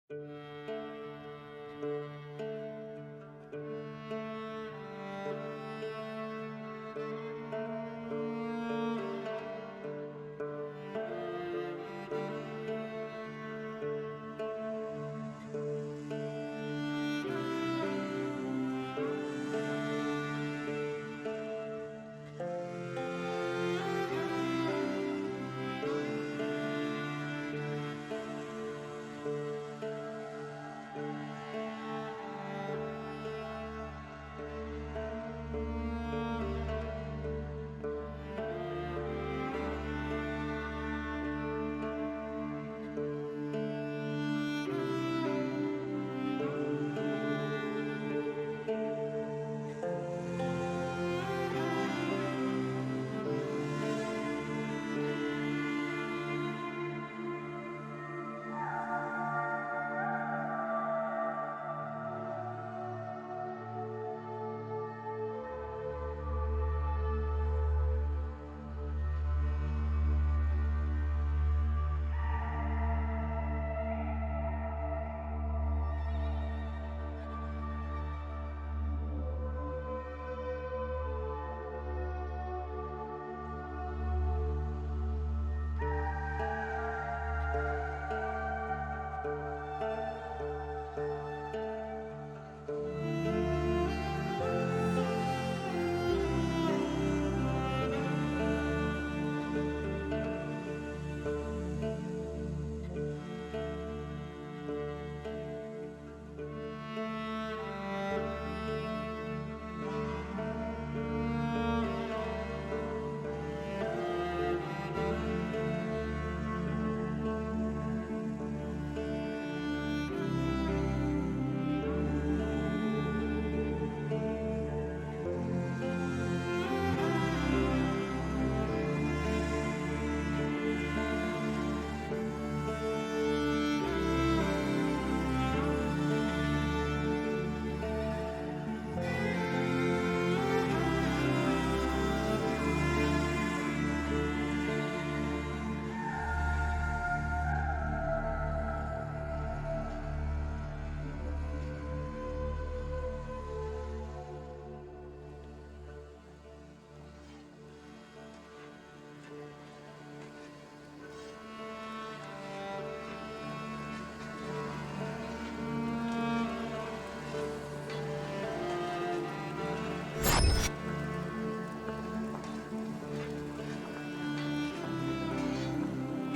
Yo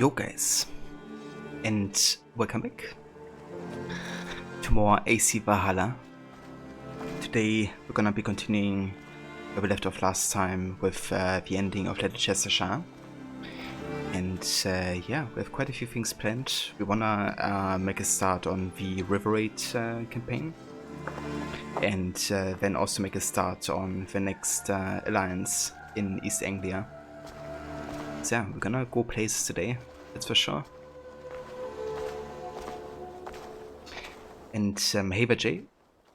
guys, and welcome back to more AC Valhalla. Today we're gonna be continuing where we left off last time with the ending of Little Chester Shah. And yeah, we have quite a few things planned. We wanna make a start on the River Raid campaign, and then also make a start on the next alliance in East Anglia. So yeah, we're gonna go places today, that's for sure. And Haver J,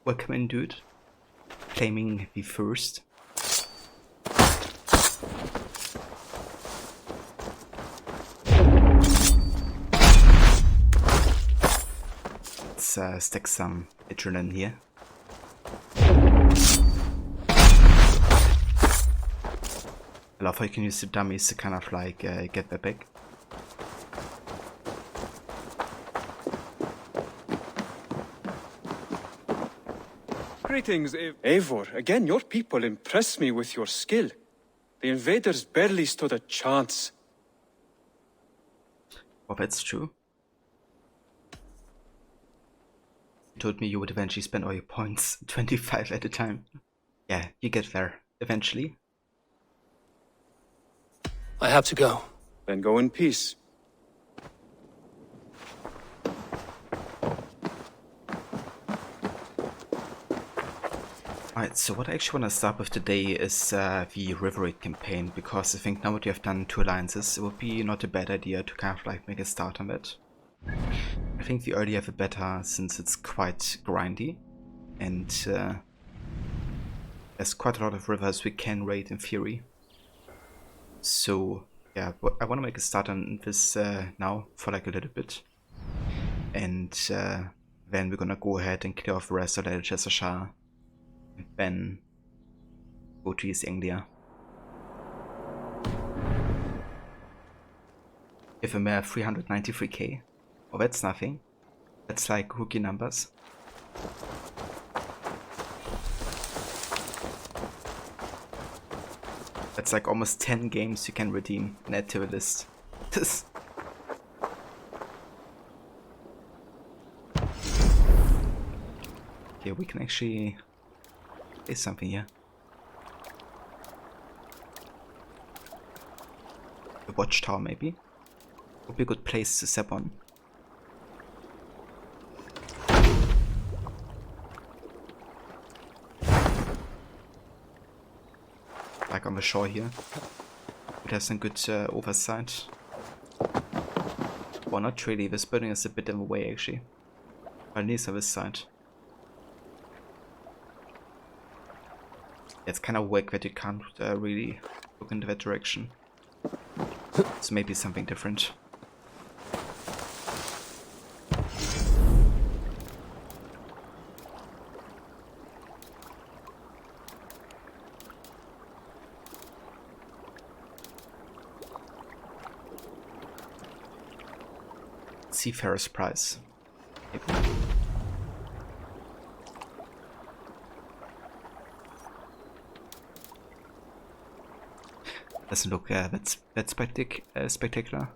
welcome in, dude. Claiming the first. Let's stack some adrenaline here. I love how you can use the dummies to kind of like get that back. Greetings, Eivor. Again, your people impress me with your skill. The invaders barely stood a chance. Well, that's true. You told me you would eventually spend all your points, 25 at a time. Yeah, you get there, eventually. I have to go. Then go in peace. Alright, so what I actually want to start with today is the River Raid campaign, because I think now that you have done 2 alliances, it would be not a bad idea to kind of like make a start on that. I think the earlier the better, since it's quite grindy, and there's quite a lot of rivers we can raid in theory. So yeah, I want to make a start on this now for like a little bit. And then we're gonna go ahead and clear off the rest of the Cheshire and then go to East Anglia. If a mere 393k. Oh, that's nothing. That's like rookie numbers. That's like almost 10 games you can redeem and add to the list. Okay, we can actually say something here. The watchtower maybe? Would be a good place to step on. Like on the shore here. It has some good oversight. Well, not really. This building is a bit in the way actually. At least on this side. It's kind of weird that you can't really look in that direction. So maybe something different. Seafarer's price. Maybe. Doesn't look that spectacular.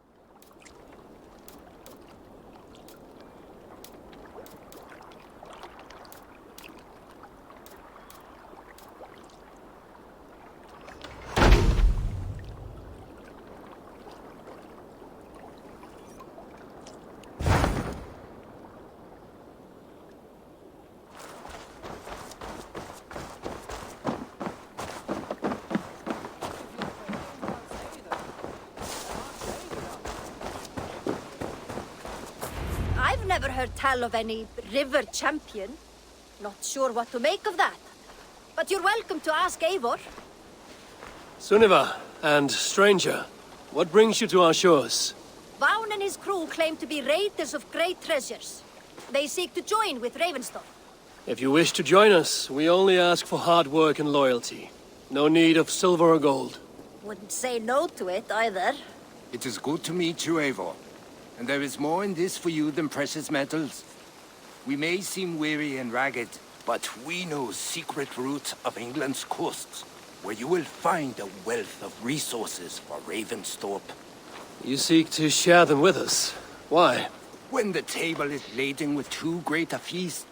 I've never heard tell of any river champion. Not sure what to make of that. But you're welcome to ask Eivor. Sunniva and stranger, what brings you to our shores? Vaun and his crew claim to be raiders of great treasures. They seek to join with Ravenstorm. If you wish to join us, we only ask for hard work and loyalty. No need of silver or gold. Wouldn't say no to it either. It is good to meet you, Eivor. And there is more in this for you than precious metals. We may seem weary and ragged, but we know secret routes of England's coasts, where you will find a wealth of resources for Ravensthorpe. You seek to share them with us. Why? When the table is laden with too great a feast,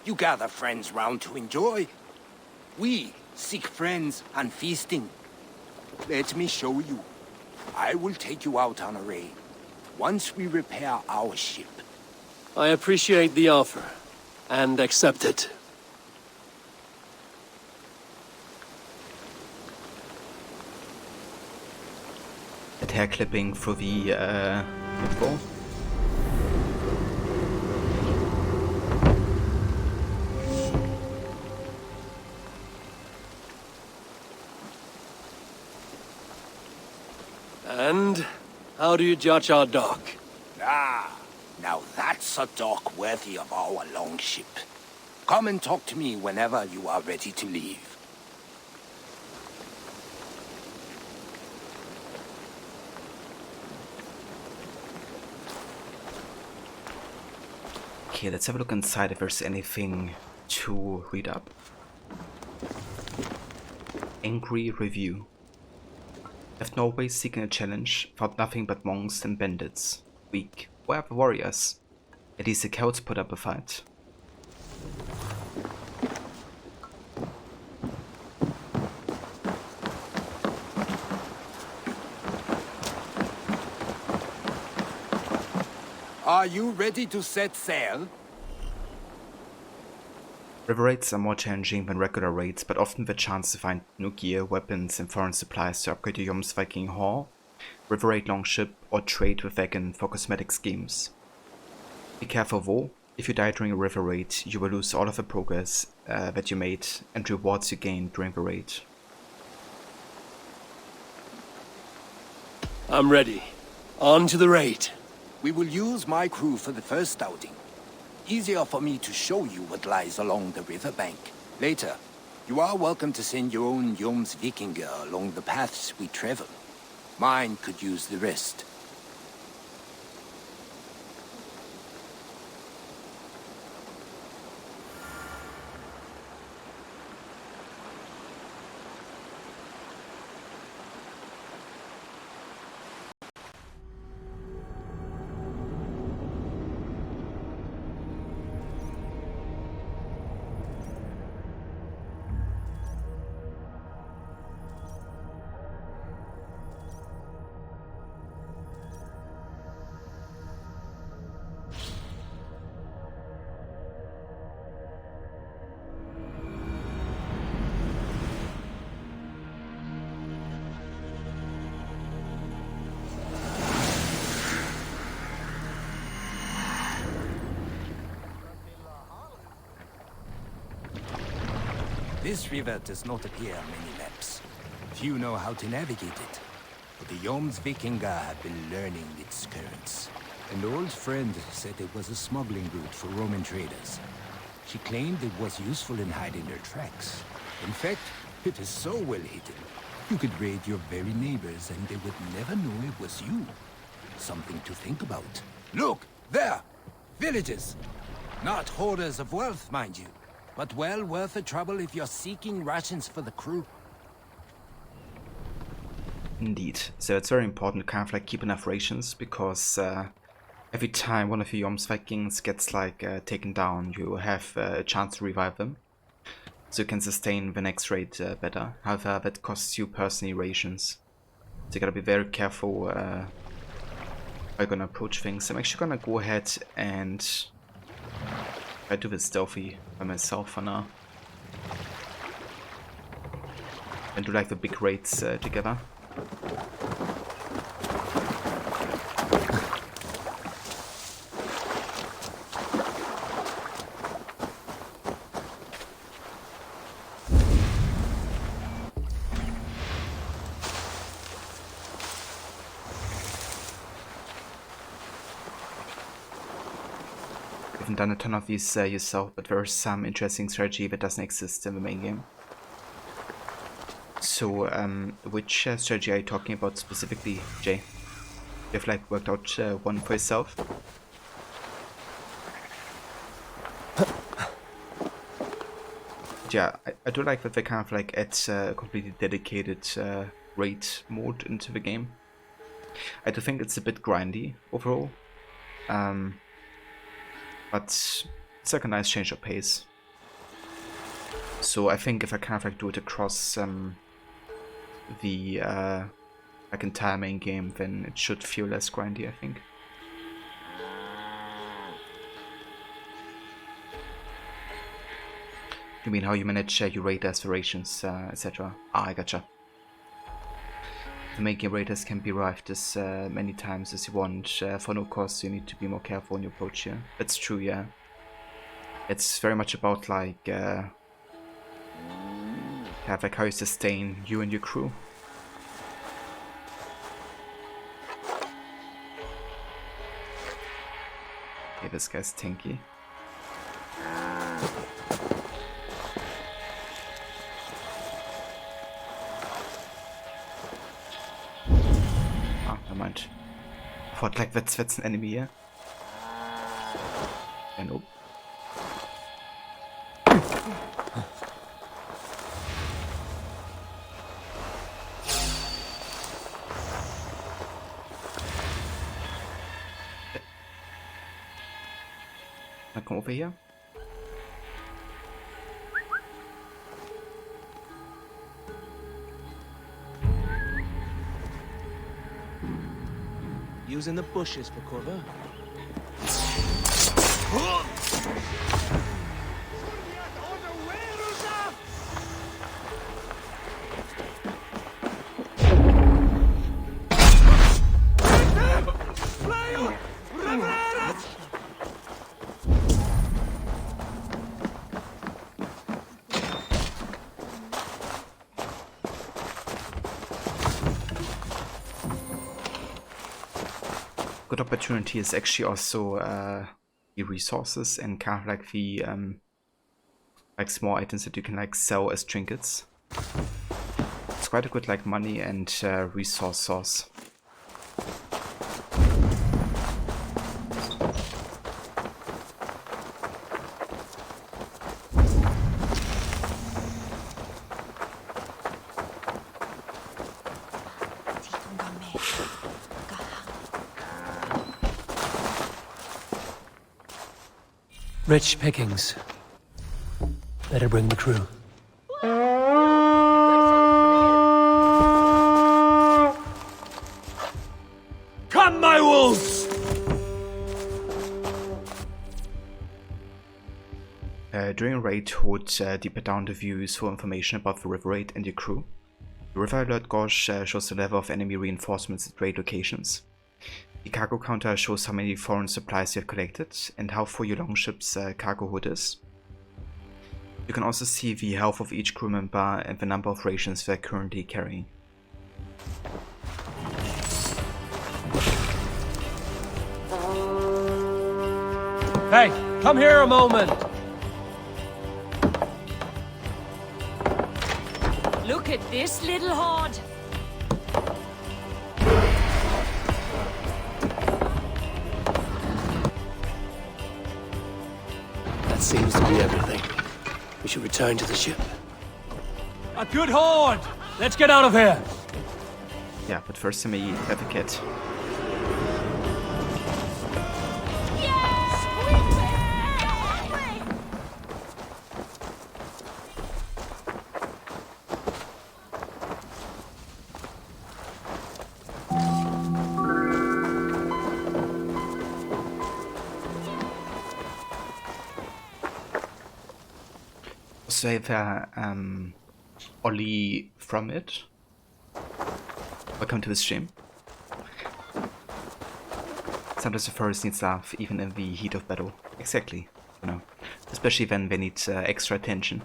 you gather friends round to enjoy. We seek friends and feasting. Let me show you. I will take you out on a raid. Once we repair our ship. I appreciate the offer, and accept it. That hair clipping for the football. And how do you judge our dock? Ah, now that's a dock worthy of our longship. Come and talk to me whenever you are ready to leave. Okay, let's have a look inside if there's anything to read up. Angry review. Left Norway seeking a challenge, found nothing but monks and bandits. Weak. Where are the warriors? At least the Celts put up a fight. Are you ready to set sail? River raids are more challenging than regular raids, but often the chance to find new gear, weapons and foreign supplies to upgrade your Jomsviking Hall, river raid longship, or trade with Wagon for cosmetic schemes. Be careful though, if you die during a river raid, you will lose all of the progress that you made and rewards you gained during the raid. I'm ready. On to the raid. We will use my crew for the first outing. Easier for me to show you what lies along the riverbank. Later, you are welcome to send your own Jomsvikinger along the paths we travel. Mine could use the rest. This river does not appear on many maps. Few know how to navigate it. But the Jomsvikinger have been learning its currents. An old friend said it was a smuggling route for Roman traders. She claimed it was useful in hiding their tracks. In fact, it is so well hidden, you could raid your very neighbors and they would never know it was you. Something to think about. Look, there! Villages! Not hoarders of wealth, mind you. But well worth the trouble if you're seeking rations for the crew. Indeed. So it's very important to kind of like keep enough rations, because every time one of your Jomsvikings gets like taken down, you have a chance to revive them. So you can sustain the next raid better. However, that costs you personally rations. So you gotta be very careful how you're gonna approach things. I'm actually gonna go ahead and I do this stealthy by myself for now. And do like the big raids together. I haven't done a ton of these yourself, but there is some interesting strategy that doesn't exist in the main game. So, which strategy are you talking about specifically, Jay? You have like worked out one for yourself? Yeah, I do like that they kind of like add a completely dedicated raid mode into the game. I do think it's a bit grindy overall. But it's like a nice change of pace. So I think if I kind of like do it across the like entire main game, then it should feel less grindy, I think. You mean how you manage your raid aspirations, etc. Ah, I gotcha. The main game raiders can be revived as many times as you want for no cost, so you need to be more careful on your approach here. That's true, yeah. It's very much about like like how you sustain you and your crew. Okay, this guy's tanky. Mind. What, like that's an enemy here? Yeah, nope. Now come over here. Using the bushes for cover. good opportunity is actually also the resources and kind of like the like small items that you can like sell as trinkets. It's quite a good like money and resource source. Rich pickings. Better bring the crew. Come, my wolves! During a raid, hold deeper down the views for information about the river raid and your crew. The river alert gauge shows the level of enemy reinforcements at raid locations. The cargo counter shows how many foreign supplies you have collected and how full your longship's cargo hold is. You can also see the health of each crew member and the number of rations they're currently carrying. Hey, come here a moment! Look at this little hoard. That seems to be everything. We should return to the ship. A good hoard! Let's get out of here! Yeah, but first let me have a kit. So I have Ollie from it. Welcome to the stream. Sometimes the forest needs love, even in the heat of battle. Exactly, you know. Especially when they need extra attention.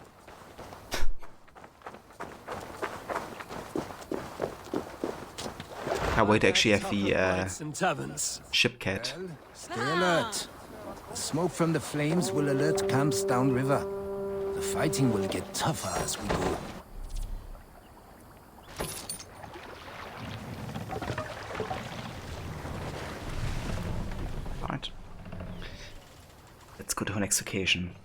Can't wait to actually have the ship cat. Well, stay alert. The smoke from the flames will alert camps downriver. The fighting will get tougher as we go. Right. Let's go to our next occasion.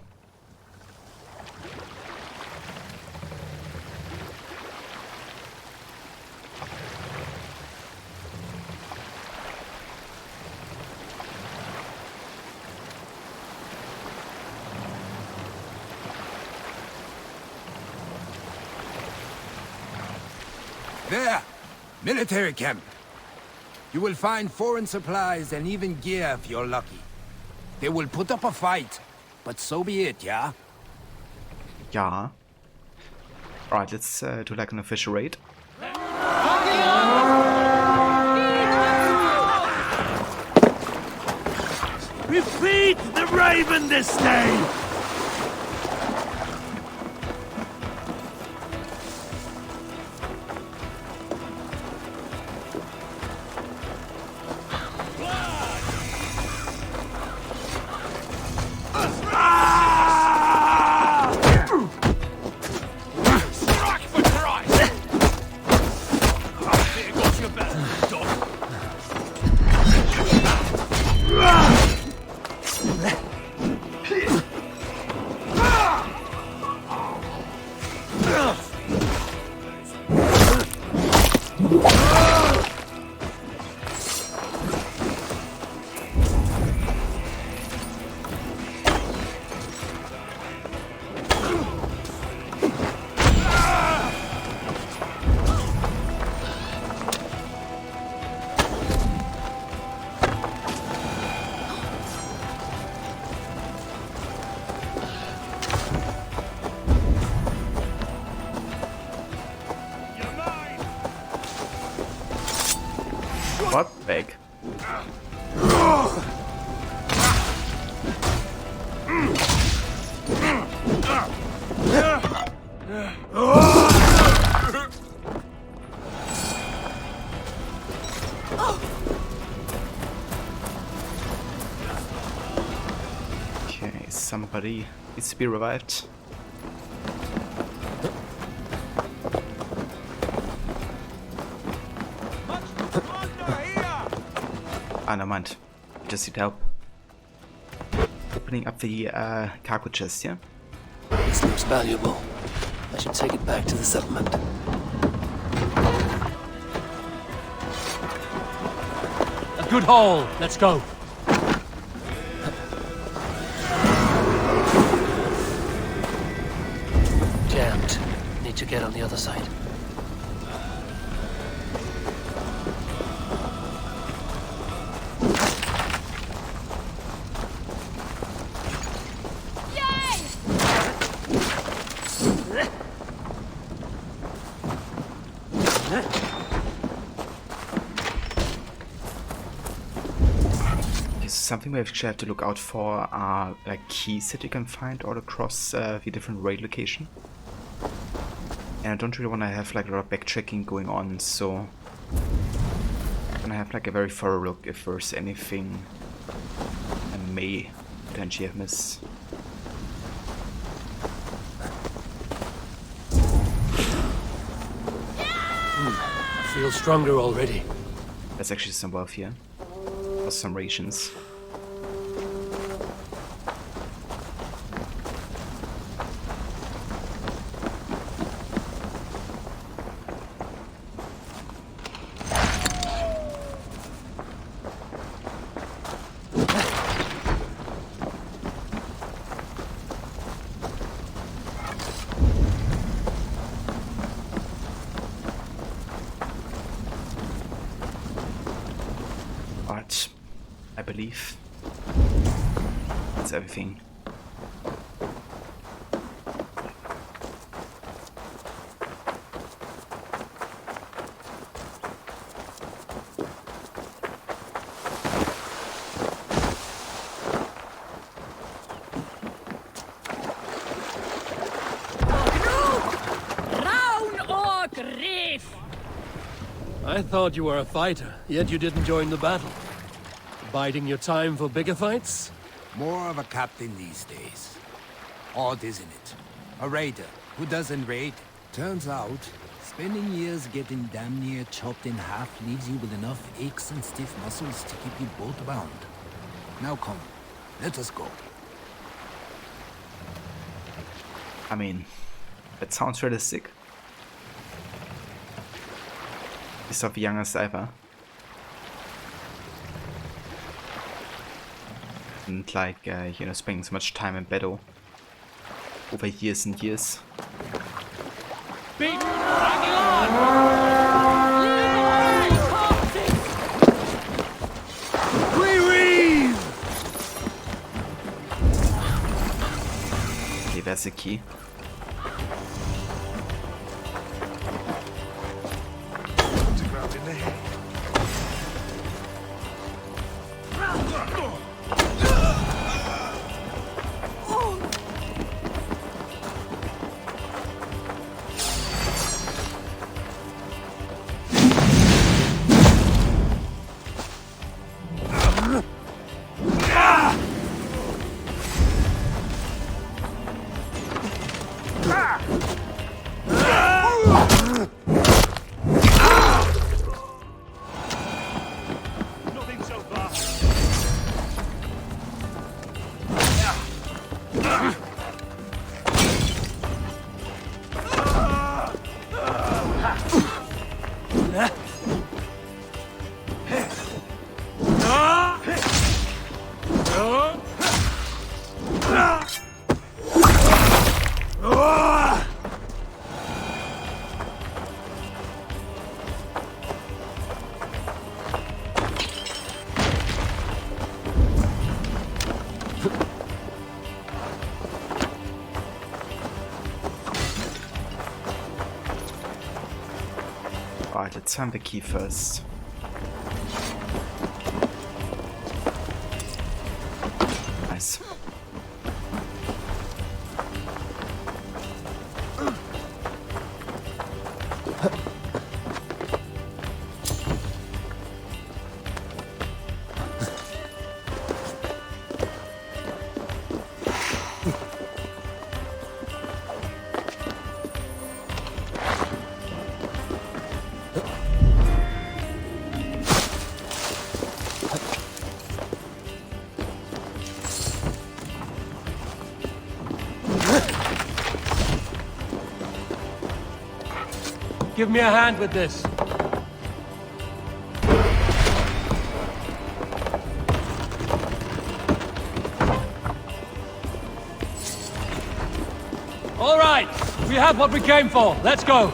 There! Military camp. You will find foreign supplies and even gear if you're lucky. They will put up a fight, but so be it, yeah? Yeah. Alright, let's do like an official raid. We feed the raven this day! What? Big. Somebody needs to be revived. Ah, no mind. We just need help. Opening up the cargo chest, yeah? This looks valuable. I should take it back to the settlement. A good haul. Let's go. Jammed. Need to get on the other side. Something we actually have to look out for are like keys that you can find all across the different raid location. And I don't really want to have like a lot of backtracking going on, so I'm gonna have like a very thorough look if there's anything I may potentially have missed. I feel stronger already. There's actually some wealth here. Or some rations. But I believe that's everything. I thought you were a fighter, yet you didn't join the battle. Biding your time for bigger fights? More of a captain these days. Odd, isn't it? A raider who doesn't raid. Turns out, spending years getting damn near chopped in half leaves you with enough aches and stiff muscles to keep you both bound. Now come, let us go. I mean, that sounds realistic. He's of the youngest ever. And like, you know, spending so much time in battle over years and years. Beat! Hanging on! Leave corpses! Okay, there's the key. Alright, let's find the key first. Nice. give me a hand with this. All right, we have what we came for. Let's go.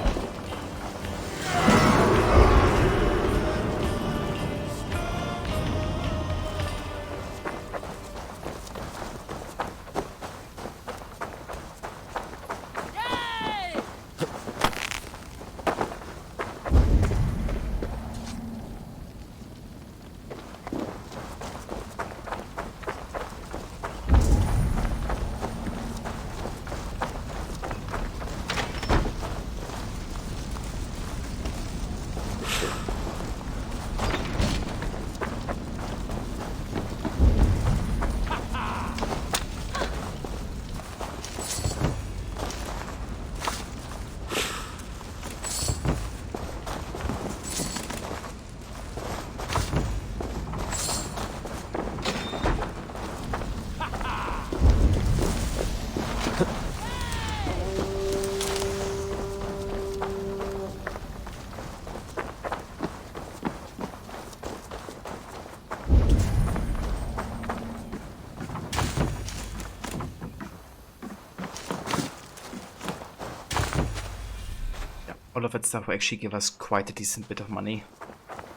All of that stuff will actually give us quite a decent bit of money.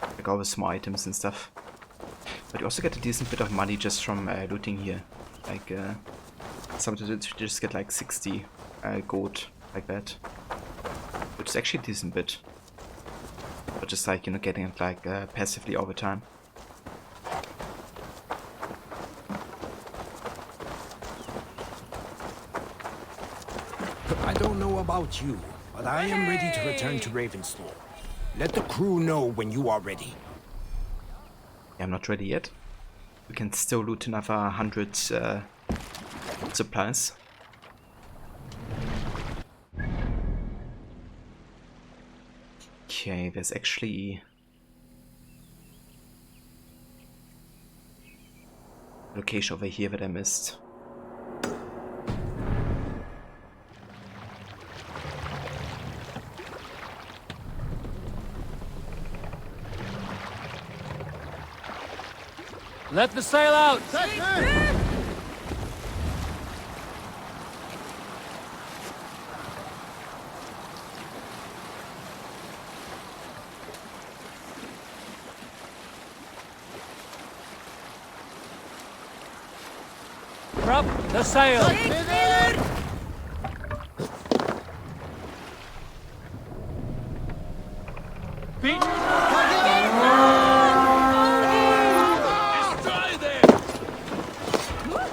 Like all the small items and stuff. But you also get a decent bit of money just from looting here. Like, sometimes you just get like 60 gold, like that. Which is actually a decent bit. But just like, you know, getting it like passively all the time. I don't know about you, but I am ready to return to Ravenstall. Let the crew know when you are ready. Yeah, I'm not ready yet. We can still loot another 100 supplies. Okay, there's actually a location over here that I missed. Let the sail out! Prop the sail! Beat!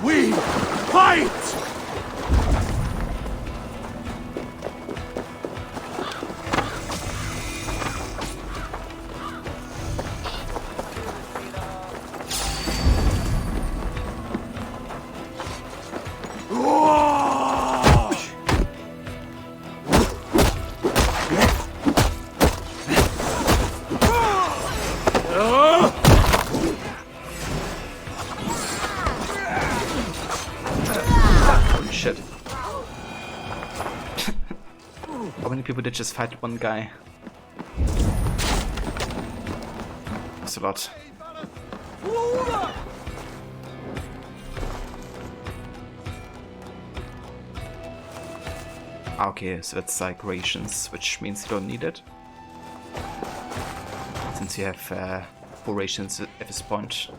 We fight! Shit. How many people did just fight one guy? That's a lot. Okay, so that's like rations, which means you don't need it. Since you have 4 rations at this point.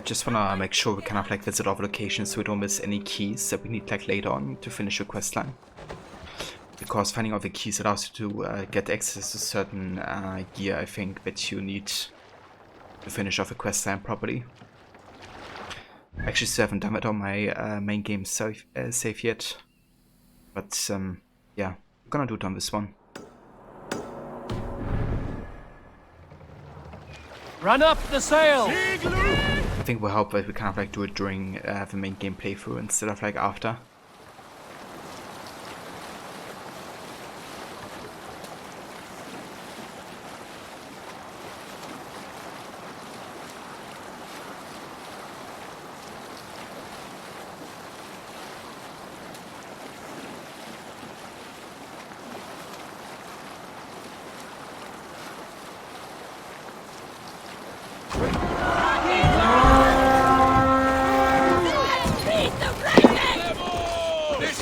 just wanna make sure we kind of like visit all the locations so we don't miss any keys that we need like later on to finish the quest line. Because finding all the keys allows you to get access to certain gear, I think, that you need to finish off a quest line properly. I actually still haven't done it on my main game save yet. But yeah, I'm gonna do it on this one. Run up the sail! I think we'll help that we kind of like do it during the main game playthrough instead of like after.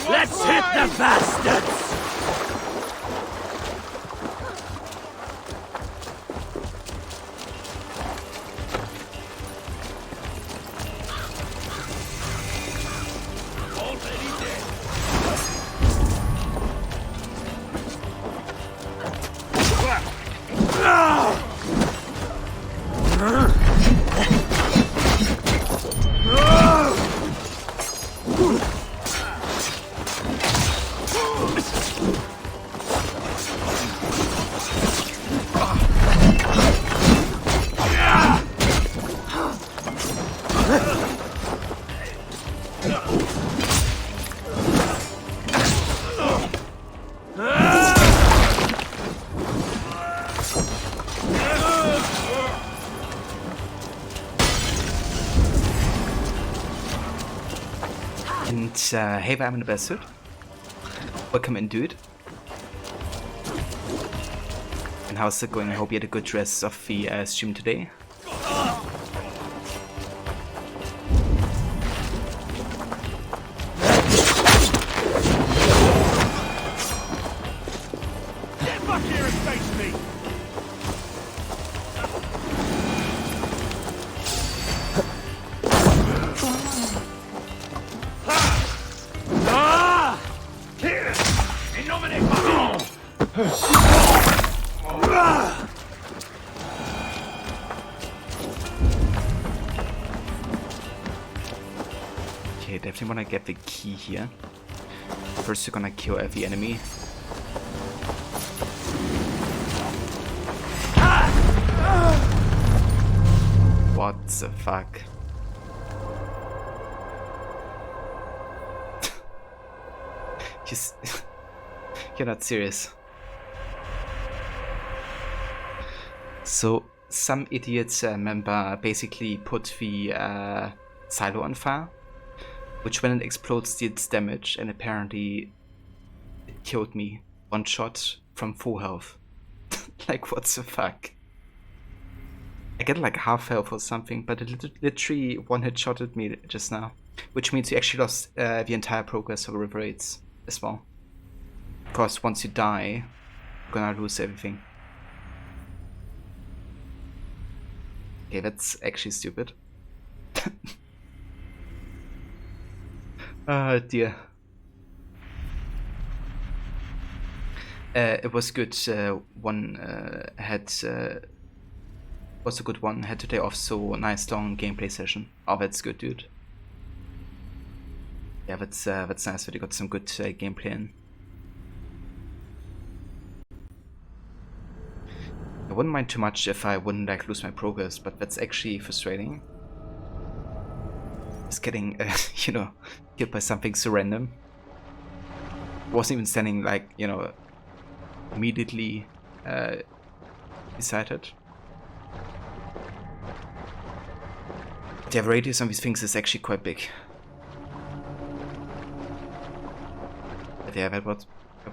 Let's hit the bastards! And hey there, I'm in the best suit. Welcome in, dude. And how's it going? I hope you had a good rest of the stream today. Get back here and face me! Okay, definitely wanna get the key here. First we're gonna kill every enemy. What the fuck? You're not serious. So some idiot member basically put the silo on fire, which when it explodes deals damage, and apparently it killed me. One shot from full health. Like what the fuck? I get like half health or something, but it literally one hit shotted me just now. Which means you actually lost the entire progress of River Raids as well. Of course, once you die, you're gonna lose everything. Okay, that's actually stupid. Oh dear. It was good. One was a good one. Had today off, so nice long gameplay session. Oh, that's good, dude. Yeah, that's nice that you got some good gameplay in. I wouldn't mind too much if I wouldn't like lose my progress, but that's actually frustrating. Just getting, you know, killed by something so random. Wasn't even standing like, you know, immediately beside it. The radius on these things is actually quite big. But yeah, that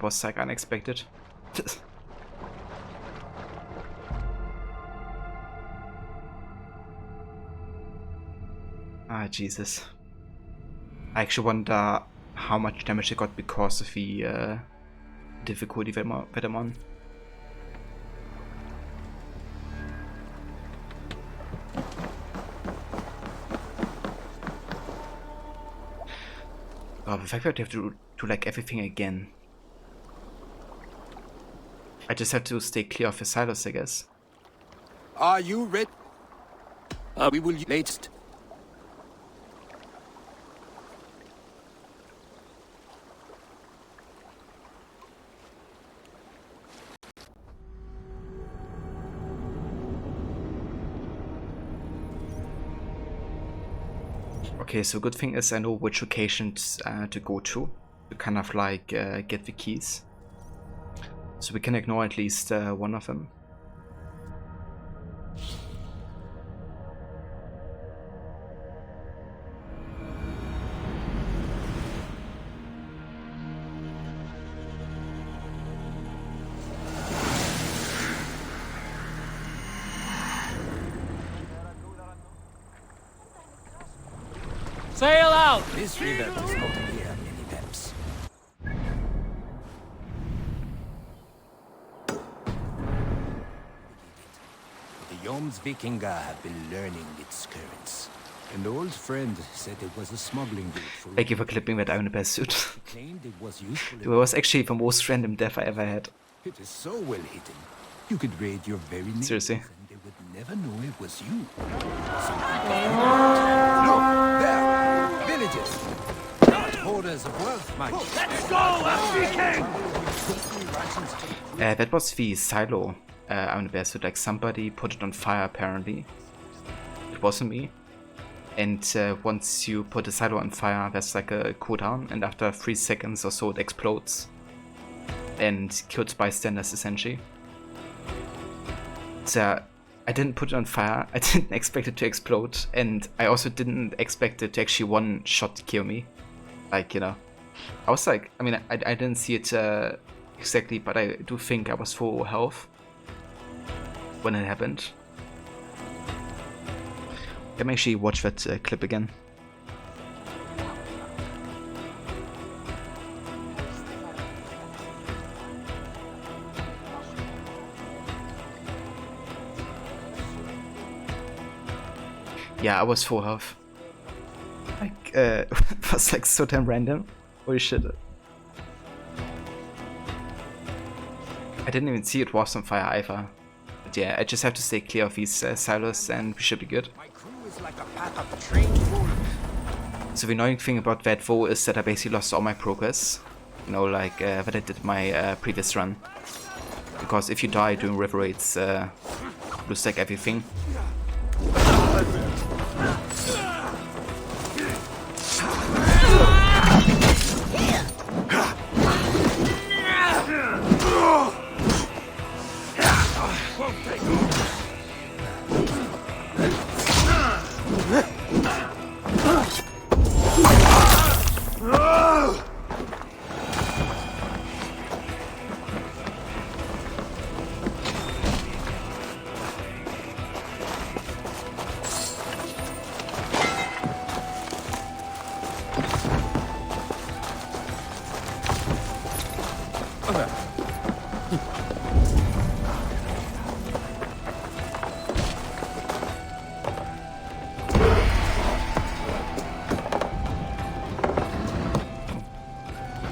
was like unexpected. Ah, Jesus. I actually wonder how much damage I got because of the difficulty that I'm on. Oh, the fact that you have to do like everything again. I just have to stay clear of the silos, I guess. Are you ready? We will latest. Okay, so good thing is I know which locations to go to kind of like get the keys. So we can ignore at least one of them. Sail out! This river does not bear many depths. The Jomsvikinga have been learning its currents. An old friend said it was a smuggling route for... Thank you for clipping that Iron Bear suit. claimed it was useful. It was actually the most random death I ever had. It is so well hidden. You could raid your very neighbors Seriously. and they would never know it was you. Some people look, there! Villages! Not hoarders of wealth, my Let's go, Viking! That was the silo Iron Bear suit. Like somebody put it on fire apparently. It wasn't me. And once you put a silo on fire, there's like a cooldown, and after 3 seconds or so it explodes and kills bystanders essentially. So I didn't put it on fire, I didn't expect it to explode, and I also didn't expect it to actually one shot kill me. Like, you know, I was like, I mean, I didn't see it exactly, but I do think I was full health when it happened. Let me actually watch that clip again. Yeah, I was full health. Like, it was like so damn random. Holy shit. I didn't even see it was on fire either. But yeah, I just have to stay clear of these silos and we should be good. My crew is like a pack of trained wolves. So the annoying thing about that though is that I basically lost all my progress. You know, like that I did my previous run. Because if you die during river raids, you lose like everything.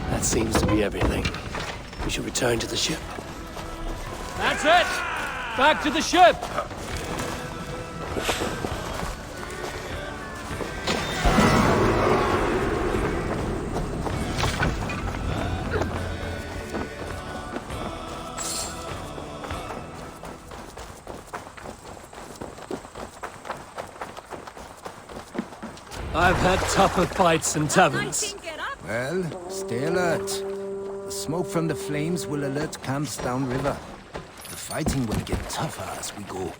That seems to be everything. We should return to the ship. That's it! Back to the ship! I've had tougher fights in taverns. Well, stay alert. The smoke from the flames will alert camps downriver. The fighting will get tougher as we go.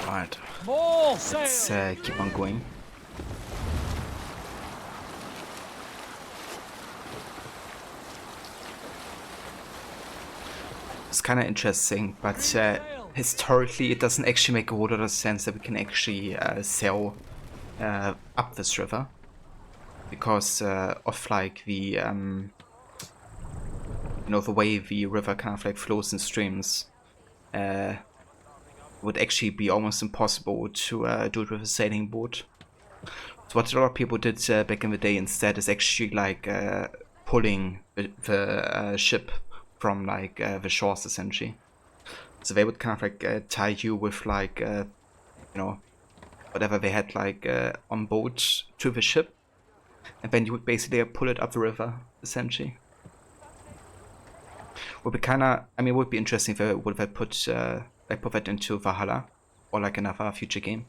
Alright, More let's sail! keep on going. It's kind of interesting, but historically it doesn't actually make a whole lot of sense that we can actually sail up this river because of like the you know, the way the river kind of like flows in streams. would actually be almost impossible to do it with a sailing boat. So what a lot of people did back in the day instead is actually like pulling the ship from like the shores essentially. So they would kind of like tie you with like you know, whatever they had like on board to the ship, and then you would basically pull it up the river essentially. Would be kind of, I mean, it would be interesting if they would have put that into Valhalla or like another future game.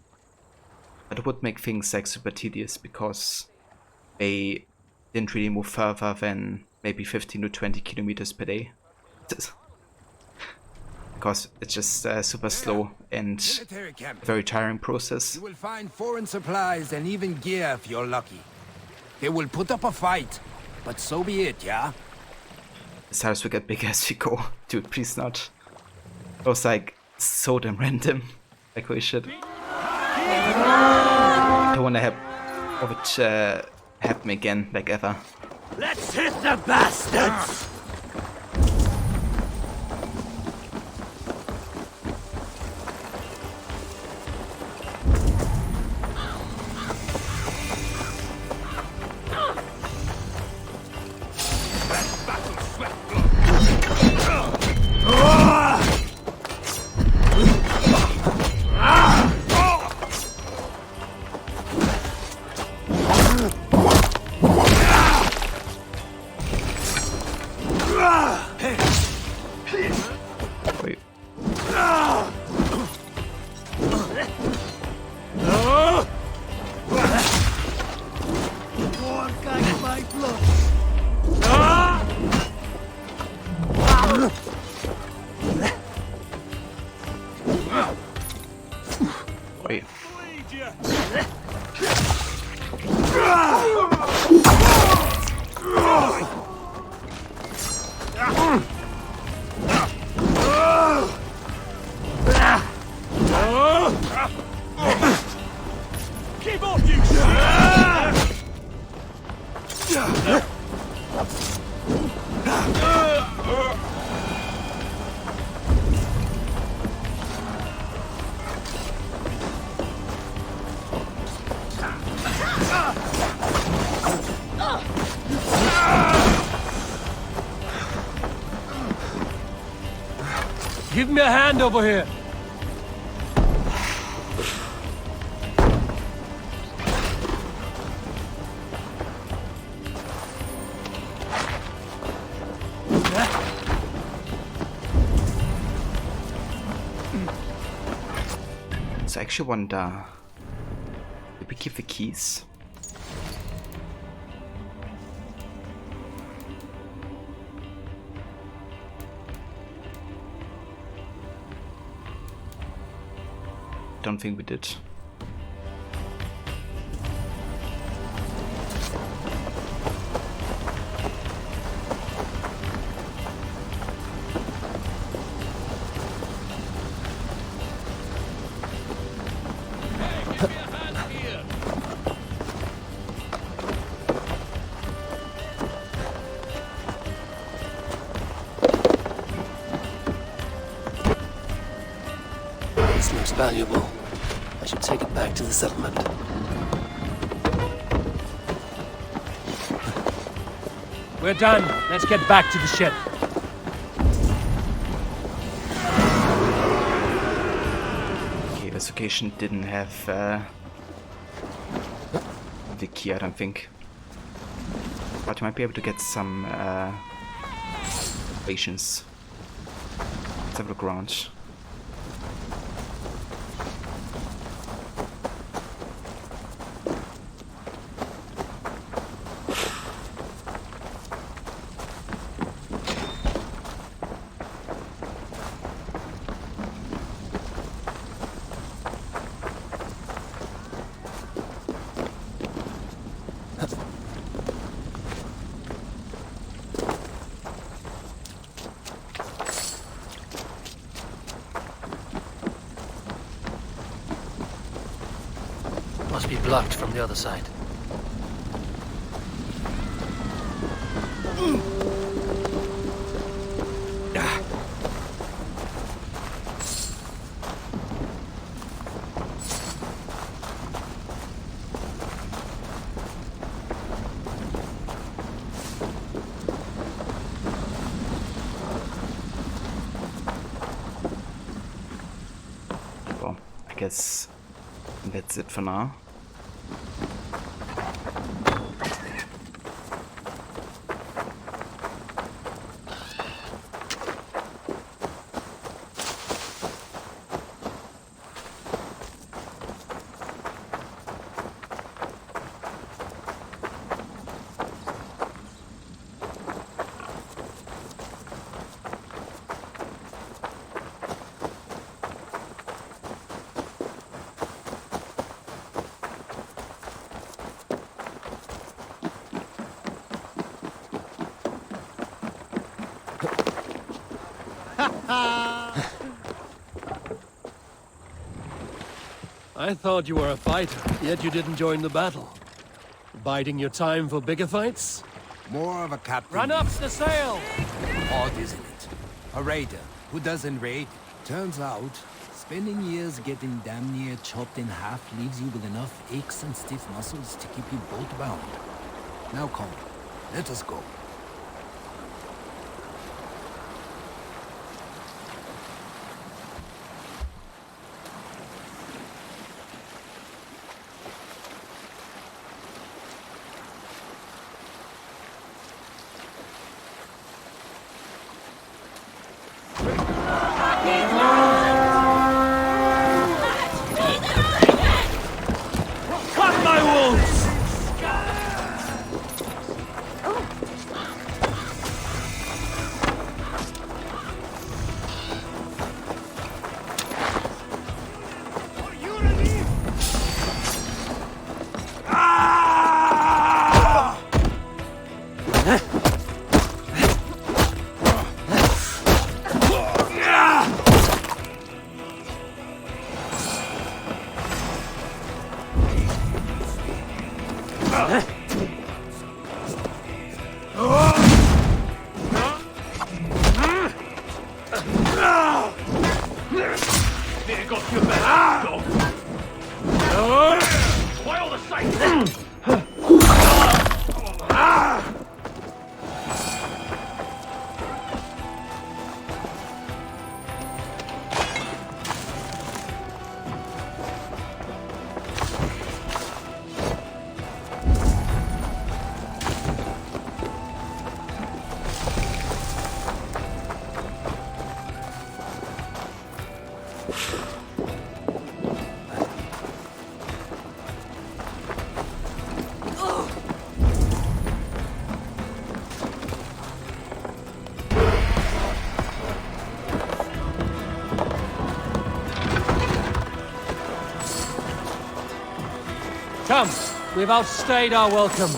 But it would make things like super tedious because they didn't really move further than maybe 15 to 20 kilometers per day. Because it's just super slow and a very tiring process. You will find foreign supplies and even gear if you're lucky. They will put up a fight, but so be it, yeah? This house will get bigger as we go. Dude, please not. It was like so damn random. Like holy shit. I don't wanna have it happen again, like ever. Let's hit the bastards! Wait. Wait. Keep off, you Give me a hand over here. So I actually wonder, did we keep the keys? Don't think we did. This looks valuable. I should take it back to the settlement. We're done. Let's get back to the ship. Okay, this location didn't have the key, I don't think. But you might be able to get some patience. Let's have a look around. Must be blocked from the other side. I guess that's it for now. I thought you were a fighter, yet you didn't join the battle. Biding your time for bigger fights? More of a captain. Run up the sail! Odd, isn't it? A raider who doesn't raid. Turns out, spending years getting damn near chopped in half leaves you with enough aches and stiff muscles to keep you bolt bound. Now come, let us go. Cut my wolves! Spoil the sight! Come, we've outstayed our welcome.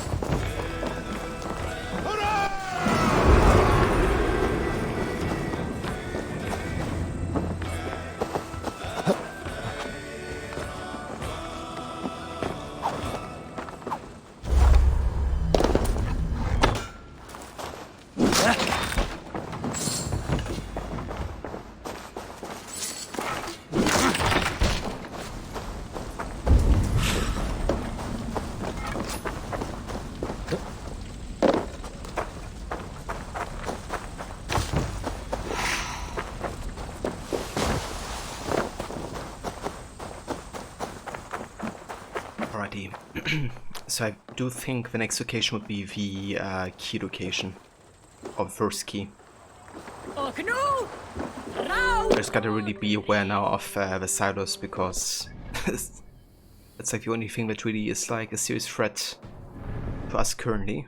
Alrighty. So I do think the next location would be the key location. Or the first key. Oh, no! Row! I just gotta really be aware now of the silos, because it's like the only thing that really is like a serious threat to us currently.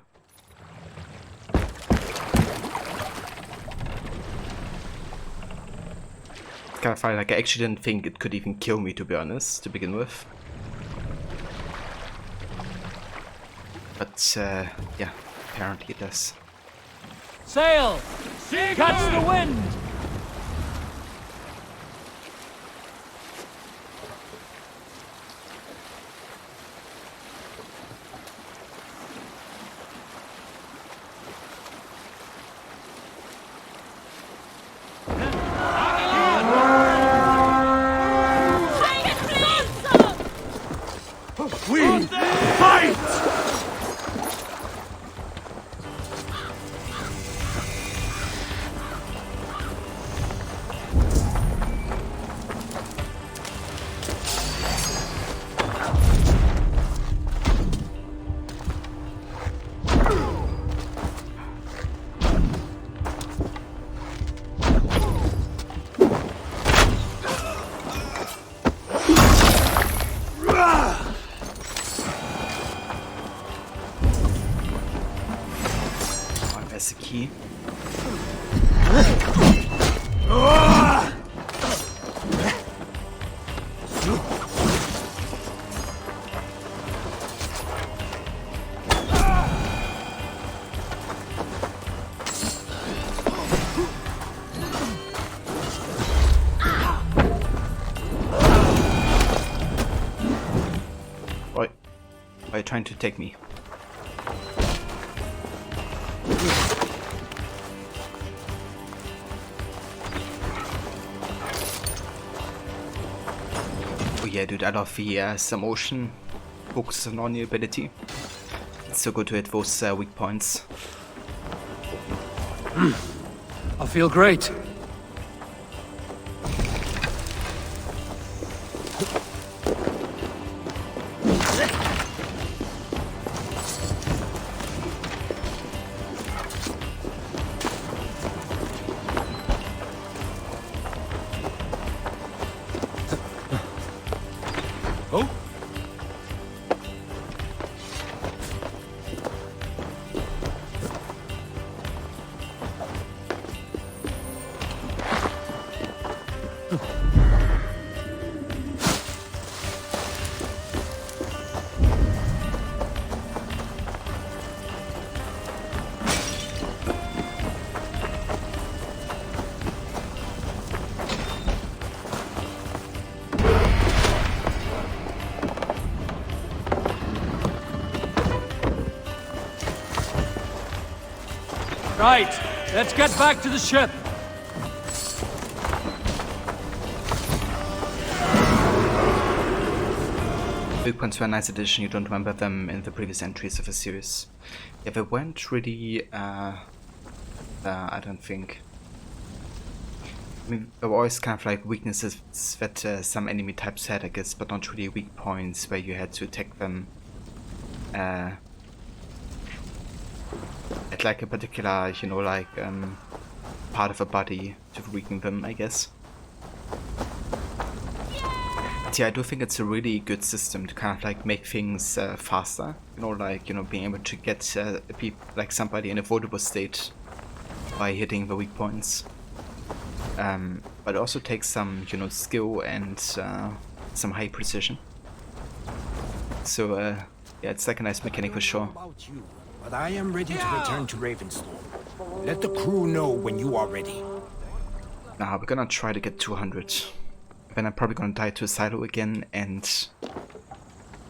Kind of funny, like I actually didn't think it could even kill me, to be honest, to begin with. But yeah, apparently it does. Sail! Catch the wind! We fight! key. Why are you trying to take me? Oh yeah, dude, I love the some motion focuses on your ability. It's so good to hit those weak points. I feel great. Right, let's get back to the ship. Weak points were a nice addition. You don't remember them in the previous entries of the series. Yeah, they weren't really, I don't think. I mean, there were always kind of like weaknesses that some enemy types had, I guess, but not really weak points where you had to attack them at like a particular, you know, like part of a body to weaken them, I guess. But yeah, I do think it's a really good system to kind of like make things faster. You know, like, you know, being able to get like somebody in a vulnerable state by hitting the weak points. But it also takes some, you know, skill and some high precision. So yeah, it's like a nice mechanic for sure. About you, but I am ready to return to Ravenstorm. Let the crew know when you are ready. Nah, we're gonna try to get 200. Then I'm probably gonna die to a silo again, and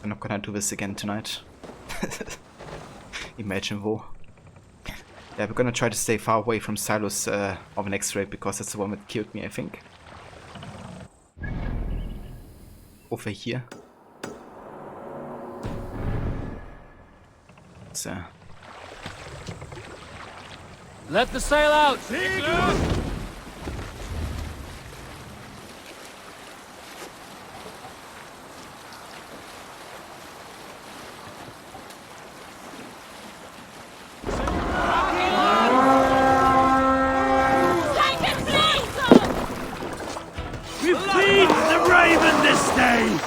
I'm not gonna do this again tonight. Imagine though. Yeah, we're gonna try to stay far away from silos of an X-ray, because that's the one that killed me, I think. Over here. So. Let the sail out! We feed the raven this day!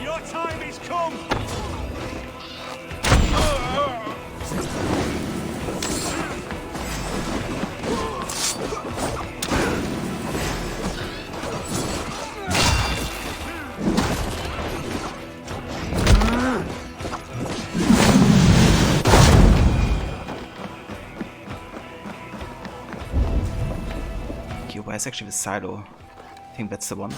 Your time is come! Okay, where's actually the silo? I think that's the one.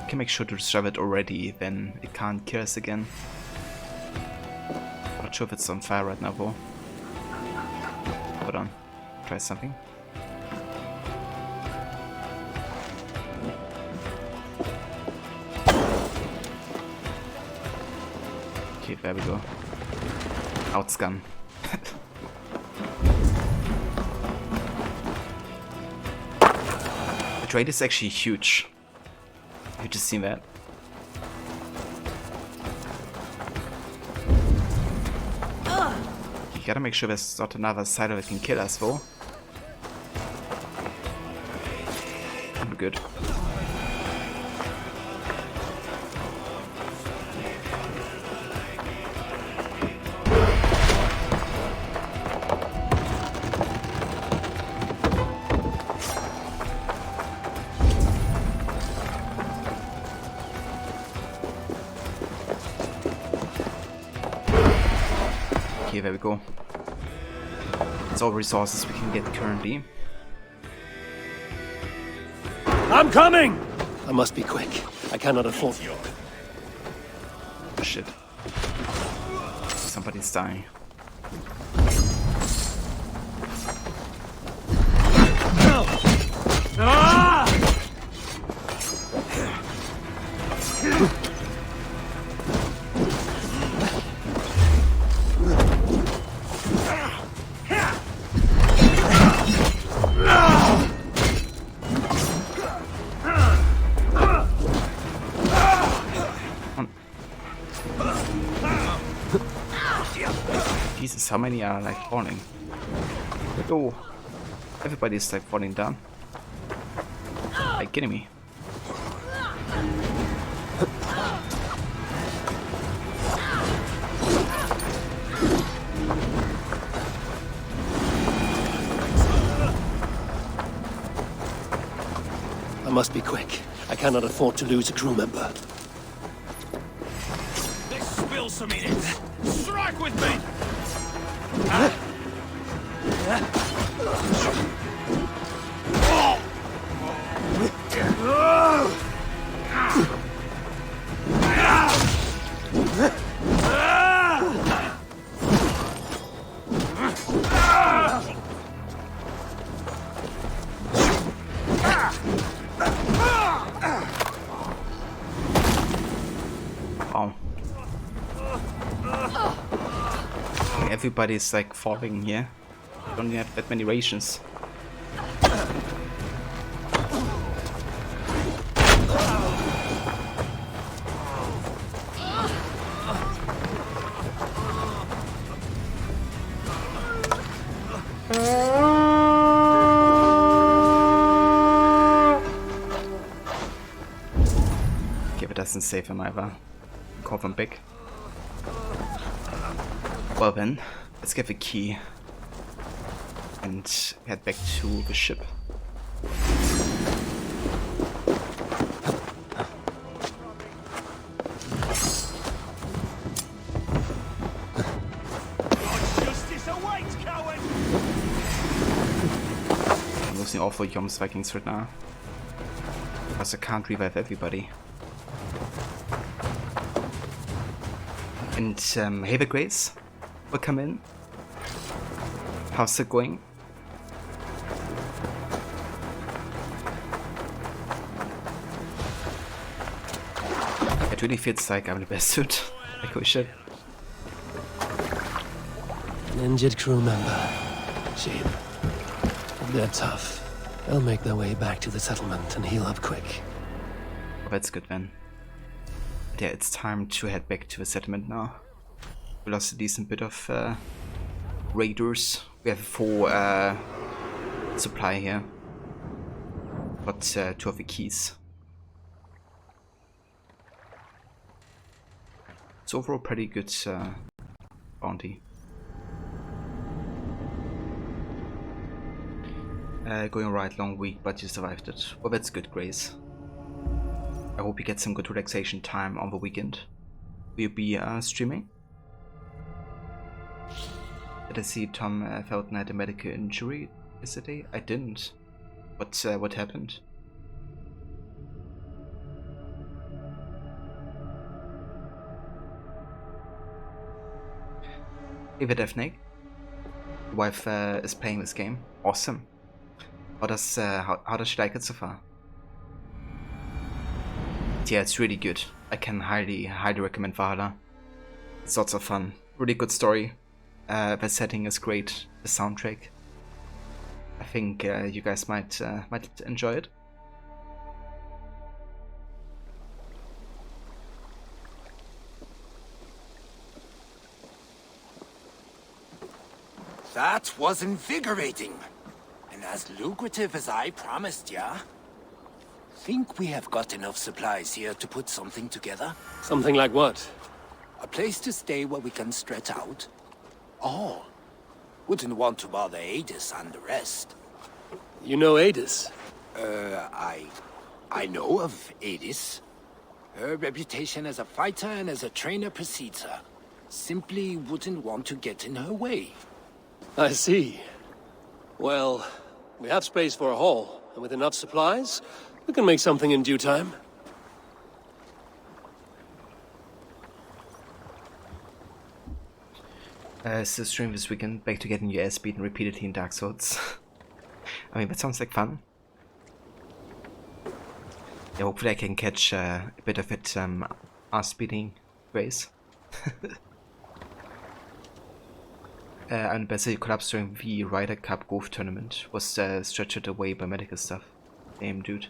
Can make sure to destroy it already, then it can't kill us again. Not sure if it's on fire right now though. Hold on, try something. Okay, there we go. Outscan. trade is actually huge. You just seen that? You gotta make sure there's not another side that can kill us though. I'm good. Okay, there we go. That's all resources we can get currently. I'm coming! I must be quick. I cannot afford... Oh, shit. Somebody's dying. Jesus, how many are like falling? Oh, everybody's like falling down. Are you kidding me? I must be quick. I cannot afford to lose a crew member. Let's spill some in it. Strike with me! Wow. Everybody's like falling here. Don't even have that many rations. Okay, but doesn't save him either. Call them back. Well then, let's get the key and head back to the ship. I'm losing all for Yom's Vikings right now, because I can't revive everybody. And hey there, Grace. Welcome in. How's it going? It really feels like I'm in the best suit. Like, oh shit. An injured crew member. Shame. They're tough. They'll make their way back to the settlement and heal up quick. Oh, that's good then. But yeah, it's time to head back to the settlement now. We lost a decent bit of raiders. We have 4 supply here. But 2 of the keys. It's overall pretty good bounty. Going a right long week, but you survived it. Well, that's good, Grace. I hope you get some good relaxation time on the weekend. Will you be streaming? Did I see Tom Felton had a medical injury yesterday? I didn't. What happened? Hey there, Daphne. Your wife is playing this game. Awesome. How does she like it so far? Yeah, it's really good. I can highly recommend Valhalla. It's lots of fun. Really good story. The setting is great. The soundtrack. I think you guys might enjoy it. That was invigorating. And as lucrative as I promised ya. Think we have got enough supplies here to put something together? Something like what? A place to stay where we can stretch out? All. Wouldn't want to bother Adis and the rest. You know Adis? I know of Adis. Her reputation as a fighter and as a trainer precedes her. Simply wouldn't want to get in her way. I see. Well, we have space for a hall, and with enough supplies, we can make something in due time. So stream this weekend, back to getting your ass beaten repeatedly in Dark Souls. I mean, that sounds like fun. Yeah, hopefully I can catch a bit of it ass beating race. And basically collapsed during the Ryder Cup golf tournament, was stretched away by medical stuff. Damn, dude.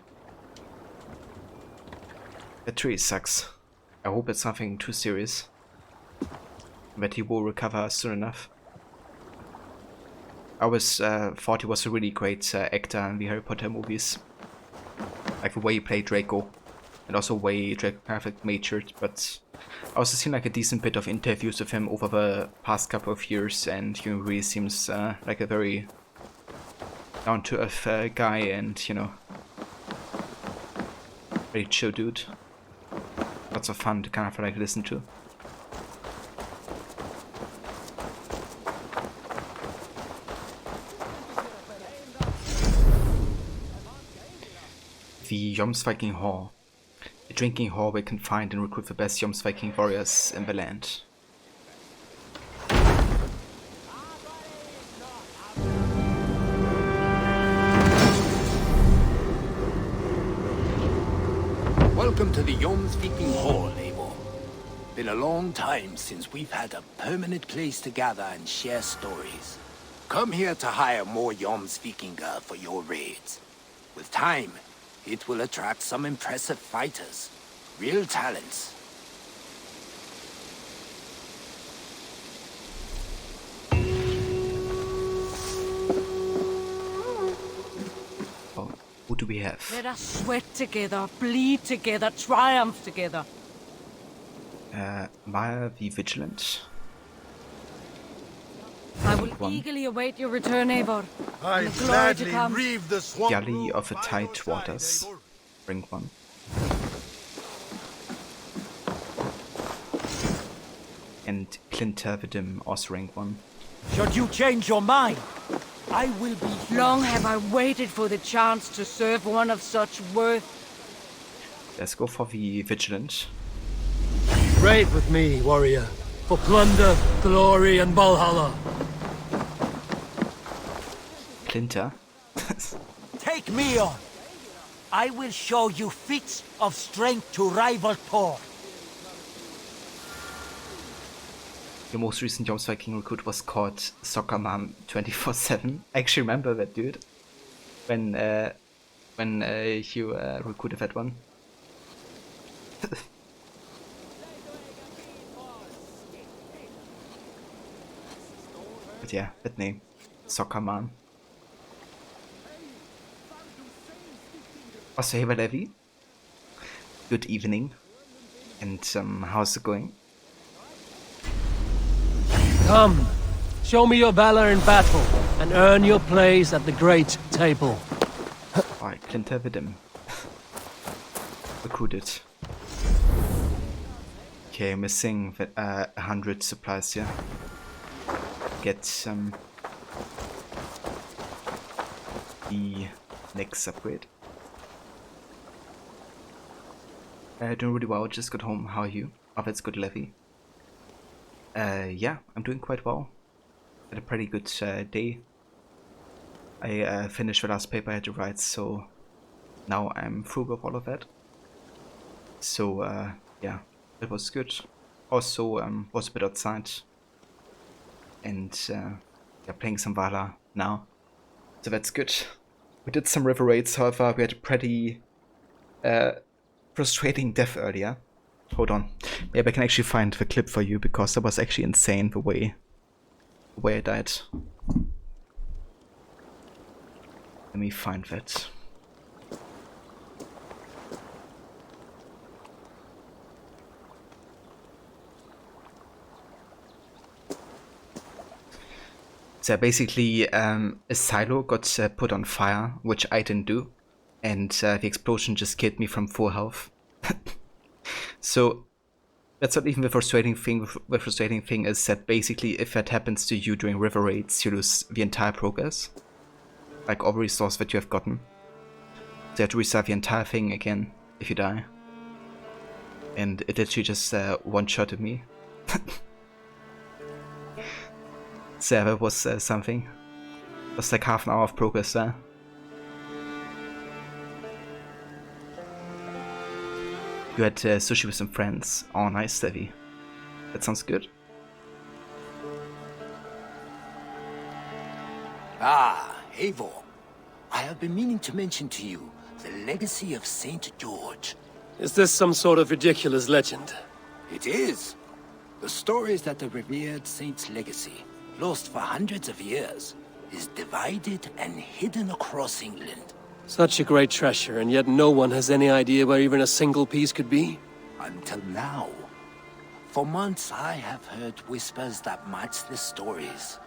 That tree sucks. I hope it's nothing too serious. But he will recover soon enough. I always thought he was a really great actor in the Harry Potter movies. Like the way he played Draco, and also the way Draco Perfect matured, but I also seen like a decent bit of interviews with him over the past couple of years, and he really seems like a very down-to-earth guy, and you know, very chill dude. Lots of fun to kind of like listen to. The Jomsviking Hall. A drinking hall where you can find and recruit the best Jomsviking warriors in the land. Welcome to the Jomsviking Hall, Eivor. Been a long time since we've had a permanent place to gather and share stories. Come here to hire more Jomsvikinger for your raids. With time, it will attract some impressive fighters. Real talents. Oh, who do we have? Let us sweat together, bleed together, triumph together. Maya the Vigilant. I will eagerly await your return, Eivor. I The glory to gladly come. reave the swamp. Yali of the Tide Waters. Bring one. And Clinter the Dim also rank one. Should you change your mind, I will be Long have I waited for the chance to serve one of such worth. Let's go for the Vigilant. Ride with me, warrior, for plunder, glory, and Valhalla. Clinter. Take me on. I will show you feats of strength to rival Thor. Your most recent Jomsviking recruit was called Soccer Mom 24/7. I actually remember that dude. When you recruited that one. But yeah, that name. Soccer Mom. Also, hey Levi. Good evening. And how's it going? Come, show me your valor in battle, and earn your place at the great table. Alright, Clinter Vidim. Recruited. Okay, missing 100 supplies here. Get the next upgrade. Doing really well, just got home. How are you? Oh, that's good, Levy. Yeah, I'm doing quite well. Had a pretty good day. I finished the last paper I had to write, so now I'm through with all of that. So yeah, it was good. Also was a bit outside and yeah, playing some Valhalla now, so that's good. We did some river raids, however we had a pretty frustrating death earlier. Hold on, maybe I can actually find the clip for you, because that was actually insane the way where I died. Let me find that. So basically, a silo got put on fire, which I didn't do, and the explosion just killed me from full health. So that's not even the frustrating thing. The frustrating thing is that basically, if that happens to you during river raids, you lose the entire progress, like all the resource that you have gotten. So you have to restart the entire thing again if you die. And it literally just one-shotted me. So that was something. It was like half an hour of progress there. You had sushi with some friends. Oh, nice, Stevie. That sounds good. Ah, Eivor. I have been meaning to mention to you the legacy of Saint George. Is this some sort of ridiculous legend? It is. The story is that the revered saint's legacy, lost for hundreds of years, is divided and hidden across England. Such a great treasure, and yet no one has any idea where even a single piece could be? Until now. For months I have heard whispers that match the stories.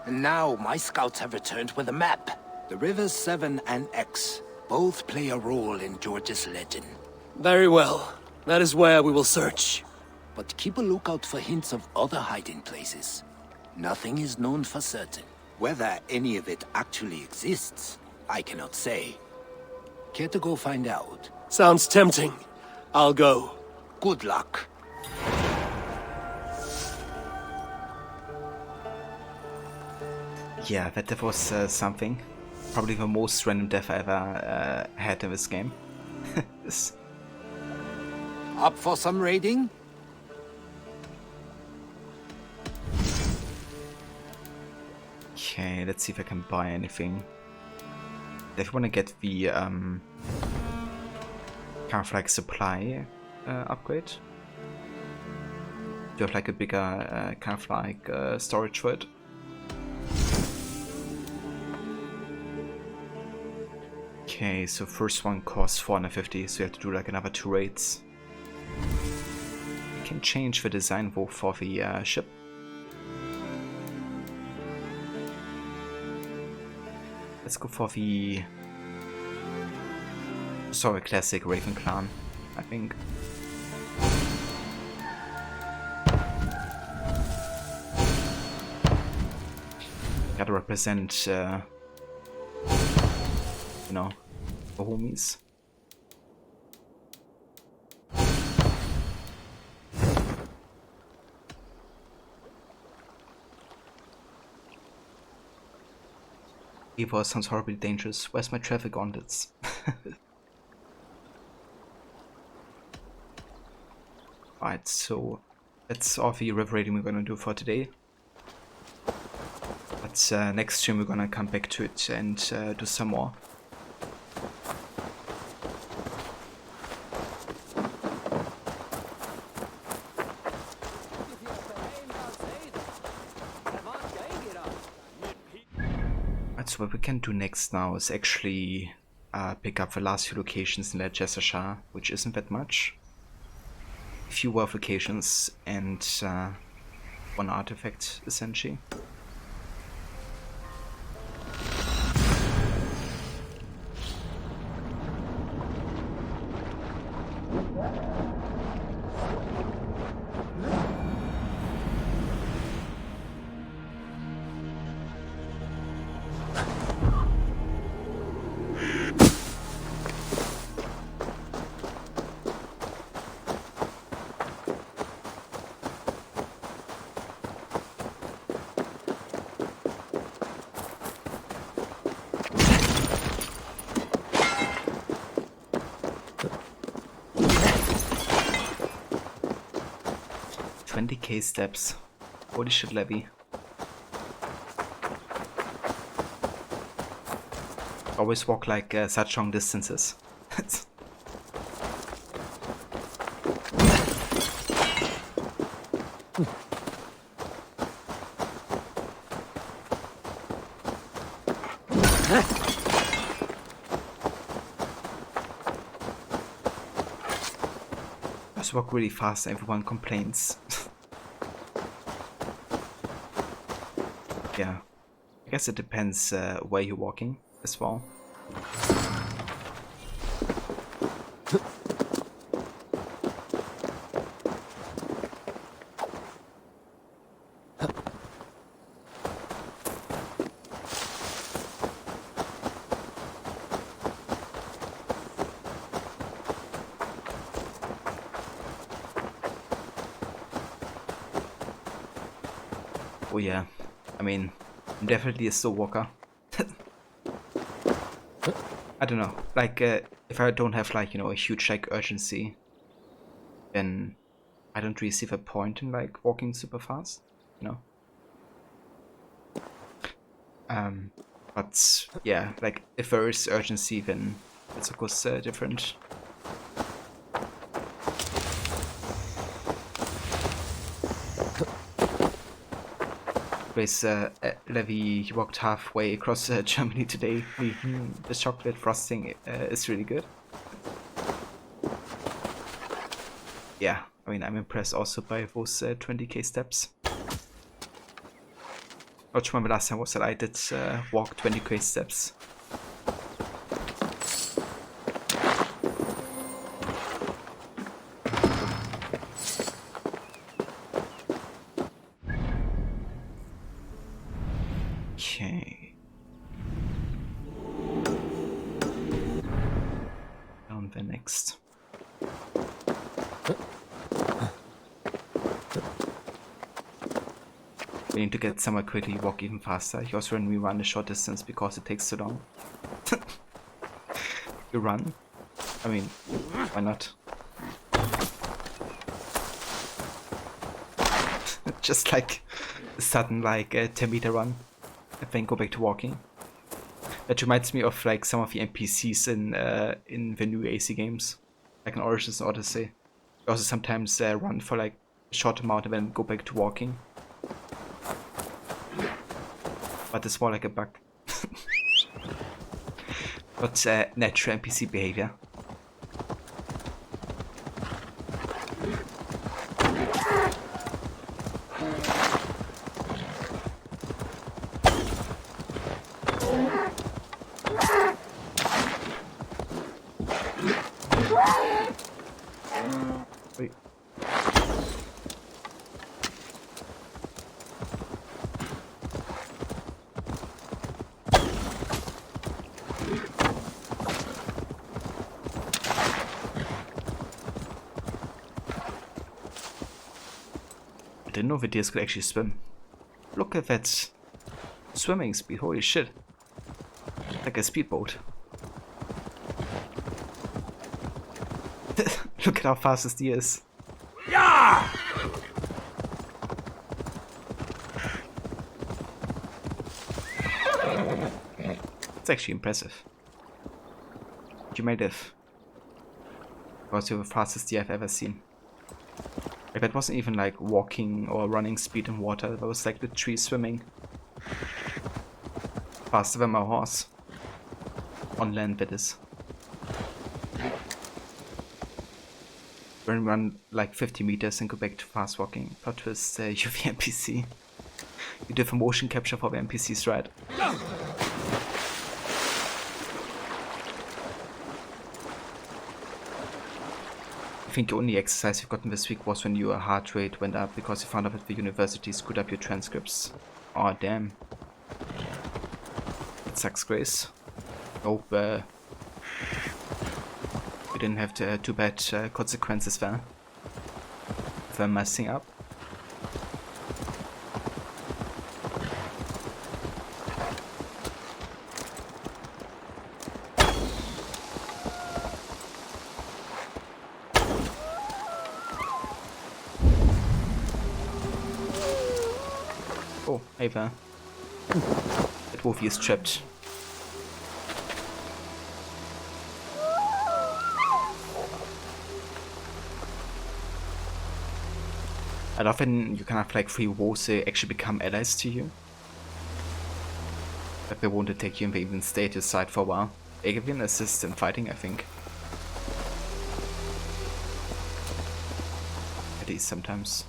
And now my scouts have returned with a map. The rivers Severn and Exe both play a role in George's legend. Very well. That is where we will search. But keep a lookout for hints of other hiding places. Nothing is known for certain. Whether any of it actually exists, I cannot say. Care to go find out? Sounds tempting. I'll go. Good luck. Yeah, that was something. Probably the most random death I ever had in this game. Up for some raiding? Okay, let's see if I can buy anything. If you want to get the kind of like supply upgrade, do you have like a bigger kind of like storage for it? Okay, so first one costs 450, so you have to do like another 2 raids. You can change the design though for the ship. Let's go for the classic Raven Clan, I think. Gotta represent, you know, the homies. Eivor sounds horribly dangerous. Where's my traffic gauntlets? Alright, so that's all the river raiding we're gonna do for today. But next stream we're gonna come back to it and do some more. So what we can do next now is actually pick up the last few locations in Leicestershire, which isn't that much. A few wealth locations and 1 artifact, essentially. $20,000 steps. Holy shit, Levy. Always walk like such long distances. just walk really fast and everyone complains. Yeah, I guess it depends where you're walking as well. Oh yeah, I mean, I'm definitely a slow walker. I don't know, like, if I don't have, like, you know, a huge, like, urgency, then I don't really see the point in, like, walking super fast, you know? But, yeah, like, if there is urgency, then it's, of course, different. With Levi walked halfway across Germany today. The chocolate frosting is really good. Yeah, I mean, I'm impressed also by those 20k steps. Not sure when the last time was that I did walk 20k steps. Okay. Down the next. We need to get somewhere quickly, walk even faster. You also when we run a short distance because it takes too long. You run? I mean, why not? Just like a sudden like 10-meter run and then go back to walking. That reminds me of like some of the NPCs in the new AC games, like in Origins and Odyssey. They also sometimes run for like a short amount and then go back to walking. But it's more like a bug. But natural NPC behavior. Wait. I didn't know the deers could actually swim. Look at that swimming speed, holy shit. Like a speedboat. Look at how fast this deer is. Yeah! It's actually impressive. You made it. Because you're the fastest deer I've ever seen. Like that wasn't even like walking or running speed in water, that was like literally swimming. Faster than my horse. On land, that is. When we run like 50 meters and go back to fast walking. Plot twist, you're the NPC. You did the motion capture for the NPCs, right? I think the only exercise you've gotten this week was when your heart rate went up because you found out that the university screwed up your transcripts. Aw, damn. That sucks, Grace. Hope we didn't have too bad consequences there. For messing up. Oh, hey there. That wolfie is trapped. And often you kind of like free wolves actually become allies to you. But they won't attack you and they even stay at your side for a while. They give you an assist in fighting, I think. cities sometimes.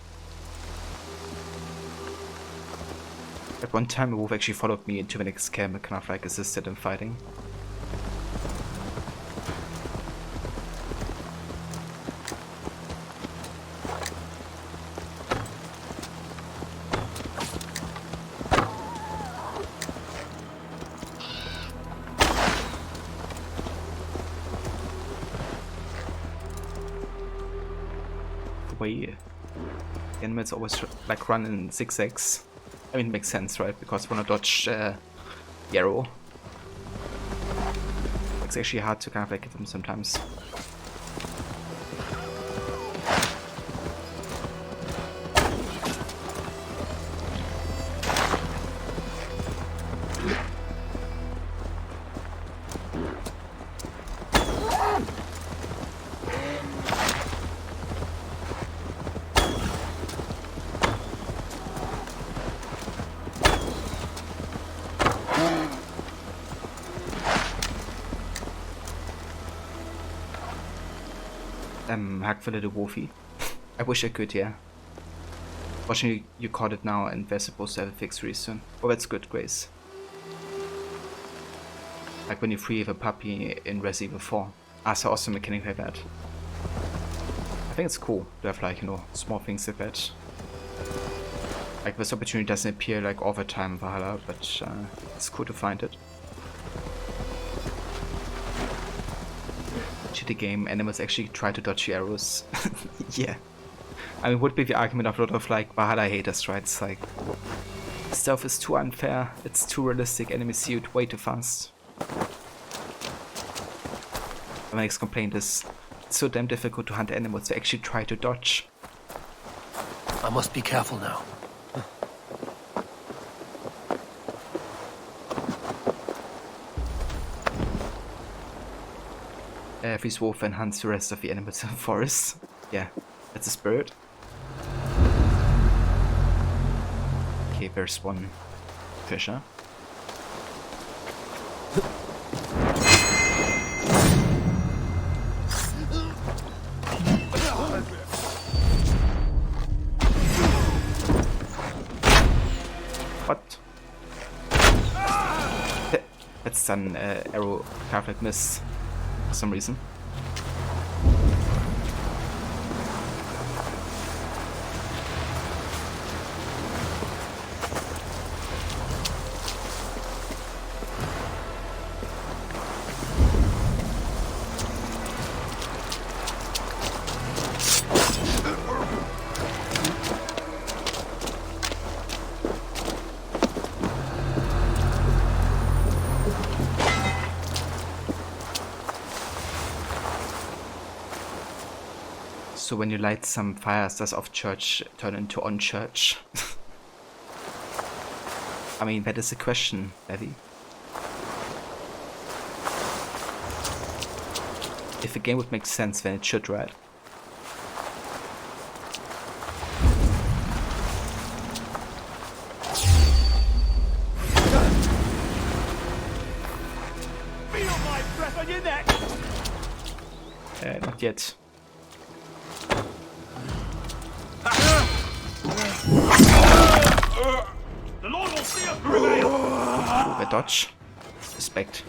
At one time a wolf actually followed me into the next camp and kind of like assisted in fighting. The animals always like run in zigzags. I mean, it makes sense, right? Because when I dodge the arrow, it's actually hard to kind of like hit them sometimes. Hack for the Wolfie. I wish I could, yeah. Fortunately, you caught it now and we're supposed to have a fix really soon. Oh, that's good, Grace. Like when you free the puppy in Resident Evil 4. So awesome mechanic like that. I think it's cool to have like, you know, small things like that. Like this opportunity doesn't appear like all the time in Valhalla, but it's cool to find it. The game, animals actually try to dodge the arrows. Yeah. I mean, would be the argument of a lot of like Valhalla haters, right? It's like, stealth is too unfair, it's too realistic, enemies see it way too fast. My next complaint is, it's so damn difficult to hunt animals to actually try to dodge. I must be careful now. This wolf and hunts the rest of the animals in the forest. Yeah, that's the spirit. Okay, there's one treasure. What? That's an arrow perfect miss for some reason. So when you light some fires, does off church turn into on church? I mean, that is a question, Levi. If the game would make sense, then it should, right? Feel my breath on your neck! Not yet. The Lord will see us prevail! A dodge. Respect.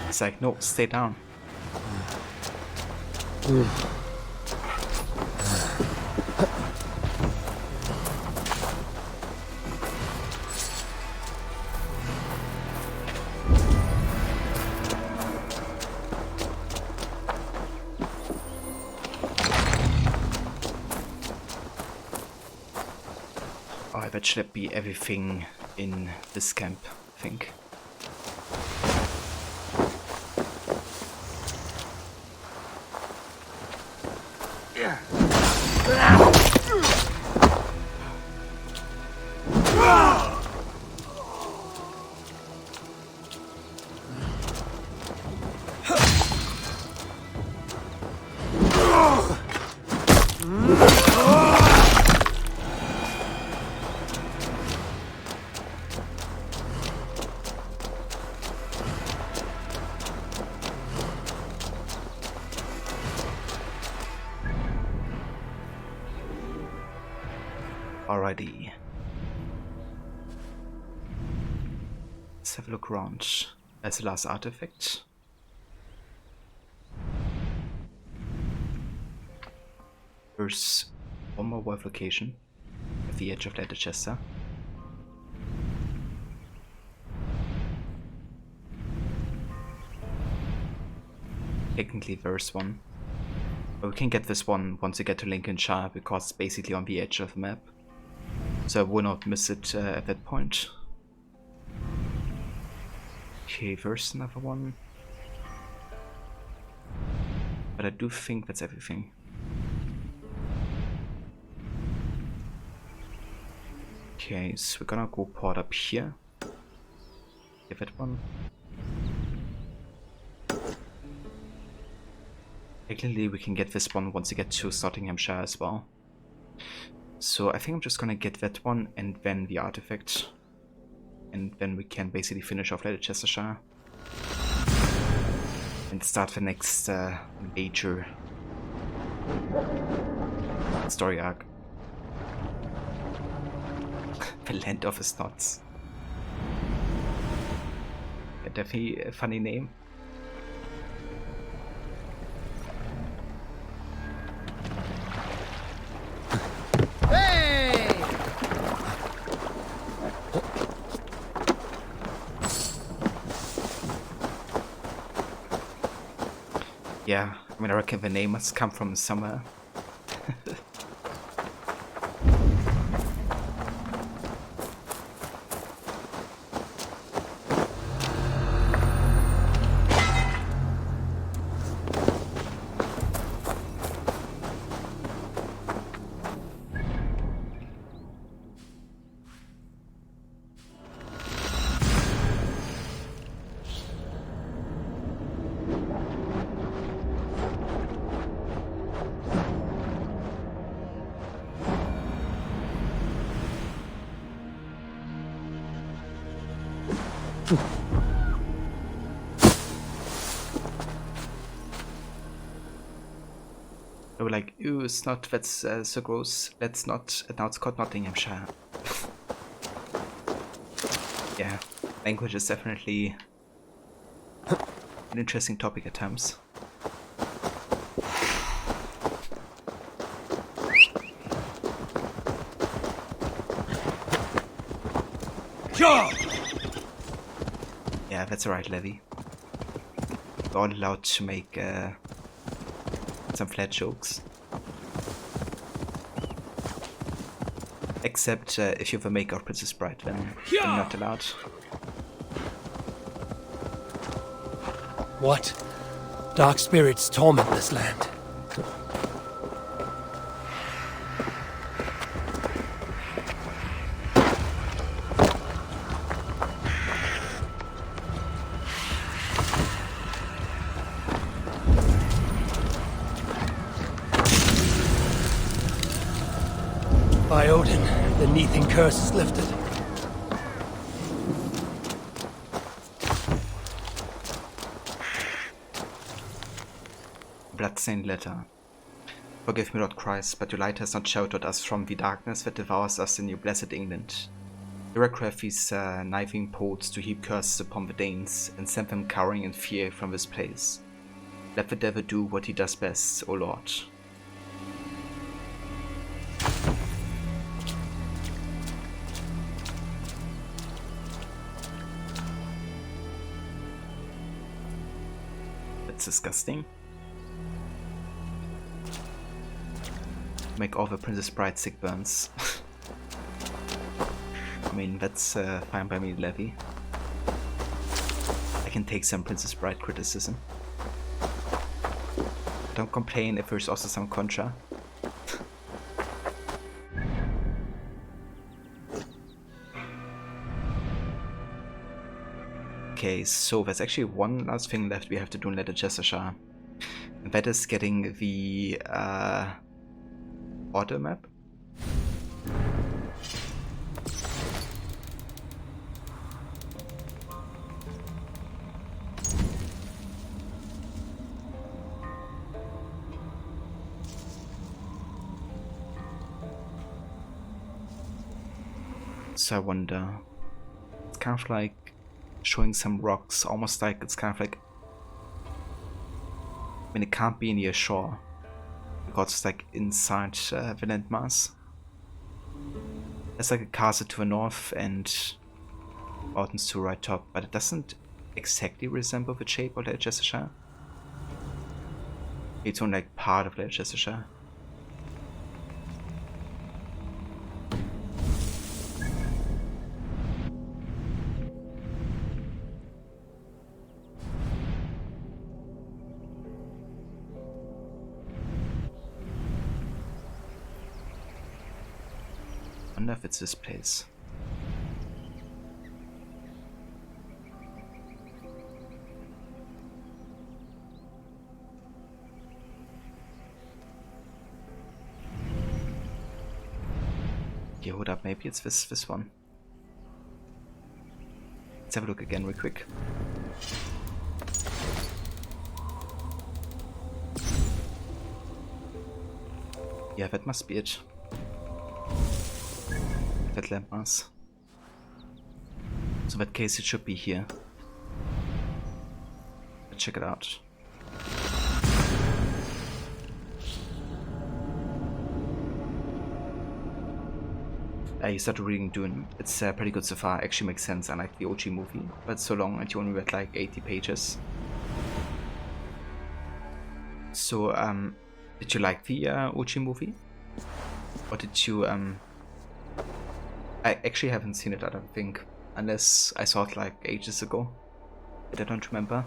It's like, no, stay down. that should be everything in this camp, I think. Alrighty. Let's have a look around. As the last artifact. There's one more wolf location at the edge of Leicester. Technically there's one. But we can get this one once we get to Lincolnshire because it's basically on the edge of the map. So I will not miss it at that point. Okay, there's another one. But I do think that's everything. Okay, so we're gonna go port up here. Give it one. Technically we can get this one once we get to Nottinghamshire as well. So I think I'm just gonna get that one and then the artifact. And then we can basically finish off Leicestershire. And start the next major story arc. The Land of His Knots. Yeah, definitely a funny name. Yeah, I mean, I reckon the name must come from somewhere. They were like, ew, it's not, that's so gross, let's not, now it's called Nottinghamshire. Yeah, language is definitely an interesting topic at times. Yeah, that's alright, Levy. We're all allowed to make some flat jokes. Except if you have a make-out Princess Bride, then you're not allowed. What? Dark spirits torment this land. By Odin, the Neathin curse is lifted. Bloodstained letter. Forgive me, Lord Christ, but your light has not sheltered us from the darkness that devours us in your blessed England. Direct these knifing poets to heap curses upon the Danes, and send them cowering in fear from this place. Let the devil do what he does best, O Lord. That's disgusting. Make all the Princess Bride sick burns. I mean, that's fine by me, Levy. I can take some Princess Bride criticism. Don't complain if there's also some contra. Okay, so there's actually one last thing left we have to do in Letter Cheshire. And that is getting the order map. So I wonder, it's kind of like showing some rocks, almost like it's kind of like, I mean, it can't be near shore because it's like inside the landmass. There's like a castle to the north and mountains to the right top, but it doesn't exactly resemble the shape of Leicestershire. It's only like part of Leicestershire. I wonder if it's this place. Yeah, hold up, maybe it's this one. Let's have a look again real quick. Yeah, that must be it. That landmass. So in that case it should be here. Let's check it out. You started reading Dune. It's pretty good so far. Actually makes sense. I like the OG movie, but it's so long and you only read like 80 pages. So did you like the OG movie? Or did you I actually haven't seen it, I don't think, unless I saw it like ages ago, but I don't remember.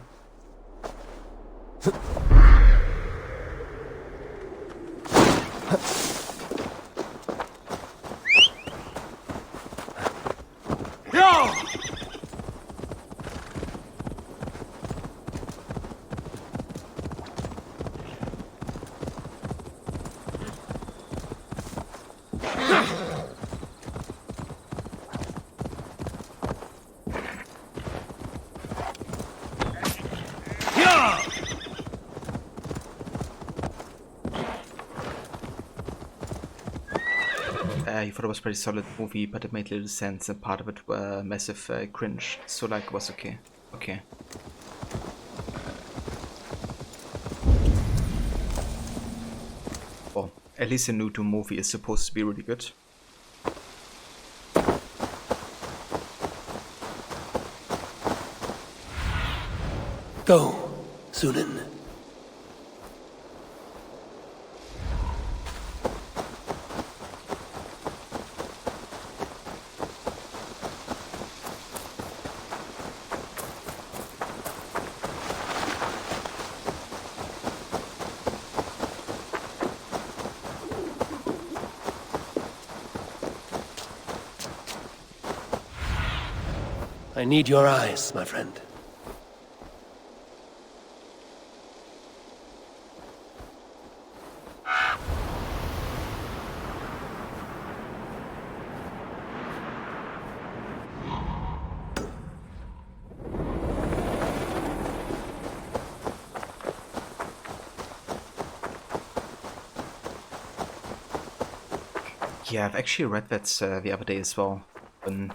I thought it was a pretty solid movie, but it made little sense and part of it were massive cringe, so like it was okay. Okay. Well, at least the new Doom movie is supposed to be really good. Go, Sunan. I need your eyes, my friend. Yeah, I've actually read that the other day as well, when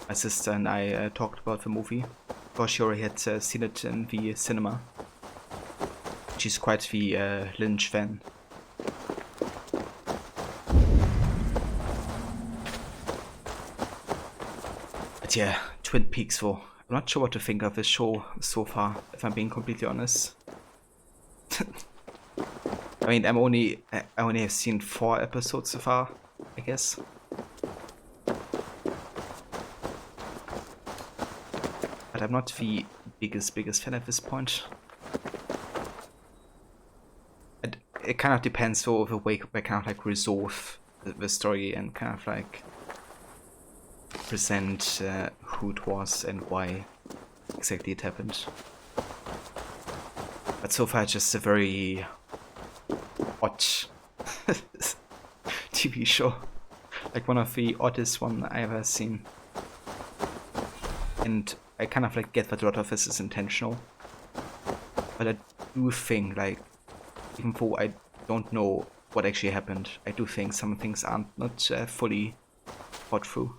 my sister and I talked about the movie, because she already had seen it in the cinema. She's quite the Lynch fan. But yeah, Twin Peaks though. I'm not sure what to think of this show so far, if I'm being completely honest. I mean, I only have seen 4 episodes so far, I guess. but I'm not the biggest fan at this point. It kind of depends on the way they kind of like resolve the story and kind of like present who it was and why exactly it happened. But so far it's just a very odd TV show. Like one of the oddest one I've ever seen. And I kind of like get that a lot of this is intentional. But I do think like, even though I don't know what actually happened, I do think some things aren't not fully thought through.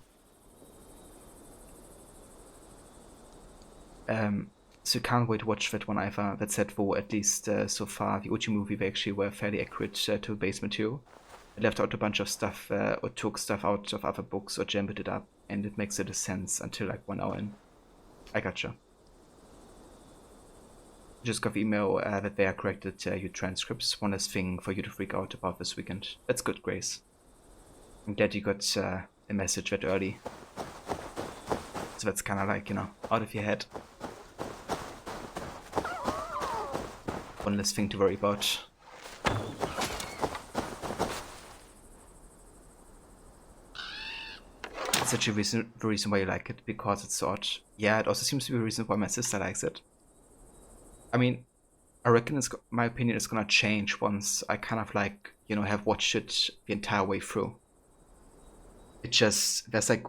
So can't wait to watch that one either. That said, though, at least so far, the OG movie they actually were fairly accurate to base material. I left out a bunch of stuff or took stuff out of other books or jammed it up, and it makes little sense until like 1 hour in. I gotcha. Just got the email that they are corrected your transcripts. One less thing for you to freak out about this weekend. That's good, Grace. I'm glad you got a message that early. So that's kind of like, you know, out of your head. One less thing to worry about. It's actually the reason why you like it, because it's so odd. Yeah, it also seems to be the reason why my sister likes it. I mean, I reckon my opinion is gonna change once I kind of like, you know, have watched it the entire way through. It just, there's like,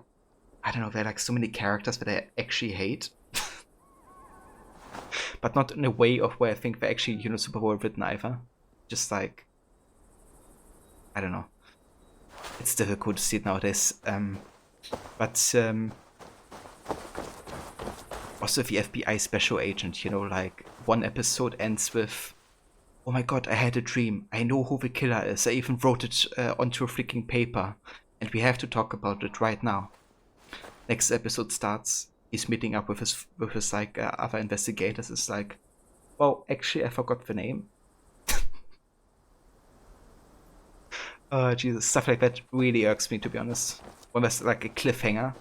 I don't know, there are like so many characters that I actually hate. But not in a way of where I think they're actually, you know, super well written either. Just like, I don't know. It's difficult to see it nowadays. Also the FBI special agent, you know, like one episode ends with, oh my god, I had a dream. I know who the killer is. I even wrote it onto a freaking paper. And we have to talk about it right now. Next episode starts. He's meeting up with his like other investigators. It's like, well, actually I forgot the name. Oh Jesus, stuff like that really irks me, to be honest. When there's like a cliffhanger,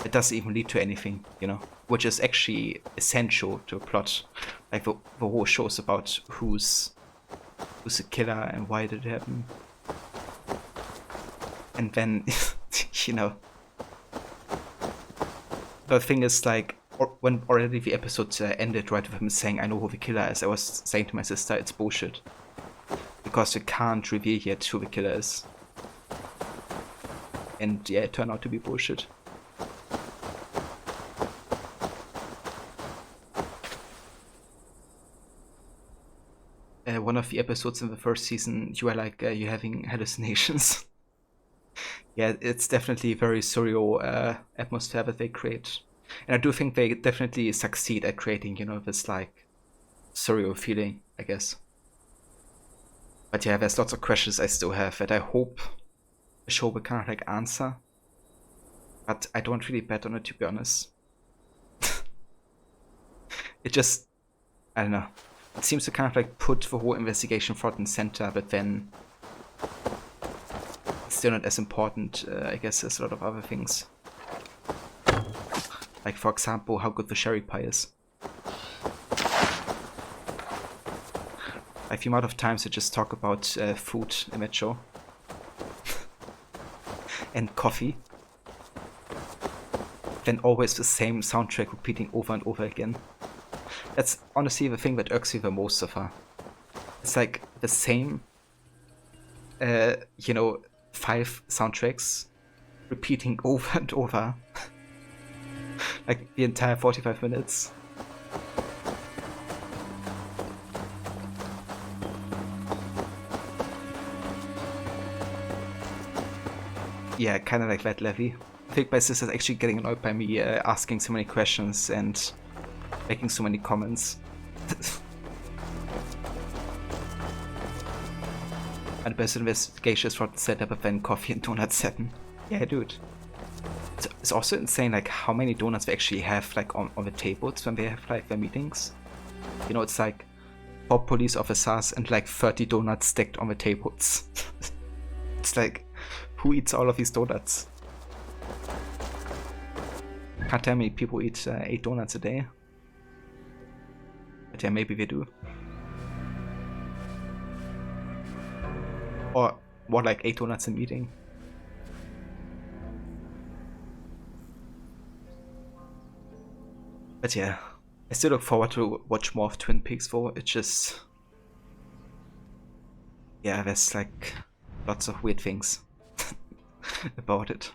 it doesn't even lead to anything, you know, which is actually essential to a plot. Like the whole show's about who's the killer and why did it happen. And then, you know, the thing is like, when already the episode ended right with him saying, I know who the killer is, I was saying to my sister, it's bullshit. Because you can't reveal yet who the killer is. And yeah, it turned out to be bullshit. One of the episodes in the first season, you are like, you're having hallucinations. Yeah, it's definitely a very surreal atmosphere that they create. And I do think they definitely succeed at creating, you know, this like surreal feeling, I guess. But yeah, there's lots of questions I still have that I hope the show will kind of like answer. But I don't really bet on it, to be honest. It just, I don't know. It seems to kind of like put the whole investigation front and center, but then it's still not as important, I guess, as a lot of other things. Like, for example, how good the sherry pie is. Like the amount of times I just talk about food in that show. And coffee. Then always the same soundtrack repeating over and over again. That's honestly the thing that irks me the most so far. It's like the same, you know, 5 soundtracks repeating over and over. Like the entire 45 minutes. Yeah, kind of like that, Levy. I think my sister's actually getting annoyed by me asking so many questions and making so many comments. And the best investigation is from the setup of then coffee and donuts happen. Yeah, dude. It's also insane like how many donuts they actually have like on the tables when they have like their meetings. You know, it's like 4 police officers and like 30 donuts stacked on the tables. It's like, who eats all of these donuts? can't tell me people eat 8 donuts a day. But yeah, maybe they do. Or more like 8 donuts a meeting. But yeah, I still look forward to watch more of Twin Peaks though. It's just... yeah, there's like lots of weird things about it.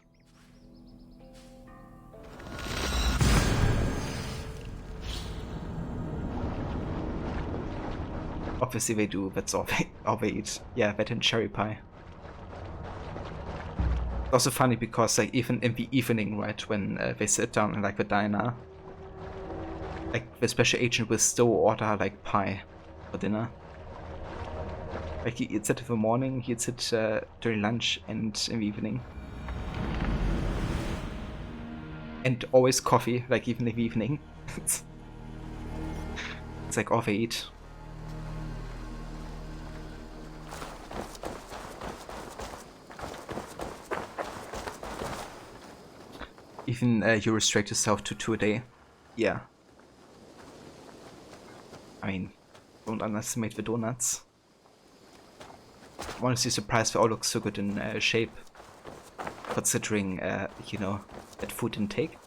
Obviously they do, that's all they eat. Yeah, that and cherry pie. It's also funny because like even in the evening, right, when they sit down in like the diner, like the special agent will still order like pie for dinner. Like he eats it in the morning, he eats it during lunch and in the evening. And always coffee, like even in the evening. It's like all they eat. Even you restrict yourself to 2 a day. Yeah. I mean, don't underestimate the donuts. I'm honestly surprised they all look so good in shape, considering, you know, that food intake.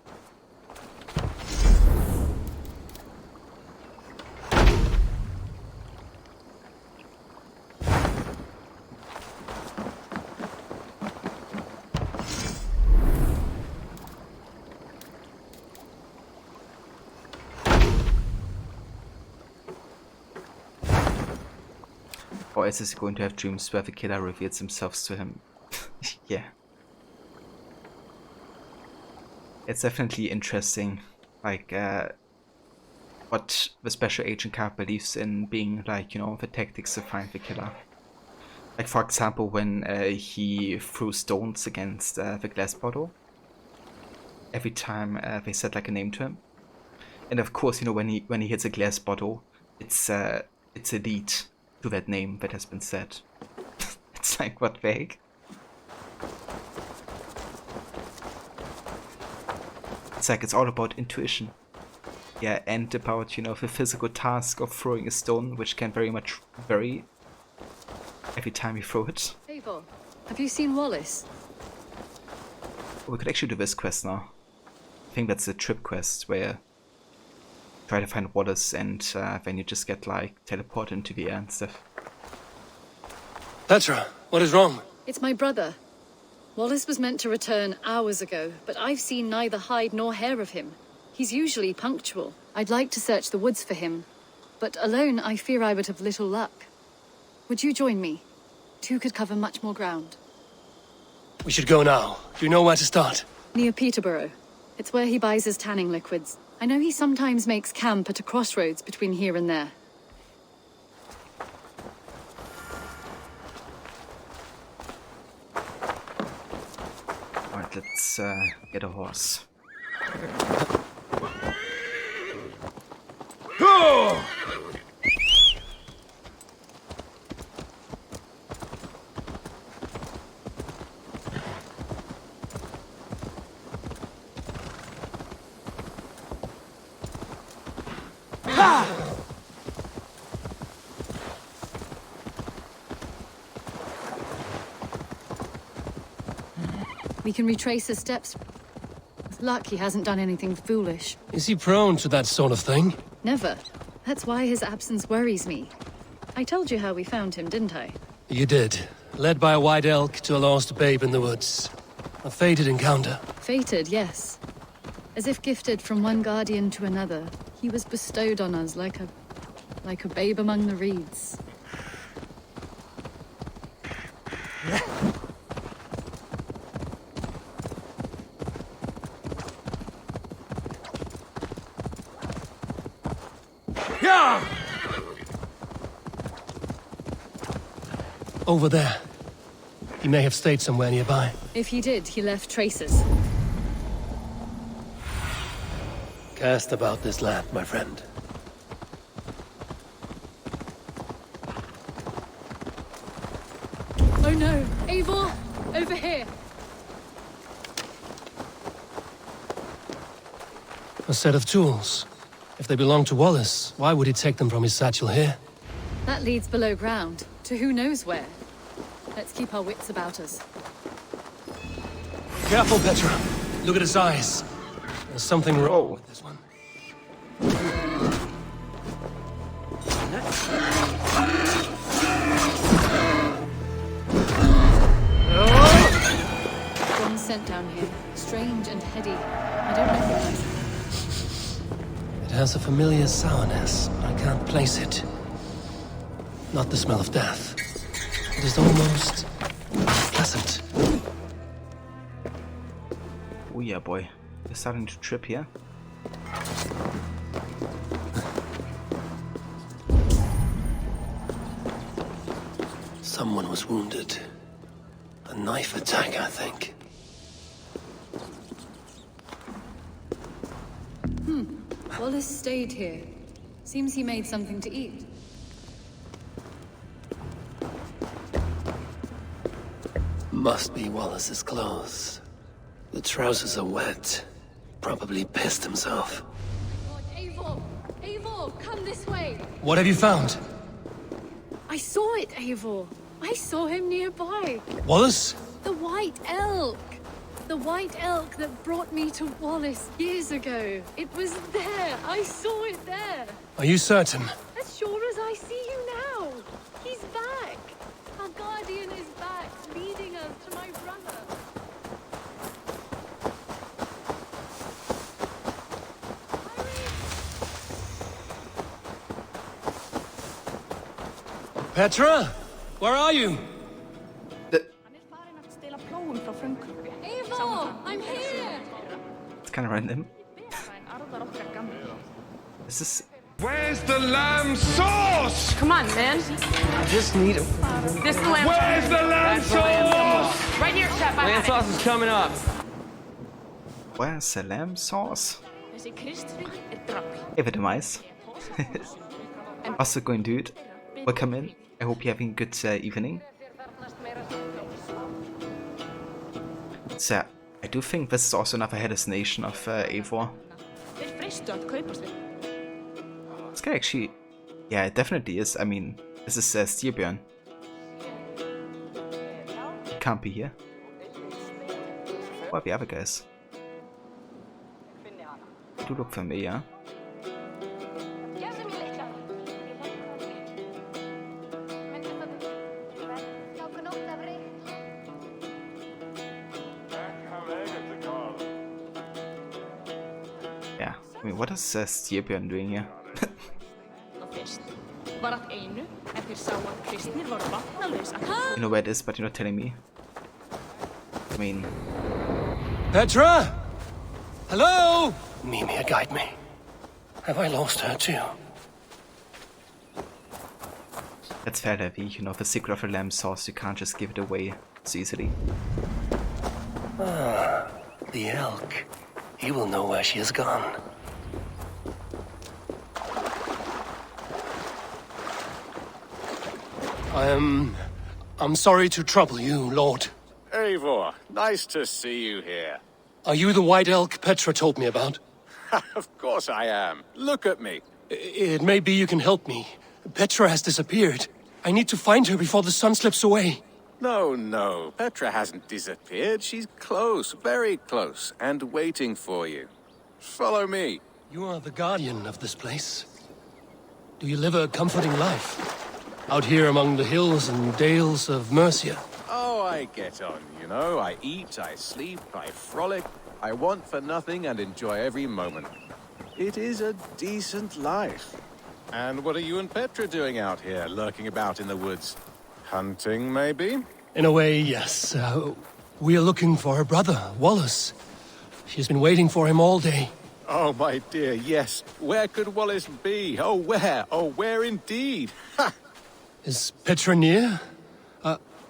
Or is he going to have dreams where the killer reveals themselves to him? Yeah. It's definitely interesting, like, what the special agent character believes in being, like, you know, the tactics to find the killer. Like, for example, when he threw stones against the glass bottle. Every time they said, like, a name to him. And of course, you know, when he hits a glass bottle, it's a lead to that name that has been said. It's like, what the heck? It's like, it's all about intuition. Yeah, and about, you know, the physical task of throwing a stone, which can very much vary every time you throw it. Eivor, have you seen Wallace? We could actually do this quest now. I think that's the trip quest, where try to find Wallace and then you just get like teleported into the air and stuff. Petra, what is wrong? It's my brother. Wallace was meant to return hours ago, but I've seen neither hide nor hair of him. He's usually punctual. I'd like to search the woods for him, but alone I fear I would have little luck. Would you join me? 2 could cover much more ground. We should go now. Do you know where to start? Near Peterborough. It's where he buys his tanning liquids. I know he sometimes makes camp at a crossroads between here and there. Alright, let's get a horse. We can retrace his steps. With luck, he hasn't done anything foolish. Is he prone to that sort of thing? Never. That's why his absence worries me. I told you how we found him, didn't I? You did. Led by a white elk to a lost babe in the woods. A fated encounter. Fated, yes. As if gifted from one guardian to another, he was bestowed on us like a babe among the reeds. Over there. He may have stayed somewhere nearby. If he did, he left traces. Cast about this land, my friend. Oh no! Eivor! Over here! A set of tools. If they belong to Wallace, why would he take them from his satchel here? That leads below ground, to who knows where. Let's keep our wits about us. Careful, Petra. Look at his eyes. There's something wrong with this one. One scent down here. Strange and heady. I don't recognize it. It has a familiar sourness. I can't place it. Not the smell of death. It is almost pleasant. Oh yeah, boy. We're starting to trip here. Someone was wounded. A knife attack, I think. Wallace stayed here. Seems he made something to eat. Must be Wallace's clothes. The trousers are wet. Probably pissed himself. Eivor! Eivor, come this way! What have you found? I saw it, Eivor. I saw him nearby. Wallace? The White Elk. The White Elk that brought me to Wallace years ago. It was there. I saw it there. Are you certain? As sure as I see you now. He's back. Our guardian is back, leading us to my brother. Petra? Where are you? Eivor, I'm here. It's kind of random. This is... Where's the lamb sauce? Come on, man. I just need it. This is the lamb. Where's the lamb sauce? Right here, chef. Lamb sauce is coming up. Where's the lamb sauce? If it mice. Also going, dude. Welcome in. I hope you're having a good evening. So, I do think this is also another hallucination of Eivor. This guy actually... Yeah, it definitely is. I mean, this is Styrbjörn. It can't be here. What are the other guys? They do look familiar. Yeah, I mean, what is Styrbjörn doing here? You know where it is, but you're not telling me. I mean... Petra? Hello? Mimir, guide me. Have I lost her too? That's fair, Levi. You know, the secret of the lamb sauce, you can't just give it away so easily. Ah, the elk. He will know where she has gone. I'm sorry to trouble you, Lord. Eivor, nice to see you here. Are you the white elk Petra told me about? Of course I am. Look at me. It may be you can help me. Petra has disappeared. I need to find her before the sun slips away. No. Petra hasn't disappeared. She's close, very close, and waiting for you. Follow me. You are the guardian of this place. Do you live a comforting life? Out here among the hills and dales of Mercia? Oh, I get on, you know. I eat, I sleep, I frolic. I want for nothing and enjoy every moment. It is a decent life. And what are you and Petra doing out here, lurking about in the woods? Hunting, maybe? In a way, yes. We are looking for her brother, Wallace. She's been waiting for him all day. Oh, my dear, yes. Where could Wallace be? Oh, where? Oh, where indeed? Ha! Is Petra near?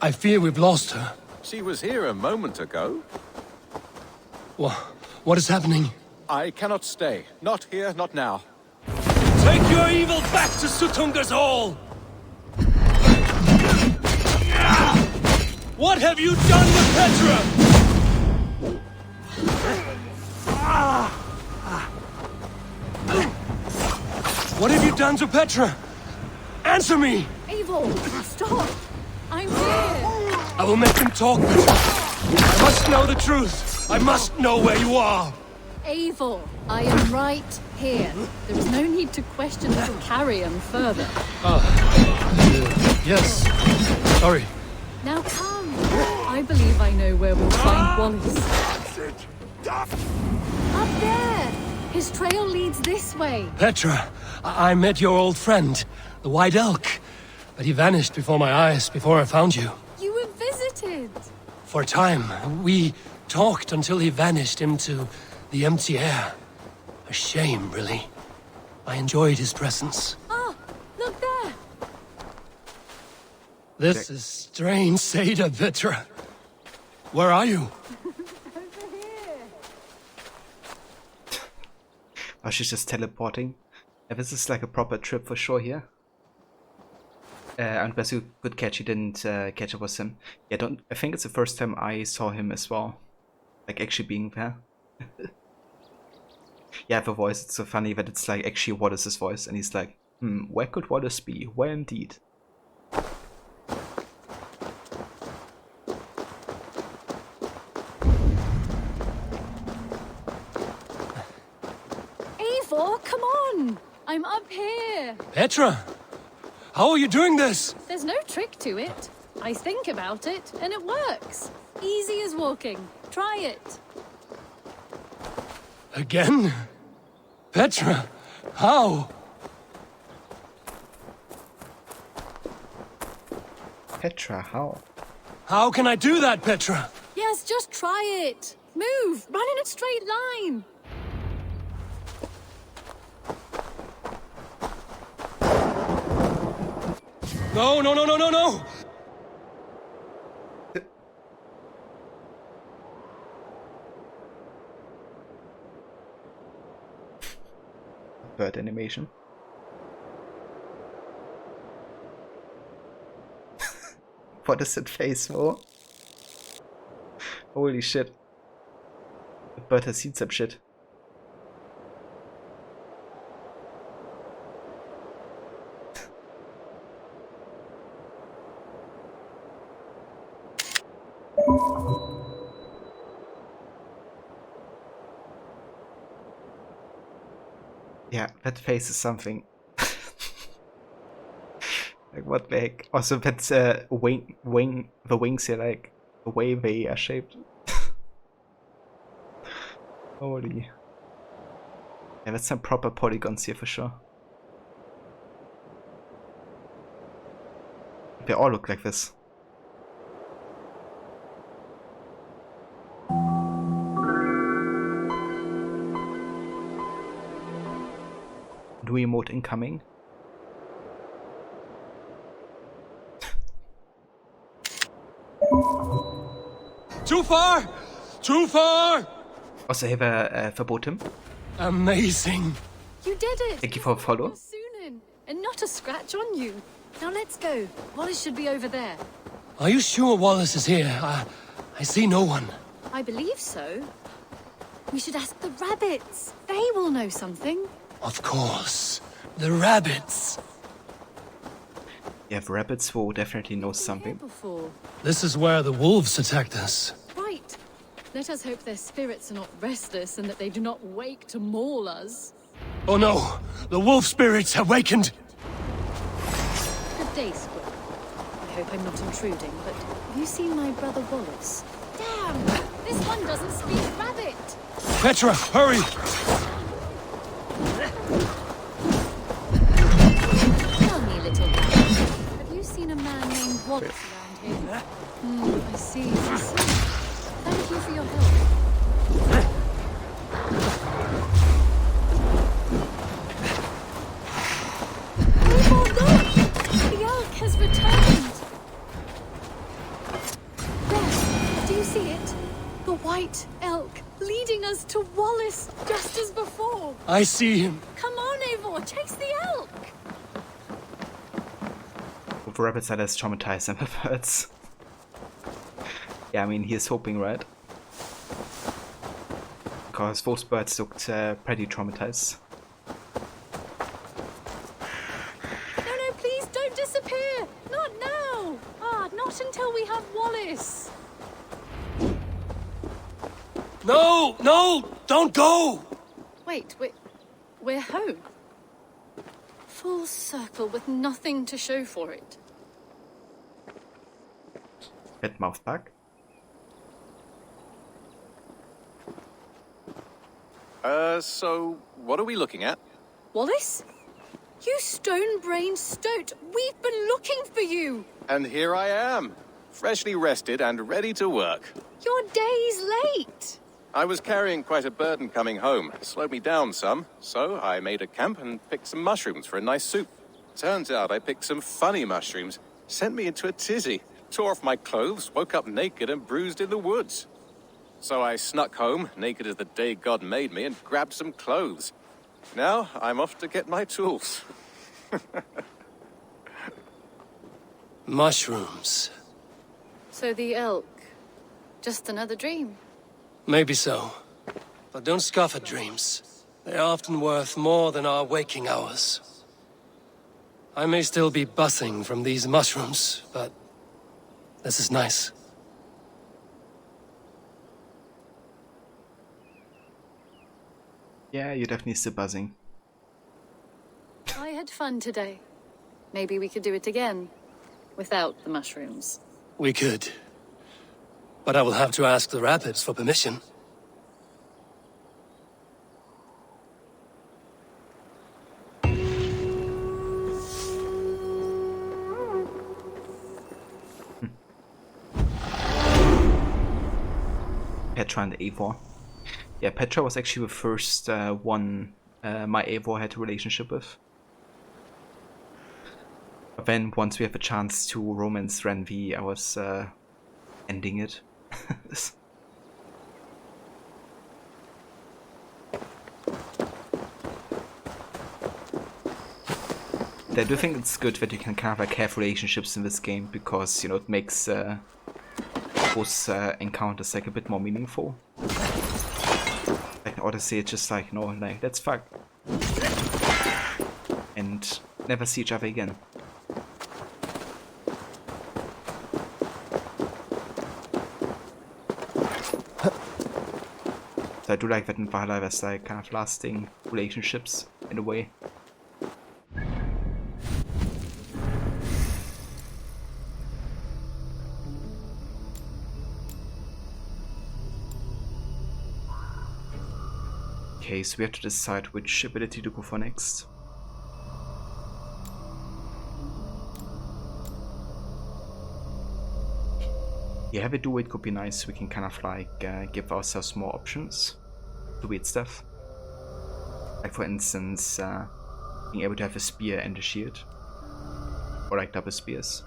I fear we've lost her. She was here a moment ago. What is happening? I cannot stay. Not here, not now. Take your evil back to Sutunga's Hall! What have you done with Petra? What have you done to Petra? Answer me! Eivor, stop! I'm here! I will make them talk, Petra. I must know the truth. I must know where you are. Eivor, I am right here. There is no need to question little Carrion further. Yes. Sorry. Now come. I believe I know where we'll find Wallace. Up there! His trail leads this way. Petra, I met your old friend, the White Elk. But he vanished before my eyes, before I found you. You were visited. For a time, we talked until he vanished into the empty air. A shame, really. I enjoyed his presence. Ah, look there! This is strange, Seda, Petra. Where are you? Over here. Oh, she's just teleporting. Yeah, this is like a proper trip for sure here. And best you could catch, he didn't catch up with him. Yeah, I think it's the first time I saw him as well. Like actually being there. Yeah, the voice, it's so funny that it's like actually Wallace's voice, and he's like, where could Wallace be? Where indeed? Eivor, come on! I'm up here. Petra! How are you doing this? There's no trick to it. I think about it, and it works. Easy as walking. Try it. Again? Petra, how? Petra, how? How can I do that, Petra? Yes, just try it. Move! Run in a straight line! No, no, no, no, no, no! Bird animation. What is that face for? Holy shit. The bird has seen some shit. Yeah, that face is something. Like what the heck? Also, that's the wings here, like the way they are shaped. Holy. Yeah, that's some proper polygons here for sure. They all look like this. New emote incoming. Too far! Too far! Also, have a verboten. Amazing. You did it! Thank you for follow. Soon, and not a scratch on you. Now let's go. Wallace should be over there. Are you sure Wallace is here? I see no one. I believe so. We should ask the rabbits. They will know something. Of course. The rabbits. Yeah, the rabbits will definitely know something. Before. This is where the wolves attacked us. Right. Let us hope their spirits are not restless and that they do not wake to maul us. Oh no! The wolf spirits have wakened! Good day, Squirrel. I hope I'm not intruding, but have you seen my brother Wallace? Damn! This one doesn't speak rabbit! Petra, hurry! Tell me, little man, have you seen a man named Wallace around here? I see. Thank you for your help. Oh, look! The elk has returned! There, do you see it? The white elk leading us to Wallace just as before. I see him. Come on, Eivor, chase the elk! The rabbits are less traumatized than the birds. Yeah, I mean, he's hoping, right? Because those birds looked pretty traumatized. Not until we have Wallace. No, no, don't go! Wait, we're home. Full circle with nothing to show for it. Head mouth back. So what are we looking at? Wallace? You stone-brained stoat! We've been looking for you! And here I am, freshly rested and ready to work. You're days late! I was carrying quite a burden coming home. Slowed me down some, so I made a camp and picked some mushrooms for a nice soup. Turns out I picked some funny mushrooms. Sent me into a tizzy. Tore off my clothes, woke up naked and bruised in the woods. So I snuck home, naked as the day God made me, and grabbed some clothes. Now I'm off to get my tools. Mushrooms. So the elk, just another dream. Maybe so. But don't scoff at dreams. They're often worth more than our waking hours. I may still be buzzing from these mushrooms, but this is nice. Yeah, you're definitely still buzzing. I had fun today. Maybe we could do it again. Without the mushrooms. We could. But I will have to ask the rapids for permission. Petra and Eivor. Yeah, Petra was actually the first one my Eivor had a relationship with. But then once we have a chance to romance Renvi, I was ending it. I do think it's good that you can kind of like have relationships in this game because, you know, it makes those encounters like a bit more meaningful. Like in Odyssey, it's just like, no, like, let's fuck. And never see each other again. So I do like that in Valhalla there's like kind of lasting relationships in a way. Okay, so we have to decide which ability to go for next. Yeah, have a do it could be nice. We can kind of like give ourselves more options to weird stuff. Like for instance, being able to have a spear and a shield, or like double spears.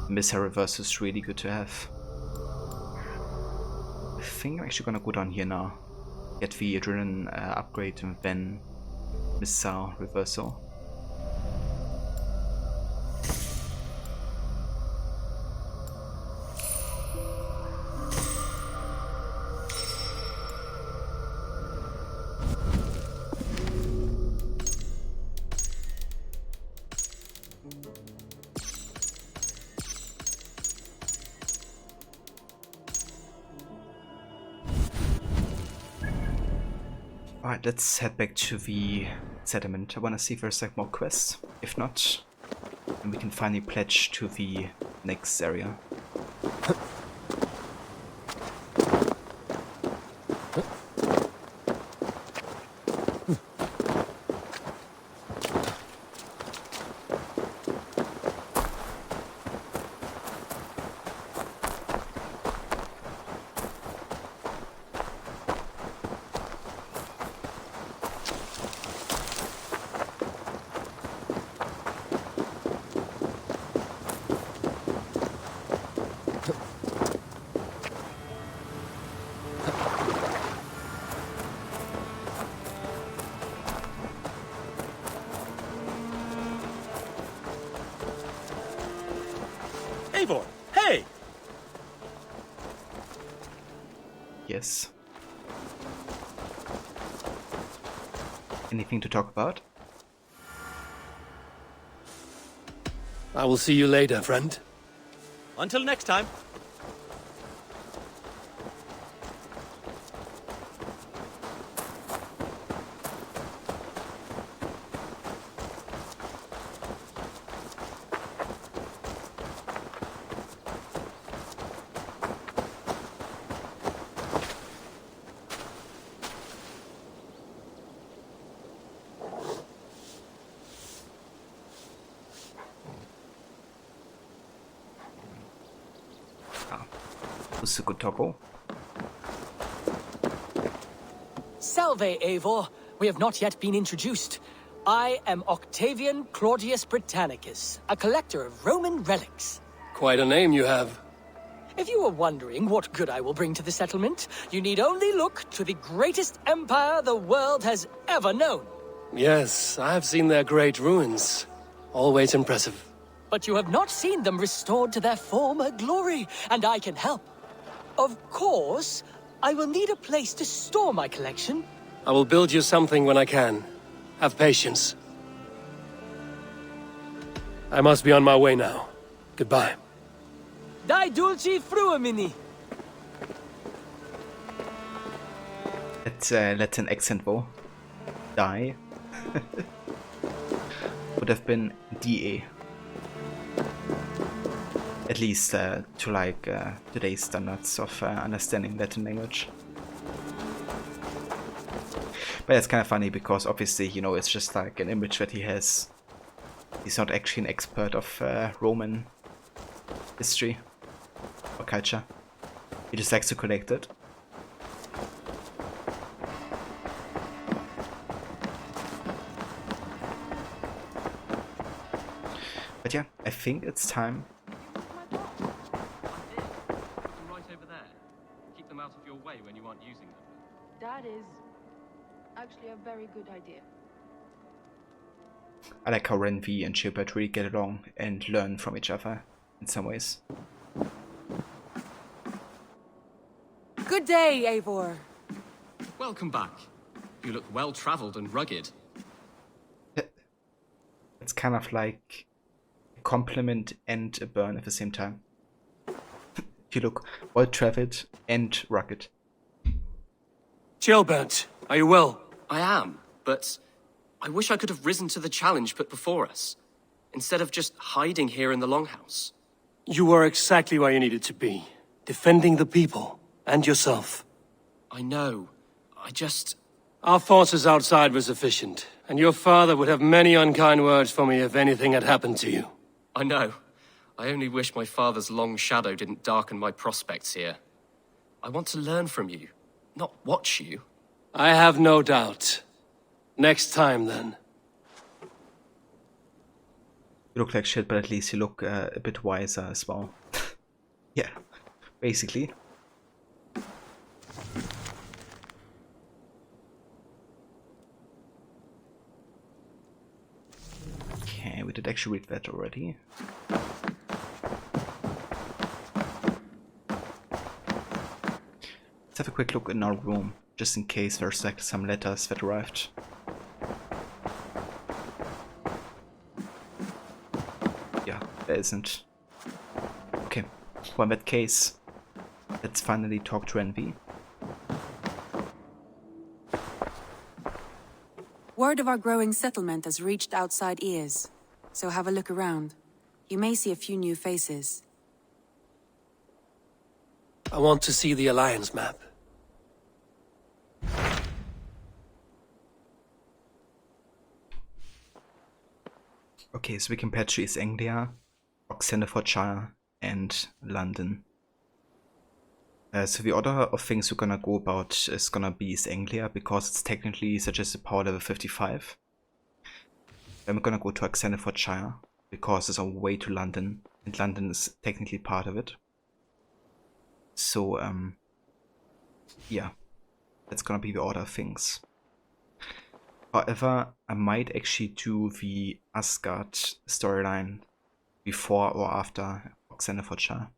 Missile reverse is really good to have. I think I'm actually gonna go down here now, get the adrenaline upgrade and then missile reversal. Alright, let's head back to the settlement. I wanna see if there's like more quests. If not, then we can finally pledge to the next area. Eivor, Hey! Yes. Anything to talk about? I will see you later, friend. Until next time. Usukutoko. Salve, Eivor. We have not yet been introduced. I am Octavian Claudius Britannicus, a collector of Roman relics. Quite a name you have. If you are wondering what good I will bring to the settlement, you need only look to the greatest empire the world has ever known. Yes, I have seen their great ruins. Always impressive. But you have not seen them restored to their former glory, and I can help. Of course, I will need a place to store my collection. I will build you something when I can. Have patience. I must be on my way now. Goodbye. Dai dulci fruamini. Let's an accent though. Die. Would have been DA. At least to like today's standards of understanding Latin language. But it's kind of funny because obviously, you know, it's just like an image that he has. He's not actually an expert of Roman history or culture. He just likes to collect it. But yeah, I think it's time. Right over there. Keep them out of your way when you aren't using them. That is actually a very good idea. I like how Renvi and Shepard really get along and learn from each other in some ways. Good day, Eivor. Welcome back. You look well traveled and rugged. It's kind of like a compliment and a burn at the same time. You look well traveled and rugged. Gilbert, are you well? I am, but I wish I could have risen to the challenge put before us, instead of just hiding here in the Longhouse. You were exactly where you needed to be, defending the people and yourself. I know. I just... Our forces outside were sufficient, and your father would have many unkind words for me if anything had happened to you. I know. I only wish my father's long shadow didn't darken my prospects here. I want to learn from you, not watch you. I have no doubt. Next time, then. You look like shit, but at least you look a bit wiser as well. Yeah, basically. Okay, we did actually read that already. Let's have a quick look in our room, just in case there's like some letters that arrived. Yeah, there isn't. Okay, well in that case, let's finally talk to Envy. Word of our growing settlement has reached outside ears, so have a look around. You may see a few new faces. I want to see the Alliance map. Okay, so we can patch East Anglia, Oxenfordshire, and London. So the order of things we're gonna go about is gonna be East Anglia, because it's technically suggested power level 55. Then we're gonna go to Oxenfordshire, because it's our way to London, and London is technically part of it. So, yeah, that's gonna be the order of things. However, I might actually do the Asgard storyline before or after Oxenfordshire.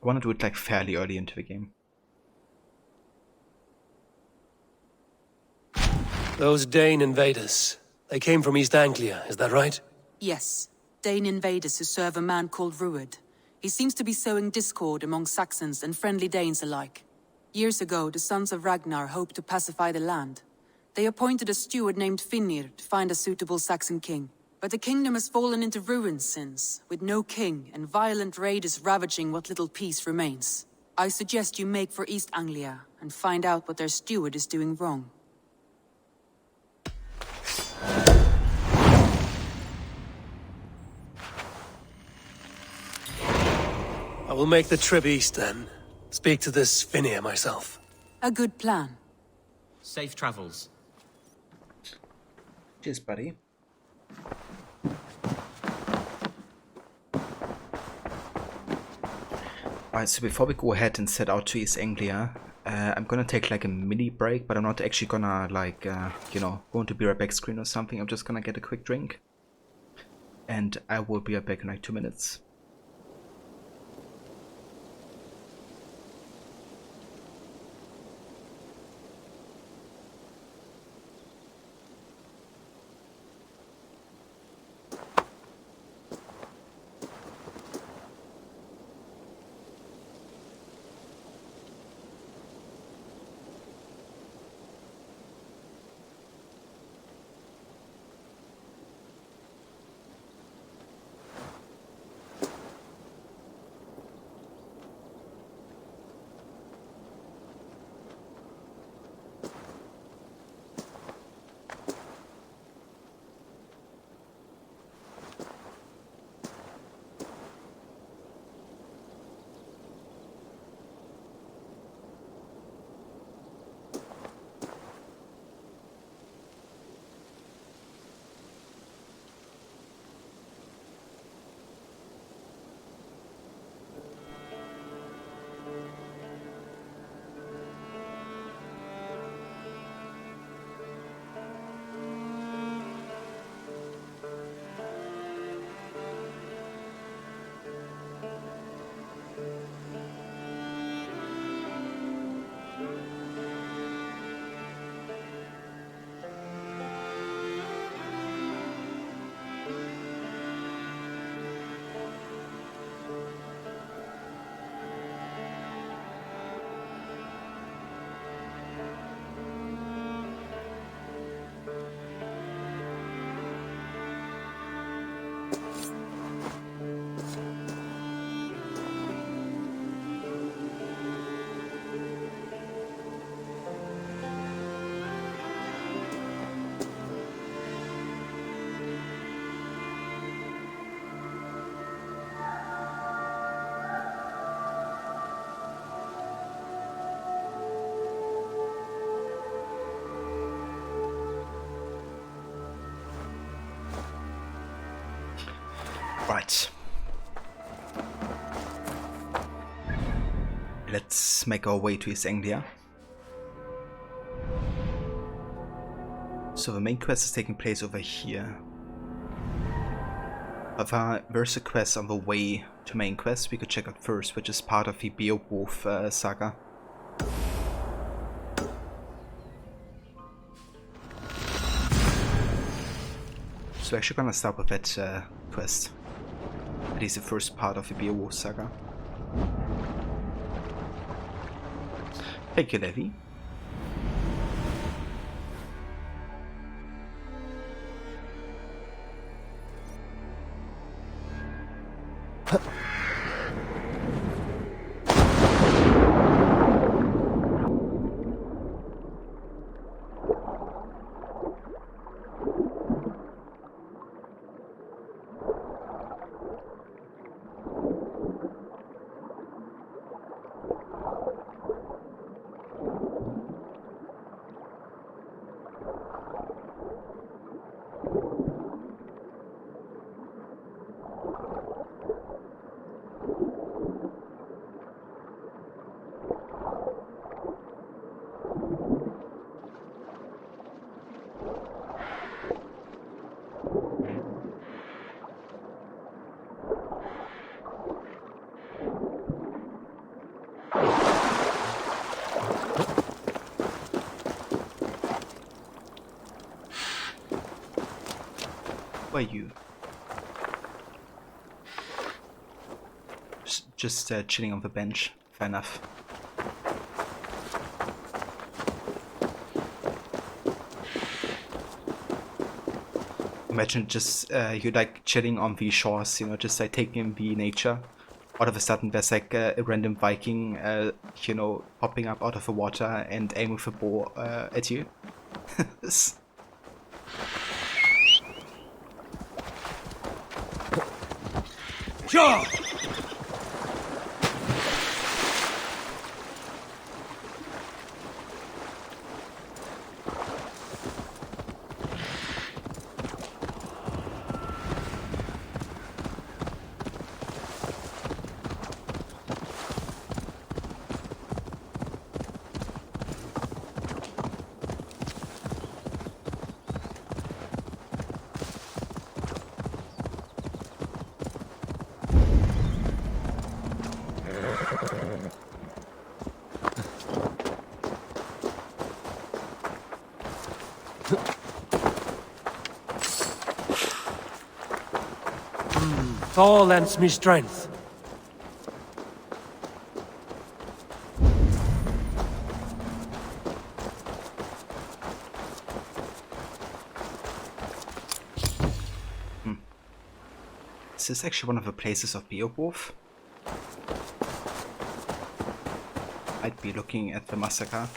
I want to do it like fairly early into the game. Those Dane invaders, they came from East Anglia, is that right? Yes, Dane invaders who serve a man called Ruud. He seems to be sowing discord among Saxons and friendly Danes alike. Years ago, the sons of Ragnar hoped to pacify the land. They appointed a steward named Finnir to find a suitable Saxon king. But the kingdom has fallen into ruins since, with no king and violent raiders ravaging what little peace remains. I suggest you make for East Anglia and find out what their steward is doing wrong. I will make the trip east then. Speak to this Finnir myself. A good plan. Safe travels. Cheers, buddy. Alright, so before we go ahead and set out to East Anglia, I'm gonna take like a mini break, but I'm not actually gonna like, you know, go into be right back screen or something. I'm just gonna get a quick drink. And I will be right back in like 2 minutes. Right. Let's make our way to East Anglia. So the main quest is taking place over here. However, there's a quest on the way to main quest we could check out first, which is part of the Beowulf saga. So we're actually gonna start with that quest. It is the first part of the Beowulf saga. Thank you, Levi. Who are you? Just chilling on the bench. Fair enough. Imagine just you like chilling on the shores, you know, just like taking in the nature. All of a sudden there's like a random Viking, you know, popping up out of the water and aiming with a bow at you. Sure! Thor lends me strength. Is this actually one of the places of Beowulf? I'd be looking at the massacre.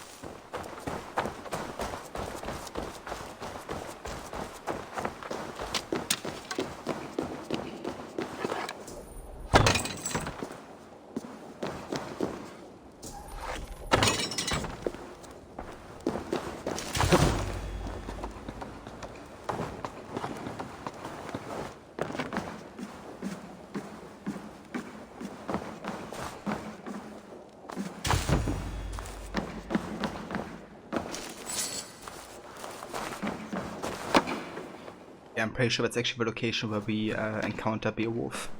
Yeah, I'm pretty sure that's actually the location where we encounter Beowulf.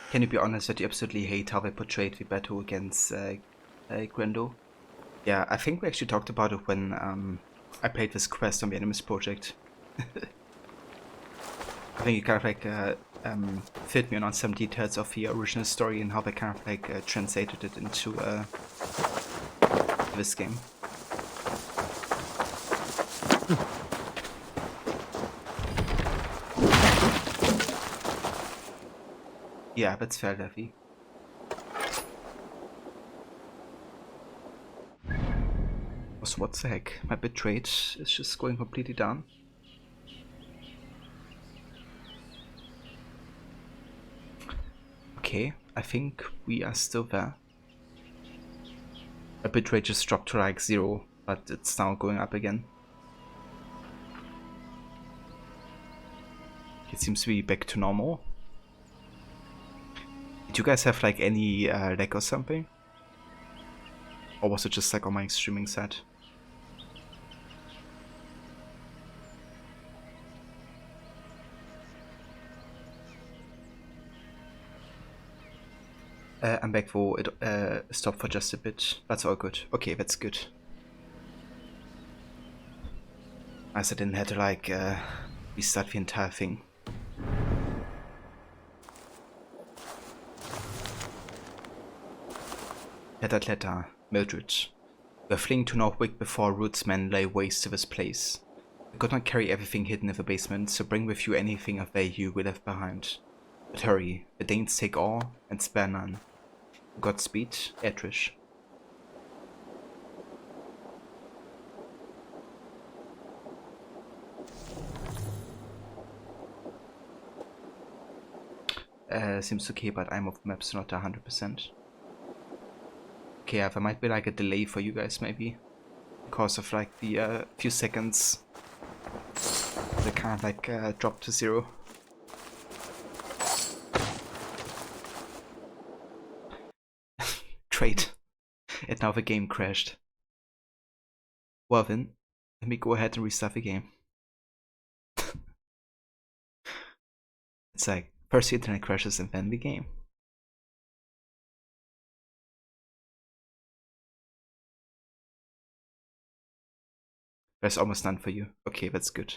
Can you be honest that you absolutely hate how they portrayed the battle against Grendel? Yeah, I think we actually talked about it when I played this quest on the Enemies project. I think you kind of like filled me in on some details of the original story and how they kind of like translated it into this game. Yeah, that's fair, Levy. So what the heck? My bitrate is just going completely down. Okay, I think we are still there. My bitrate just dropped to like 0, but it's now going up again. It seems to be back to normal. Did you guys have like any lag or something? Or was it just like on my streaming set? I'm back for it. Stopped for just a bit. That's all good. Okay, that's good. As I didn't have to like restart the entire thing. Letter, Mildred. We are fleeing to Northwick before Root's men lay waste to this place. We could not carry everything hidden in the basement, so bring with you anything of value we left behind. But hurry, the Danes take all and spare none. Godspeed, Etrish. Seems okay, but I'm off maps not 100%. Okay, yeah, there might be like a delay for you guys maybe. Because of like the few seconds they kind of like drop to 0. Great. And now the game crashed. Well then, let me go ahead and restart the game. It's like, first the internet crashes and then the game. There's almost none for you. Okay, that's good.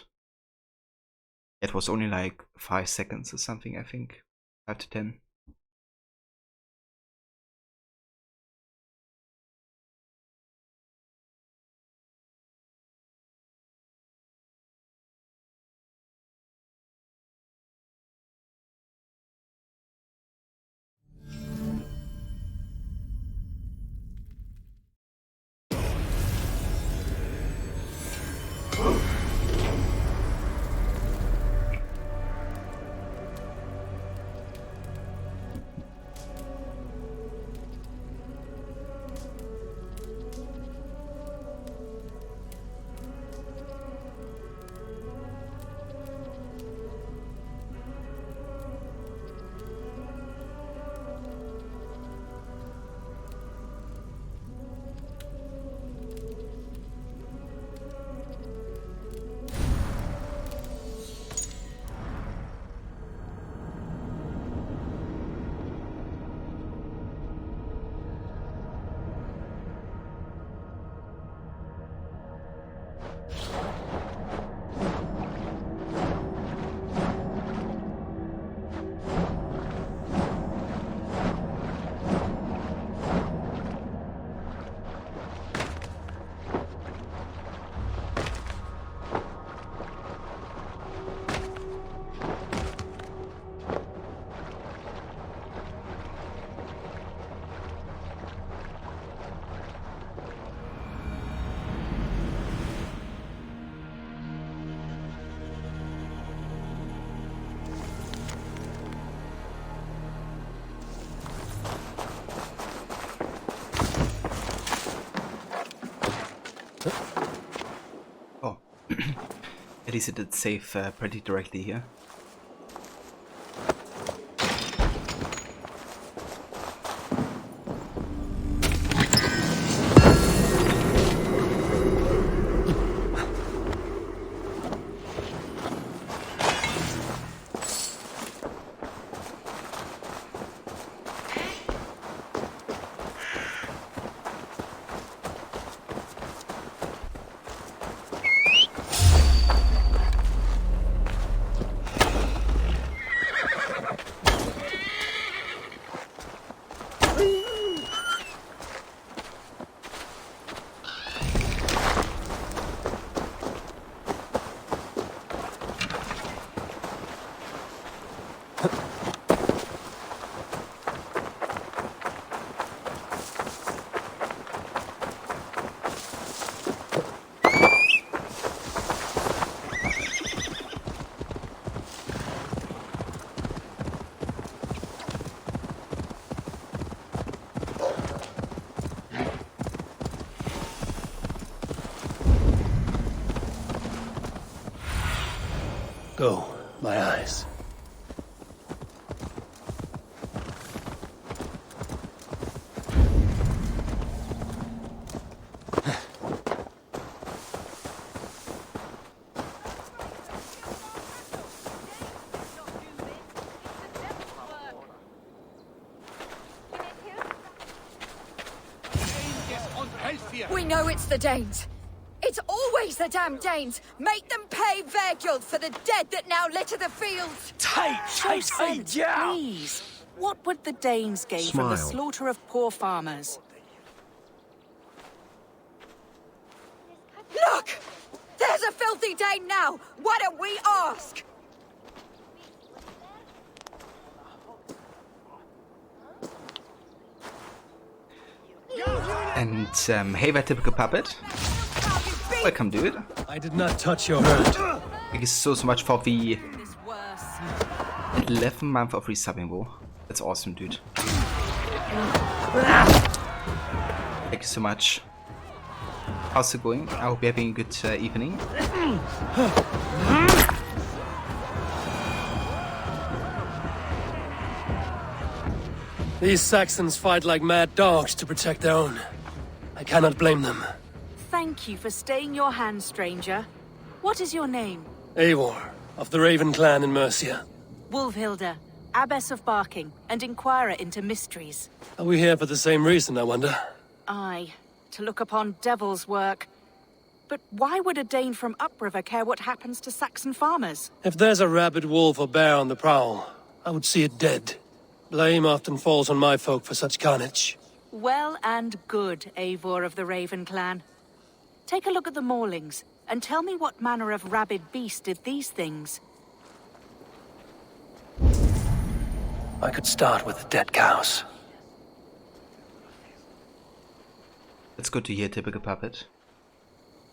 It was only like 5 seconds or something, I think. 5 to 10. Oh, at least it did save pretty directly here. Go, my eyes. We know it's the Danes. It's always the damn Danes. Make them pay their guilt for the dead that now litter the fields. Please. What would the Danes gain from the slaughter of poor farmers? Look! There's a filthy Dane now. Why don't we ask? And hey there, typical puppet. Welcome, dude. I did not touch your hurt. Thank you so much for the 11 month of resubbing, bro. That's awesome, dude. Thank you so much. How's it going? I hope you're having a good evening. These Saxons fight like mad dogs to protect their own. I cannot blame them. Thank you for staying your hand, stranger. What is your name? Eivor, of the Raven clan in Mercia. Wolfhilda, Abbess of Barking, and Inquirer into mysteries. Are we here for the same reason, I wonder? Aye, to look upon devil's work. But why would a Dane from upriver care what happens to Saxon farmers? If there's a rabid wolf or bear on the prowl, I would see it dead. Blame often falls on my folk for such carnage. Well and good, Eivor of the Raven clan. Take a look at the maulings, and tell me what manner of rabid beast did these things. I could start with the dead cows. That's good to hear, typical puppet.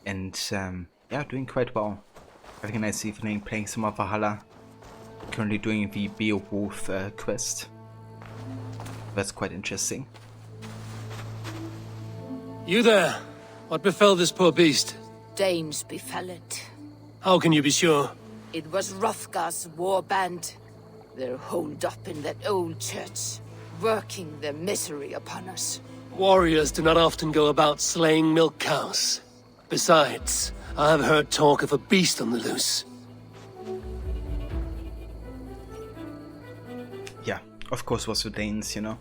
And yeah, doing quite well. Having a nice evening, playing some of Valhalla. Currently doing the Beowulf quest. That's quite interesting. You there? What befell this poor beast? Danes befell it. How can you be sure? It was Hrothgar's war band. They're holed up in that old church, working their misery upon us. Warriors do not often go about slaying milk cows. Besides, I have heard talk of a beast on the loose. Yeah, of course was the Danes, you know.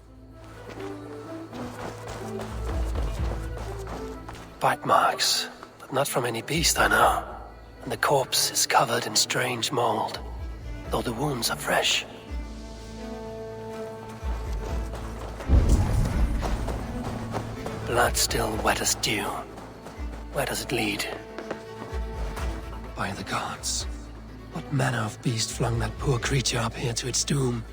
Bite marks, but not from any beast I know. And the corpse is covered in strange mold, though the wounds are fresh. Blood still wet as dew. Where does it lead? By the gods. What manner of beast flung that poor creature up here to its doom?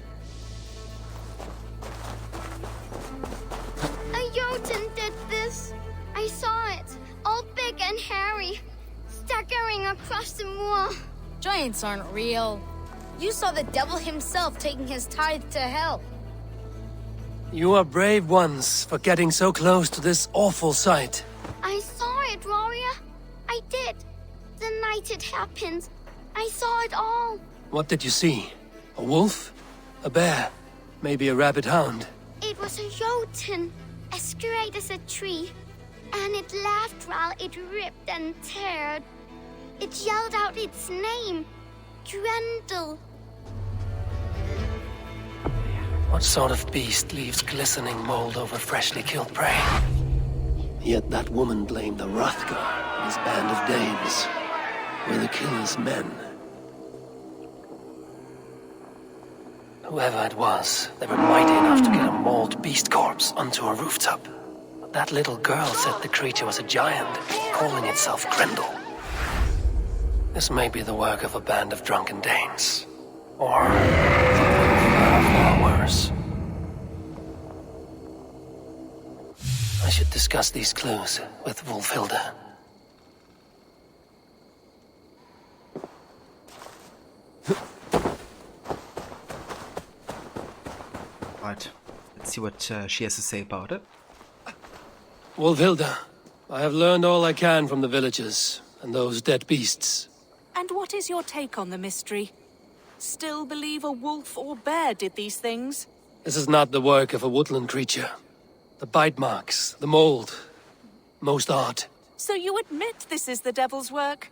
A Jotun did this. I saw it, all big and hairy, staggering across the moor. Giants aren't real. You saw the devil himself taking his tithe to hell. You are brave ones for getting so close to this awful sight. I saw it, warrior. I did. The night it happened. I saw it all. What did you see? A wolf? A bear? Maybe a rabid hound? It was a Jotun, as great as a tree. And it laughed while it ripped and teared. It yelled out its name, Grendel. What sort of beast leaves glistening mold over freshly killed prey? Yet that woman blamed the Hrothgar and his band of Danes. Were the killer's men. Whoever it was, they were mighty enough to get a mauled beast corpse onto a rooftop. But that little girl said the creature was a giant, calling itself Grendel. This may be the work of a band of drunken Danes. Or far worse. I should discuss these clues with Wulfhilda. Right, let's see what she has to say about it. Wulfhilda, I have learned all I can from the villagers and those dead beasts. And what is your take on the mystery? Still believe a wolf or bear did these things? This is not the work of a woodland creature. The bite marks, the mold, most art. So you admit this is the devil's work?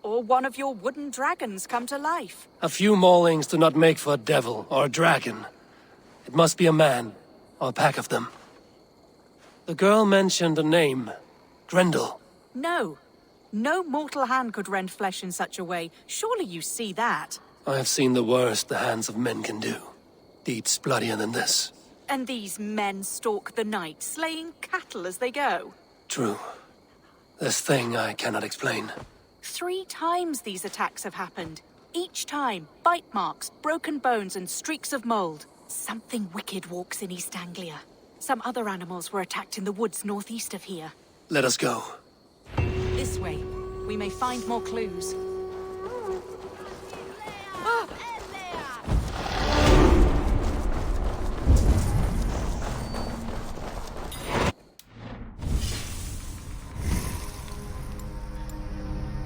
Or one of your wooden dragons come to life? A few maulings do not make for a devil or a dragon. It must be a man, or a pack of them. The girl mentioned a name, Grendel. No. No mortal hand could rend flesh in such a way. Surely you see that. I have seen the worst the hands of men can do. Deeds bloodier than this. And these men stalk the night, slaying cattle as they go. True. This thing I cannot explain. 3 times these attacks have happened. Each time, bite marks, broken bones, and streaks of mold. Something wicked walks in East Anglia. Some other animals were attacked in the woods northeast of here. Let us go. This way. We may find more clues. Ah!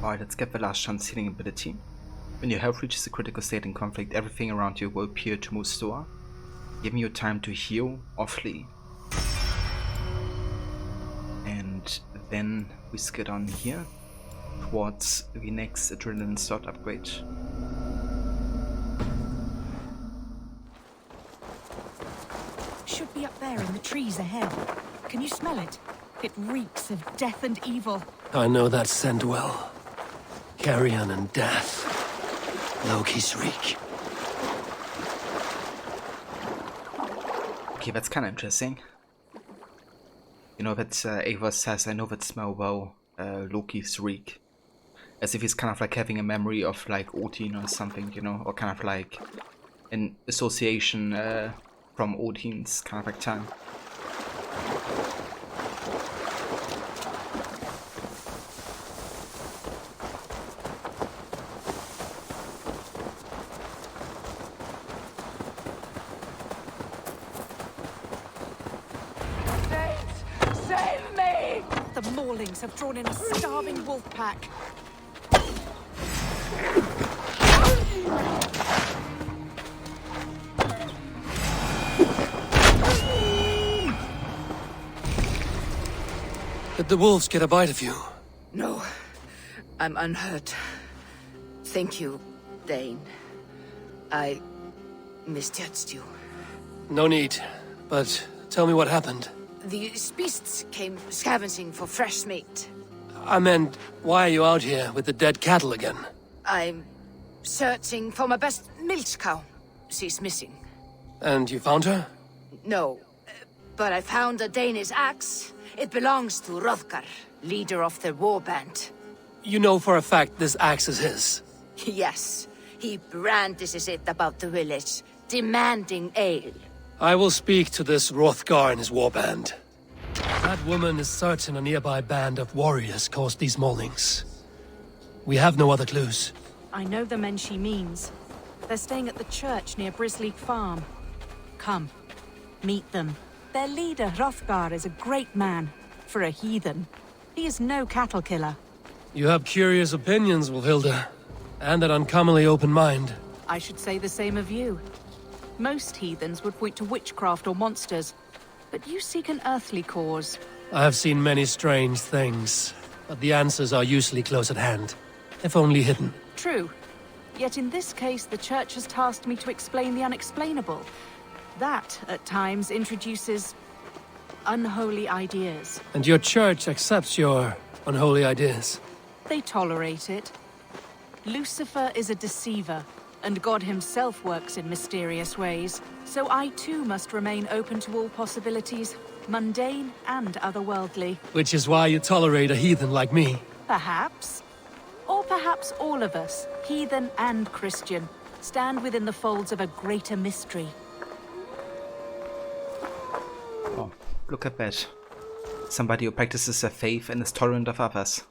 Alright, let's get the last chance healing ability. When your health reaches a critical state in conflict, everything around you will appear to move slower, giving you time to heal or flee. And then we skid on here towards the next adrenaline slot upgrade. Should be up there in the trees ahead. Can you smell it? It reeks of death and evil. I know that scent well. Carrion and death. Loki's reek. Okay, that's kind of interesting. You know, that Eivor says, I know that smell well, Loki's reek. As if he's kind of like having a memory of like Odin or something, you know, or kind of like an association from Odin's kind of like time. Save me! The Maulings have drawn in a starving wolf pack. Did the wolves get a bite of you? No, I'm unhurt. Thank you, Dane. I misjudged you. No need, but tell me what happened. These beasts came scavenging for fresh meat. I meant, why are you out here with the dead cattle again? I'm searching for my best milch cow. She's missing. And you found her? No, but I found a Danish axe. It belongs to Hrothgar, leader of the war band. You know for a fact this axe is his. Yes, he brandishes it about the village, demanding ale. I will speak to this Hrothgar and his warband. That woman is certain a nearby band of warriors caused these maulings. We have no other clues. I know the men she means. They're staying at the church near Brisleek Farm. Come, meet them. Their leader, Hrothgar, is a great man. For a heathen. He is no cattle killer. You have curious opinions, Wolfhilda. And an uncommonly open mind. I should say the same of you. Most heathens would point to witchcraft or monsters, but you seek an earthly cause. I have seen many strange things, but the answers are usually close at hand, if only hidden. True. Yet in this case, the Church has tasked me to explain the unexplainable. That, at times, introduces unholy ideas. And your church accepts your unholy ideas? They tolerate it. Lucifer is a deceiver, and God himself works in mysterious ways. So I too must remain open to all possibilities, mundane and otherworldly. Which is why you tolerate a heathen like me. Perhaps. Or perhaps all of us, heathen and Christian, stand within the folds of a greater mystery. Oh, look at that. Somebody who practices their faith and is tolerant of others.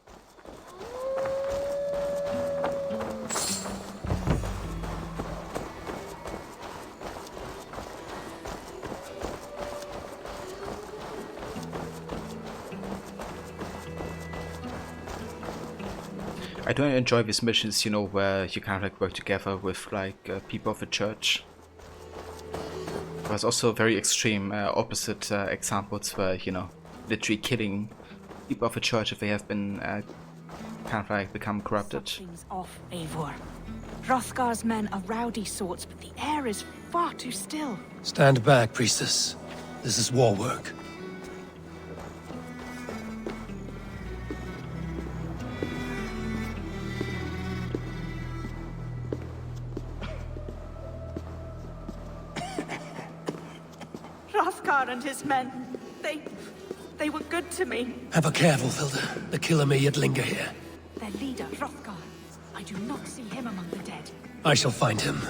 I do enjoy these missions, you know, where you kind of like work together with like people of the church. There's also very extreme opposite examples where, you know, literally killing people of the church if they have been kind of like become corrupted. Something's off, Eivor. Hrothgar's men are rowdy sorts, but the air is far too still. Stand back, priestess. This is war work. Hrothgar and his men, they were good to me. Have a care, Wolfhilda. The killer may yet linger here. Their leader, Hrothgar. I do not see him among the dead. I shall find him.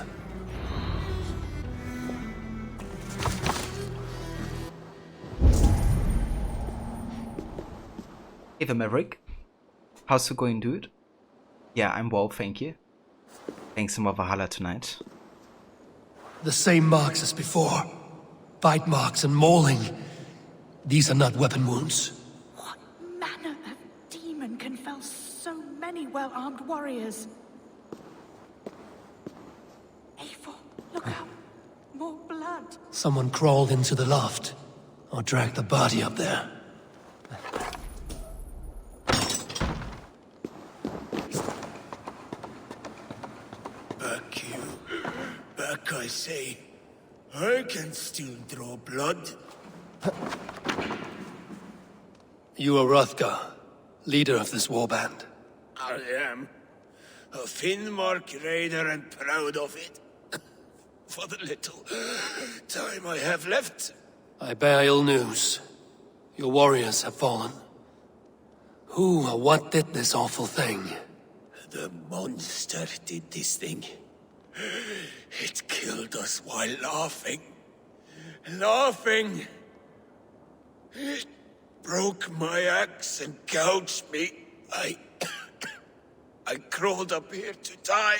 Hey the Maverick. How's it going, dude? Yeah, I'm well, thank you. Playing some more Valhalla tonight. The same marks as before. Bite marks and mauling. These are not weapon wounds. What manner of demon can fell so many well-armed warriors? Eivor, look out. More blood. Someone crawled into the loft. Or dragged the body up there. Back, I say. I can still draw blood. You are Hrothgar, leader of this warband. I am. A Finnmark raider and proud of it. For the little time I have left. I bear ill news. Your warriors have fallen. Who or what did this awful thing? The monster did this thing. It killed us while laughing. Laughing! It broke my axe and gouged me. I crawled up here to die.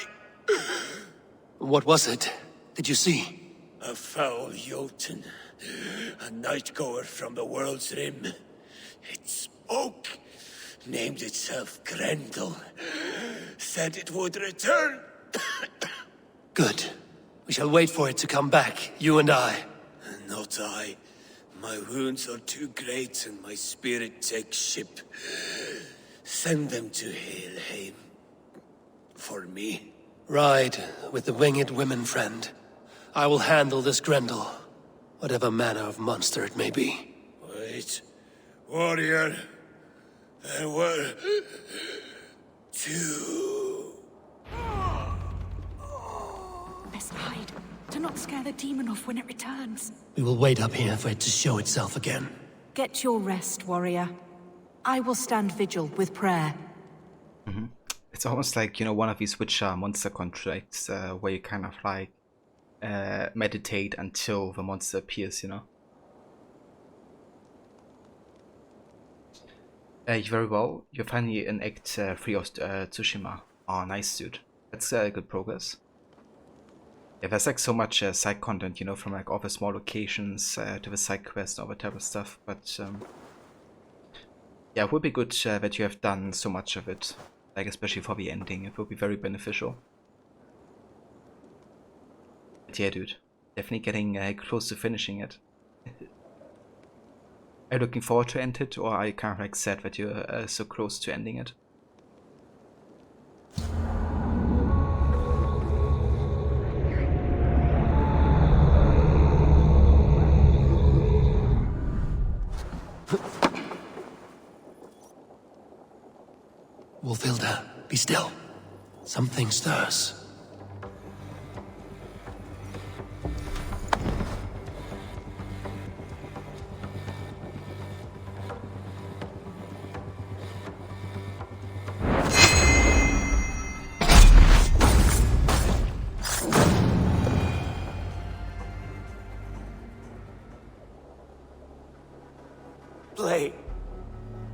What was it? Did you see? A foul Jotun. A night-goer from the world's rim. It spoke. Named itself Grendel. Said it would return. Good. We shall wait for it to come back, you and I. Not I. My wounds are too great and my spirit takes ship. Send them to Helheim. For me. Ride with the winged women, friend. I will handle this Grendel, whatever manner of monster it may be. Wait. Warrior. There were... two... Best hide. Do not scare the demon off when it returns. We will wait up here for it to show itself again. Get your rest, warrior. I will stand vigil with prayer. It's almost like, you know, one of these Witcher monster contracts where you kind of like meditate until the monster appears, you know. Very well. You're finally in Act 3 of Tsushima. Oh, nice, dude. That's good progress. Yeah, there's like so much side content, you know, from like all the small locations to the side quests and all that type of stuff. But yeah, it would be good that you have done so much of it. Like, especially for the ending, it will be very beneficial. But yeah, dude, definitely getting close to finishing it. Are you looking forward to end it, or are you kind of like sad that you're so close to ending it? Wolfhilda, be still. Something stirs. Play.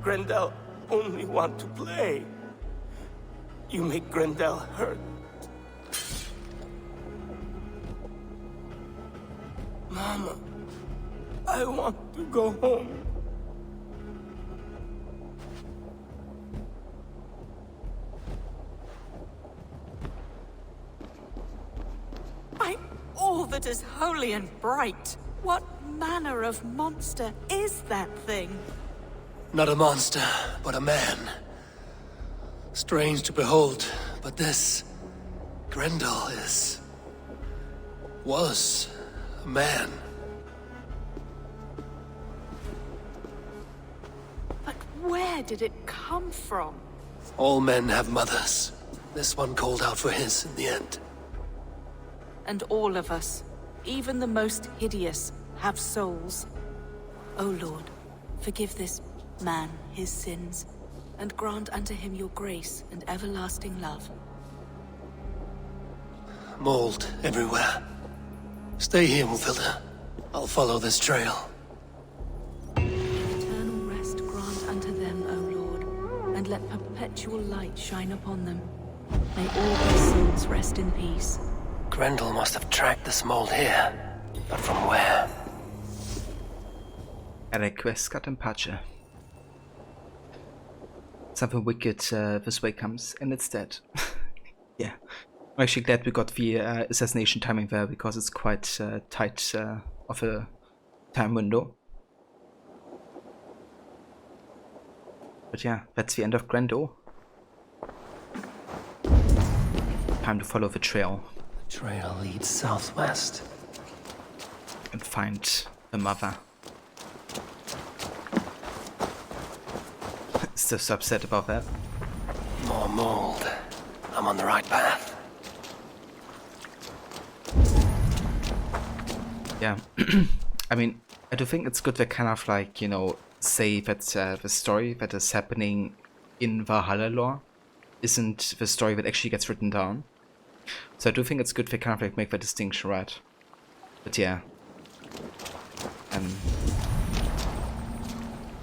Grendel only want to play. You make Grendel hurt. Mama, I want to go home. By all that is holy and bright, what manner of monster is that thing? Not a monster, but a man. Strange to behold, but this Grendel was a man. But where did it come from? All men have mothers. This one called out for his in the end. And all of us, even the most hideous, have souls. O Lord, forgive this man his sins, and grant unto him your grace and everlasting love. Mold everywhere. Stay here, Wolfhilda. I'll follow this trail. Eternal rest grant unto them, O Lord, and let perpetual light shine upon them. May all their souls rest in peace. Grendel must have tracked this mold here, but from where? Request cut and patcher. Something wicked this way comes, and it's dead. Yeah, I'm actually glad we got the assassination timing there, because it's quite tight of a time window. But yeah, that's the end of Grendel. Time to follow the trail. The trail leads southwest. And still so upset about that. More mold. I'm on the right path. Yeah. I mean, I do think it's good to kind of like, you know, say that the story that is happening in Valhalla lore isn't the story that actually gets written down. So I do think it's good to kind of like make the distinction, right? But yeah.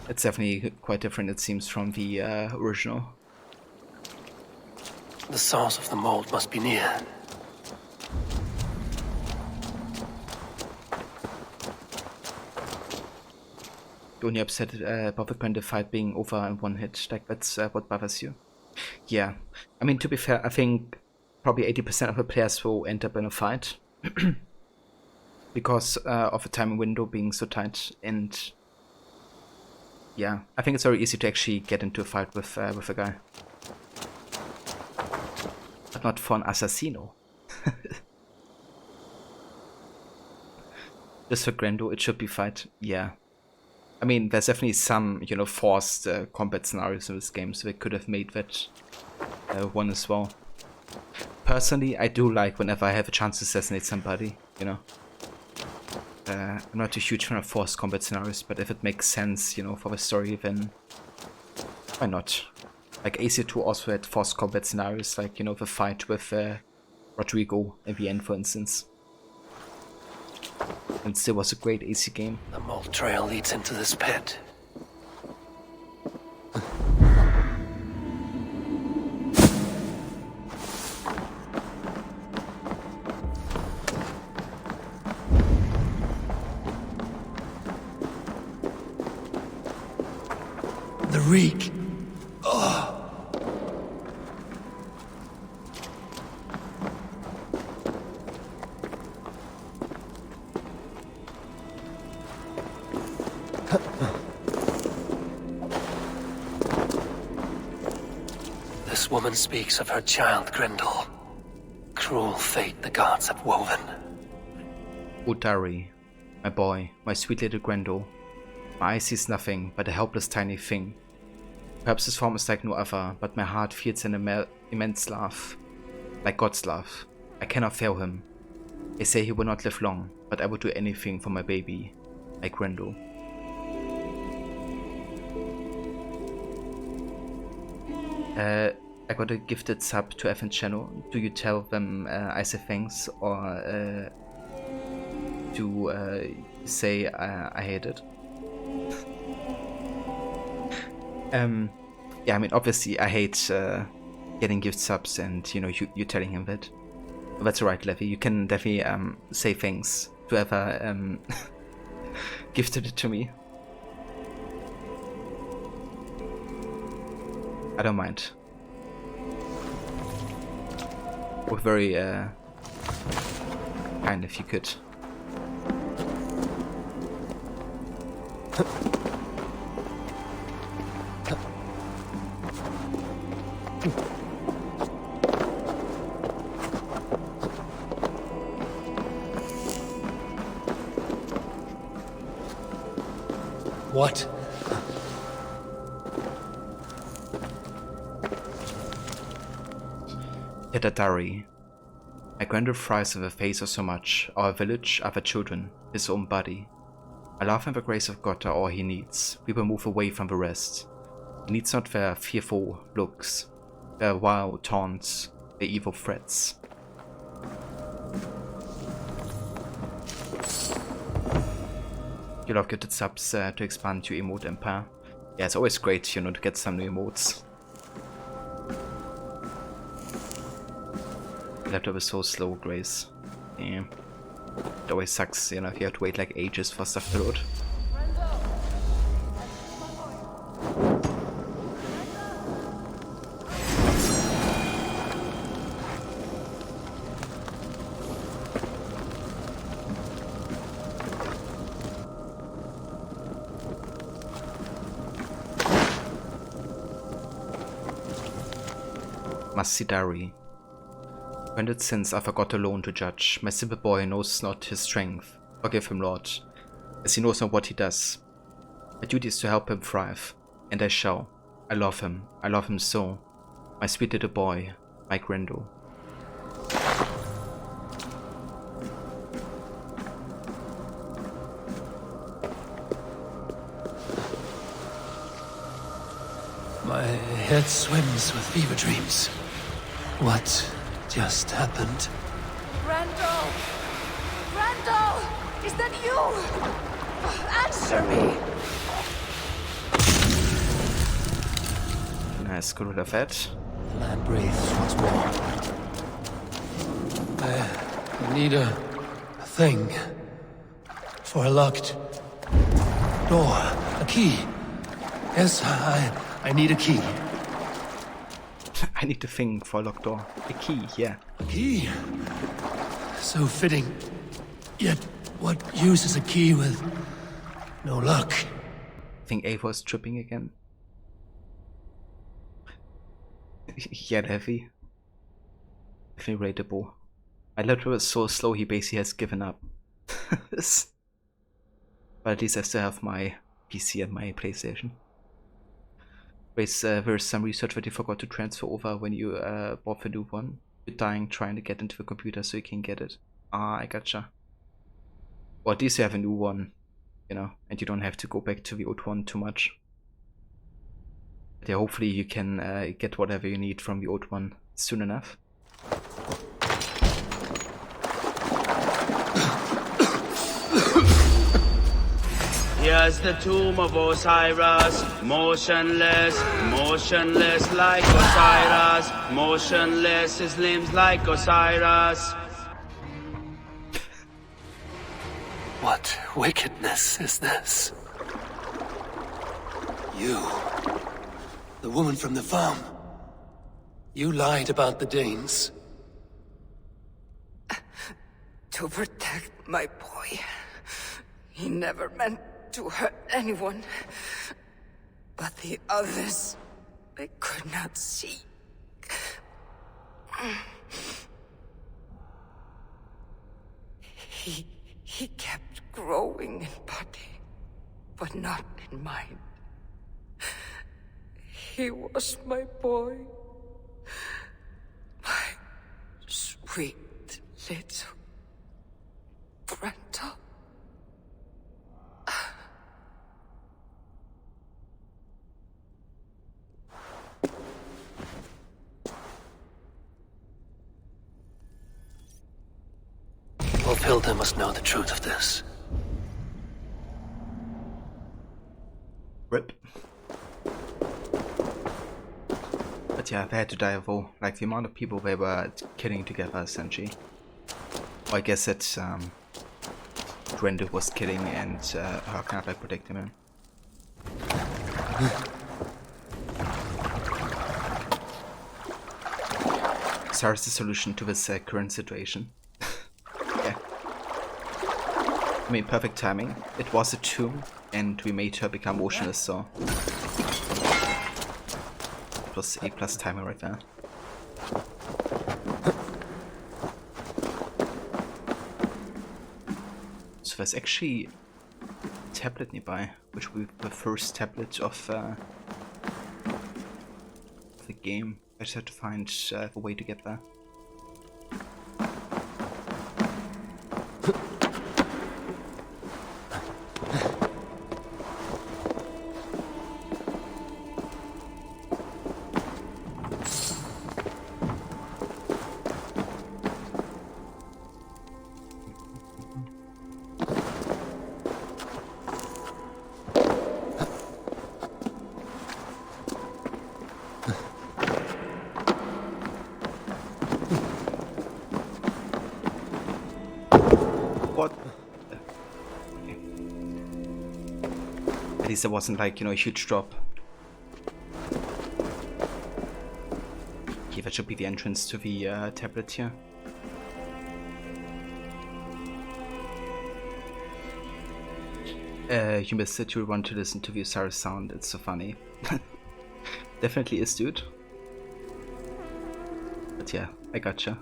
It's definitely quite different, it seems, from the original. The source of the mold must be near. You're only upset about the Grendel fight being over in one hit, like that's what bothers you. Yeah, I mean, to be fair, I think probably 80% of the players will end up in a fight. Because of the timing window being so tight, and yeah, I think it's very easy to actually get into a fight with a guy. But not for an assassino. Just for Grendel, it should be fight, yeah. I mean, there's definitely some, you know, forced combat scenarios in this game, so they could have made that one as well. Personally, I do like whenever I have a chance to assassinate somebody, you know. I'm not a huge fan of forced combat scenarios, but if it makes sense, you know, for the story, then why not? Like AC2 also had forced combat scenarios, like, you know, the fight with Rodrigo at the end, for instance. And still was a great AC game. The mold trail leads into this pit. The reek. Oh. This woman speaks of her child, Grendel. Cruel fate the gods have woven. Utari, my boy, my sweet little Grendel. My eye sees nothing but a helpless tiny thing. Perhaps his form is like no other, but my heart feels an immense love. Like God's love. I cannot fail him. They say he will not live long, but I would do anything for my baby. Like Grendel. I got a gifted sub to Evan's channel. Do you tell them I say thanks, or do say I hate it? Yeah, I mean, obviously I hate getting gift subs and, you know, you telling him that. But that's alright, Levy. You can definitely say thanks to whoever gifted it to me. I don't mind. We're very kind if you could. What? Yetadari. My Grendel fries of a face of so much, our village, other children, his own body. My love and the grace of God are all he needs. We will move away from the rest. He needs not their fearful looks, their wild taunts, their evil threats. You love gifted subs to expand your emote empire. Yeah, it's always great, you know, to get some new emotes. Laptop is so slow, Grace. Yeah. It always sucks, you know, if you have to wait like ages for stuff to load. Masidari. Granted sins I forgot alone to judge. My simple boy knows not his strength. Forgive him, Lord, as he knows not what he does. My duty is to help him thrive, and I shall. I love him. I love him so. My sweet little boy, my Grendel. My head swims with fever dreams. What just happened? Grendel! Grendel! Is that you? Answer me! Nice, get rid of that. The land breathes once more. I need a thing for a locked door. A key. Yes, I need a key. I need a thing for a locked door. A key, yeah. A key? So fitting. Yet, what use is a key with no lock? I think Eivor's tripping again. Yet heavy. Definitely rateable. My laptop is so slow he basically has given up. But at least I still have my PC and my PlayStation. There's some research that you forgot to transfer over when you bought the new one. You're dying trying to get into the computer so you can get it. Ah, I gotcha. Or at least you have a new one, you know, and you don't have to go back to the old one too much. But yeah, hopefully you can get whatever you need from the old one soon enough. Here's the tomb of Osiris, motionless, motionless like Osiris, motionless, his limbs like Osiris. What wickedness is this? You, the woman from the farm. You lied about the Danes. To protect my boy. He never meant to hurt anyone. But the others, they could not see. He kept growing in body, but not in mind. He was my boy. My sweet little Grendel. Hilda must know the truth of this. RIP. But yeah, they had to die of all. Like the amount of people they were killing together, essentially. Well, I guess that Grendel was killing and how can I protect him? Sarah's the solution to this current situation. Yeah. I mean, perfect timing. It was a tomb, and we made her become motionless, so it was A+ timing right there. So there's actually a tablet nearby, which will be the first tablet of the game. I just have to find a way to get there. At least there wasn't, like, you know, a huge drop. Okay, that should be the entrance to the tablet here. You missed it, you want to listen to the Osiris sound, it's so funny. Definitely is, dude. But yeah, I gotcha.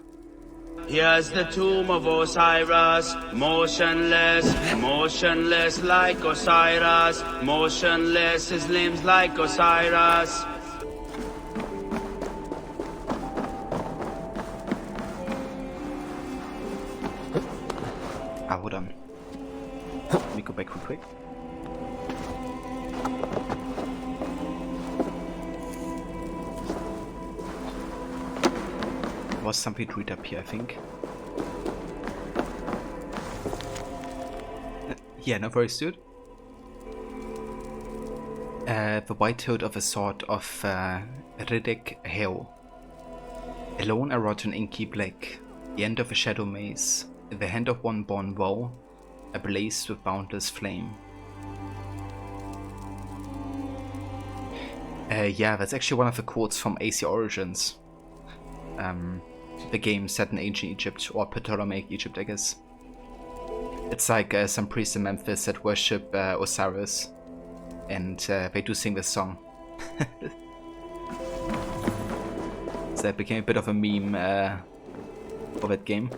Here's the tomb of Osiris, motionless, motionless like Osiris, motionless, his limbs like Osiris. Let me go back real quick. There was something to read up here, I think. Yeah, no worries, dude. The white hilt of a sword of Riddick Hale. Alone I wrought an inky black, the end of a shadow maze, in the hand of one born woe, ablaze with boundless flame. Yeah, that's actually one of the quotes from AC Origins. The game set in ancient Egypt, or Ptolemaic Egypt, I guess. It's like some priests in Memphis that worship Osiris, and they do sing this song. So that became a bit of a meme for that game.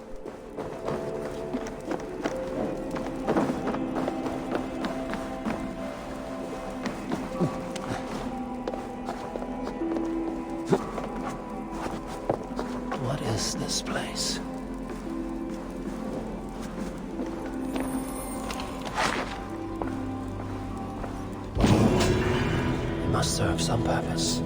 What is this place? It must serve some purpose.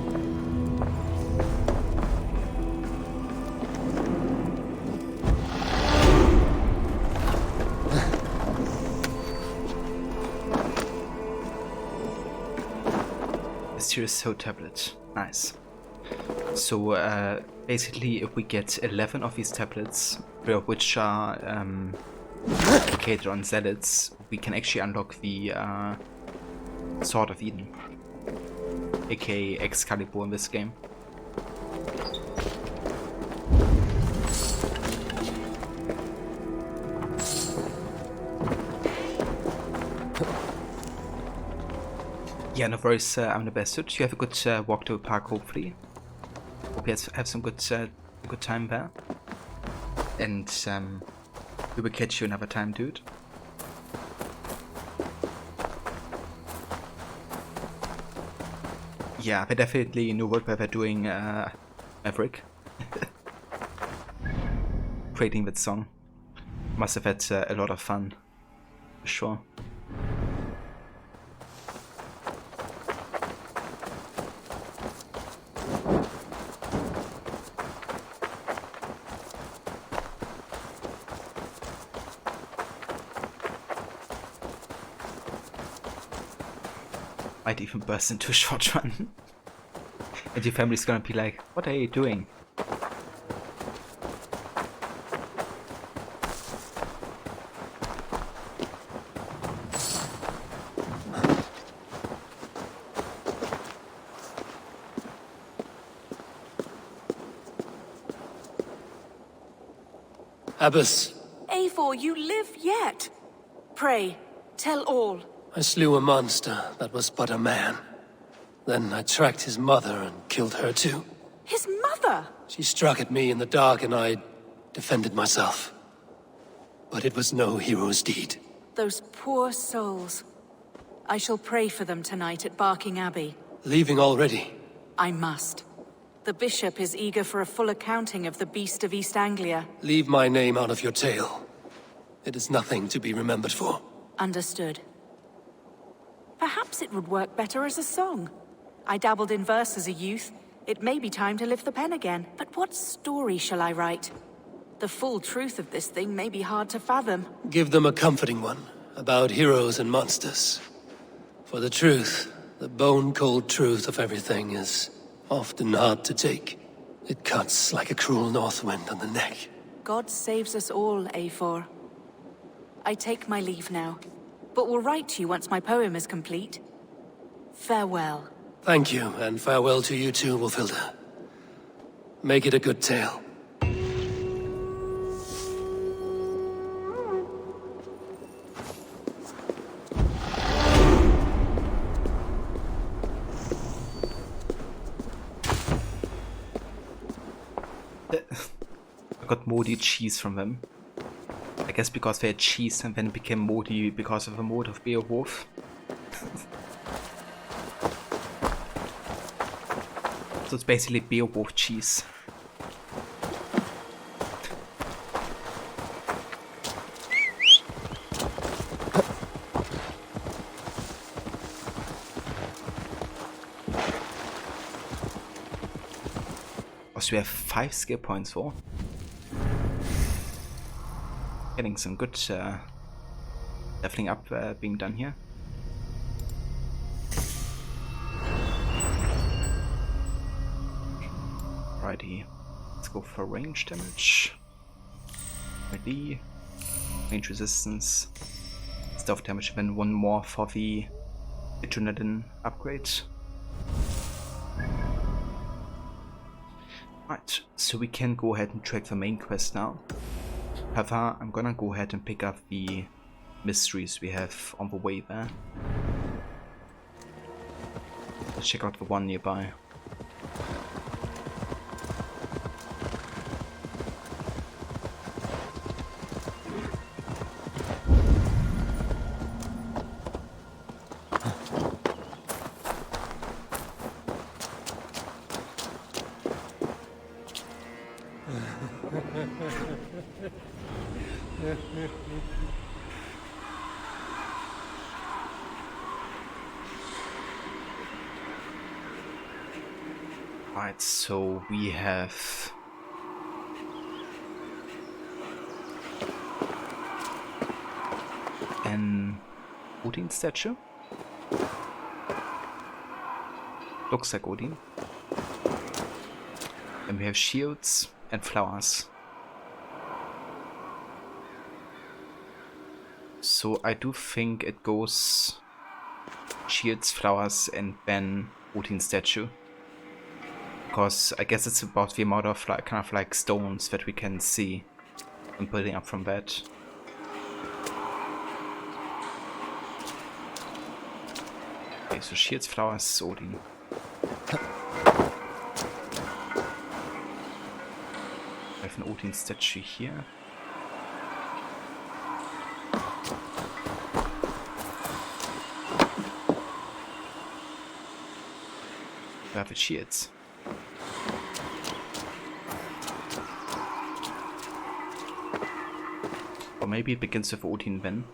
Mysterious Soul Tablet. Nice. So basically if we get 11 of these tablets, 3 of which are located on Zealots, we can actually unlock the Sword of Eden, aka Excalibur in this game. Yeah, no worries, I'm the best suit. You have a good walk to the park, hopefully. Hope you have some good time there. And we will catch you another time, dude. Yeah, they definitely knew what they were doing, Maverick. Creating that song. Must have had a lot of fun, for sure. Might even burst into a short run. And your family's gonna be like, what are you doing? Abbess, Eivor, you live yet. Pray, tell all. I slew a monster that was but a man. Then I tracked his mother and killed her too. His mother? She struck at me in the dark and I defended myself. But it was no hero's deed. Those poor souls. I shall pray for them tonight at Barking Abbey. Leaving already? I must. The bishop is eager for a full accounting of the Beast of East Anglia. Leave my name out of your tale. It is nothing to be remembered for. Understood. Perhaps it would work better as a song. I dabbled in verse as a youth. It may be time to lift the pen again. But what story shall I write? The full truth of this thing may be hard to fathom. Give them a comforting one, about heroes and monsters. For the truth, the bone-cold truth of everything is often hard to take. It cuts like a cruel north wind on the neck. God saves us all, Eivor. I take my leave now, but will write to you once my poem is complete. Farewell. Thank you, and farewell to you too, Wolfilda. Make it a good tale. I got moldy cheese from them. I guess because they had cheese and then it became moldy because of the mold of Beowulf. So it's basically Beowulf cheese. Because we have 5 skill points for. Getting some good leveling up being done here. Righty, let's go for range damage. Melee, range resistance, stealth damage, and then one more for the adrenaline upgrade. Right, so we can go ahead and trade the main quest now. However, I'm gonna go ahead and pick up the mysteries we have on the way there. Let's check out the one nearby. Right, so we have an Odin statue. Looks like Odin. And we have shields and flowers. So I do think it goes shields, flowers, and then Odin statue. Because I guess it's about the amount of like, kind of like stones that we can see and building up from that. Okay, so shields, flowers, Odin. I have an Odin statue here. We have the shields. Or maybe it begins with Odin then.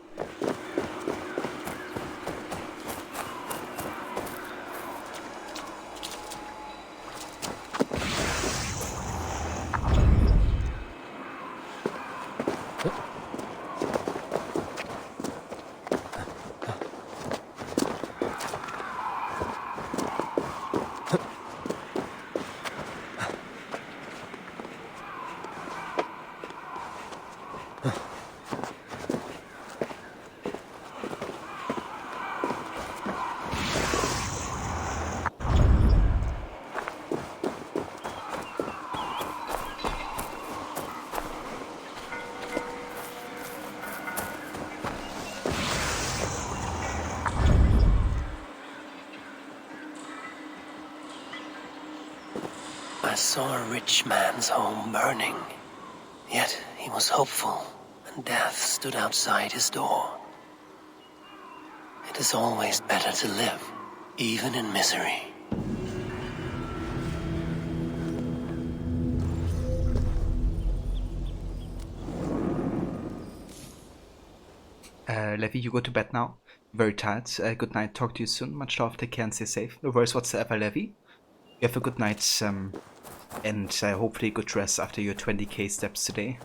I saw a rich man's home burning, yet he was hopeful, and death stood outside his door. It is always better to live, even in misery. Levi, you go to bed now. Very tired. Good night. Talk to you soon. Much love. Take care and stay safe. No worries whatsoever, Levi. You have a good night, and hopefully good rest after your 20k steps today.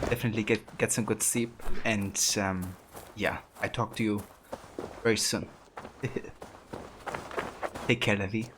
Definitely get some good sleep, and yeah, I talk to you very soon. Take care, Levi.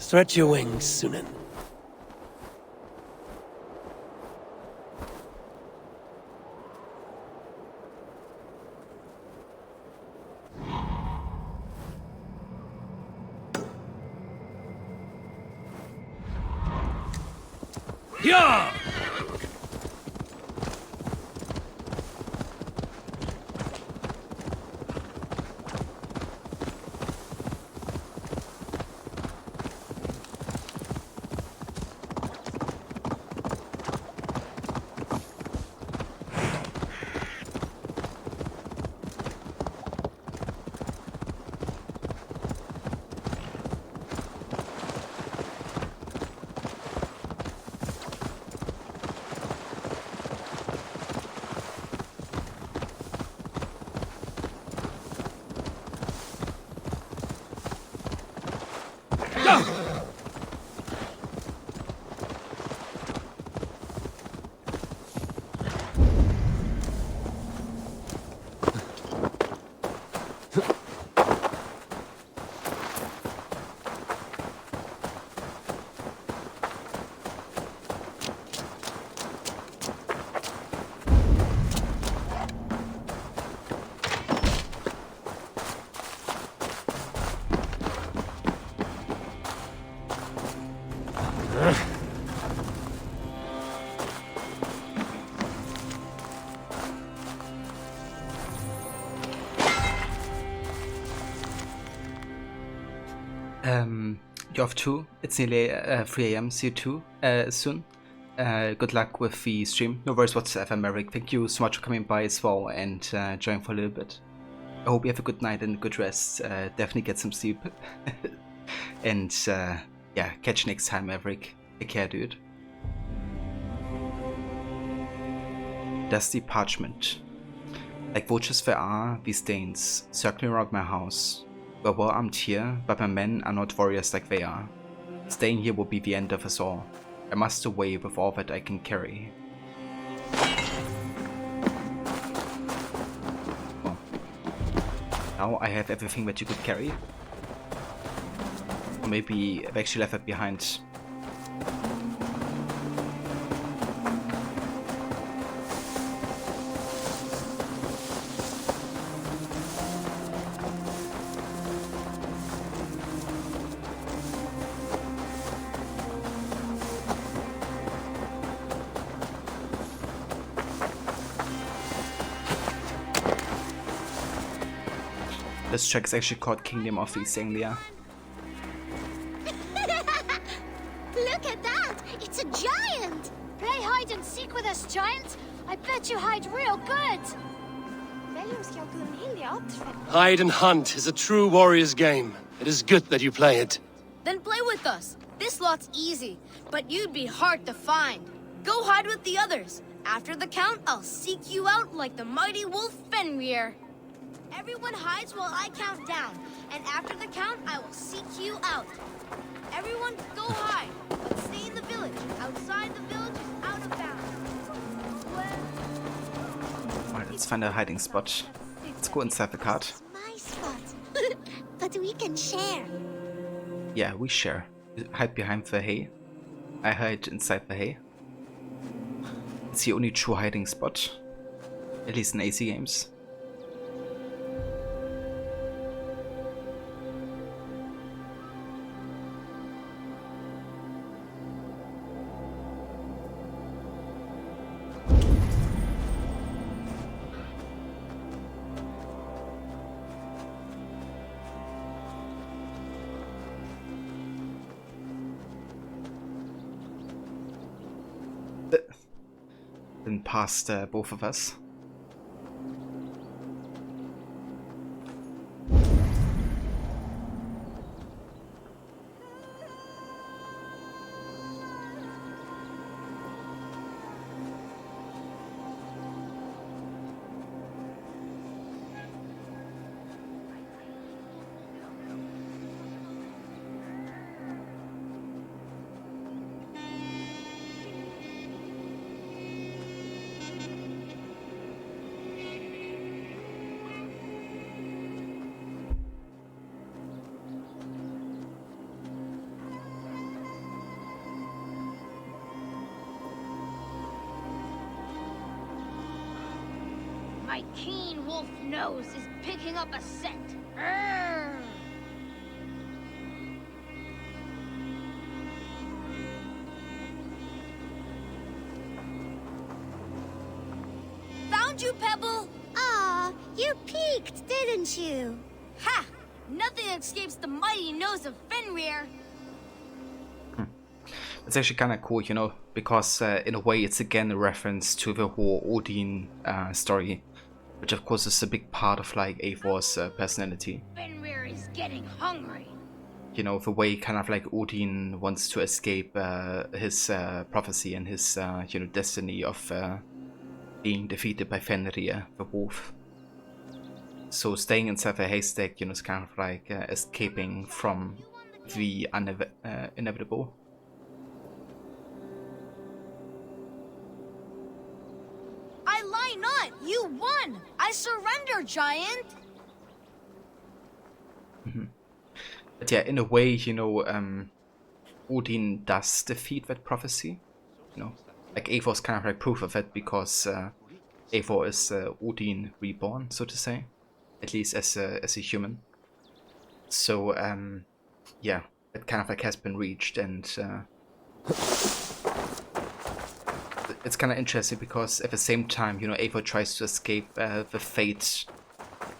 Stretch your wings, Sunan. Yeah! You're off too. It's nearly 3 a.m. See you too soon. Good luck with the stream. No worries whatsoever, Merrick. Thank you so much for coming by as well and joining for a little bit. I hope you have a good night and a good rest. Definitely get some sleep. And yeah, catch you next time, Maverick. Take care, dude. Dusty parchment. Like vultures there are these Danes circling around my house. We're well armed here, but my men are not warriors like they are. Staying here will be the end of us all. I must away with all that I can carry. Well, now I have everything that you could carry. Or maybe I've actually left it behind. This track is actually called Kingdom of East Anglia. Look at that! It's a giant! Play hide and seek with us, giant! I bet you hide real good! Hide and hunt is a true warrior's game. It is good that you play it. Then play with us. This lot's easy, but you'd be hard to find. Go hide with the others. After the count, I'll seek you out like the mighty wolf Fenrir. Everyone hides while I count down, and after the count, I will seek you out. Everyone go hide, but stay in the village. Outside the village is out of bounds. Alright, let's find a hiding spot. Let's go inside the cart. My spot. But we can share. Yeah, we share. You hide behind the hay. I hide inside the hay. It's the only true hiding spot. At least in AC games. Been past both of us. My keen wolf nose is picking up a scent. Urgh. Found you, Pebble! Aw, you peeked, didn't you? Ha! Nothing escapes the mighty nose of Fenrir. It's actually kind of cool, you know, because in a way it's again a reference to the whole Odin story, which of course is a big part of like Eivor's personality. Fenrir is getting hungry. You know, the way kind of like Odin wants to escape his prophecy and his you know, destiny of being defeated by Fenrir, the wolf. So staying inside the haystack, you know, is kind of like escaping from the inevitable. I lie not! You won! I surrender, giant! But yeah, in a way, you know, Odin does defeat that prophecy. You know, like Eivor's kind of like proof of it, because Eivor is Odin reborn, so to say, at least as a human. So yeah, it kind of like has been reached, and it's kind of interesting because at the same time, you know, Eivor tries to escape the fate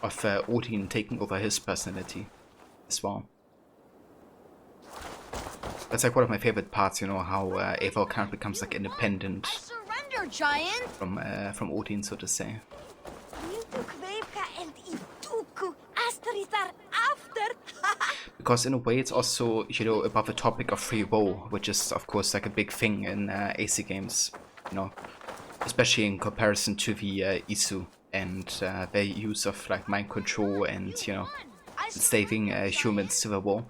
of Odin taking over his personality as well. That's like one of my favorite parts, you know, how Eivor kind of becomes like independent Surrender, giant! from Odin, so to say. Because in a way it's also, you know, about the topic of free will, which is of course like a big thing in AC games, you know, especially in comparison to the Isu and their use of like mind control and, you know, enslaving humans to the wall.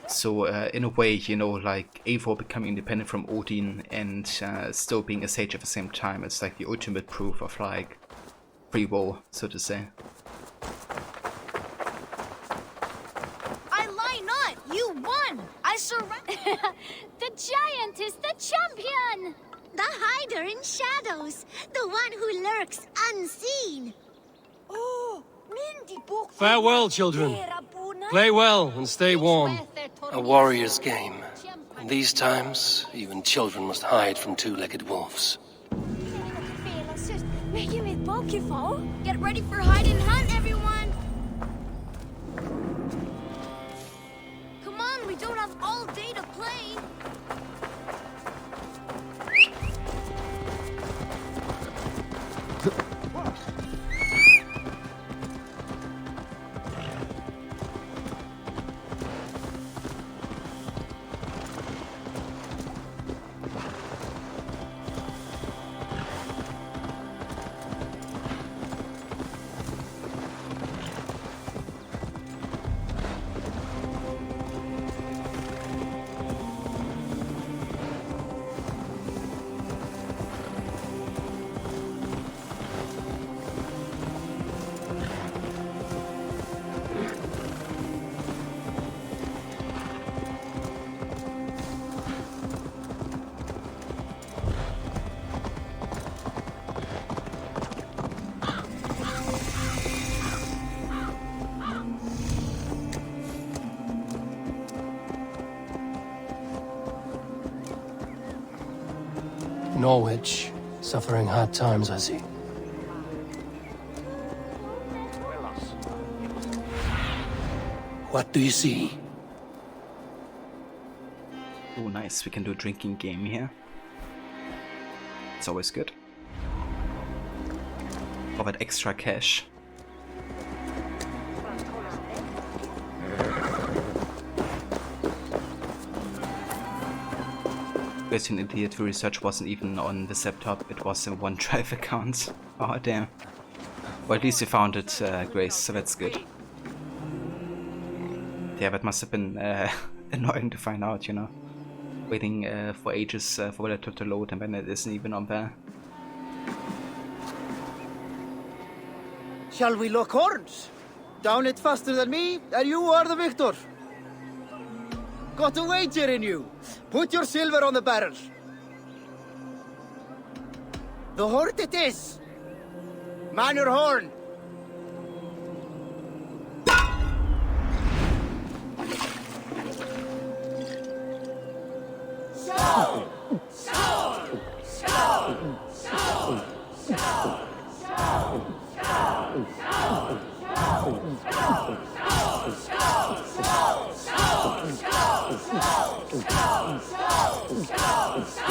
So in a way, you know, like Eivor becoming independent from Odin and still being a sage at the same time, it's like the ultimate proof of like free will, so to say. I lie not! You won! I surrender! The giant is the champion! The hider in shadows, the one who lurks unseen. Oh, Farewell, children. Play well and stay warm. A warrior's game. In these times, even children must hide from two-legged wolves. Get ready for hide and hunt, everyone! Come on, we don't have all day to play! Norwich, suffering hard times, I see. What do you see? Oh, nice. We can do a drinking game here. It's always good. For that extra cash. Grace, an idiot, the research wasn't even on the laptop, it was in OneDrive account. Oh damn. Well, at least you found it, Grace, so that's good. Yeah, that must have been annoying to find out, you know. Waiting for ages for the laptop to load and then it isn't even on there. Shall we lock horns? Down it faster than me, and you are the victor. Got a wager in you. Put your silver on the barrel. The hort it is. Man your horn!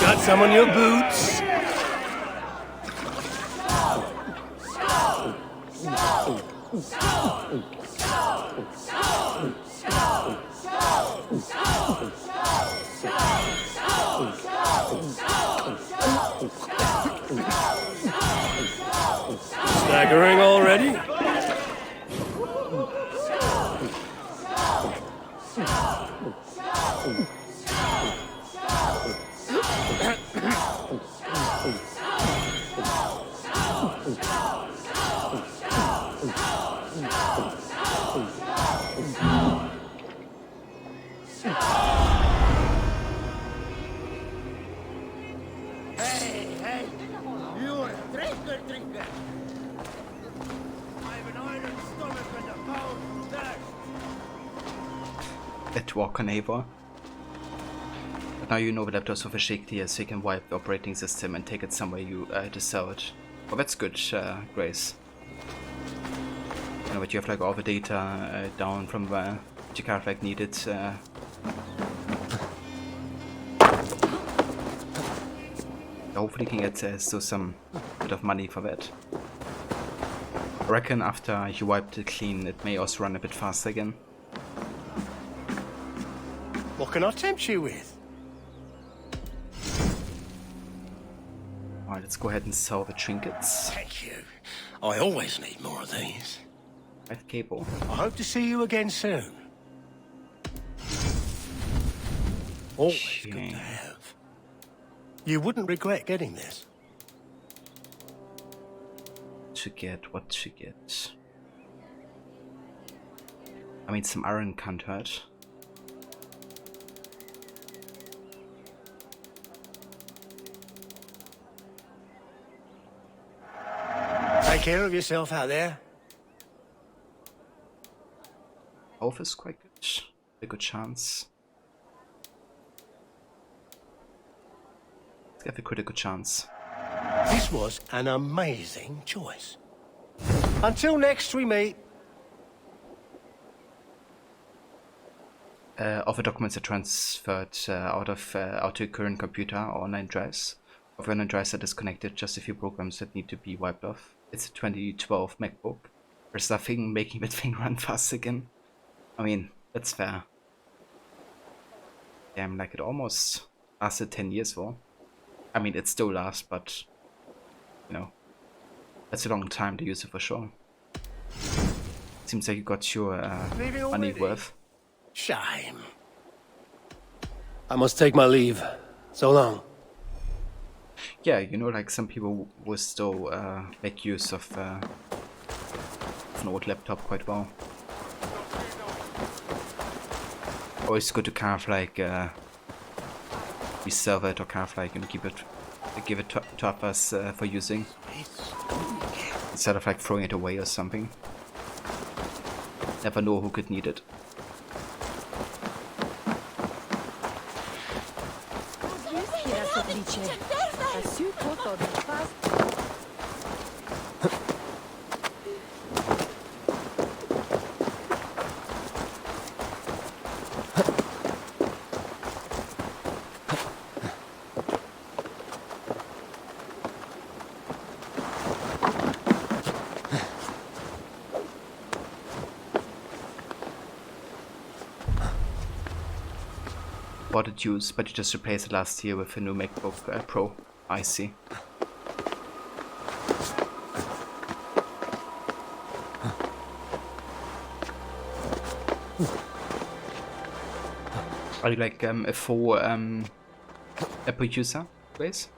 Got some on your boots? Staggering already? Hey, you're a drinker. I've an iron stomach and a powerful thirst. Ett var carnivore. But now you know that was so försiktig so you can wipe the operating system and take it somewhere you deserve it. Well, that's good, Grace. You know, but you have like all the data down from where you kind of like needed. Hopefully you can get still some bit of money for that. I reckon after you wiped it clean, it may also run a bit faster again. What can I tempt you with? Alright, let's go ahead and sell the trinkets. Thank you. I always need more of these. With cable. I hope to see you again soon. Always good to have. You wouldn't regret getting this. What to get? I mean, some iron can't hurt. Take care of yourself out there. Health is quite good. A good chance. Let's get a critical chance. This was an amazing choice. Until next we meet. All the documents are transferred out to your current computer or online drives. Of online drives are disconnected, just a few programs that need to be wiped off. It's a 2012 MacBook. There's nothing making that thing run fast again. I mean, that's fair. Damn, like it almost lasted 10 years though. I mean, it still lasts, but you know, that's a long time to use it for sure. Seems like you got your money worth. Shame. I must take my leave. So long. Yeah, you know, like some people will still make use of an old laptop quite well. Always good to kind of like reserve it or kind of like, you know, give it to others for using instead of like throwing it away or something. Never know who could need it. Bought it used, but you just replaced it last year with a new MacBook Pro. I see. Are you like a full Apple user, Grace?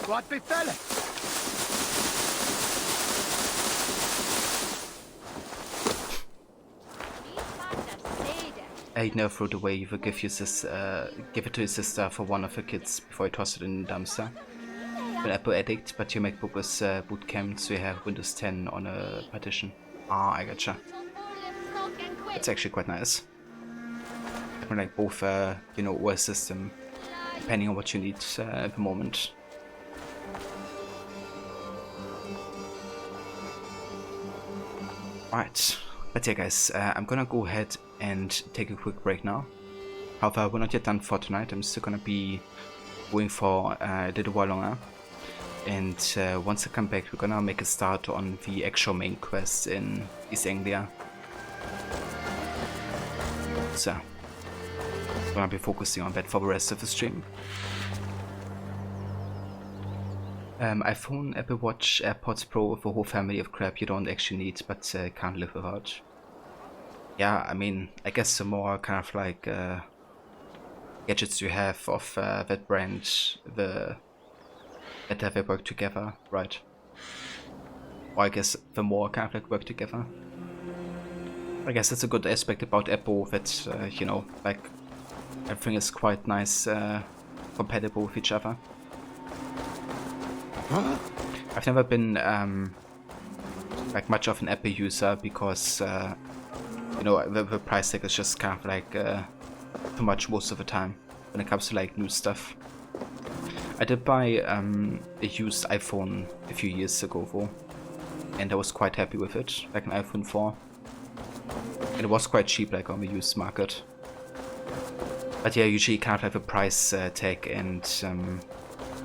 What befell it? He never threw it away. He would give it to his sister for one of her kids before he tossed it in the dumpster. An Apple addict, but your MacBook was boot camped, so you have Windows 10 on a partition. Ah, I gotcha. It's actually quite nice. Having like both, you know, OS system, depending on what you need at the moment. Right, but yeah guys, I'm gonna go ahead and take a quick break now. However, we're not yet done for tonight. I'm still gonna be going for a little while longer. And once I come back, we're gonna make a start on the actual main quest in East Anglia. So, I'm gonna be focusing on that for the rest of the stream. iPhone, Apple Watch, AirPods Pro, the whole family of crap you don't actually need but can't live without. Yeah, I mean, I guess the more kind of like gadgets you have of that brand, the better they work together, right? Or I guess the more kind of like work together. I guess that's a good aspect about Apple, that, you know, like everything is quite nice, compatible with each other. I've never been like much of an Apple user because you know, the price tag is just kind of like too much most of the time when it comes to like new stuff. I did buy a used iPhone a few years ago though, and I was quite happy with it, like an iPhone 4. And it was quite cheap, like on the used market. But yeah, usually kind of like the price tag and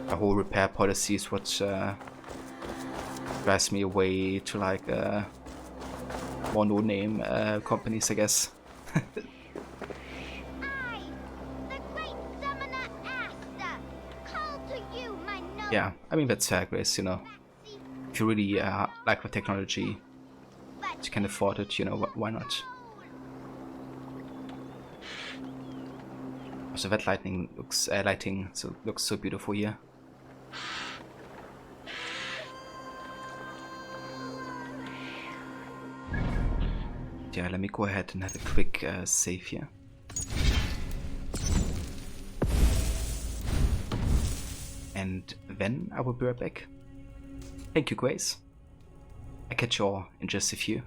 the whole repair policy is what drives me away to like more no-name companies, I guess. Yeah, I mean that's fair, Grace, you know. If you really like the technology, you can afford it, you know, why not? Also, that lighting looks so beautiful here. Yeah, let me go ahead and have a quick save here. And then I will be right back. Thank you, Grace. I'll catch you all in just a few.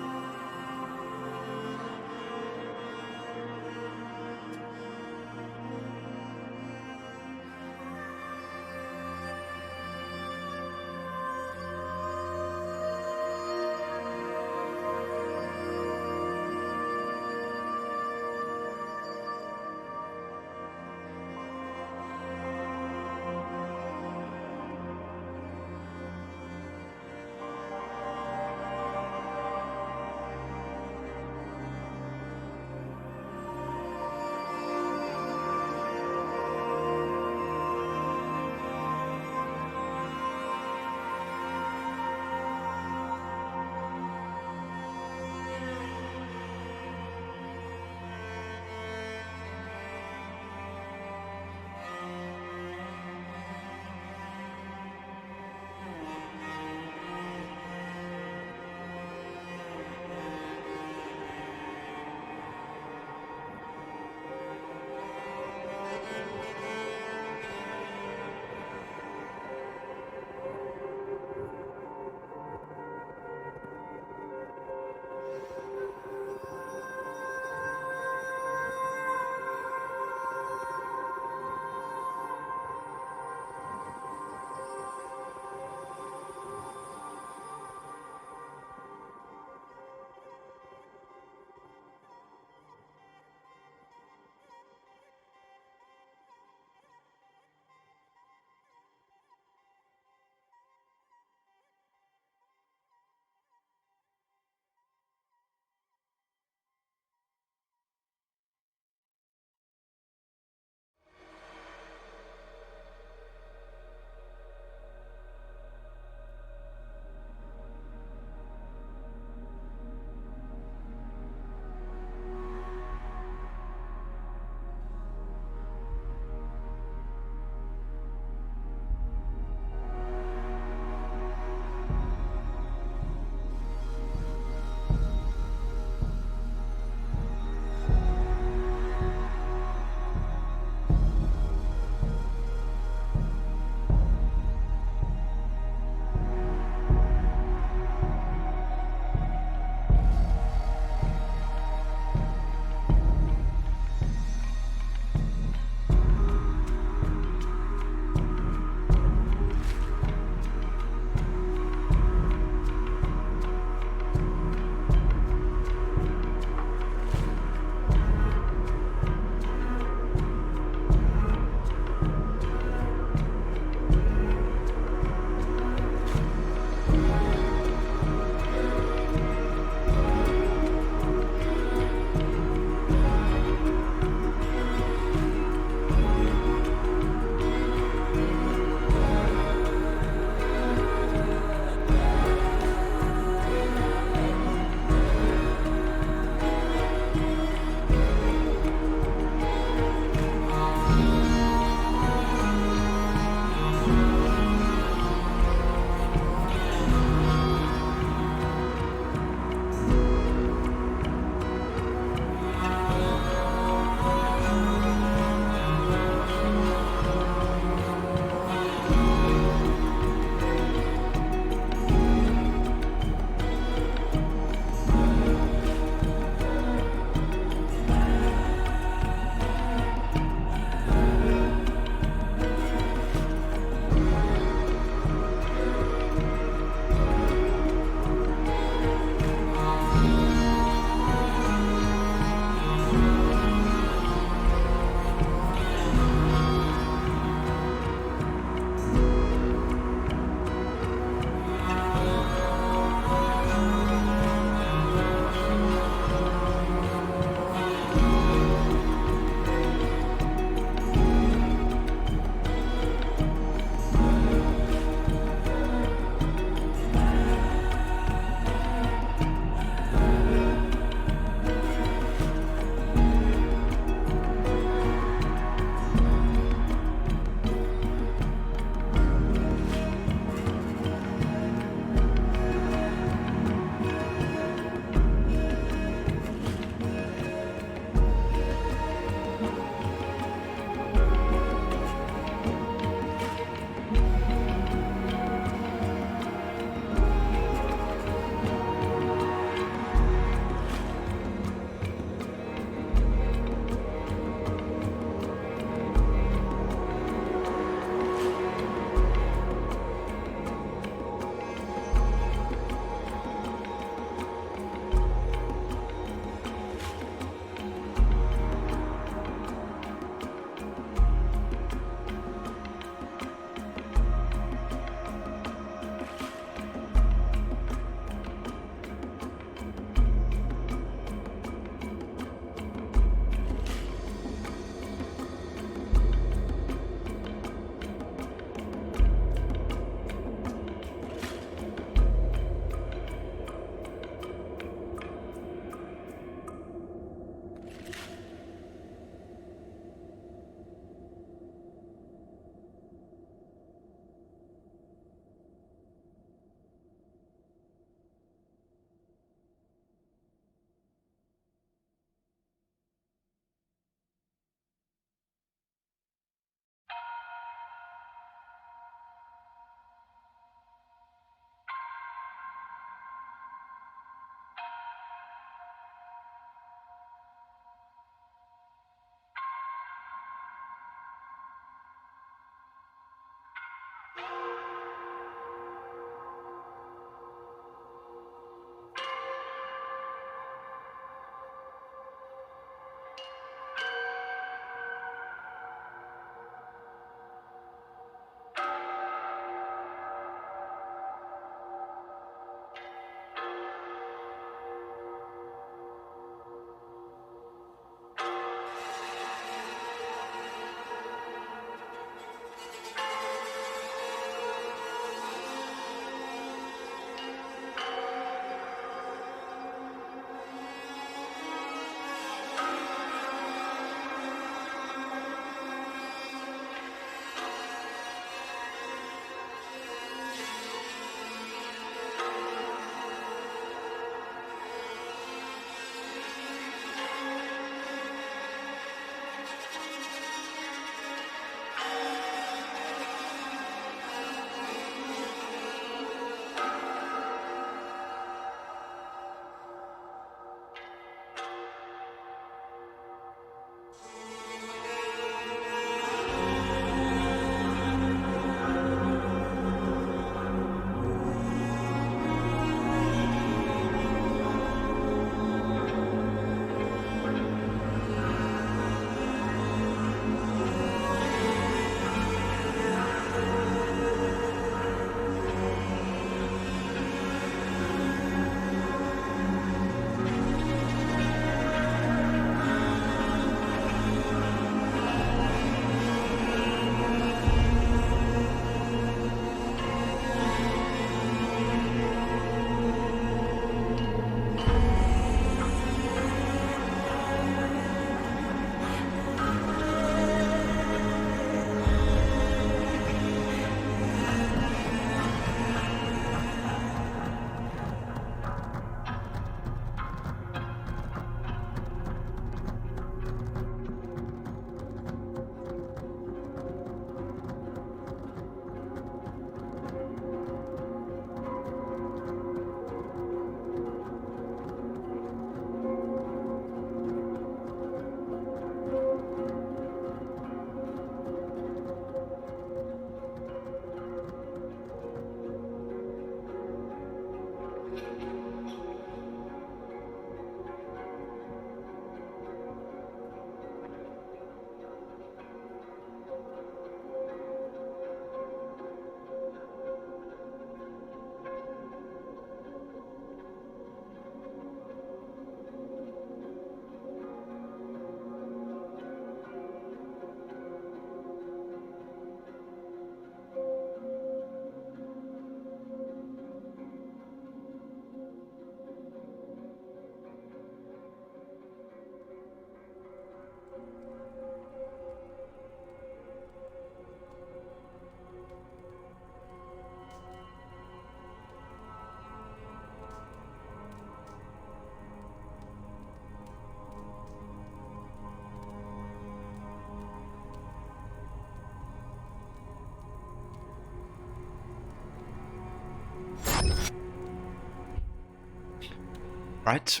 Right,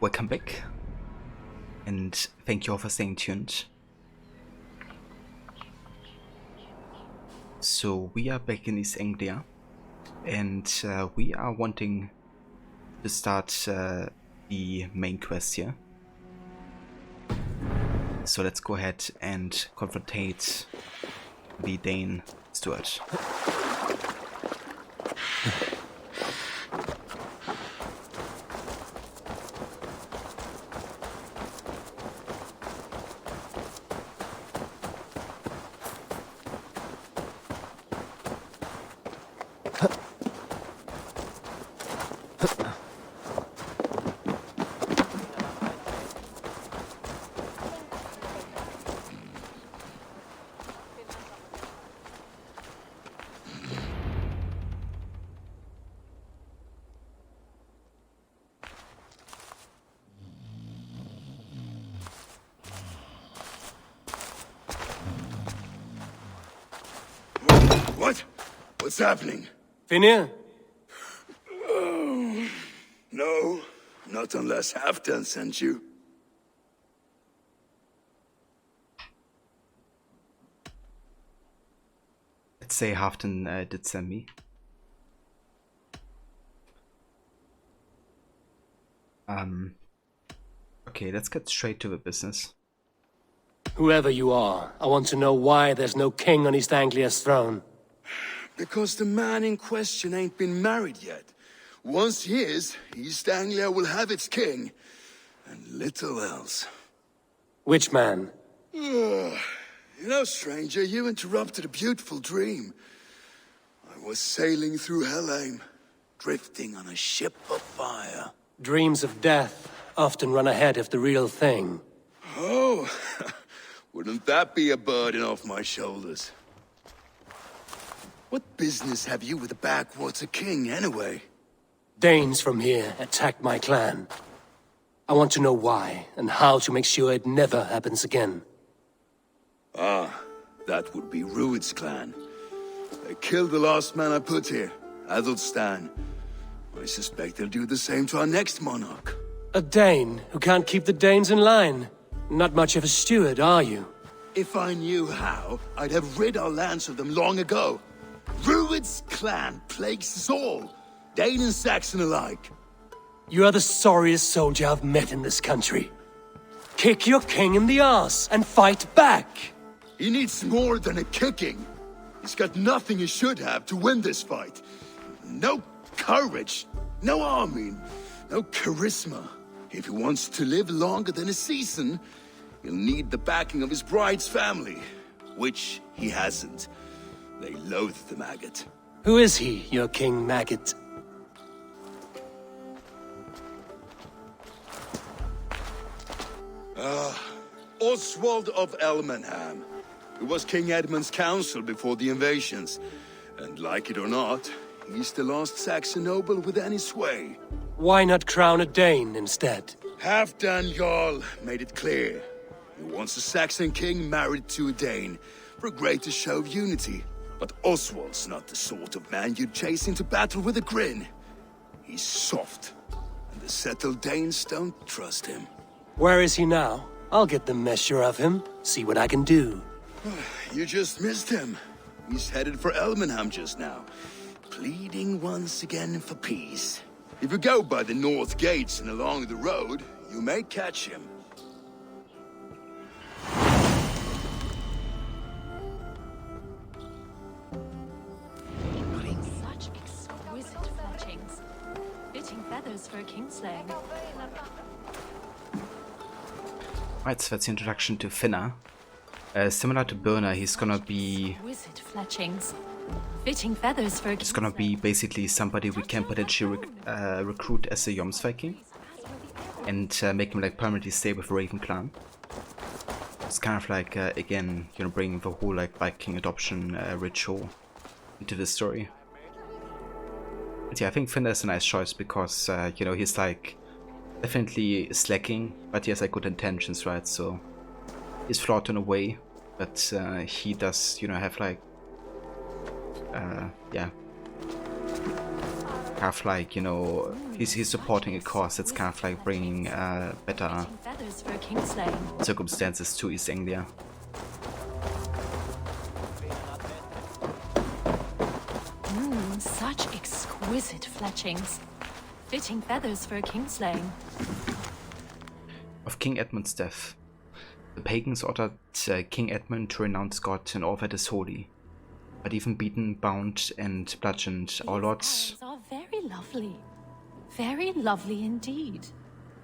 welcome back, and thank you all for staying tuned. So we are back in East Anglia, and we are wanting to start the main quest here. So let's go ahead and confrontate the Dane Steward. What? What's happening? Finir? Oh, no, not unless Halfdan sent you. Let's say Halfdan did send me. Okay, let's get straight to the business. Whoever you are, I want to know why there's no king on East Anglia's throne. Because the man in question ain't been married yet. Once he is, East Anglia will have its king, and little else. Which man? You know, stranger, you interrupted a beautiful dream. I was sailing through Helheim, drifting on a ship of fire. Dreams of death often run ahead of the real thing. Oh, wouldn't that be a burden off my shoulders? What business have you with the backwater king, anyway? Danes from here attacked my clan. I want to know why, and how to make sure it never happens again. Ah, that would be Rued's clan. They killed the last man I put here, Adelstan. I suspect they'll do the same to our next monarch. A Dane who can't keep the Danes in line. Not much of a steward, are you? If I knew how, I'd have rid our lands of them long ago. Rued's clan plagues us all, Dane and Saxon alike. You are the sorriest soldier I've met in this country. Kick your king in the arse and fight back! He needs more than a kicking. He's got nothing he should have to win this fight. No courage, no army, no charisma. If he wants to live longer than a season, he'll need the backing of his bride's family, which he hasn't. They loathe the maggot. Who is he, your King Maggot? Oswald of Elmenham, who was King Edmund's counsel before the invasions. And like it or not, he's the last Saxon noble with any sway. Why not crown a Dane instead? Halfdan Jarl made it clear. He wants a Saxon king married to a Dane, for a greater show of unity. But Oswald's not the sort of man you'd chase into battle with a grin. He's soft, and the settled Danes don't trust him. Where is he now? I'll get the measure of him, see what I can do. You just missed him. He's headed for Elmenham just now, pleading once again for peace. If you go by the north gates and along the road, you may catch him. Such exquisite fletchings. Fitting feathers for a kingslaying. Right, so that's the introduction to Finna. Similar to Birna, he's gonna be... Exquisite fletchings. Fitting feathers for a It's gonna be basically somebody we can potentially recruit as a Jomsviking and make him like permanently stay with the Raven clan. It's kind of like again, you know, bringing the whole like Viking adoption ritual into the story. But yeah, I think Finna is a nice choice because you know, he's like definitely slacking, but he has like good intentions, right? So he's flawed in a way, but he does, you know, have like yeah, kind of like, you know, he's supporting a cause that's kind of like bringing better Feathers for a kingslaying. circumstances to East Anglia. Such exquisite fletchings. Fitting feathers for a kingslaying. Of King Edmund's death, the pagans ordered King Edmund to renounce God and all that is holy. But even beaten, bound, and bludgeoned, our Lord Are very lovely. Very lovely indeed.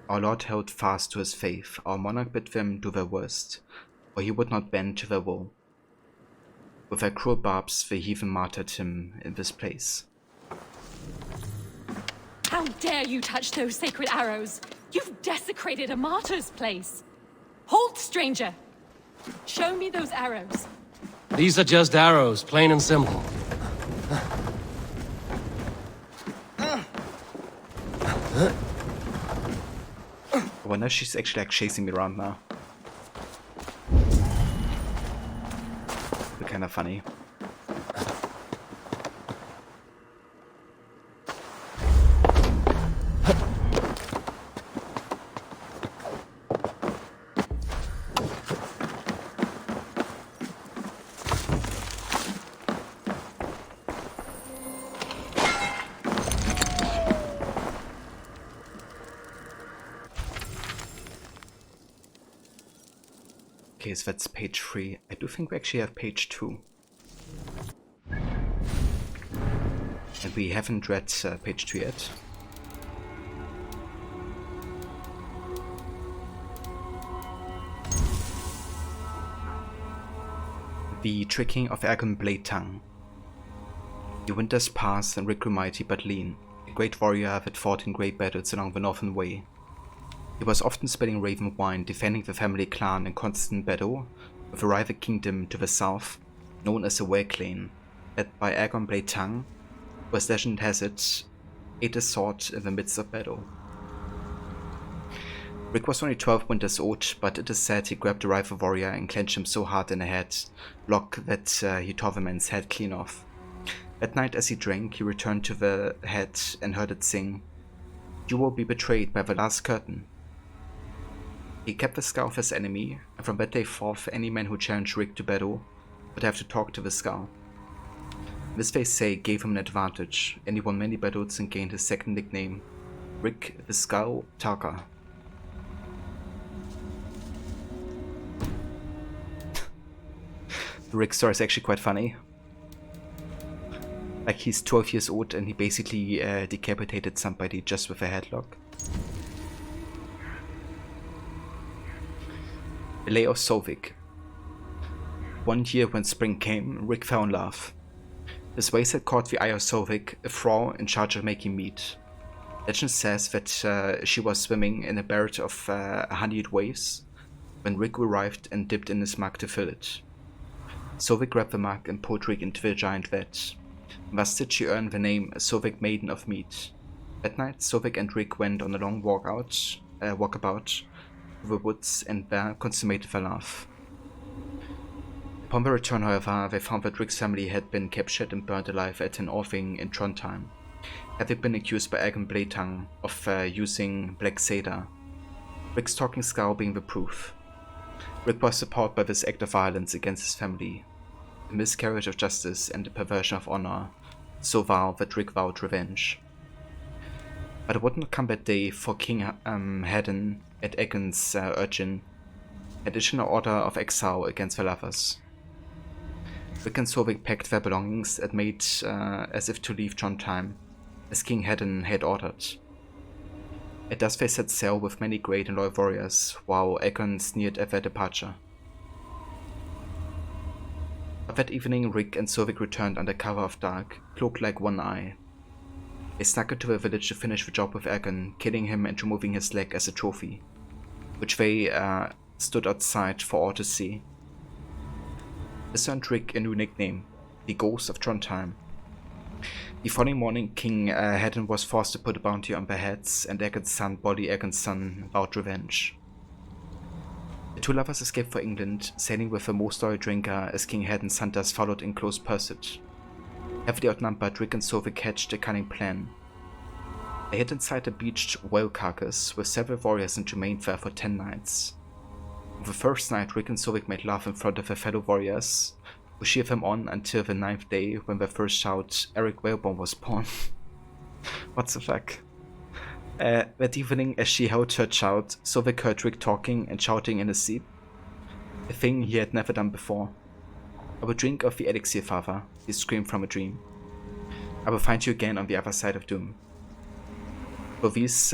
Our Lord held fast to his faith. Our monarch bid them do their worst, for he would not bend to their will. With their cruel barbs, the heathen martyred him in this place. How dare you touch those sacred arrows? You've desecrated a martyr's place. Halt, stranger! Show me those arrows. These are just arrows, plain and simple. I wonder if she's actually like chasing me around now. Be kind of funny. Okay, so that's page 3. I do think we actually have page 2. And we haven't read page 2 yet. The tricking of Ergon Bladetongue. The winters passed and Rick grew mighty but lean, a great warrior that fought in great battles along the Northern Way. He was often spilling raven wine, defending the family clan in constant battle with a rival kingdom to the south, known as the Werclane, led by Ergon Bladetongue, who, as legend has it, ate his sword in the midst of battle. Rick was only 12 winters old, but it is said he grabbed a rival warrior and clenched him so hard in the head lock that he tore the man's head clean off. That night as he drank, he returned to the head and heard it sing, "You will be betrayed by the last curtain." He kept the skull of his enemy, and from that day forth any man who challenged Rick to battle would have to talk to the skull. This they say gave him an advantage, and he won many battles and gained his second nickname, Rick the Skull Talker. The Rick story is actually quite funny. Like, he's 12 years old and he basically decapitated somebody just with a headlock. The Lay of Solvik. One year when spring came, Rick fell in love. His ways had caught the eye of Solvik, a thrall in charge of making meat. Legend says that she was swimming in a bed of honeyed waves when Rick arrived and dipped in his mug to fill it. Solvik grabbed the mug and pulled Rick into the giant vat. Thus did she earn the name Solvik Maiden of Meat. That night, Solvik and Rick went on a long walkabout through the woods and there consummated their love. Upon their return, however, they found that Rick's family had been captured and burned alive at an offing in Trondheim, having been accused by Ergon Bladetongue of using Black Seda, Rick's talking skull being the proof. Rick was appalled by this act of violence against his family, the miscarriage of justice and the perversion of honor, so vile that Rick vowed revenge. But it would not come that day, for King Hedon, at Ergon's urging, had issued an order of exile against the lovers. Rick and Solvik packed their belongings and made as if to leave Trondheim, as King Hedon had ordered. And thus they set sail with many great and loyal warriors, while Ergon sneered at their departure. But that evening, Rick and Solvik returned under cover of dark, cloaked like one eye. They snuck into the village to finish the job with Ergon, killing him and removing his leg as a trophy, which they stood outside for all to see. This earned Rick a new nickname, the Ghost of Trondheim. The following morning, King Hedon was forced to put a bounty on their heads, and Ergon's son, Bolly Ergon's son, vowed revenge. The two lovers escaped for England, sailing with the most loyal drinker as King Hedon's hunters followed in close pursuit. Heavily outnumbered, Rick and Solvik hatched a cunning plan. They hid inside a beached whale carcass with several warriors and remained there for 10 nights. On the first night, Rick and Sovik made love in front of their fellow warriors, who cheered them on until the 9th day when their first child, Eric Whalebone, was born. What the fuck? That evening, as she held her child, Sovik heard Rick talking and shouting in his sleep, a thing he had never done before. "I will drink of the elixir, father," he screamed from a dream. "I will find you again on the other side of doom." For these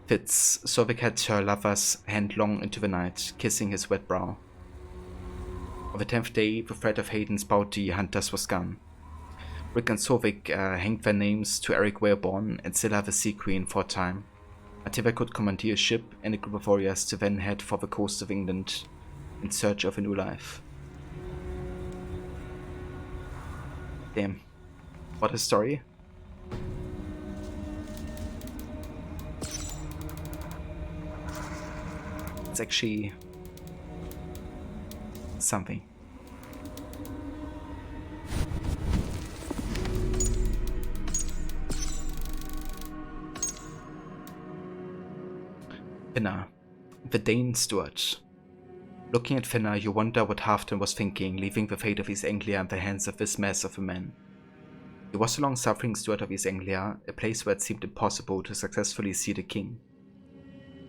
fits, Sovik had her lover's hand long into the night, kissing his wet brow. On the 10th day, the threat of Hayden's bounty hunters was gone. Rick and Sovik hanged their names to Eric Whalebone and still have a sea queen for a time, until they could commandeer a ship and a group of warriors to then head for the coast of England in search of a new life. Damn. What a story. It's actually something. Finna, the Dane steward. Looking at Finna, you wonder what Halfdan was thinking, leaving the fate of East Anglia in the hands of this mess of a man. He was a long-suffering steward of East Anglia, a place where it seemed impossible to successfully seat a king.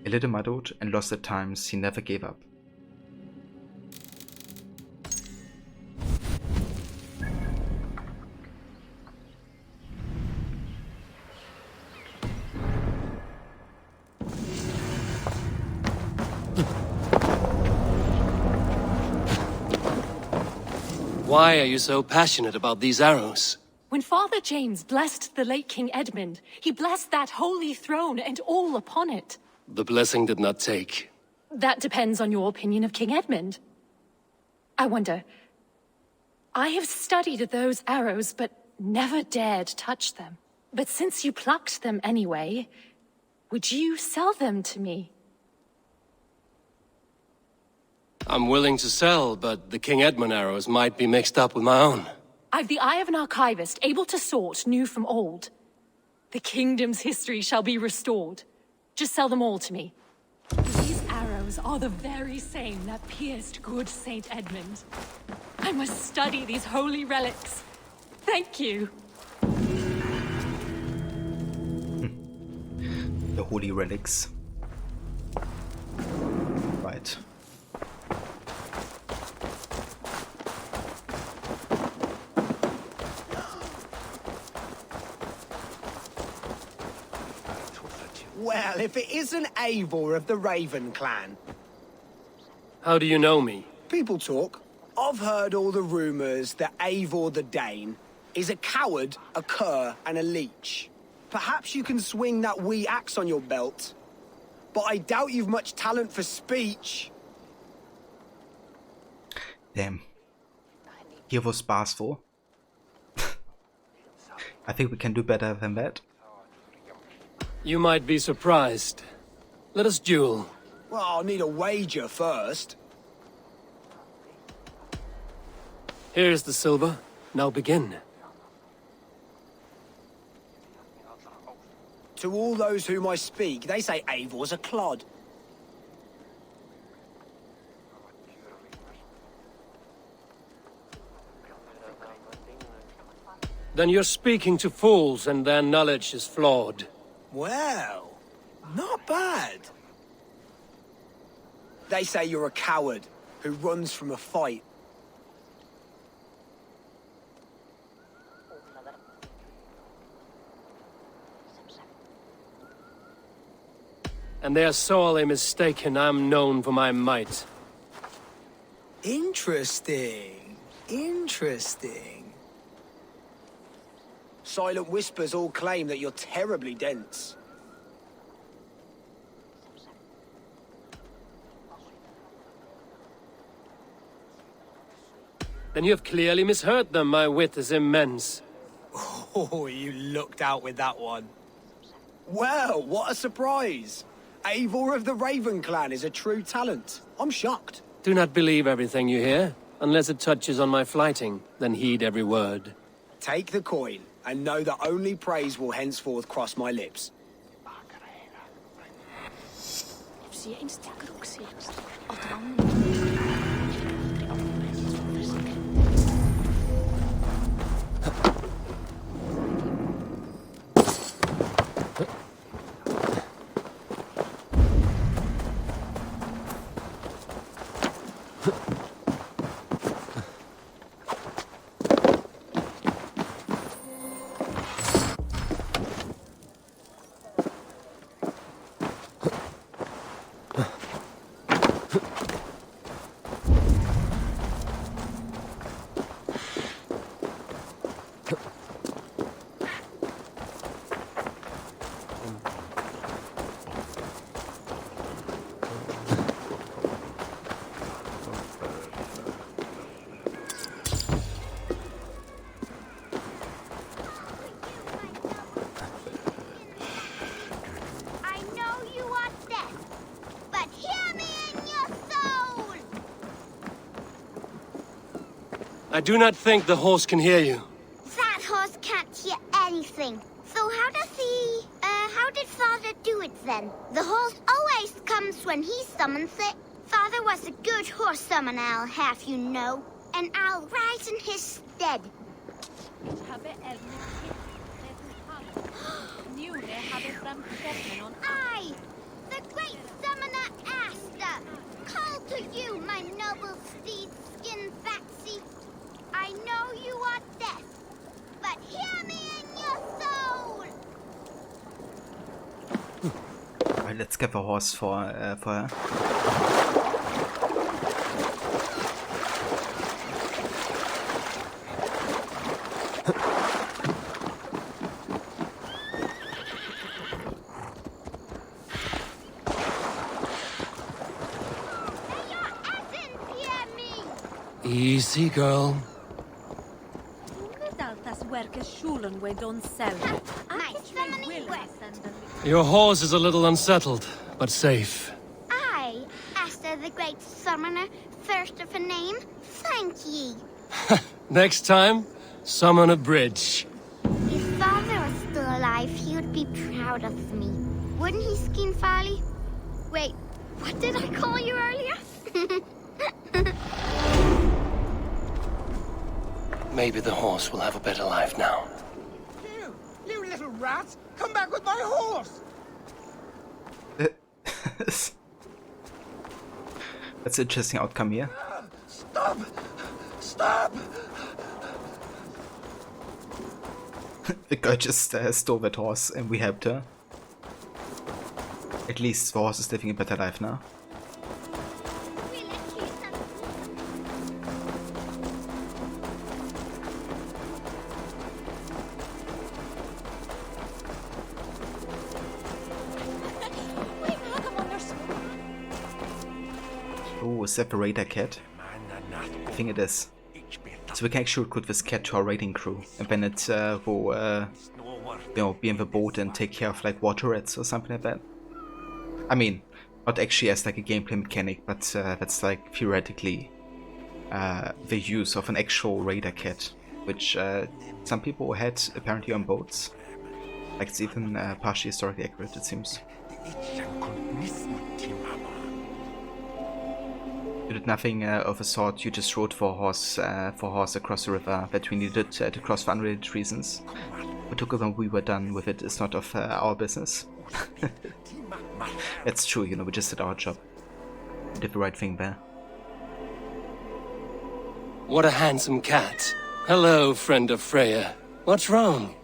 A little muddled and lost at times, he never gave up. Why are you so passionate about these arrows? When Father James blessed the late King Edmund, he blessed that holy throne and all upon it. The blessing did not take. That depends on your opinion of King Edmund. I wonder... I have studied those arrows, but never dared touch them. But since you plucked them anyway, would you sell them to me? I'm willing to sell, but the King Edmund arrows might be mixed up with my own. I've the eye of an archivist, able to sort new from old. The kingdom's history shall be restored. Just sell them all to me. These arrows are the very same that pierced good Saint Edmund. I must study these holy relics. Thank you. The holy relics. Right. Well, if it isn't Eivor of the Raven clan. How do you know me? People talk. I've heard all the rumors that Eivor the Dane is a coward, a cur, and a leech. Perhaps you can swing that wee axe on your belt. But I doubt you've much talent for speech. Damn. He was sparse-full. I think we can do better than that. You might be surprised. Let us duel. Well, I'll need a wager first. Here's the silver. Now begin. To all those whom I speak, they say Eivor's a clod. Then you're speaking to fools and their knowledge is flawed. Well, not bad. They say you're a coward who runs from a fight. And they are sorely mistaken. I'm known for my might. Interesting. Interesting. Silent whispers all claim that you're terribly dense. Then you have clearly misheard them. My wit is immense. Oh, you looked out with that one. Well, what a surprise. Eivor of the Raven clan is a true talent. I'm shocked. Do not believe everything you hear. Unless it touches on my flighting, then heed every word. Take the coin, and know that only praise will henceforth cross my lips. Zie je eens die kroeksie? I do not think the horse can hear you. That horse can't hear anything. So how did Father do it then? The horse always comes when he summons it. Father was a good horse summoner, I'll have you know. And I'll ride in his stead. I, the great summoner Asta, call to you, my noble steed skin Faxi. I know you are death, but hear me in your soul! Alright, let's get the horse for her. Easy, girl. Your horse is a little unsettled, but safe. I, Asta the great summoner, first of a name, thank ye. Next time, summon a bridge. If Father was still alive, he would be proud of me. Wouldn't he, Skin Farley? Wait, what did I call you earlier? Maybe the horse will have a better life now. You little rat! Come back with my horse! That's an interesting outcome here. Stop! Stop! The girl just stole that horse and we helped her. At least the horse is living a better life now. Oh, is that the raider cat? I think it is. So we can actually recruit this cat to our raiding crew, and then it will, you know, be in the boat and take care of like water rats or something like that. I mean, not actually as like a gameplay mechanic, but that's like theoretically the use of an actual raider cat, which some people had apparently on boats. Like it's even partially historically accurate, it seems. You did nothing of the sort, you just rode for horse across the river that we needed to cross for unrelated reasons. What took when we were done with it is not of our business. That's true, you know, we just did our job. We did the right thing there. What a handsome cat. Hello, friend of Freya. What's wrong?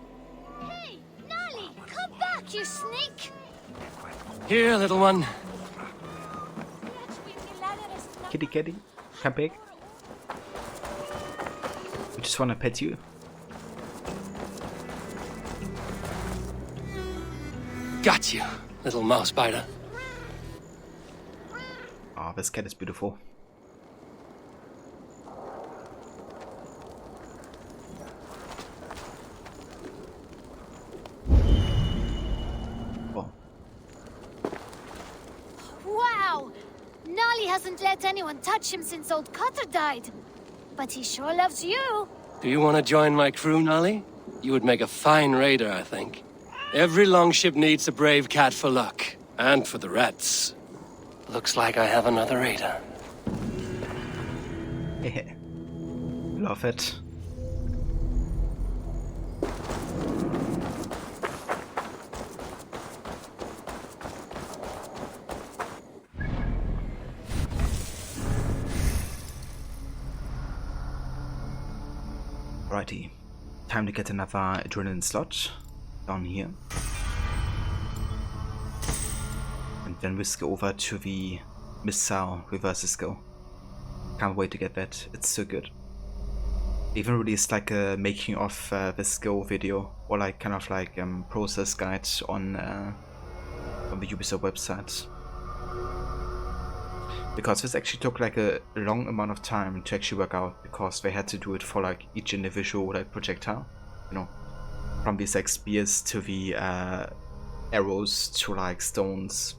Hey, Nali, come back, you sneak! Here, little one. Kitty kitty, come back. We just wanna pet you. Got you, little mouse biter. Oh, this cat is beautiful. Oh. Wow! Nolly hasn't let anyone touch him since old Cutter died. But he sure loves you. Do you want to join my crew, Nolly? You would make a fine raider, I think. Every longship needs a brave cat for luck. And for the rats. Looks like I have another raider. Love it. Righty, time to get another adrenaline slot down here. And then we go over to the missile reverse skill. Can't wait to get that, it's so good. They even released like a making of the skill video, or like kind of like process guide on the Ubisoft website. Because this actually took like a long amount of time to actually work out, because they had to do it for like each individual like projectile, you know, from these like spears to the arrows to like stones,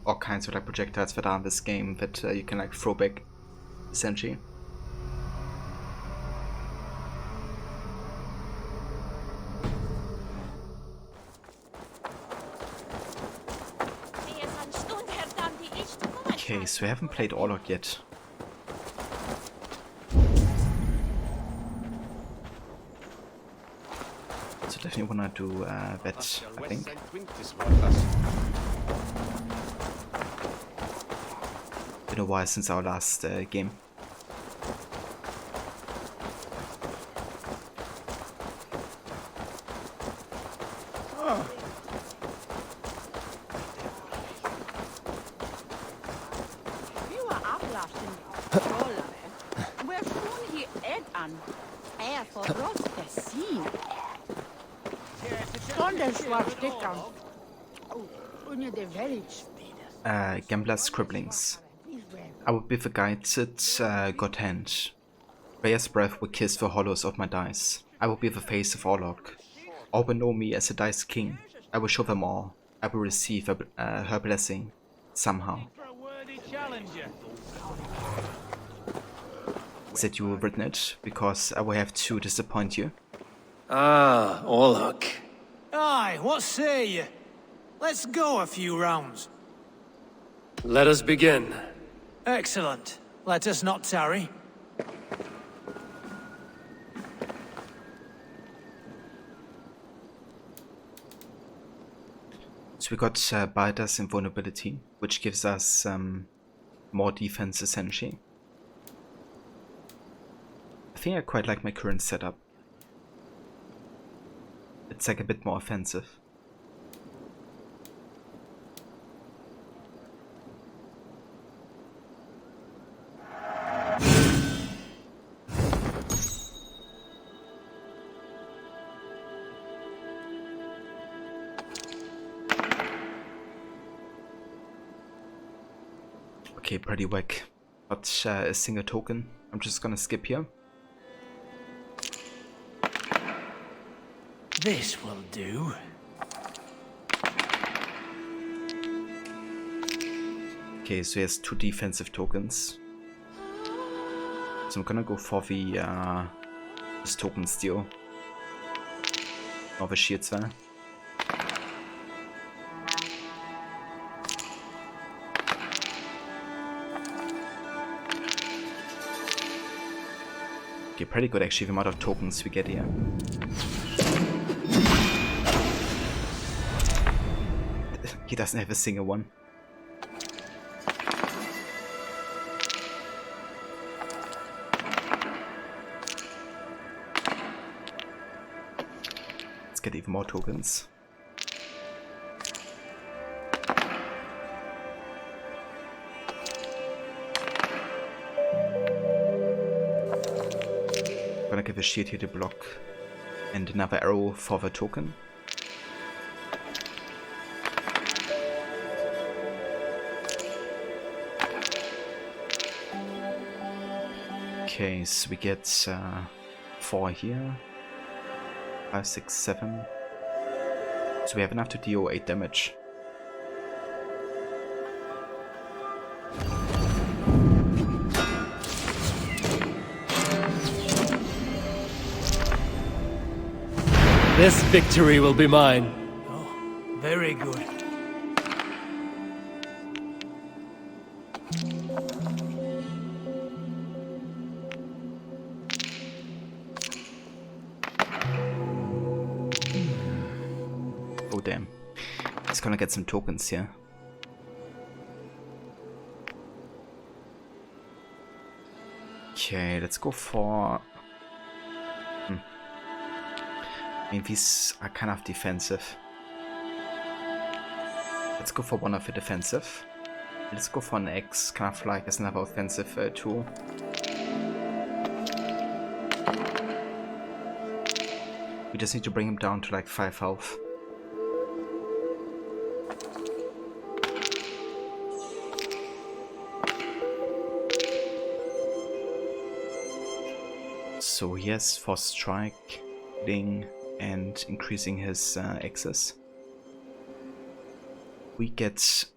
all kinds of like projectiles that are in this game that you can like throw back, essentially. Okay, so I haven't played Orlok yet. So definitely wanna do that, I think. Been a while since our last game. Gambler's Scribblings. I would be the guided god hand. Rhea's breath would kiss the hollows of my dice. I will be the face of Orlok. All will know me as a dice king. I will show them all. I will receive her blessing. Somehow. Said you written it, because I will have to disappoint you. Ah, Orlok. Aye, what say you? Let's go a few rounds. Let us begin. Excellent. Let us not tarry. So we got Baldur's Invulnerability, which gives us more defense essentially. I think I quite like my current setup. It's like a bit more offensive. Okay, pretty whack. But a single token. I'm just gonna skip here. This will do. Okay, so he has 2 defensive tokens. So I'm gonna go for the this token steal. Or the shield spell. Okay, pretty good actually the amount of tokens we get here. He doesn't have a single one. Let's get even more tokens. Gonna give a shield here to block, and another arrow for the token. Okay, so we get 4 here, 5, 6, 7. So we have enough to deal 8 damage. This victory will be mine. Very good. Oh damn. He's gonna get some tokens here. Okay, let's go for... I mean, these are kind of defensive. Let's go for one of the defensive. Let's go for an X, kind of like as another offensive tool. We just need to bring him down to like 5 health. So he has Force Strike, Ling, and increasing his access. We get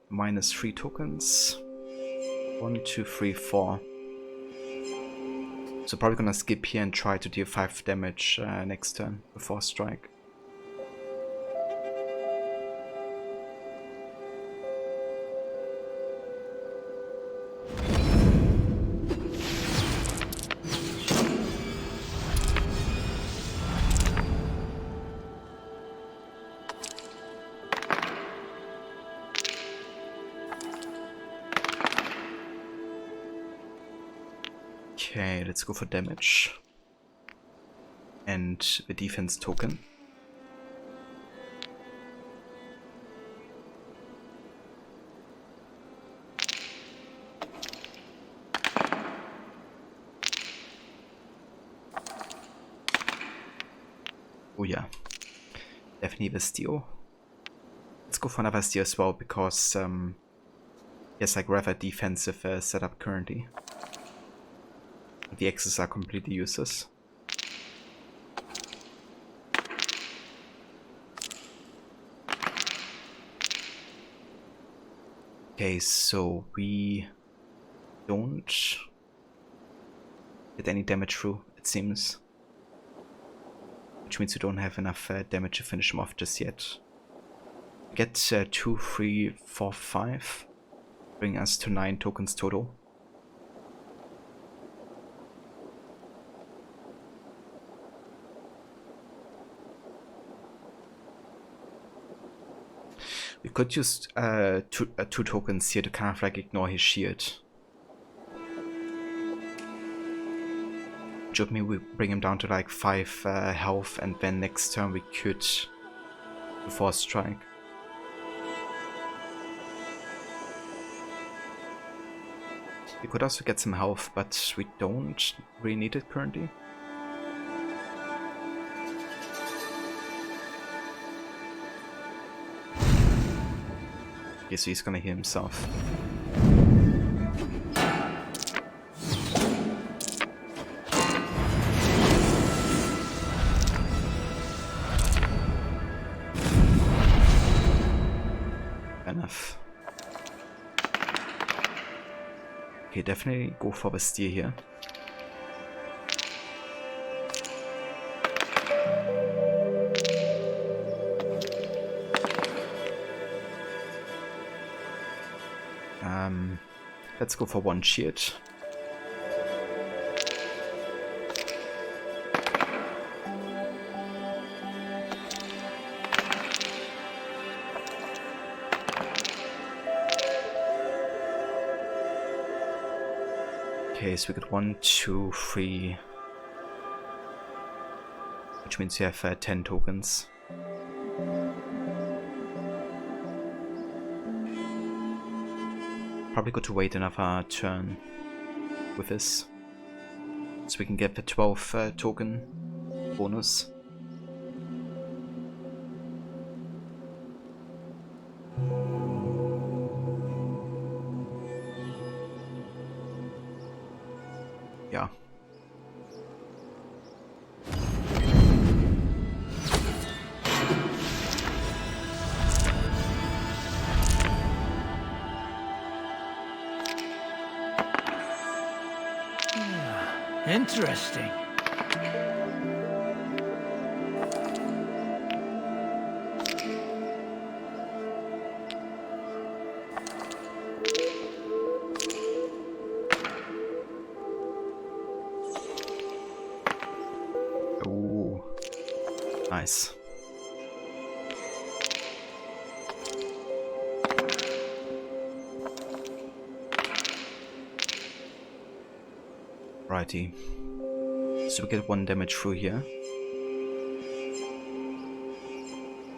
-3 tokens. 1, 2, 3, 4. So probably gonna skip here and try to deal 5 damage next turn with Force Strike. Okay, let's go for damage. And the defense token. Oh yeah, definitely the steal. Let's go for another steal as well, because yes, like rather defensive setup currently. The X's are completely useless. Okay, so we don't get any damage through, it seems. Which means we don't have enough damage to finish him off just yet. Get 2, 3, 4, 5. Bring us to 9 tokens total. We could use two tokens here to kind of like ignore his shield. Which would mean we bring him down to like 5 health, and then next turn we could do Force Strike. We could also get some health, but we don't really need it currently. Okay, so he's gonna heal himself. Enough. Okay, definitely go for the steer here. Let's go for 1 shield. Okay, so we got 1, 2, 3, which means you have 10 tokens. Probably good to wait another turn with this, so we can get the 12 token bonus. Yeah. Interesting. Nice. Righty. So we get 1 damage through here.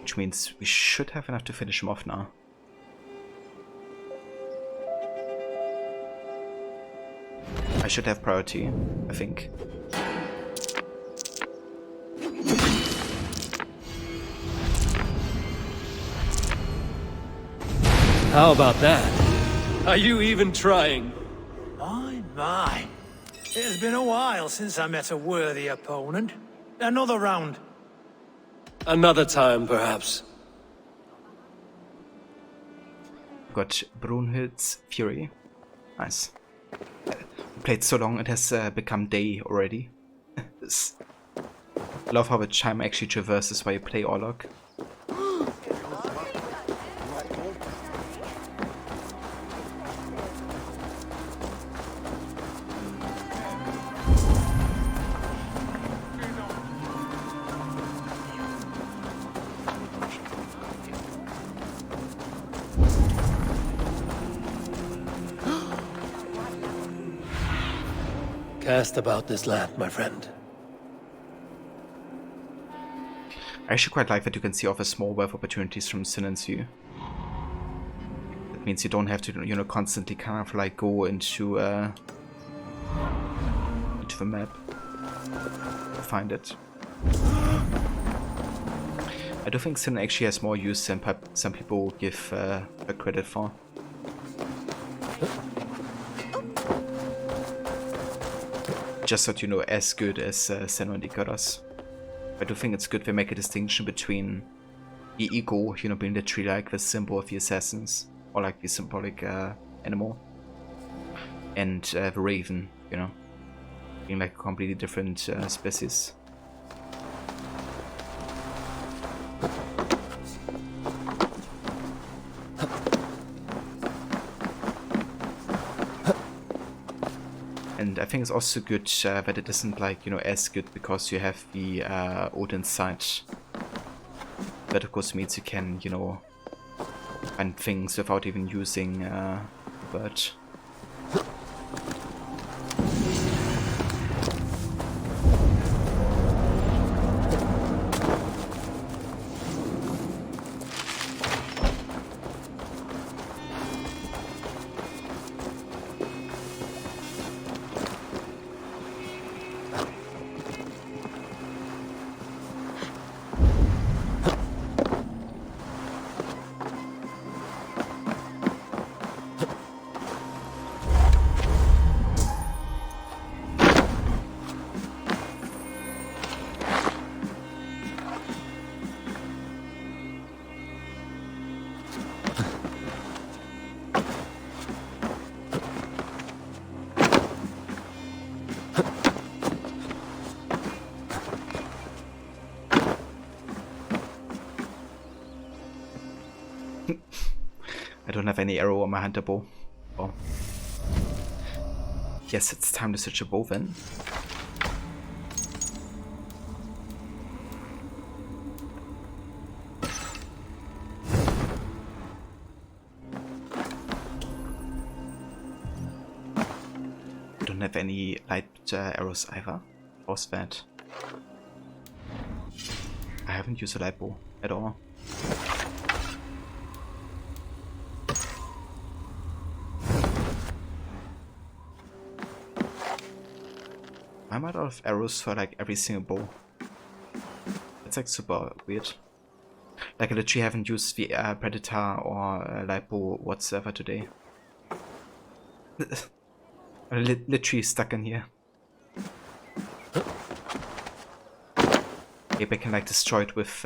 Which means we should have enough to finish him off now. I should have priority, I think. How about that? Are you even trying? My. It has been a while since I met a worthy opponent. Another round. Another time, perhaps. Got Brunhild's Fury. Nice. Played so long it has become day already. I love how the chime actually traverses while you play Orlok. Cast about this land, my friend. I actually quite like that you can see off a small web opportunities from Sinan's view. That means you don't have to, you know, constantly kind of like go into the map to find it. I do think Sinan actually has more use than some people give her credit for. Just so you know, as good as Senua and Ikaros. I do think it's good they make a distinction between the ego, you know, being literally like the symbol of the assassins, or like the symbolic animal, and the raven, you know, being like a completely different species. And I think it's also good that it isn't like, you know, as good because you have the Odin sight. That of course means you can, you know, find things without even using bird. I don't have any arrow on my hunter bow. Oh. Yes, it's time to switch a bow then. I don't have any light arrows either. How's that? I haven't used a light bow at all. I'm out of arrows for like every single bow. It's like super weird. Like I literally haven't used the Predator or light bow whatsoever today. I'm literally stuck in here. Maybe I can like destroy it with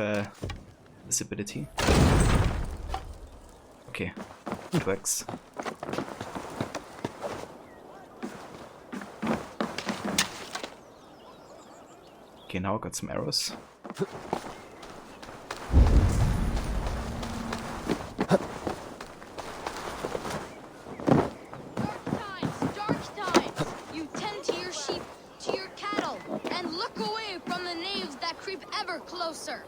this ability. Okay, it works. Okay, now I got some arrows. Dark times! You tend to your sheep, to your cattle, and look away from the knaves that creep ever closer.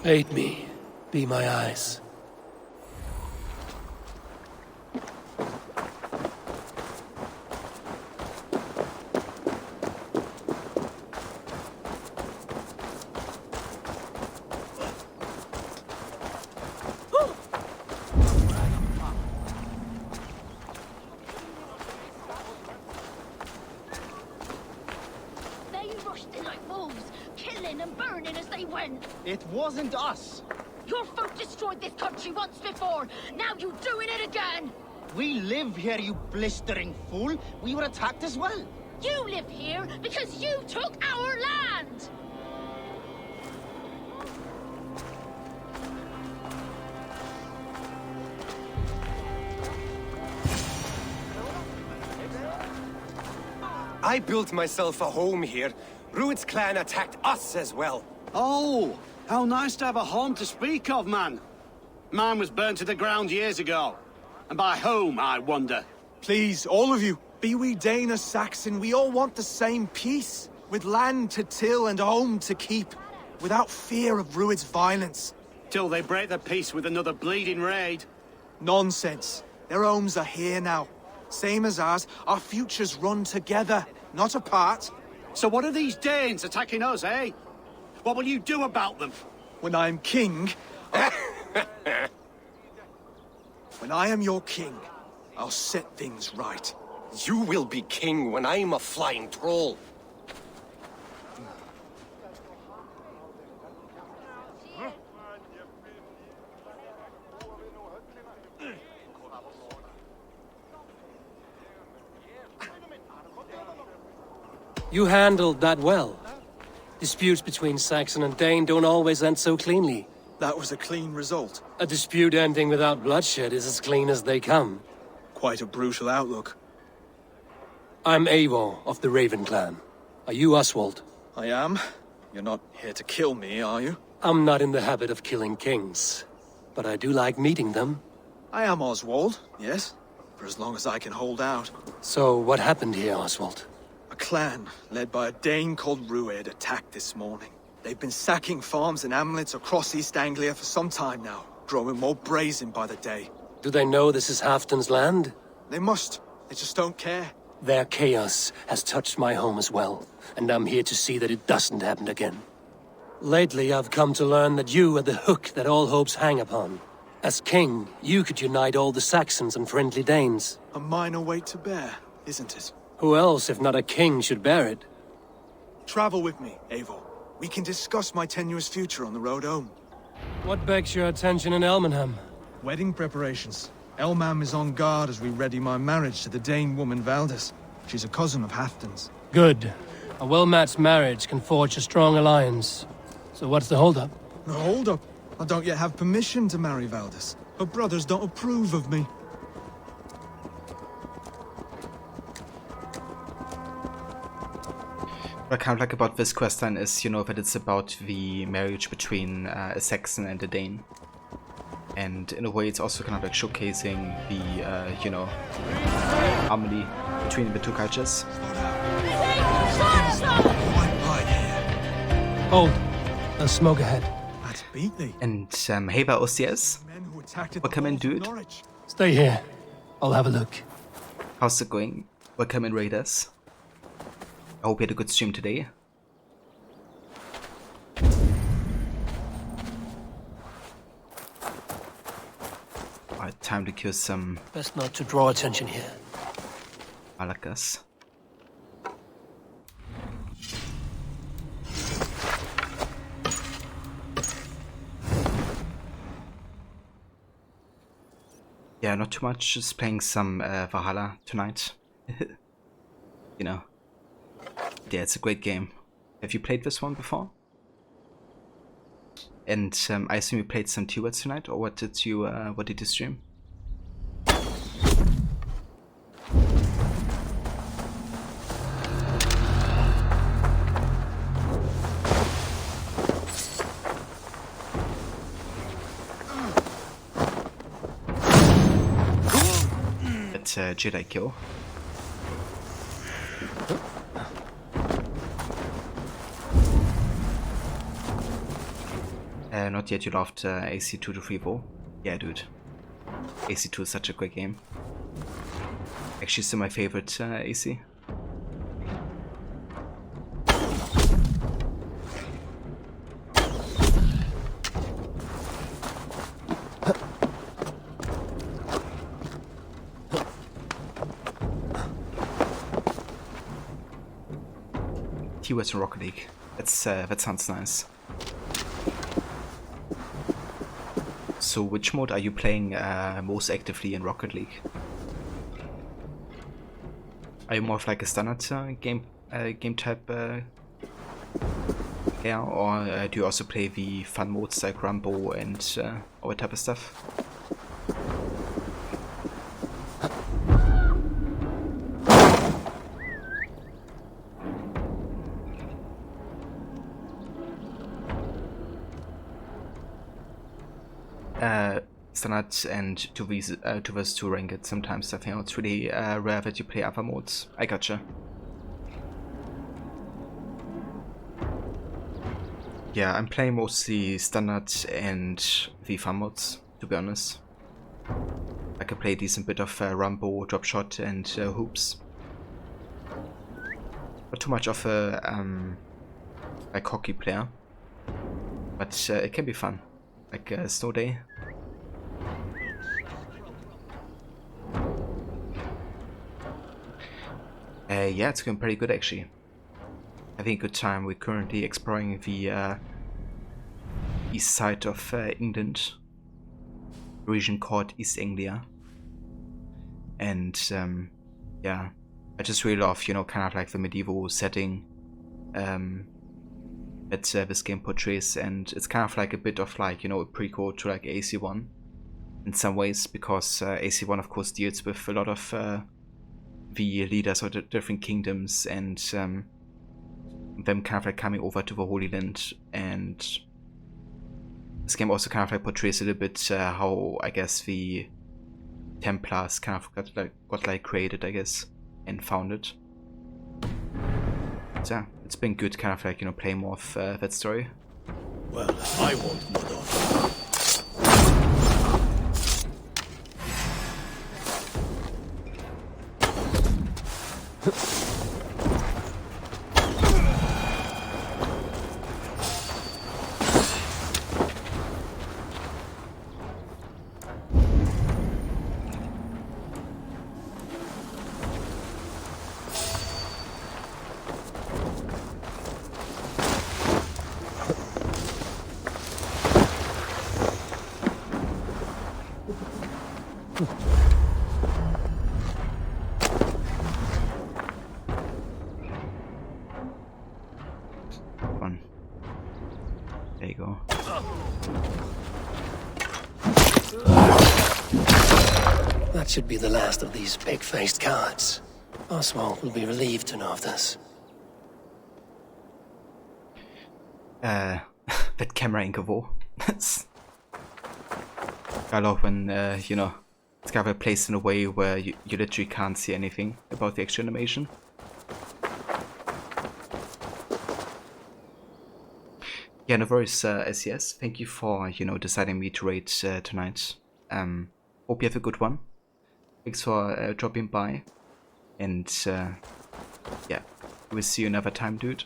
Aid me. Be my eyes. They rushed in like wolves, killing and burning as they went. It wasn't us. Your folk destroyed this country once before. Now you're doing it again. We live here, you blistering fool. We were attacked as well. You live here because you took our land. I built myself a home here. Rued's clan attacked us as well. Oh, how nice to have a home to speak of, man. Mine was burnt to the ground years ago. And by whom, I wonder? Please, all of you, be we Dane or Saxon, we all want the same peace. With land to till and home to keep. Without fear of Rued's violence. Till they break the peace with another bleeding raid. Nonsense. Their homes are here now. Same as ours, our futures run together, not apart. So what are these Danes attacking us, eh? What will you do about them? When I am king... When I am your king, I'll set things right. You will be king when I'm a flying troll. You handled that well. Disputes between Saxon and Dane don't always end so cleanly. That was a clean result. A dispute ending without bloodshed is as clean as they come. Quite a brutal outlook. I'm Eivor of the Raven clan. Are you Oswald? I am. You're not here to kill me, are you? I'm not in the habit of killing kings, but I do like meeting them. I am Oswald, yes. For as long as I can hold out. So what happened here, Oswald? A clan, led by a Dane called Rued, attacked this morning. They've been sacking farms and hamlets across East Anglia for some time now, growing more brazen by the day. Do they know this is Halfdan's land? They must. They just don't care. Their chaos has touched my home as well, and I'm here to see that it doesn't happen again. Lately, I've come to learn that you are the hook that all hopes hang upon. As king, you could unite all the Saxons and friendly Danes. A minor weight to bear, isn't it? Who else, if not a king, should bear it? Travel with me, Eivor. We can discuss my tenuous future on the road home. What begs your attention in Elmenham? Wedding preparations. Elmam is on guard as we ready my marriage to the Dane woman Valdis. She's a cousin of Halfdan's. Good. A well-matched marriage can forge a strong alliance. So what's the holdup? The holdup? I don't yet have permission to marry Valdis. Her brothers don't approve of me. What I kind of like about this questline is, you know, that it's about the marriage between a Saxon and a Dane. And in a way it's also kind of like showcasing the, you know, harmony between the two cultures. Hold. There's smoke ahead. That's Beatley. And hey there, OCS. Welcome in, dude. Stay here. I'll have a look. How's it going? Welcome in, Raiders. I hope you had a good stream today. Alright, time to kill some... Best not to draw attention here. Malakas. Yeah, not too much, just playing some Valhalla tonight. You know. Yeah, it's a great game. Have you played this one before? And I assume you played some T-Words tonight, or what did you stream? That Jedi kill. Not yet, you loved AC2-3-4? Yeah, dude. AC2 is such a great game. Actually, still my favorite AC. T-Words in Rocket League. That sounds nice. So which mode are you playing most actively in Rocket League? Are you more of like a standard game type player, or do you also play the fun modes like Rambo and all that type of stuff? Standard and 2vs2 ranked sometimes. I think it's really rare that you play other modes. I gotcha. Yeah, I'm playing mostly standard and the fun modes, to be honest. I can play a decent bit of Rambo, drop shot, and hoops. Not too much of a like hockey player, but it can be fun, like Snow Day. Yeah, it's going pretty good actually. Having a good time. We're currently exploring the east side of England, a region called East Anglia, and yeah, I just really love, you know, kind of like the medieval setting that this game portrays, and it's kind of like a bit of like, you know, a prequel to like AC1 in some ways, because AC1 of course deals with a lot of the leaders of the different kingdoms and them kind of like coming over to the Holy Land, and this game also kind of like portrays a little bit how, I guess, the Templars kind of got created, I guess, and founded. So yeah, it's been good kind of like, you know, playing more of that story. Well, I won't mud on. There you go. That should be the last of these pig-faced cards. Oswald will be relieved to know of this. That camera angle. I love when, you know, it's kind of placed in a way where you literally can't see anything about the extra animation. Yeah, no worries, SES. Thank you for, you know, deciding me to raid tonight. Hope you have a good one. Thanks for dropping by. And, yeah, we'll see you another time, dude.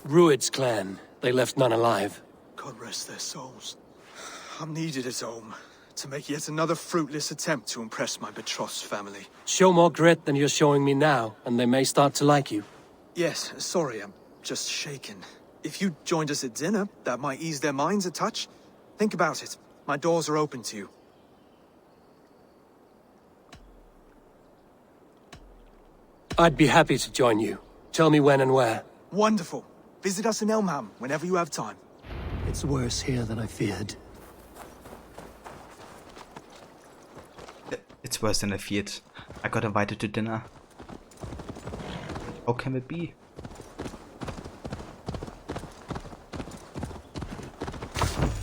Rued's clan. They left none alive. God rest their souls. I'm needed at home. to make yet another fruitless attempt to impress my betrothed family. Show more grit than you're showing me now, and they may start to like you. Yes, sorry, I'm just shaken. If you joined us at dinner, that might ease their minds a touch. Think about it. My doors are open to you. I'd be happy to join you. Tell me when and where. Wonderful. Visit us in Elmham whenever you have time. It's worse here than I feared. It's worse than I feared. I got invited to dinner. How can it be?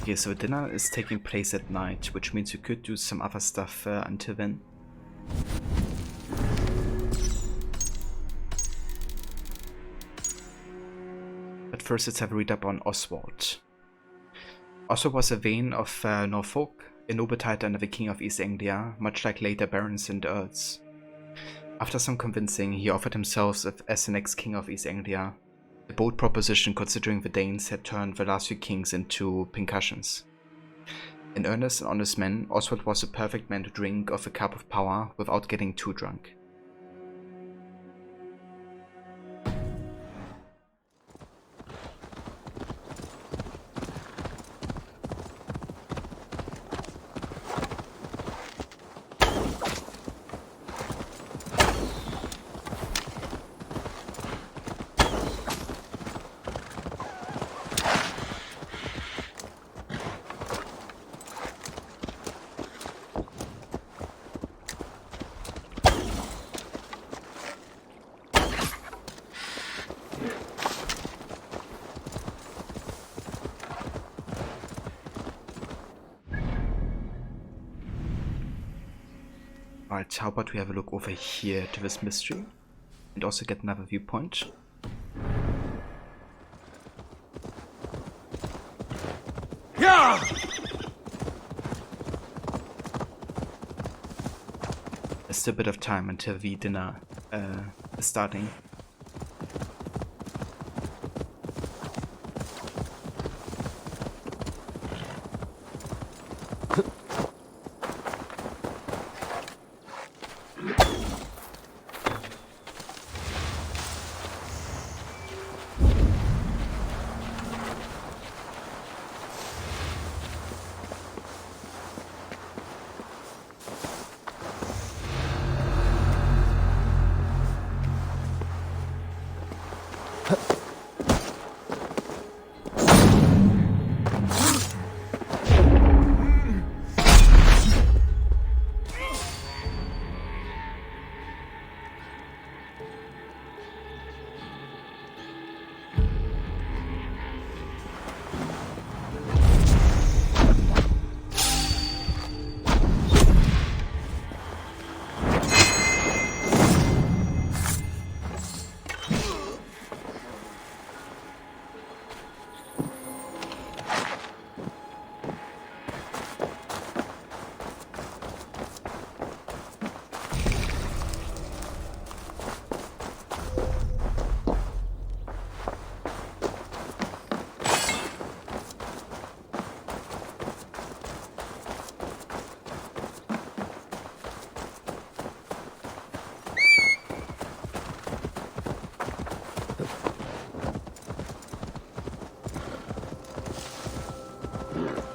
Okay, so dinner is taking place at night, which means you could do some other stuff until then. But first let's have a read up on Oswald. Oswald was a Vane of Norfolk, a noble title under the King of East Anglia, much like later barons and earls. After some convincing, he offered himself as the next King of East Anglia, a bold proposition considering the Danes had turned the last few kings into pincushions. An earnest and honest man, Oswald was a perfect man to drink of a cup of power without getting too drunk. Alright, how about we have a look over here to this mystery and also get another viewpoint. Yeah! There's still a bit of time until the dinner is starting.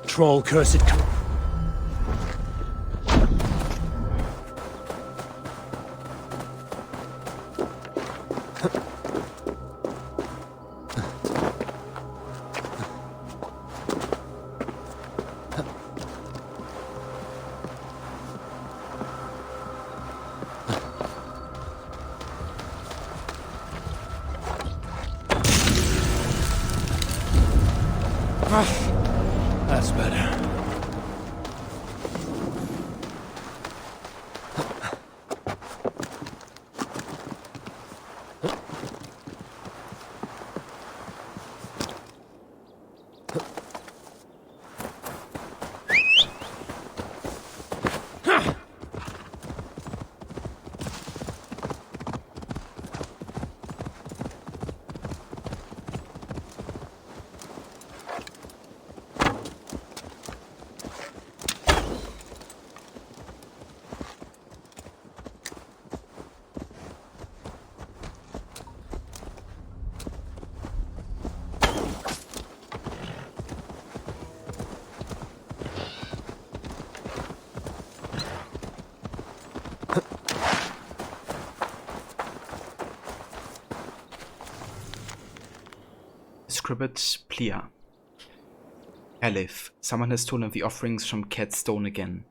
Troll cursed. That's better. scribbled Plia. Elif, someone has stolen the offerings from Cat's Stone again.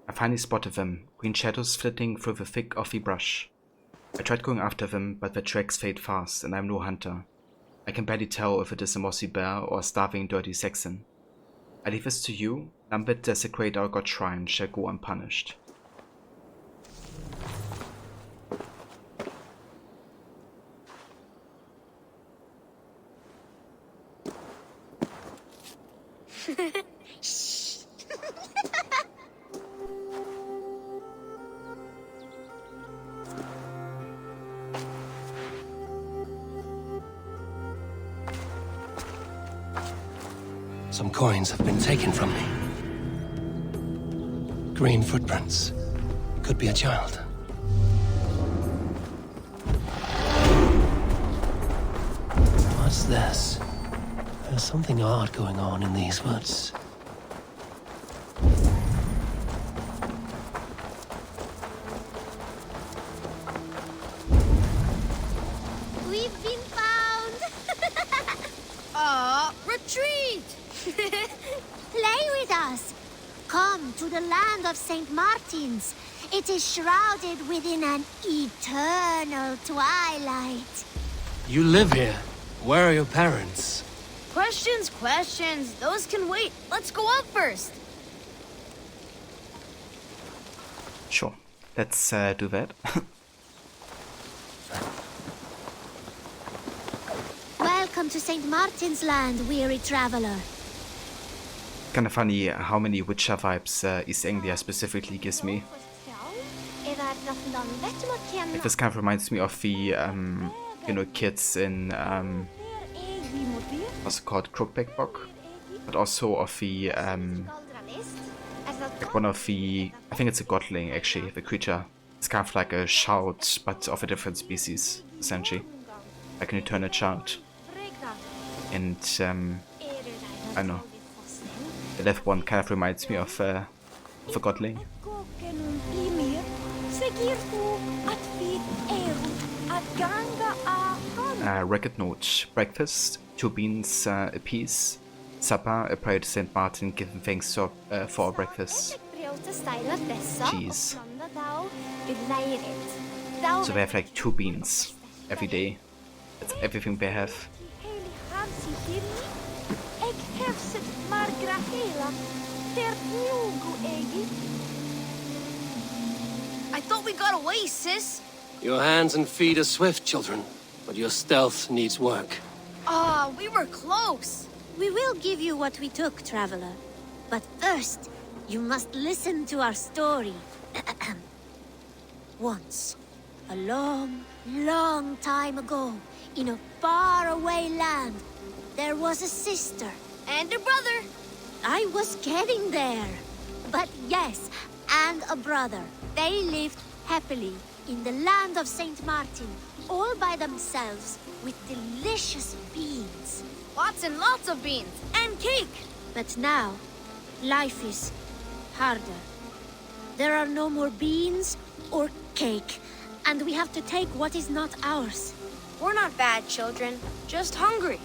I finally spotted them, green shadows flitting through the thick offy brush. I tried going after them, but their tracks fade fast, and I'm no hunter. I can barely tell if it is a mossy bear or a starving dirty Saxon. I leave this to you. None that desecrate our god shrine shall go unpunished. Some coins have been taken from me. Green footprints. Could be a child. What's this? There's something odd going on in these woods. We've been found! Retreat! Play with us! Come to the land of St. Martin's. It is shrouded within an eternal twilight. You live here. Where are your parents? Questions. Those can wait. Let's go up first. Sure, let's do that. Welcome to St. Martin's land, weary traveler. Kinda funny how many Witcher vibes East Anglia specifically gives me. Like, this kind of reminds me of the, you know, kids in, what's it called, Crookback Book? But also of the, like one of the, I think it's a godling actually, the creature. It's kind of like a shout, but of a different species, essentially. Like an eternal shout. And, I don't know. The left one kind of reminds me of a godling. Record note. Breakfast, 2 beans a piece. Supper, a prayer to St. Martin, giving thanks for our breakfast. Cheese. So they have like 2 beans every day. That's everything they have. I thought we got away, sis. Your hands and feet are swift, children, but your stealth needs work. We were close. We will give you what we took, traveler. But first, you must listen to our story. Once, a long, long time ago, in a faraway land, there was a sister. And a brother. I was getting there. But yes, and a brother. They lived happily in the land of St. Martin, all by themselves, with delicious beans. Lots and lots of beans. And cake. But now, life is harder. There are no more beans or cake, and we have to take what is not ours. We're not bad children, just hungry.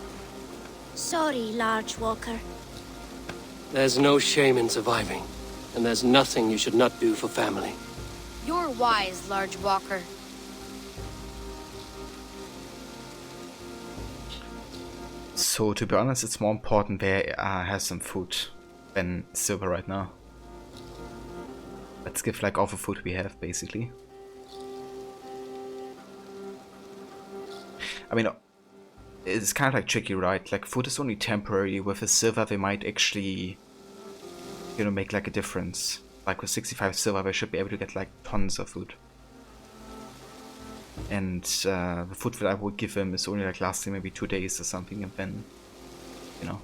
Sorry, Large Walker. There's no shame in surviving, and there's nothing you should not do for family. You're wise, Large Walker. So, to be honest, it's more important they have some food than silver right now. Let's give like all the food we have, basically. I mean, it's kind of like tricky, right? Like, food is only temporary. With the silver, they might actually, you know, make like a difference. Like with 65 silver, they should be able to get like tons of food. And the food that I would give them is only like lasting maybe 2 days or something, and then, you know.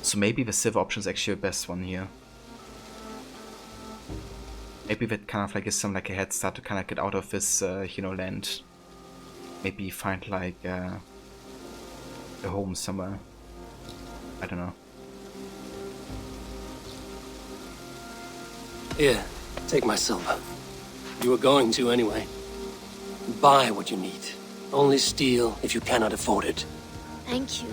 So maybe the silver option is actually the best one here. Maybe that kind of like gives them like a head start to kind of get out of this, you know, land. Maybe find like a home somewhere. I don't know. Here, take my silver. You were going to anyway. Buy what you need. Only steal if you cannot afford it. Thank you.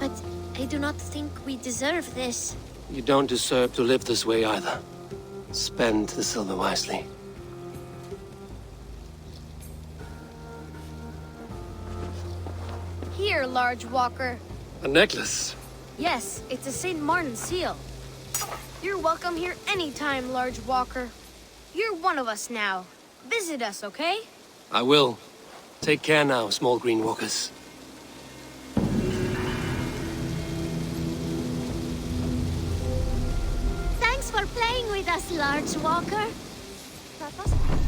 But I do not think we deserve this. You don't deserve to live this way either. Spend the silver wisely. Here, large walker. A necklace? Yes, it's a St. Martin seal. You're welcome here anytime, large walker. You're one of us now. Visit us, okay? I will. Take care now, small green walkers. Thanks for playing with us, large walker.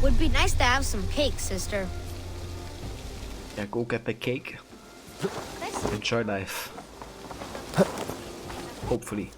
Would be nice to have some cake, sister. Yeah, go get the cake. Enjoy life. Hopefully.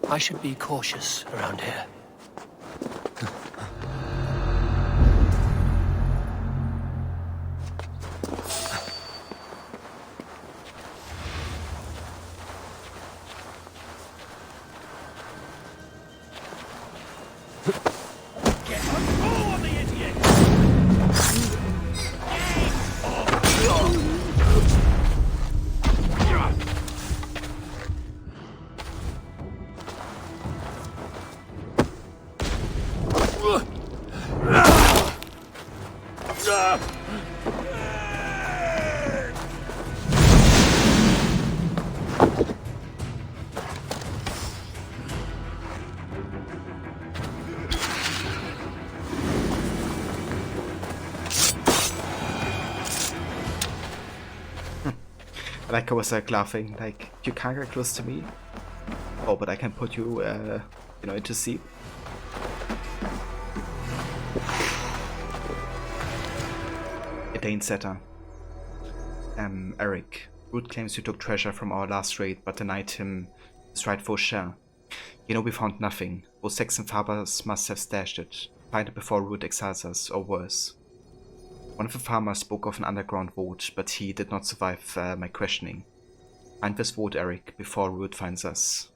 I should be cautious around here. Like I was laughing, like, you can't get close to me. Oh, but I can put you, you know, into sea. A Dane setter. Eric. Root claims you took treasure from our last raid, but denied him his rightful share. You know we found nothing. Both Saxon farmers must have stashed it. Find it before Root exiles us, or worse. One of the farmers spoke of an underground vault, but he did not survive my questioning. Find this vault, Eric, before Root finds us.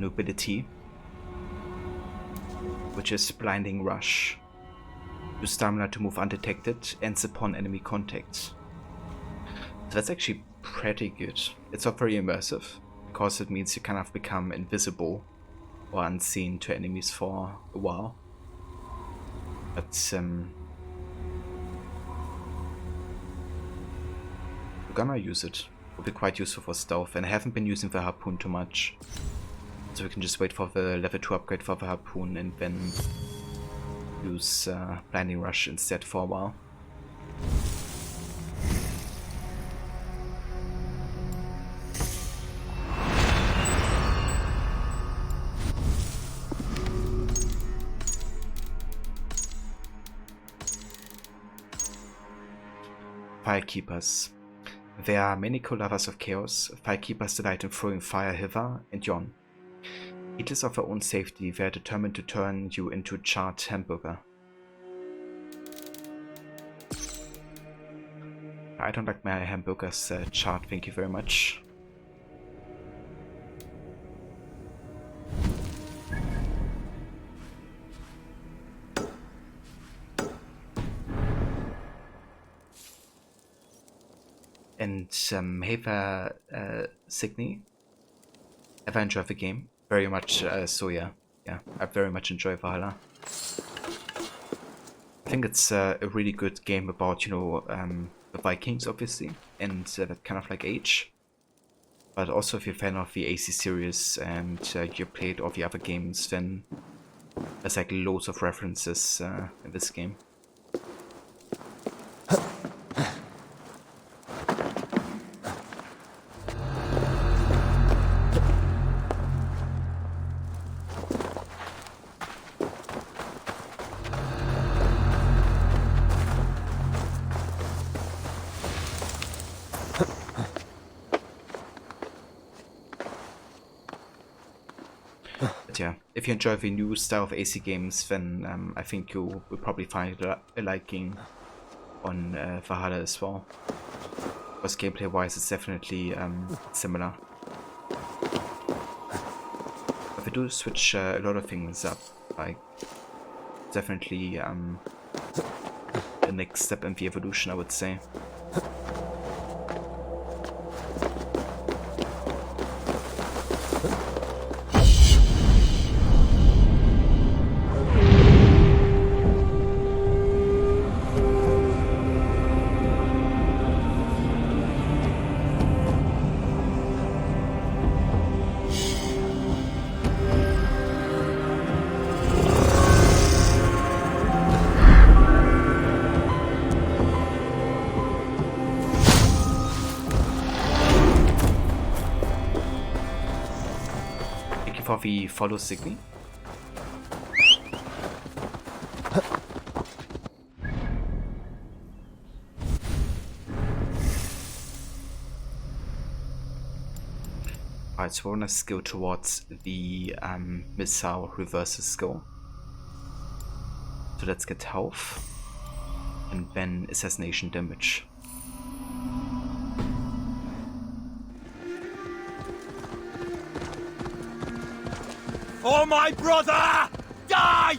Ability, which is Blinding Rush. Use stamina to move undetected, ends upon enemy contact. So that's actually pretty good. It's not very immersive, because it means you kind of become invisible or unseen to enemies for a while. But we're gonna use it. Will be quite useful for stealth, and I haven't been using the harpoon too much. So we can just wait for the level 2 upgrade for the harpoon and then use Blinding Rush instead for a while. Firekeepers. There are many co-lovers of chaos. Firekeepers delight in throwing fire hither and yon. Heedless of their own safety, they are determined to turn you into charred hamburger. I don't like my hamburgers charred, thank you very much. And hey there, Signy. Have I enjoyed the game? Very much so, yeah. Yeah, I very much enjoy Valhalla. I think it's a really good game about, you know, the Vikings, obviously, and that kind of like age. But also, if you're a fan of the AC series and you played all the other games, then there's like loads of references in this game. But yeah, if you enjoy the new style of AC games, then I think you will probably find it a liking on Valhalla as well. Because gameplay-wise, it's definitely similar. But they do switch a lot of things up. Like, definitely the next step in the evolution, I would say. For the follow Signy. Alright, so we're gonna go towards the missile reverses skill. So let's get health and then assassination damage. Oh, my brother! Die!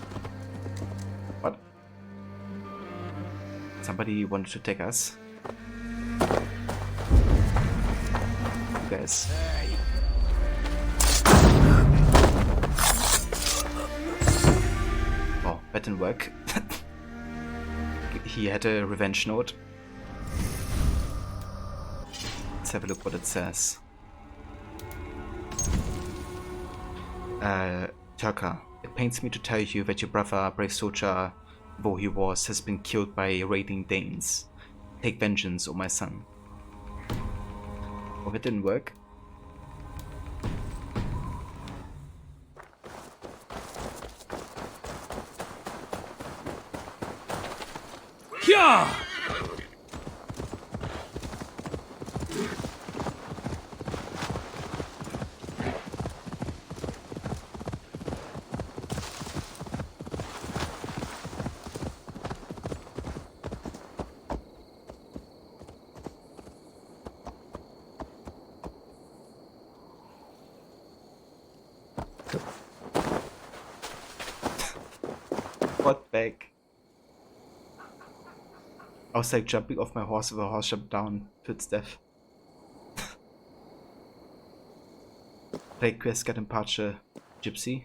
What? Somebody wanted to take us? You guys. Oh, that didn't work. He had a revenge note. Let's have a look what it says. Turka, it pains me to tell you that your brother, brave soldier, though he was, has been killed by raiding Danes. Take vengeance, O my son. Oh, that didn't work. Yeah! What back? I was like jumping off my horse and the horse jumped down to its death. Play quest, get in Pace, Gypsy.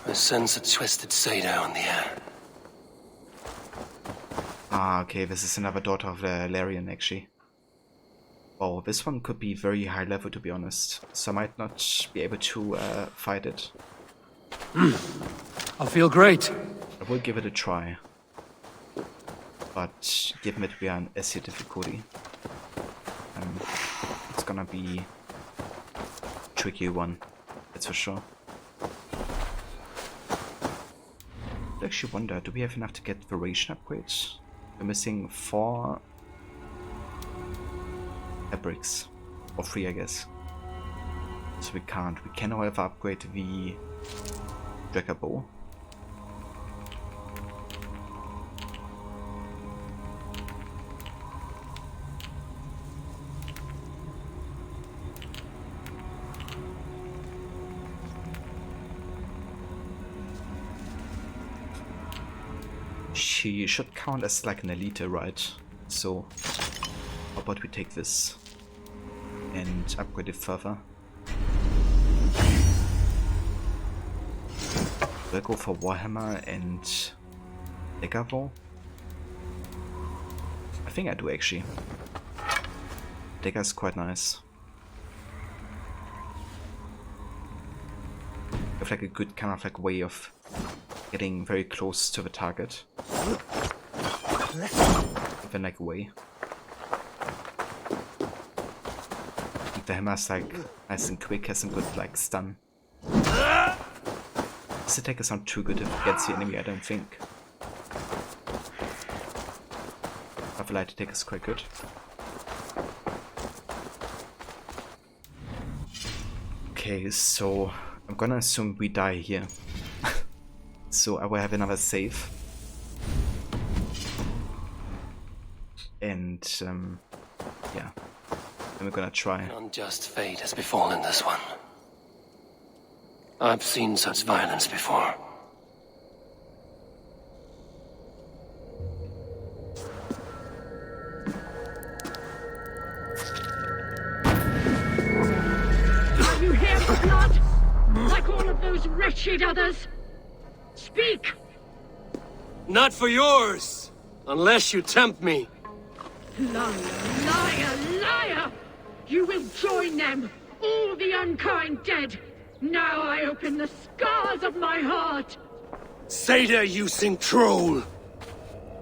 I sense a twisted satyr on the air. Ah, okay, this is another daughter of the Larian, actually. Oh, this one could be very high level, to be honest, so I might not be able to fight it. I feel great. I will give it a try, but given it we are on SC difficulty, it's gonna be a tricky one, that's for sure. I actually wonder, do we have enough to get the ration upgrades? We're missing 4 fabrics, or 3 I guess. So we can't. We can however upgrade the Dragon Bow. she should count as like an elite, right? So how about we take this and upgrade it further? We'll go for Warhammer and Dagger Roll. I think I do actually. Dagger is quite nice. Have like a good kind of like way of getting very close to the target. Even like away. The hammer's like nice and quick, has some good like stun. This attack is not too good against the enemy, I don't think. But the light attack is quite good. Okay, so I'm gonna assume we die here. So I will have another save. And yeah, then we're gonna try. An unjust fate has befallen this one. I've seen such violence before. Are you here for blood? Like all of those wretched others? Speak! Not for yours, unless you tempt me. Liar, liar, liar! You will join them, all the unkind dead. Now I open the scars of my heart. Seder, you sing troll.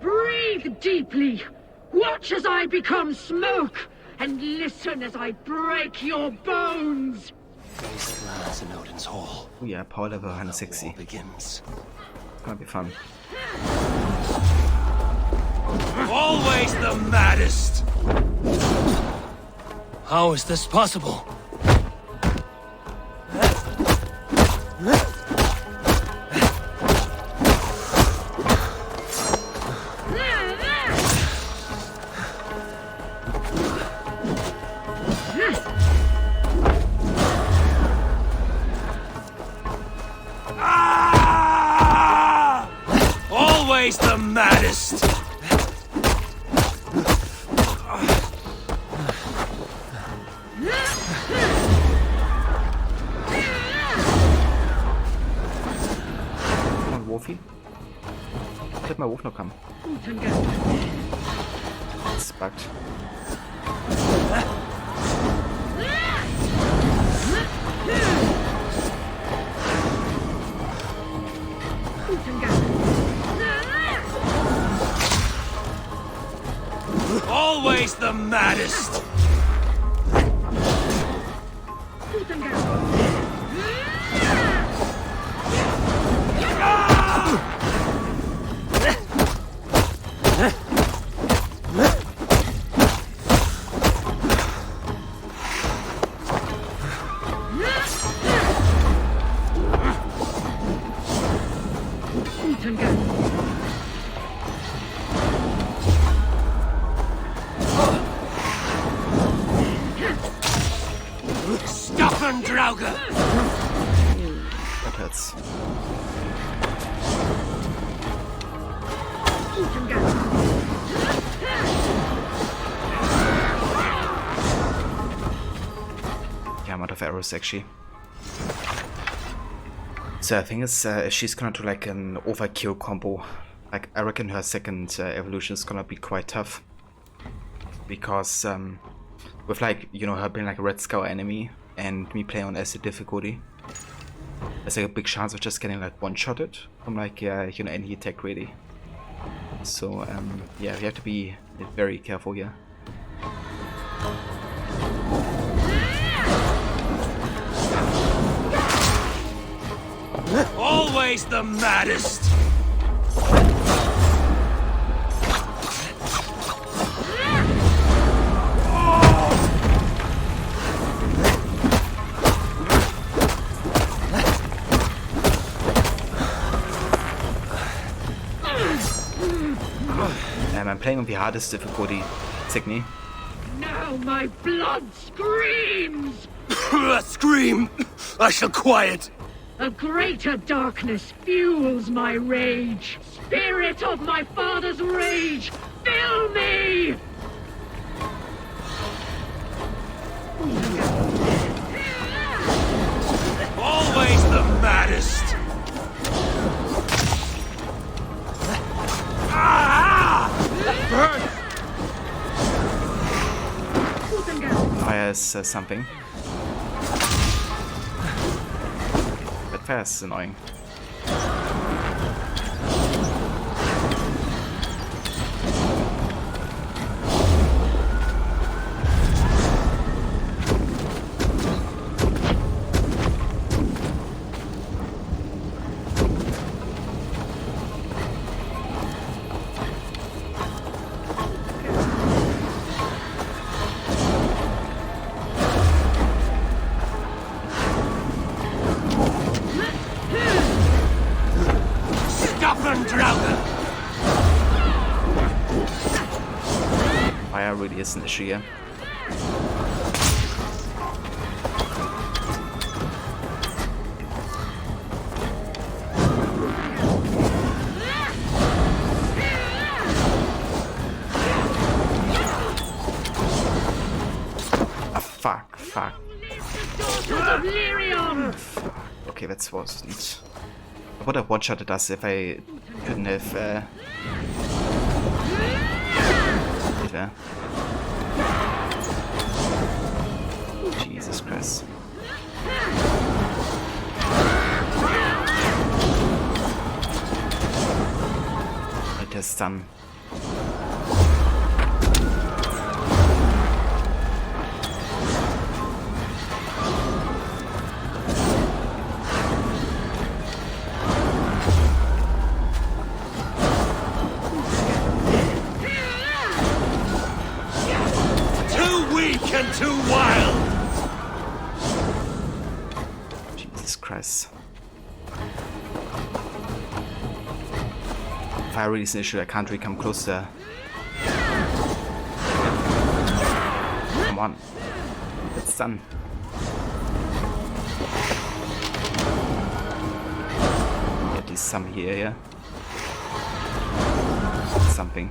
Breathe deeply. Watch as I become smoke, and listen as I break your bones. Raise at last in Odin's Hall. Oh yeah, power level 160. Begins. Gonna be fun. Always the maddest. How is this possible? Always the maddest. Come on, Wolfie. Let my wolf noch kommen. It's bugged. Always the maddest. Stubborn Drauger! That hurts. Yeah, I'm out of arrows actually. So I think it's she's gonna do like an overkill combo. Like I reckon her second evolution is gonna be quite tough. Because with like, you know, her being like a Red Scour enemy and me playing on acid difficulty, there's like a big chance of just getting like one-shotted from like, you know, any attack really. So yeah, we have to be very careful here. Always the maddest. I'm playing on the hardest difficulty, Signy. Now my blood screams! Scream! I shall quiet. A greater darkness fuels my rage. Spirit of my father's rage, fill me! Always the maddest! Fire is something. But fire is annoying. Fire really is an issue here. Fuck. Okay, that wasn't. I would have one-shotted us if I couldn't have Jesus Christ. It is done. Too wild! Jesus Christ. Fire really is an issue. I can't really come closer. Come on. It's done. At least some here, yeah? Something.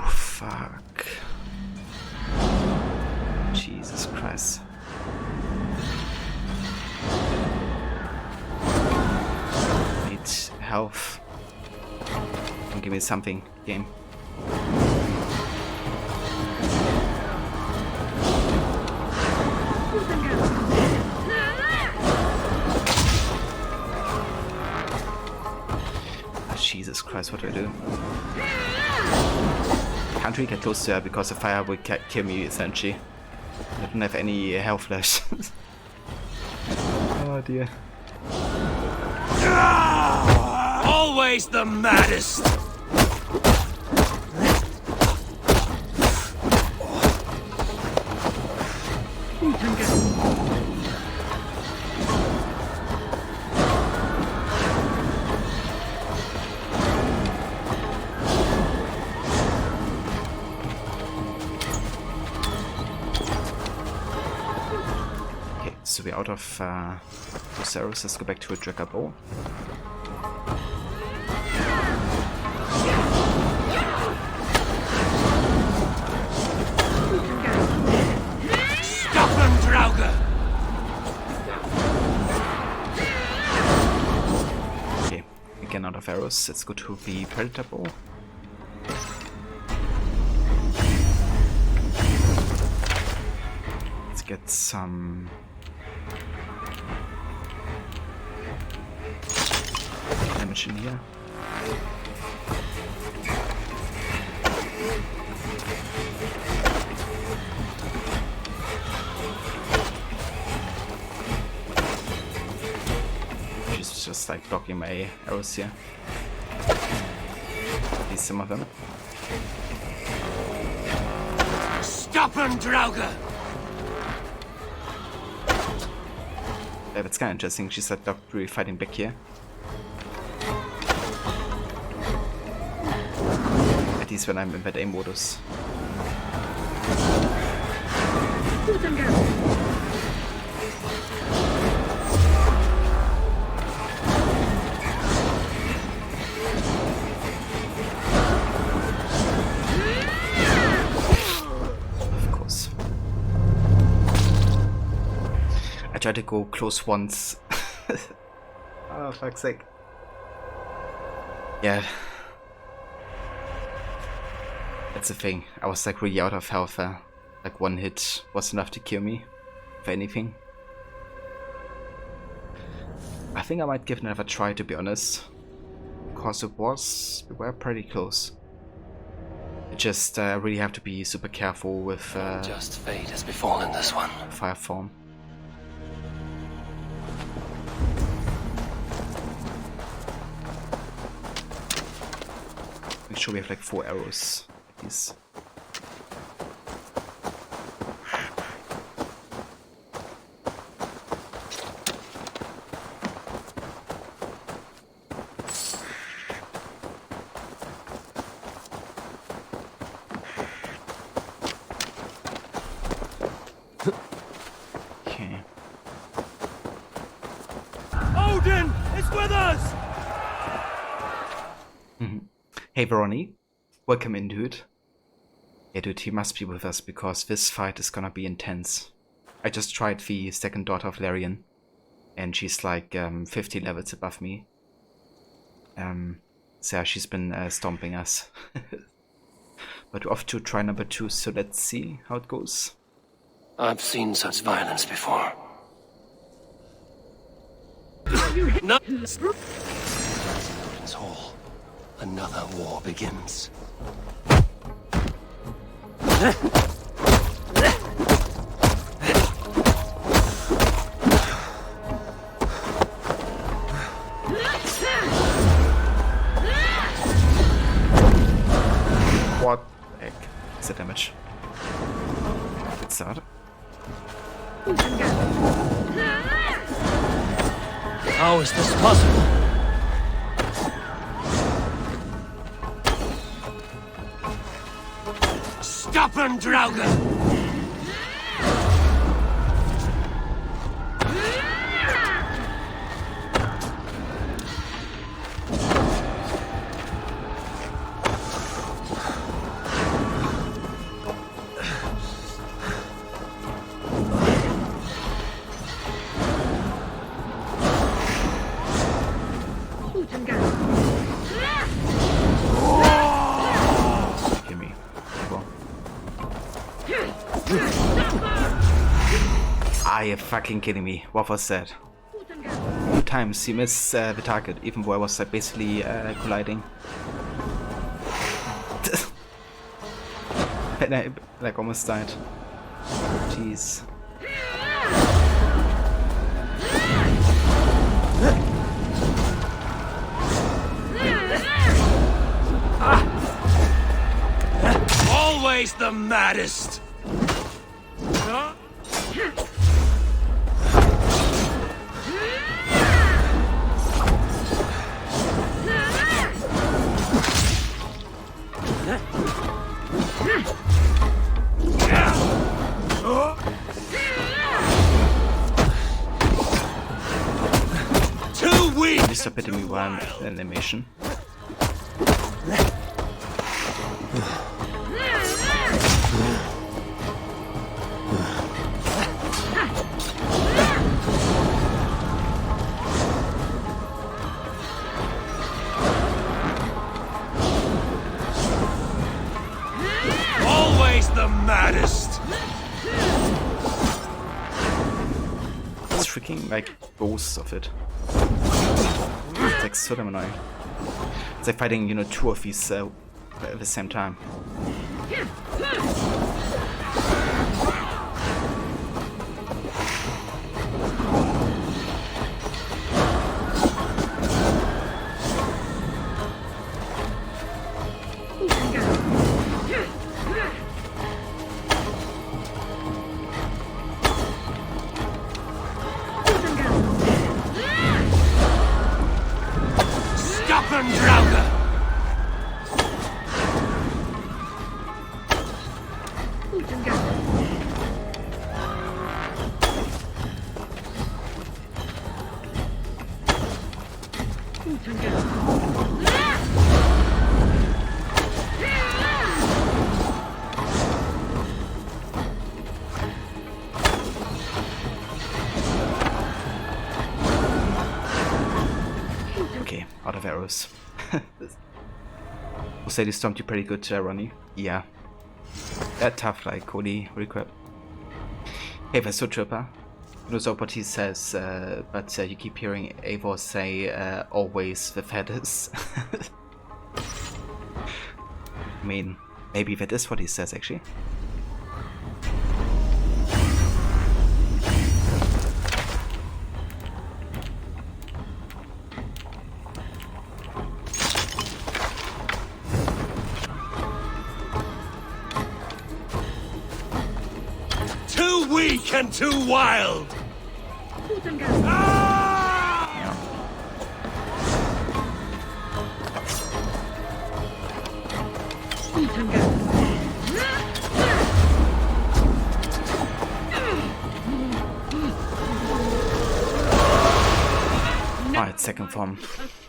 Fuck. Jesus Christ. Need health. Don't give me something, game. Jesus Christ, what do I do? Can't really get close to her because the fire would kill me essentially. I don't have any health left. Oh dear. Always the maddest! So we're out of those arrows. Let's go back to a Dragon Bow. Stop them, Draugr! Okay, again out of arrows. Let's go to the Predator Bow. Let's get some damage in here. She's just like blocking my arrows here. At least some of them. Stubborn Draugr! Yeah, that's kind of interesting. She's like not really fighting back here. At least when I'm in that A modus. Of course. I tried to go close once. Oh, fuck's sake. Yeah. That's the thing. I was like really out of health. Like one hit was enough to kill me, if anything. I think I might give it another try, to be honest. Because we were pretty close. I just really have to be super careful with just fate has befallen this one. Fire form. Make sure we have like 4 arrows at least. Okay. Odin is with us! Hey Veroni, welcome in, dude. Yeah, dude, he must be with us because this fight is gonna be intense. I just tried the second daughter of Larian, and she's like 50 levels above me. So yeah, she's been stomping us. But we're off to try number 2, so let's see how it goes. I've seen such violence before. No. It's Hall. Another war begins. What the heck is the damage? Good start. How is this possible? Stubborn Draugr! Give me. Well. Are you fucking kidding me? What was that? 2 times you missed the target, even though I was basically colliding. And I like almost died. Jeez. Always the maddest! Too weak! Please stop hitting me while I'm in animation. Always the maddest! It's freaking like ghosts of it. It's like so damn annoying. It's like fighting, you know, 2 of these at the same time. Draugr! Okay, out of arrows. We'll say they stomped you pretty good, Ronnie. Yeah. That tough, like, holy crap. Hey, Vesto Tripper. Knows what he says, but you keep hearing Eivor say, always the feathers. I mean, maybe that is what he says, actually. Too weak and too wild! Alright, second form.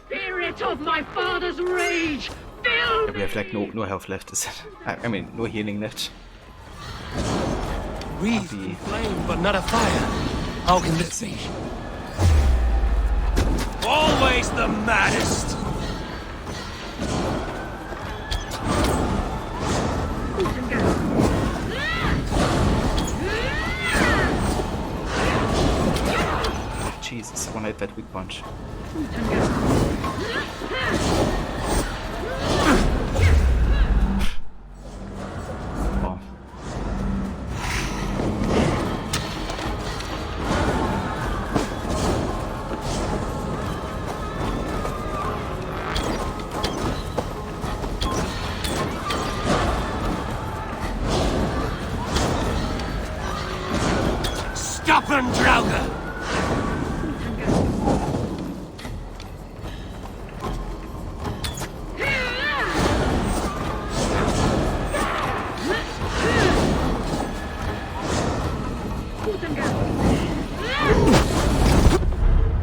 Spirit of my father's rage, fill We have like no health left, is it? I mean, no healing left. Wreathed in flame, but not a fire. How can this be? Always the maddest! Jesus, I wanna hit that weak punch. Oh. Stop and Draugr!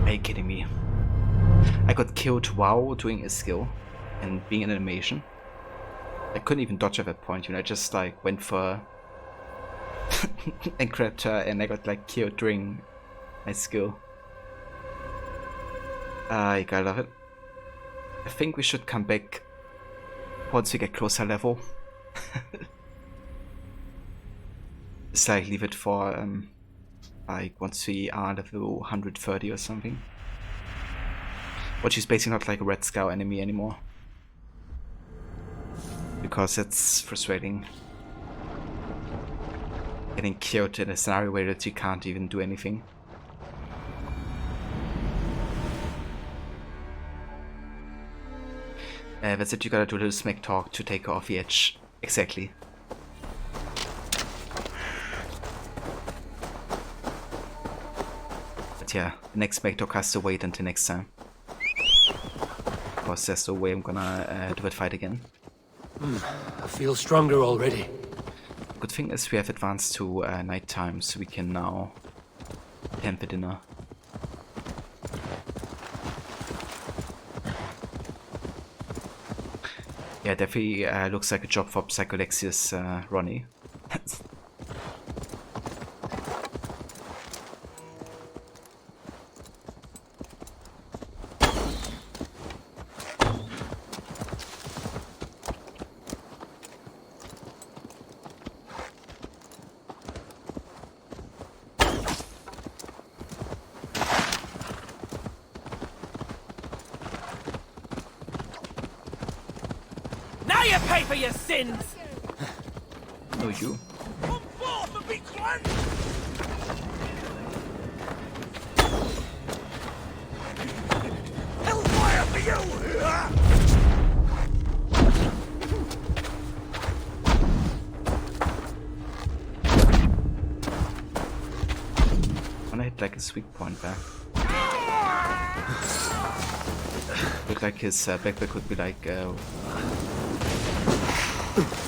Are you kidding me? I got killed while doing a skill and being an animation. I couldn't even dodge at that point, you know, I just like went for and grabbed her and I got like killed during my skill. You gotta love it. I think we should come back once we get closer level. It's like leave it for like once we are level 130 or something. Which is basically not like a Red Scout enemy anymore. Because it's frustrating. Getting killed in a scenario where that you can't even do anything. That's it, you gotta do a little smack talk to take her off the edge. Exactly. But yeah, the next smack talk has to wait until next time. Because there's no way I'm gonna do that fight again. I feel stronger already. Good thing is we have advanced to night time, so we can now attempt the dinner. Yeah, definitely looks like a job for Psycholexius, Ronnie. Now you pay for your sins! No, you. Come forth and be cleansed! Hellfire for you! I wanna hit like a sweet point there. Looked like his backpack would be like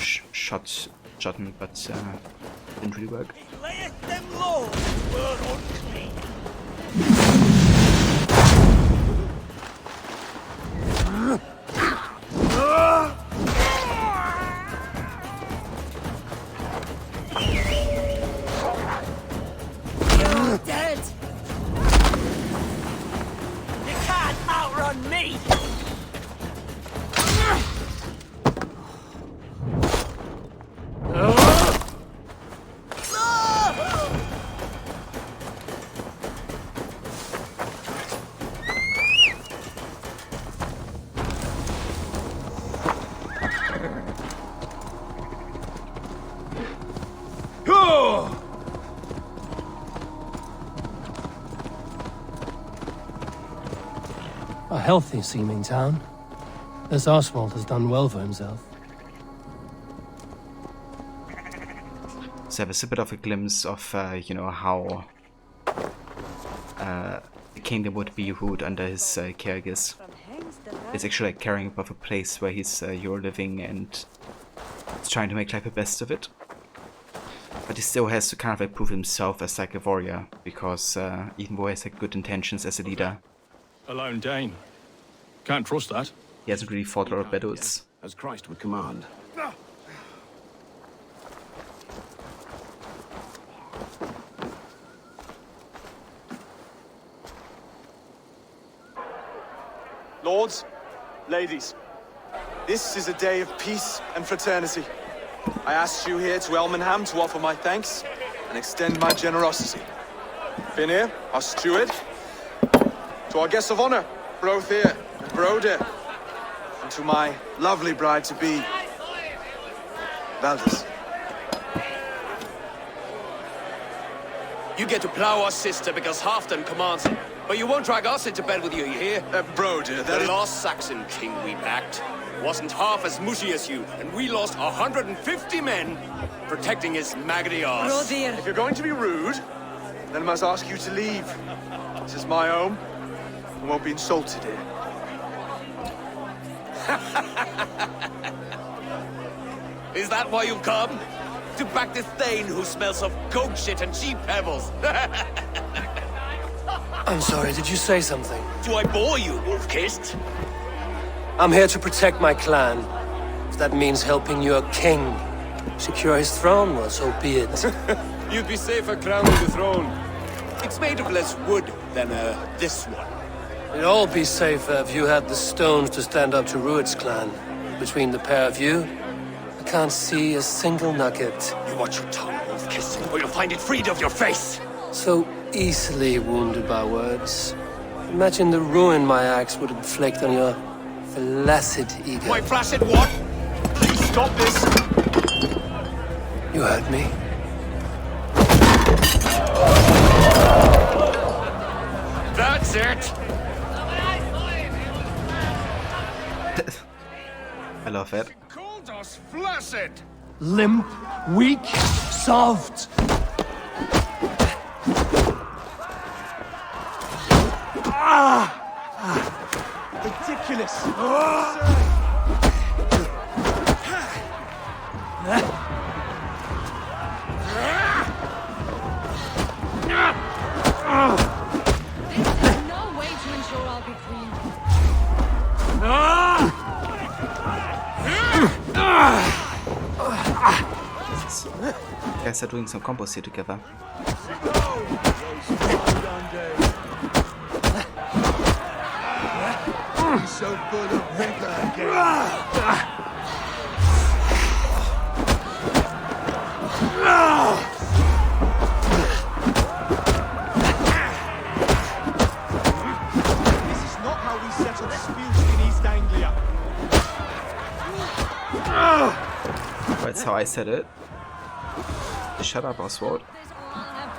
shotgun, but didn't really work. Layeth them low, were unclean. You're dead. You can't outrun me. A healthy-seeming town. This Oswald has done well for himself. So have a bit of a glimpse of, you know, how the kingdom would be ruled under his care, I guess. He's actually like caring about a place where he's you're living, and he's trying to make like the best of it. But he still has to kind of like prove himself as like a warrior, because even though he has like good intentions as a leader, A lone Dane. Can't trust that. he hasn't really fought a lot of battles. As Christ would command. Lords, ladies, this is a day of peace and fraternity. I asked you here to Elmenham to offer my thanks and extend my generosity. Finir, our steward, to our guests of honor, Brothier and Broder, and to my lovely bride-to-be, Valdis. You get to plow our sister because Halfdan commands it. But you won't drag us into bed with you, you hear? Broder, that the is... last Saxon king we backed wasn't half as mushy as you, and we lost 150 men protecting his maggoty arse. If you're going to be rude, then I must ask you to leave. This is my home. I won't be insulted here. Is that why you've come? To back this Thane who smells of goat shit and cheap pebbles? I'm sorry, did you say something? Do I bore you, wolf-kissed? I'm here to protect my clan. If that means helping your king secure his throne, well, so be it. You'd be safer crowning the throne. It's made of less wood than, this one. It'd all be safer if you had the stones to stand up to Rued's clan. Between the pair of you, I can't see a single nugget. You watch your tongue, wolf-kissed, or you'll find it freed of your face. So easily wounded by words. Imagine the ruin my axe would inflict on your flaccid ego. My flaccid what? Please stop this! You heard me. That's it! I love it. Called us flaccid. Limp, weak, soft. Ridiculous! No way to ensure I'll be clean. Guys are doing some combos here together. So full of vigor again. This is not how we settle disputes in East Anglia. That's how I said it. Shut up, Oswald.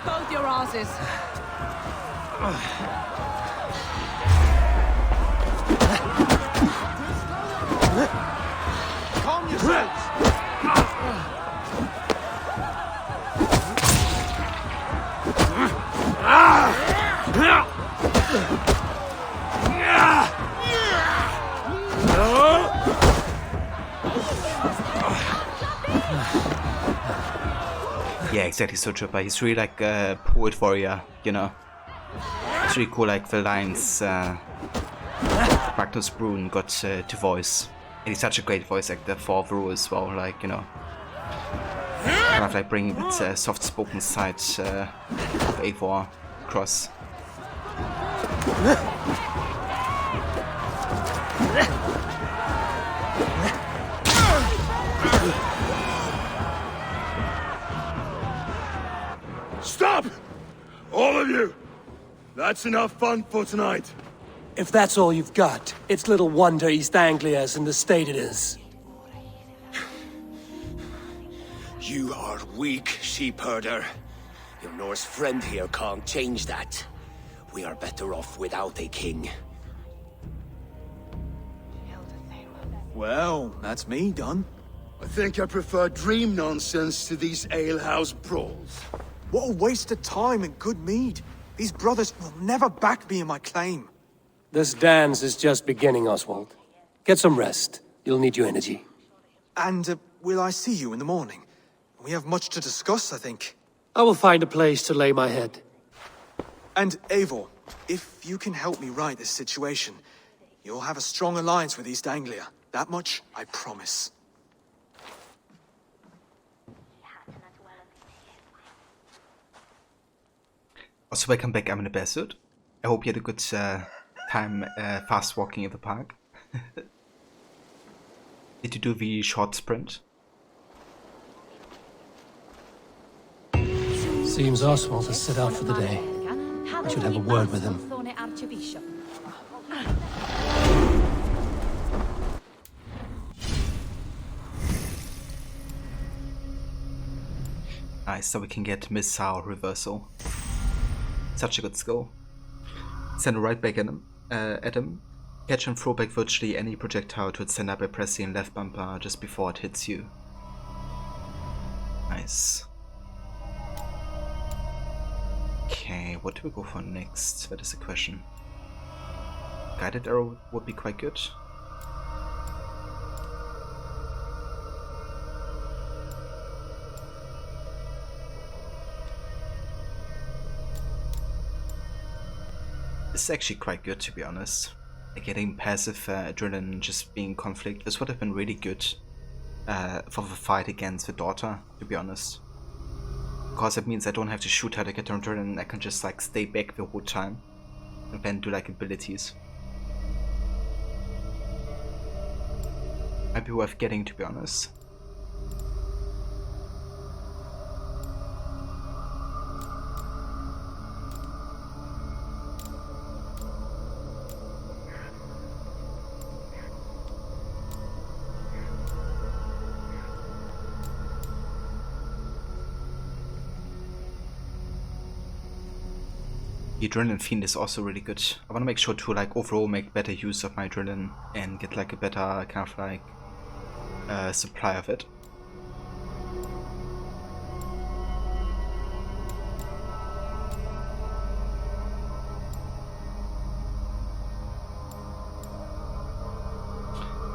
Both your asses. Calm yourselves! Yeah, exactly, so trooper. He's really like a poet warrior, you know. It's really cool, like the lines Magnus Brun got to voice. And he's such a great voice actor for Vru as well, like, you know. Kind of like bringing that soft-spoken side of Eivor across. Stop! All of you! That's enough fun for tonight. If that's all you've got, it's little wonder East Anglia is in the state it is. You are weak, sheep herder. Your Norse friend here can't change that. We are better off without a king. Well, that's me done. I think I prefer dream nonsense to these alehouse brawls. What a waste of time and good mead. These brothers will never back me in my claim. This dance is just beginning, Oswald. Get some rest. You'll need your energy. And will I see you in the morning? We have much to discuss, I think. I will find a place to lay my head. And Eivor, if you can help me right this situation, you'll have a strong alliance with East Anglia. That much, I promise. Also, welcome back, I'm in a bear suit. I hope you had a good time fast walking in the park. Did you do the short sprint? Seems Oswald has set out for the day. I should have a word with him. Nice, so we can get missile reversal. Such a good skill. Send right back at him. Catch and throw back virtually any projectile to its sender by pressing left bumper just before it hits you. Nice. Okay, what do we go for next? That is the question. Guided arrow would be quite good. This is actually quite good, to be honest. Like getting passive adrenaline, just being in conflict. This would have been really good for the fight against the daughter, to be honest. Because it means I don't have to shoot her to get her adrenaline, I can just like stay back the whole time and then do like abilities. Might be worth getting, to be honest. The Adrenaline Fiend is also really good. I want to make sure to like overall make better use of my adrenaline and get like a better kind of like supply of it.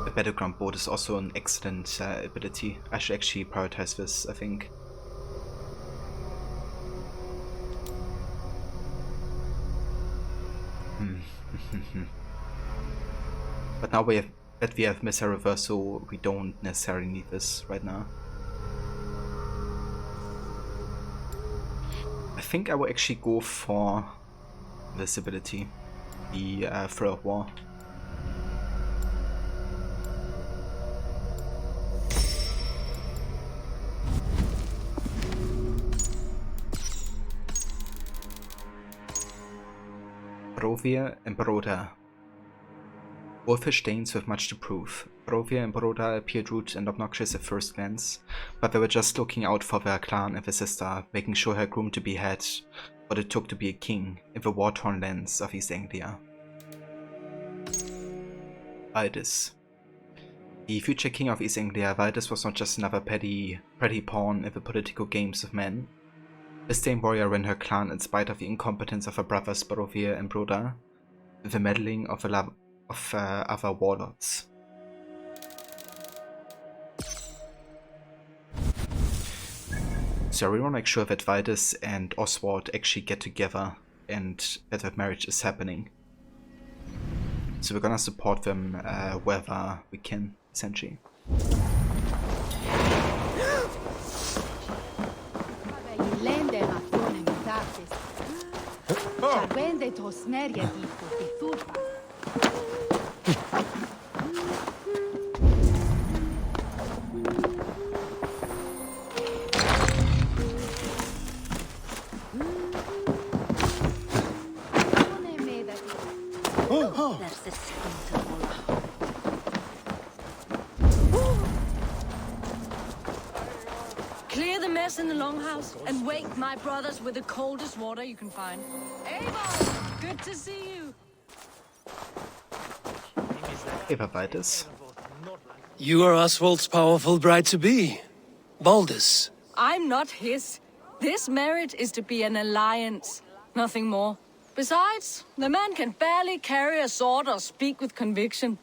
The Battleground Boat is also an excellent ability. I should actually prioritize this, I think. But now that we have Missile Reversal, we don't necessarily need this right now. I think I will actually go for this ability, the Thrill of War. Barovia and Baroda. Both fish stains with much to prove. Barovia and Baroda appeared rude and obnoxious at first glance, but they were just looking out for their clan and their sister, making sure her groom to be had what it took to be a king in the war-torn lands of East Anglia. Valdis. The future king of East Anglia, Valdis was not just another petty pawn in the political games of men. This same warrior ran her clan in spite of the incompetence of her brothers Barovia and Broda, and the meddling of other warlords. So I really want to make sure that Vitus and Oswald actually get together and that marriage is happening. So we're gonna support them wherever we can, essentially. Clear the mess in the longhouse and wake my brothers with the coldest water you can find. Abel, good to see you. Hey, Vitus. You are Oswald's powerful bride-to-be, Baldus. I'm not his. This marriage is to be an alliance, nothing more. Besides, the man can barely carry a sword or speak with conviction.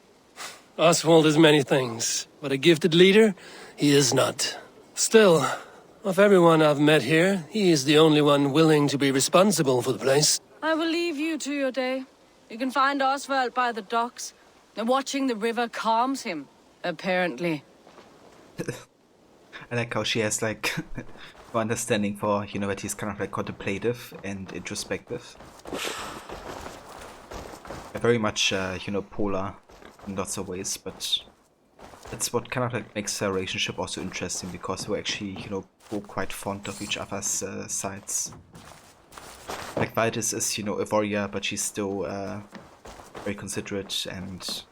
Oswald is many things, but a gifted leader, he is not. Still, of everyone I've met here, he is the only one willing to be responsible for the place. I will leave you to your day. You can find Oswald by the docks. Watching the river calms him, apparently. I like how she has like no understanding for, you know, that he's kind of like contemplative and introspective. Very much, you know, polar in lots of ways, but that's what kind of like makes their relationship also interesting, because we're actually, you know, both quite fond of each other's sides. Like Vitus is, you know, a warrior, but she's still very considerate and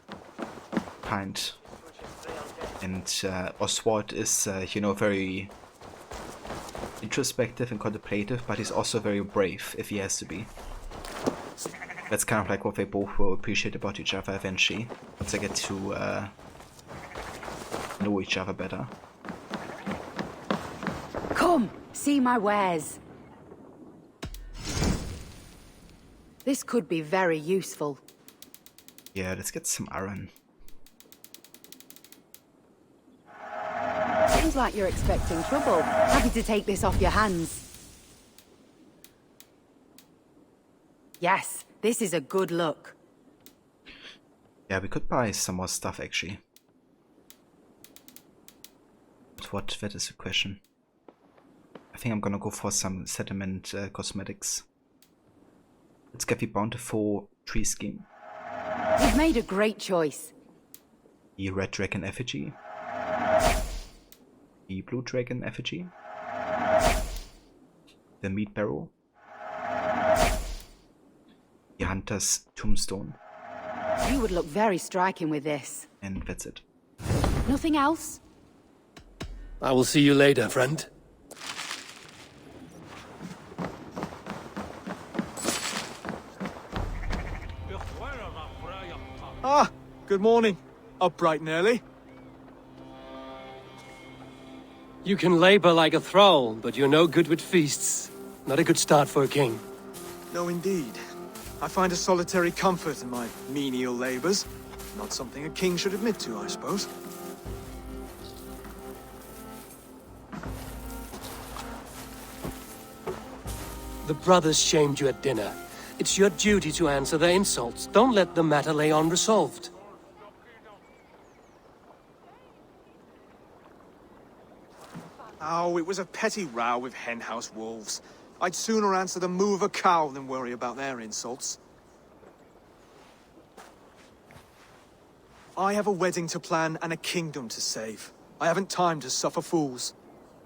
kind. And Oswald is, you know, very introspective and contemplative, but he's also very brave if he has to be. That's kind of like what they both will appreciate about each other eventually, once they get to know each other better. Come, see my wares. This could be very useful. Yeah, let's get some iron. Seems like you're expecting trouble. Happy to take this off your hands. Yes, this is a good look. Yeah, we could buy some more stuff actually. But what? That is the question. I think I'm gonna go for some settlement cosmetics. Let's get the bountiful tree scheme. You've made a great choice. The red dragon effigy. The blue dragon effigy. The meat barrel. The hunter's tombstone. You would look very striking with this. And that's it. Nothing else? I will see you later, friend. Ah, good morning. Up bright and early. You can labor like a thrall, but you're no good with feasts. Not a good start for a king. No, indeed. I find a solitary comfort in my menial labors. Not something a king should admit to, I suppose. The brothers shamed you at dinner. It's your duty to answer their insults. Don't let the matter lay unresolved. Oh, it was a petty row with henhouse wolves. I'd sooner answer the moo of a cow than worry about their insults. I have a wedding to plan and a kingdom to save. I haven't time to suffer fools.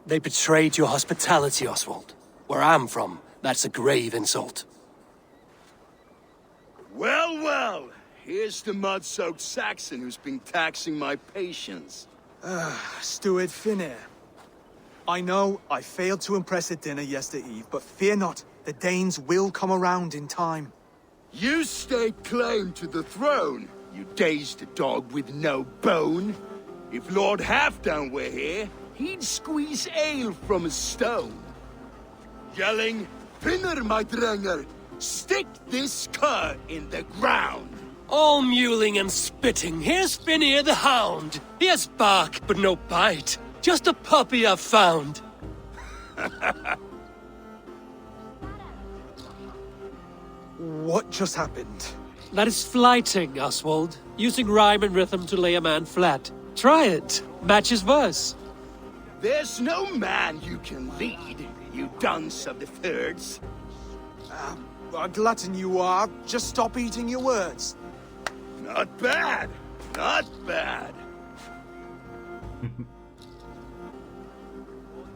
They betrayed your hospitality, Oswald. Where I'm from, that's a grave insult. Well, well, here's the mud-soaked Saxon who's been taxing my patience. Steward Finnair. I know I failed to impress at dinner yesterday eve, but fear not, the Danes will come around in time. You stake claim to the throne, you dazed dog with no bone. If Lord Halfdan were here, he'd squeeze ale from a stone. Yelling, Finner, my drenger, stick this cur in the ground. All mewling and spitting, here's Finnear the hound. He has bark, but no bite. Just a puppy I've found. What just happened? That is flighting, Oswald. Using rhyme and rhythm to lay a man flat. Try it. Match his verse. There's no man you can lead, you dunce of the thirds. A glutton you are. Just stop eating your words. Not bad. Not bad.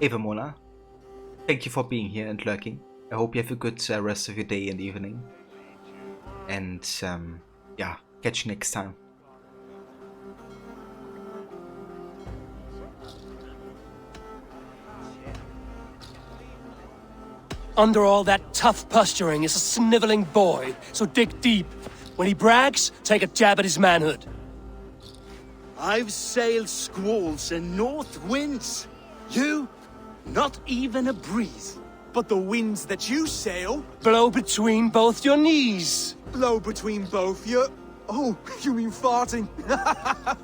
Eva Mona, thank you for being here and lurking. I hope you have a good rest of your day and evening. And yeah, catch you next time. Under all that tough posturing is a sniveling boy, so dig deep. When he brags, take a jab at his manhood. I've sailed squalls and north winds. You, not even a breeze. But the winds that you sail... Blow between both your knees. Blow between both your... Oh, you mean farting? Yeah,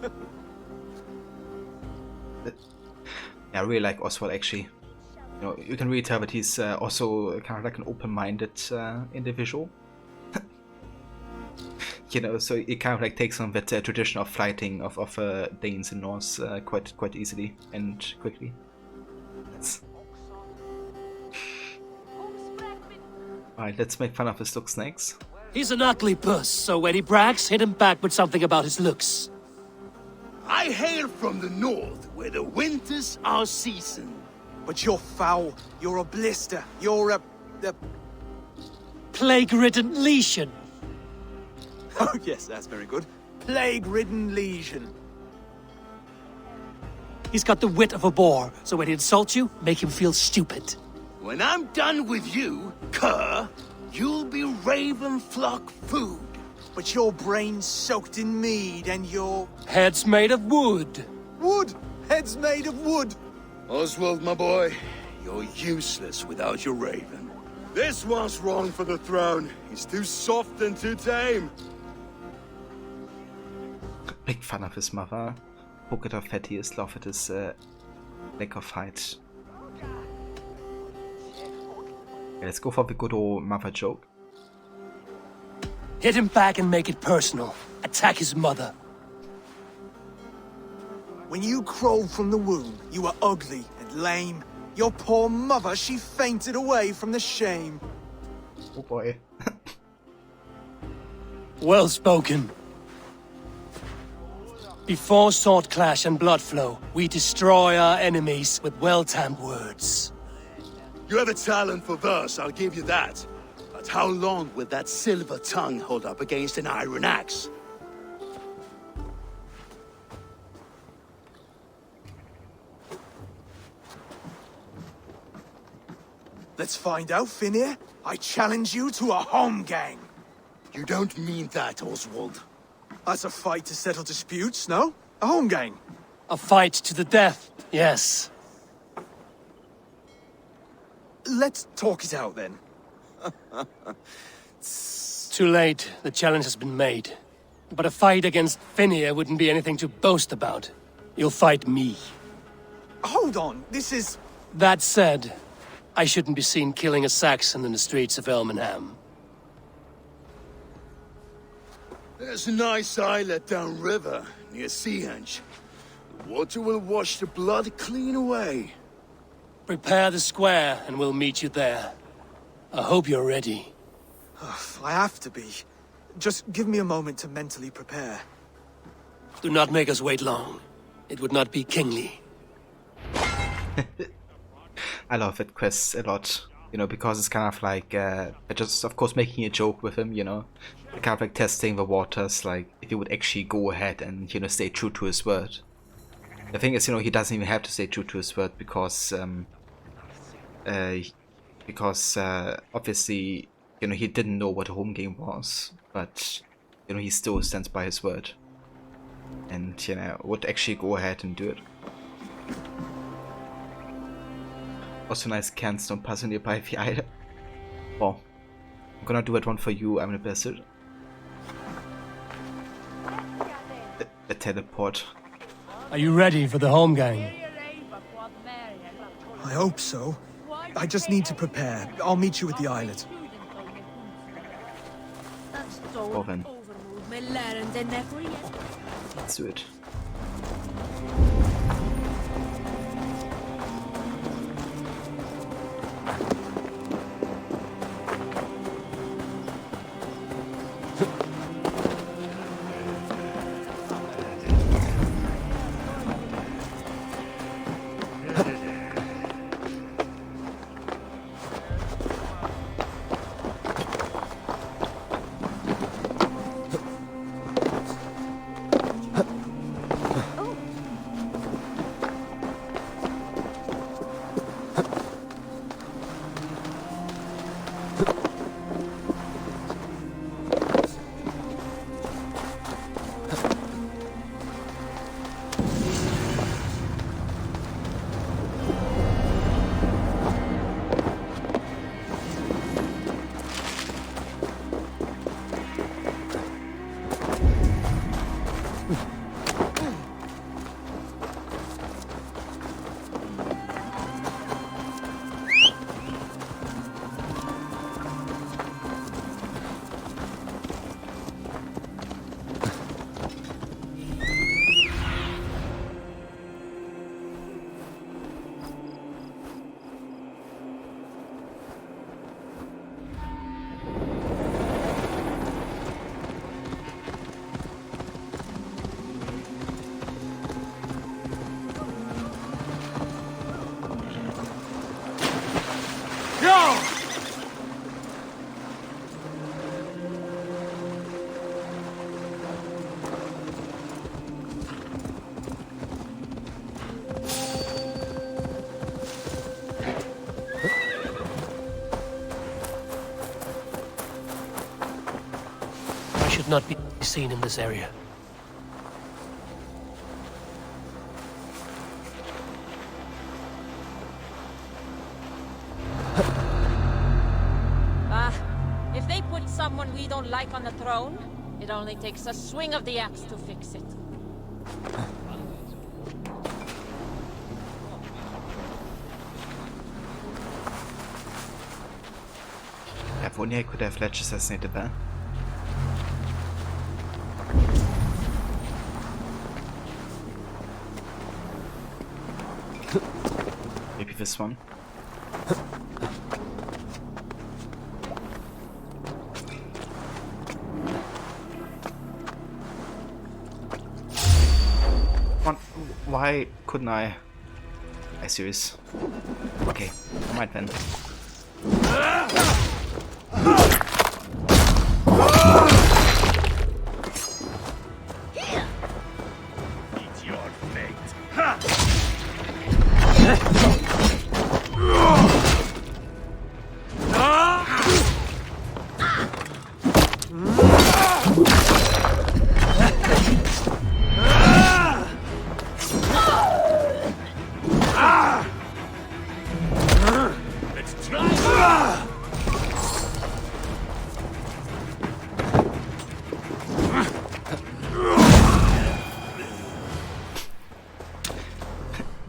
I really like Oswald actually. You know, you can really tell that he's also kind of like an open-minded individual. You know, so he kind of like takes on that tradition of fighting of Danes and Norse quite easily and quickly. Alright, let's make fun of his look snakes. He's an ugly puss, so when he brags, hit him back with something about his looks. I hail from the north, where the winters are seasoned. But you're foul. You're a blister. You're a... Plague-ridden lesion. Oh, yes, that's very good. Plague-ridden lesion. He's got the wit of a boar, so when he insults you, make him feel stupid. When I'm done with you, cur, you'll be raven flock food. But your brain's soaked in mead and your... Head's made of wood. Wood! Head's made of wood! Oswald, my boy, you're useless without your raven. This one's wrong for the throne. He's too soft and too tame. Make fun of his mother. Poke at her fattiest, laugh at his lack of height. Yeah, let's go for the good old mother joke. Hit him back and make it personal. Attack his mother. When you crawled from the womb, you were ugly and lame. Your poor mother, she fainted away from the shame. Oh boy. Well spoken. Before sword clash and blood flow, we destroy our enemies with well-timed words. You have a talent for verse, I'll give you that. But how long will that silver tongue hold up against an iron axe? Let's find out, Finir. I challenge you to a home gang. You don't mean that, Oswald. That's a fight to settle disputes, no? A home gang. A fight to the death, yes. Let's talk it out, then. Too late. The challenge has been made. But a fight against Finir wouldn't be anything to boast about. You'll fight me. Hold on, this is... That said, I shouldn't be seen killing a Saxon in the streets of Elmenham. There's a nice islet downriver, near Seahenge. The water will wash the blood clean away. Prepare the square, and we'll meet you there. I hope you're ready. I have to be. Just give me a moment to mentally prepare. Do not make us wait long. It would not be kingly. I love that quest a lot, you know, because it's kind of like, just of course making a joke with him, you know, kind of like testing the waters, like if he would actually go ahead and, you know, stay true to his word. The thing is, you know, he doesn't even have to stay true to his word because obviously, you know, he didn't know what a home game was, but, you know, he still stands by his word. And, you know, would actually go ahead and do it. Also nice Cairnstone puzzle nearby the island. Well, I'm gonna do that one for you, I'm the bastard. The teleport. Are you ready for the home gang? I hope so. I just need to prepare. I'll meet you at the islet. Well then. Let's do it. Not be seen in this area. If they put someone we don't like on the throne, it only takes a swing of the axe to fix it. If only I could have ledge assassinated there. Maybe this one. Why couldn't I? Are you serious? Okay, I might then. It's your fate. Let's try.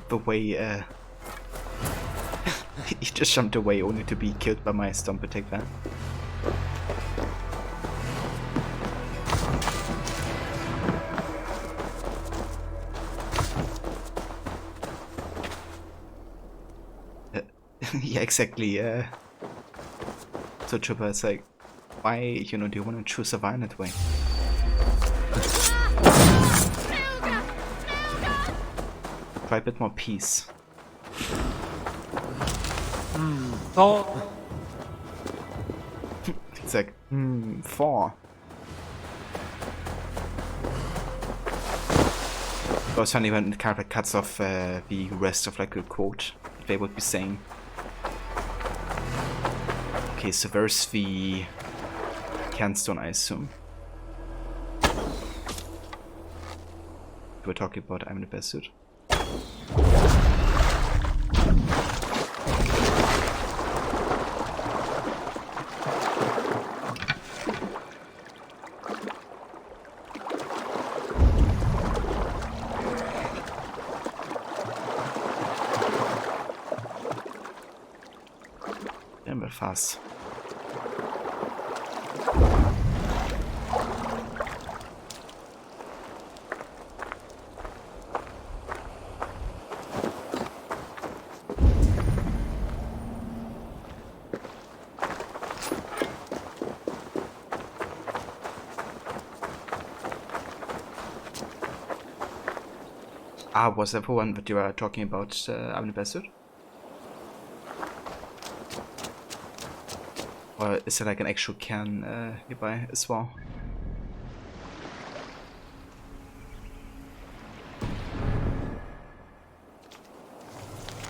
The way he just jumped away only to be killed by my stomp attack there. Yeah, exactly. So Trooper, it's like, why, do you want to choose a violent way? Try a bit more peace. Thor. It's like, 4. It was funny when it kind of cuts off the rest of like a quote they would be saying. Okay, so there's the Cairnstone, I assume. We're talking about I'm in the best suit. fast. Was that the one that you were talking about, Bastard? Or is there like an actual cairn nearby as well?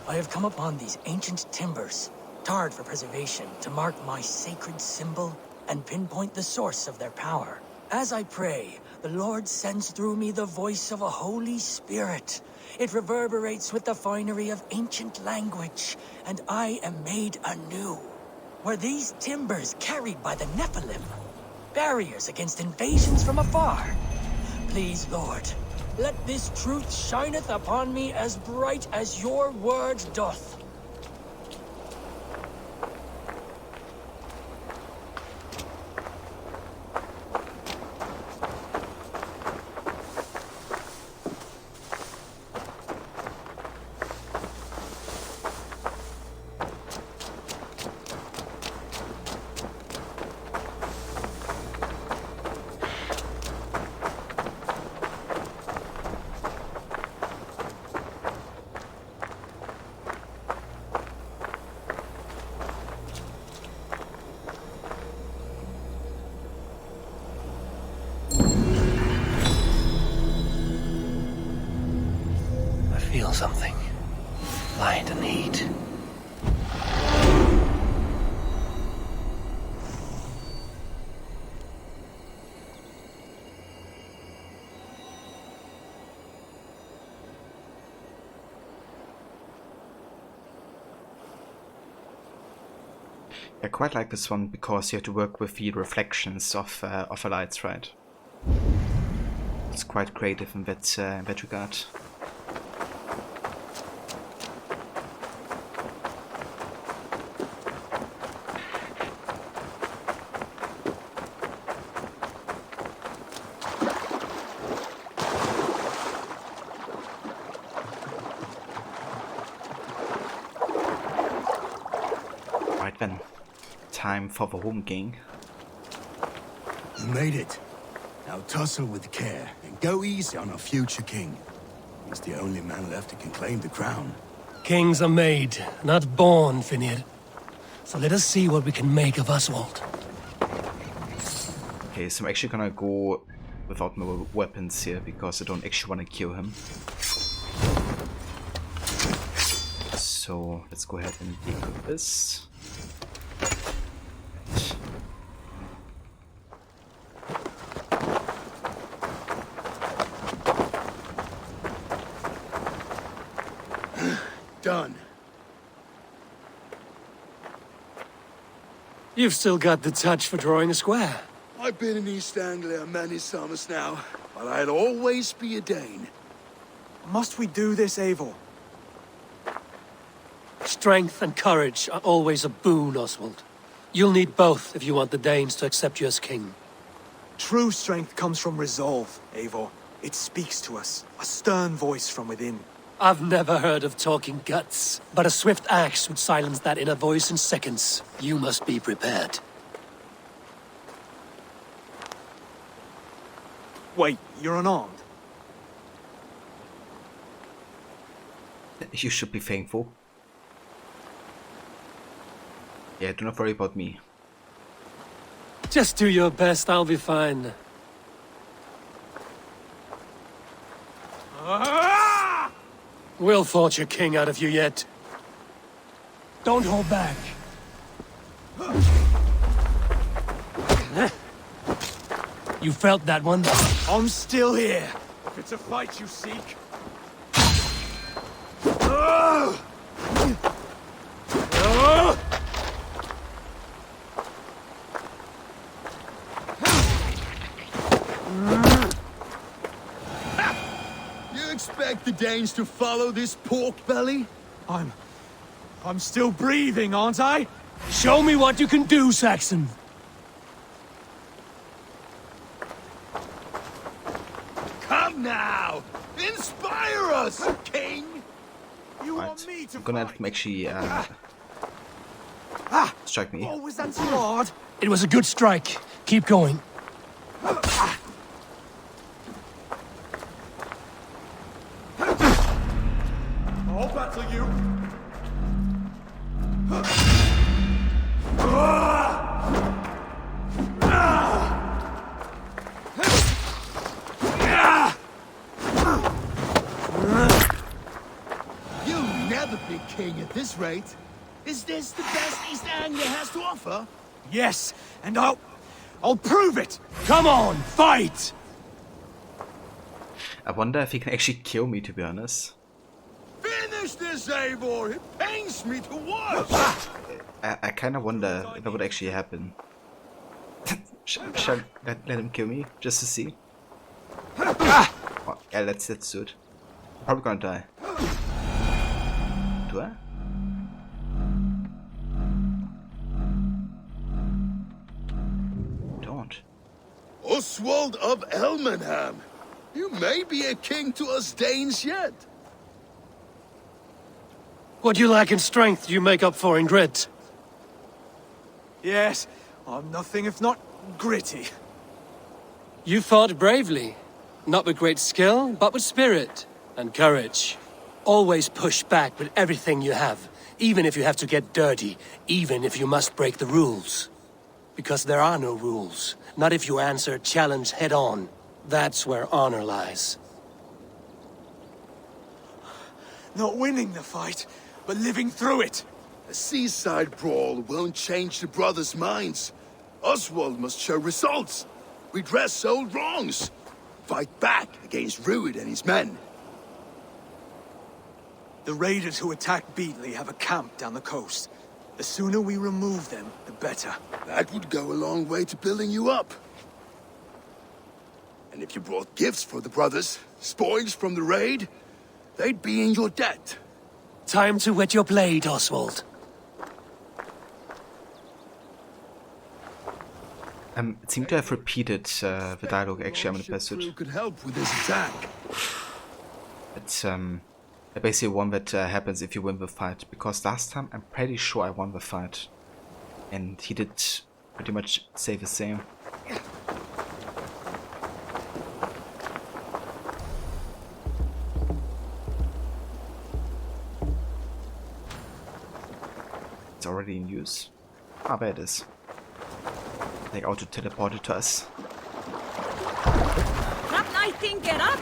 I have come upon these ancient timbers, tarred for preservation, to mark my sacred symbol and pinpoint the source of their power. As I pray, the Lord sends through me the voice of a Holy Spirit. It reverberates with the finery of ancient language, and I am made anew. Were these timbers carried by the Nephilim? Barriers against invasions from afar? Please, Lord, let this truth shineth upon me as bright as your word doth. Feel something. Light and heat. I quite like this one because you have to work with the reflections of the lights, right? It's quite creative in that regard. Right then, time for the home gang. You made it. Now tussle with care and go easy on our future king. He's the only man left who can claim the crown. Kings are made, not born, Finir. So let us see what we can make of Oswald. Okay, so I'm actually gonna go without my weapons here because I don't actually want to kill him. So let's go ahead and equip this. Done. You've still got the touch for drawing a square. I've been in East Anglia many summers now, but I'll always be a Dane. Must we do this, Eivor? Strength and courage are always a boon, Oswald. You'll need both if you want the Danes to accept you as king. True strength comes from resolve, Eivor. It speaks to us, a stern voice from within. I've never heard of talking guts, but a swift axe would silence that inner voice in seconds. You must be prepared. Wait, you're unarmed? You should be thankful. Yeah, do not worry about me. Just do your best, I'll be fine. We'll forge a king out of you yet. Don't hold back. You felt that one? I'm still here. If it's a fight you seek. You expect the Danes to follow this pork belly? I'm still breathing, aren't I? Show me what you can do, Saxon. Come now! Inspire us, King! You want me to I'm gonna have to actually strike me. Oh, was that too hard? It was a good strike. Keep going. I'll battle you. You'll never be king at this rate. Is this the best East Anglia has to offer? Yes, and I'll prove it! Come on, fight! I wonder if he can actually kill me, to be honest. Finish this, Eivor! It pains me to watch! I kind of wonder if that would actually happen. Shall I let him kill me, just to see? Oh, yeah, let's do it. Probably gonna die. Do I? Don't. Oswald of Elmenham! You may be a king to us Danes yet. What you lack in strength, you make up for in grit. Yes, I'm nothing if not gritty. You fought bravely. Not with great skill, but with spirit and courage. Always push back with everything you have, even if you have to get dirty, even if you must break the rules. Because there are no rules, not if you answer a challenge head on. That's where honor lies. Not winning the fight, but living through it. A seaside brawl won't change the brothers' minds. Oswald must show results. Redress old wrongs. Fight back against Rued and his men. The raiders who attacked Beatley have a camp down the coast. The sooner we remove them, the better. That would go a long way to building you up. And if you brought gifts for the brothers, spoils from the raid, they'd be in your debt. Time to wet your blade, Oswald. It seemed to have repeated the dialogue actually I'm in the passage. Could help with this attack. It's basically one that happens if you win the fight, because last time I'm pretty sure I won the fight. And he did pretty much say the same. It's already in use. Ah, there it is. They auto-teleported to us. That night thing, get up!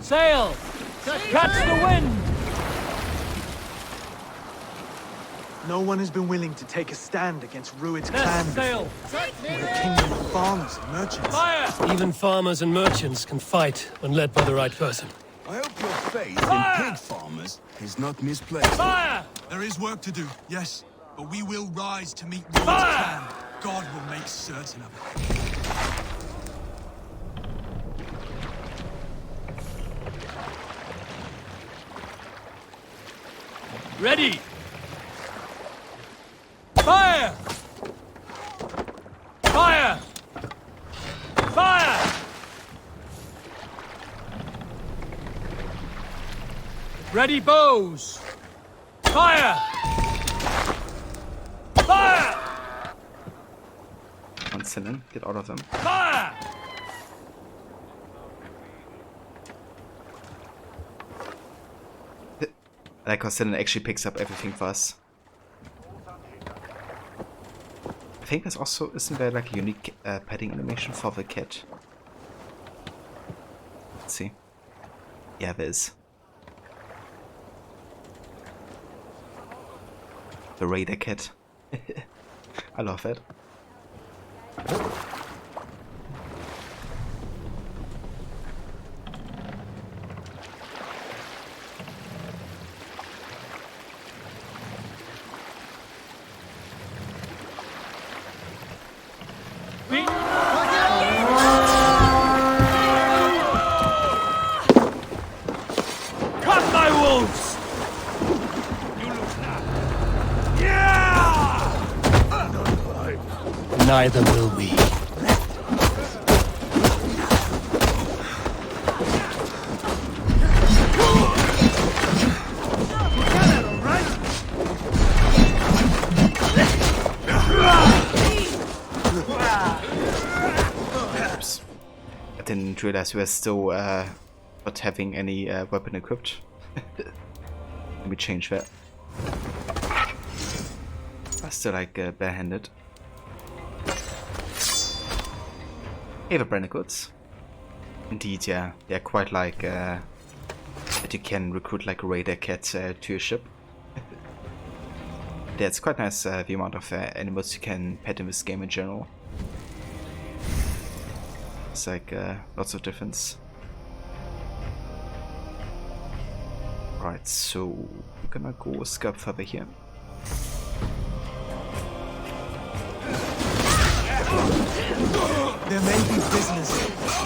Sail! Catch the wind! No one has been willing to take a stand against Rued's Yes, clan sail! before. We're a kingdom of farmers and merchants. Fire! Even farmers and merchants can fight when led by the right person. I hope your faith in pig farmers is not misplaced. Fire! There is work to do, yes, but we will rise to meet Rued's clan. God will make certain of it. Ready! Fire! Fire! Fire! Ready bows! Fire! Fire! Come on, Sinan, get out of them. Fire! I like how Sinan actually picks up everything for us. I think there's also, isn't there like a unique petting animation for the cat? Let's see. Yeah, there is. The Raider cat. I love it. neither will we. Oops. I didn't realize we were still not having any weapon equipped. Let me change that. I still like barehanded. Hey, the Brennecoods. Indeed, yeah, they're quite like that you can recruit like a raider cat to your ship. Yeah, it's quite nice the amount of animals you can pet in this game in general. It's like lots of difference. Right, so we're gonna go a step further here. There may be business.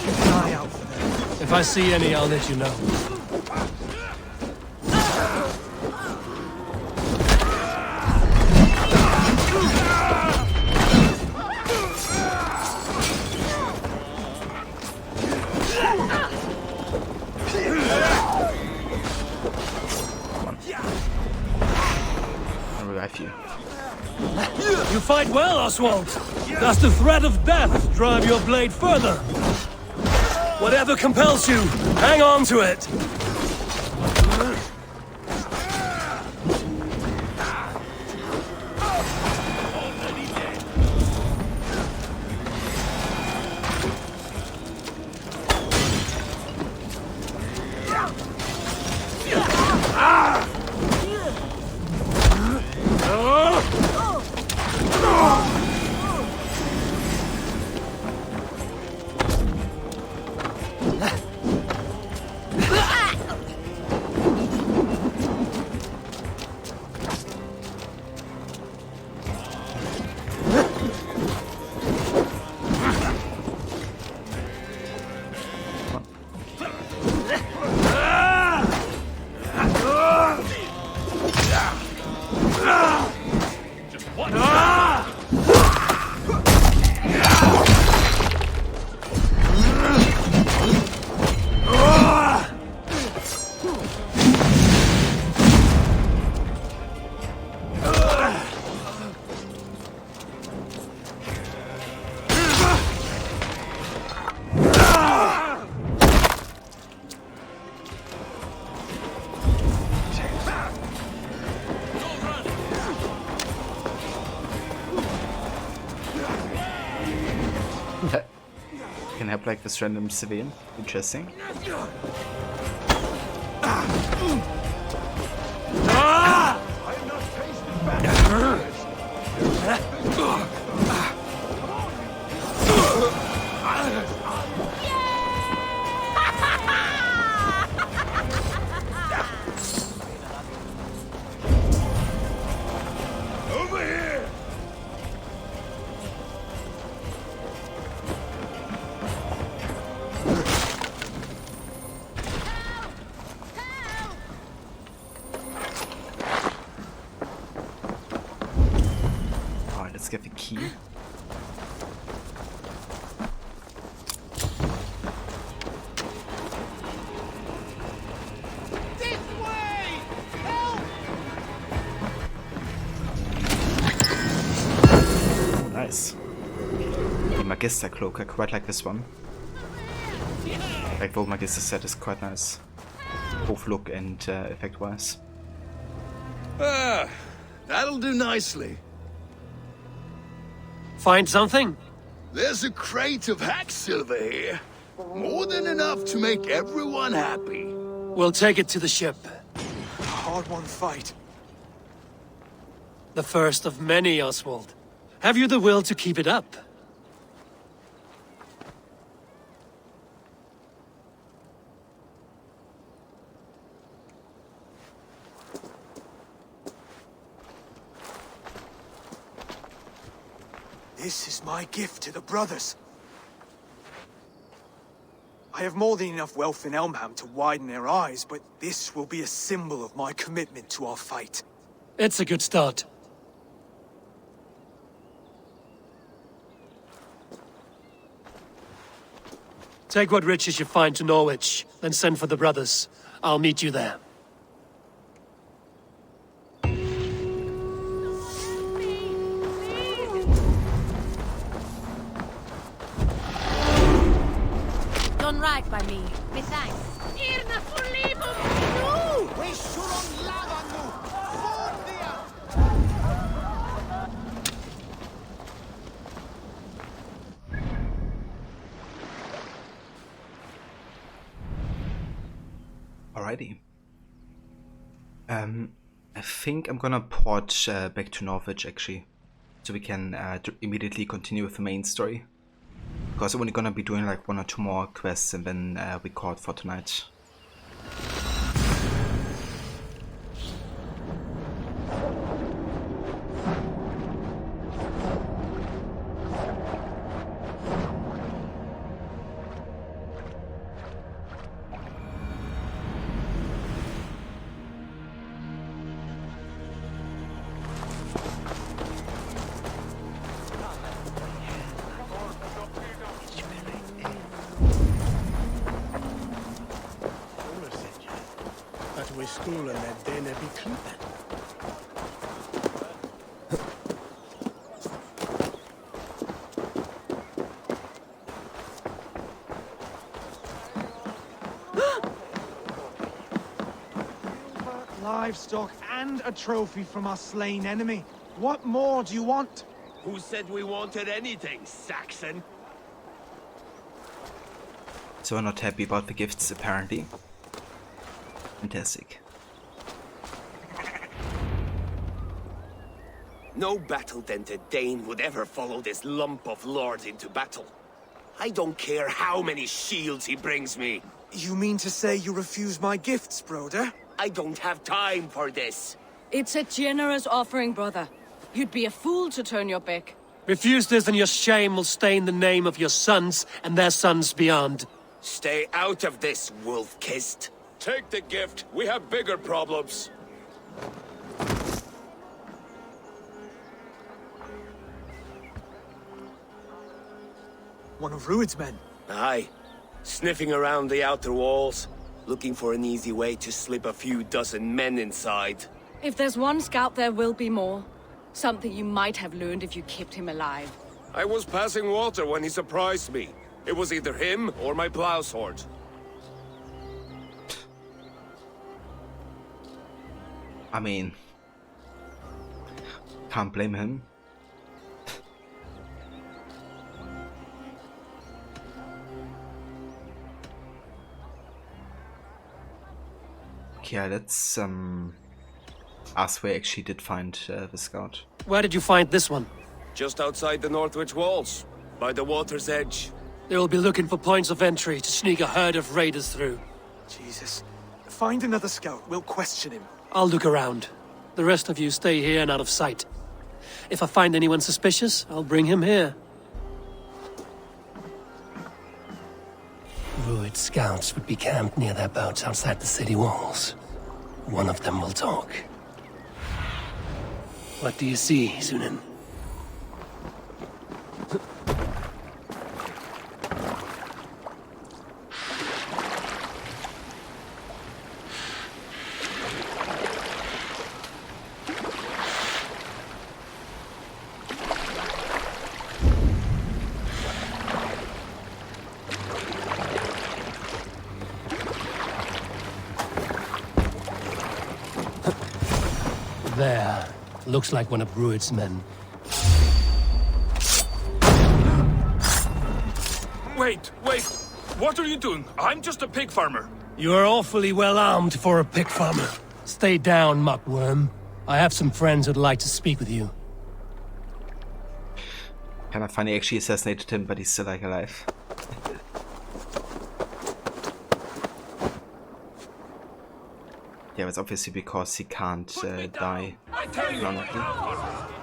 Keep an eye out for them. If I see any, I'll let you know. I'll revive you. You fight well, Oswald. Does the threat of death drive your blade further? Whatever compels you, hang on to it. Can help like this random civilian. Interesting. Alright, let's get the key. Nice. The Magister cloak, I quite like this one. Like the old Magister set is quite nice, both look and effect wise. Ah, that'll do nicely. Find something? There's a crate of hack silver here. More than enough to make everyone happy. We'll take it to the ship. A hard-won fight. The first of many, Oswald. Have you the will to keep it up? This is my gift to the brothers. I have more than enough wealth in Elmham to widen their eyes, but this will be a symbol of my commitment to our fight. It's a good start. Take what riches you find to Norwich, then send for the brothers. I'll meet you there. Done right by me. Me thanks. Alrighty. I think I'm gonna port back to Norwich actually, so we can immediately continue with the main story. Because I'm only gonna be doing like 1 or 2 more quests and then we call it for tonight. At we skolen er denne beklippen. Livestock and a trophy from our slain enemy. What more do you want? Who said we wanted anything, Saxon? So I'm not happy about the gifts apparently. Fantastic. No battle-dented Dane would ever follow this lump of lord into battle. I don't care how many shields he brings me. You mean to say you refuse my gifts, broder? I don't have time for this. It's a generous offering, brother. You'd be a fool to turn your back. Refuse this and your shame will stain the name of your sons and their sons beyond. Stay out of this, wolf-kissed. Take the gift. We have bigger problems. One of Rued's men. Aye. Sniffing around the outer walls, looking for an easy way to slip a few dozen men inside. If there's one scout, there will be more. Something you might have learned if you kept him alive. I was passing water when he surprised me. It was either him or my plow sword. I mean, can't blame him. Okay, let's ask where I actually did find the scout. Where did you find this one? Just outside the Northwich walls, by the water's edge. They'll be looking for points of entry to sneak a herd of raiders through. Jesus. Find another scout. We'll question him. I'll look around. The rest of you stay here and out of sight. If I find anyone suspicious, I'll bring him here. Rued scouts would be camped near their boats outside the city walls. One of them will talk. What do you see, Sunan? There. Looks like one of Rued's men. Wait! What are you doing? I'm just a pig farmer. You're awfully well armed for a pig farmer. Stay down, muckworm. I have some friends who'd like to speak with you. Kind of funny, actually assassinated him, but he's still like alive. Yeah, it's obviously because he can't die.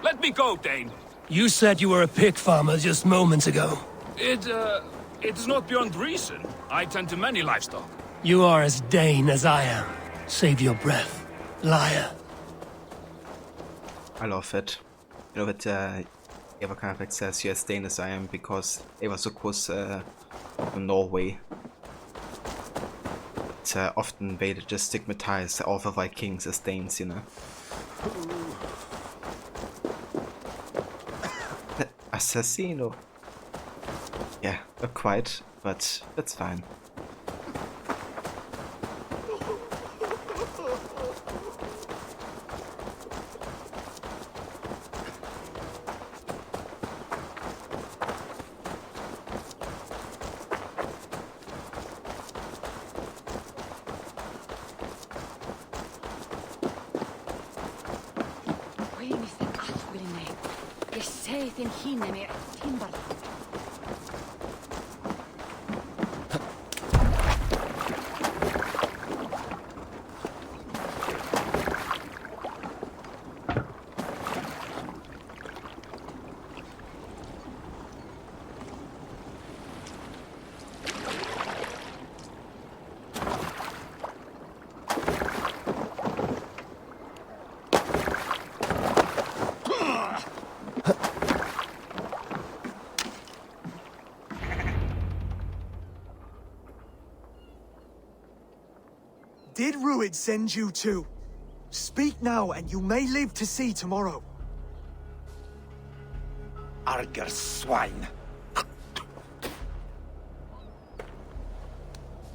Let me go, Dane. You said you were a pig farmer just moments ago. It is not beyond reason. I tend to many livestock. You are as Dane as I am. Save your breath, liar. I love it. You know that Eva kind of like says you're as Dane as I am because Eva's so close from Norway. But often they just stigmatize all the Vikings as Danes, you know. Assassino. Yeah, not quite, but that's fine. Did Ruid send you too? Speak now, and you may live to see tomorrow. Arger swine.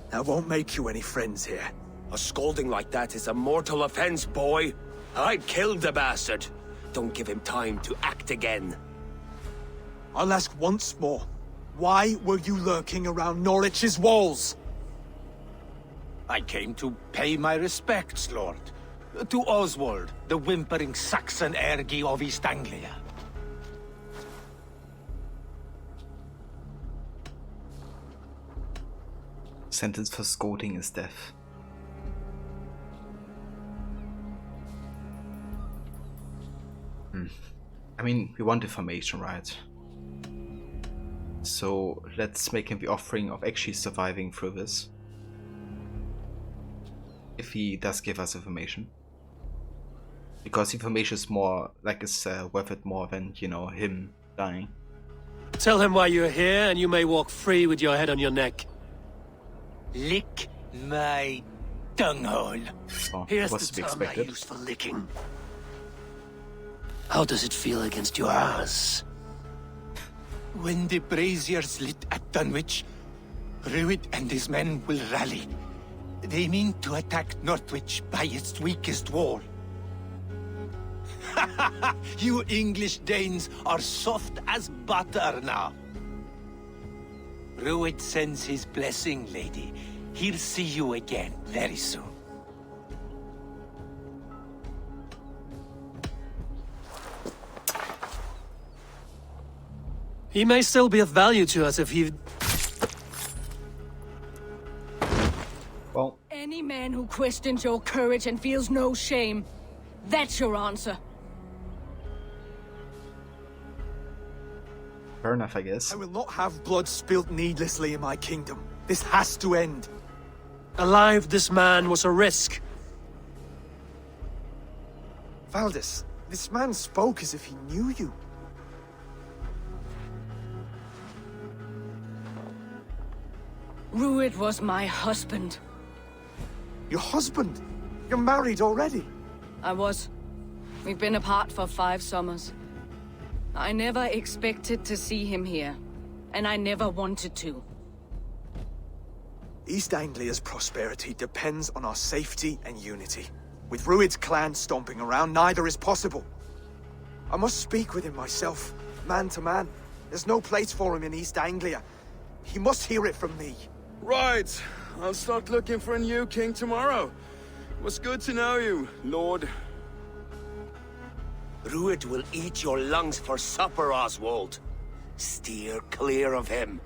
That won't make you any friends here. A scolding like that is a mortal offense, boy. I'd kill the bastard. Don't give him time to act again. I'll ask once more. Why were you lurking around Norwich's walls? I came to pay my respects, Lord. To Oswald, the whimpering Saxon ergi of East Anglia. Sentence for scolding is death. I mean, we want information, right? So let's make him the offering of actually surviving through this. If he does give us information. Because information is more, like, it's worth it more than, you know, him dying. Tell him why you're here, and you may walk free with your head on your neck. Lick my dunghole. Oh, Here's was the to be term I expected. use for licking. How does it feel against your ass? When the braziers lit at Dunwich, Ruid and his men will rally. They mean to attack Northwich by its weakest wall. You English Danes are soft as butter now. Ruid sends his blessing, lady. He'll see you again very soon. He may still be of value to us if he... Well... Any man who questions your courage and feels no shame, that's your answer. Fair enough, I guess. I will not have blood spilt needlessly in my kingdom. This has to end. Alive, this man was a risk. Valdis, this man spoke as if he knew you. Ruid was my husband. Your husband? You're married already? I was. We've been apart for 5 summers. I never expected to see him here, and I never wanted to. East Anglia's prosperity depends on our safety and unity. With Ruid's clan stomping around, neither is possible. I must speak with him myself, man to man. There's no place for him in East Anglia. He must hear it from me. Right. I'll start looking for a new king tomorrow. It was good to know you, Lord. Ruid will eat your lungs for supper, Oswald. Steer clear of him.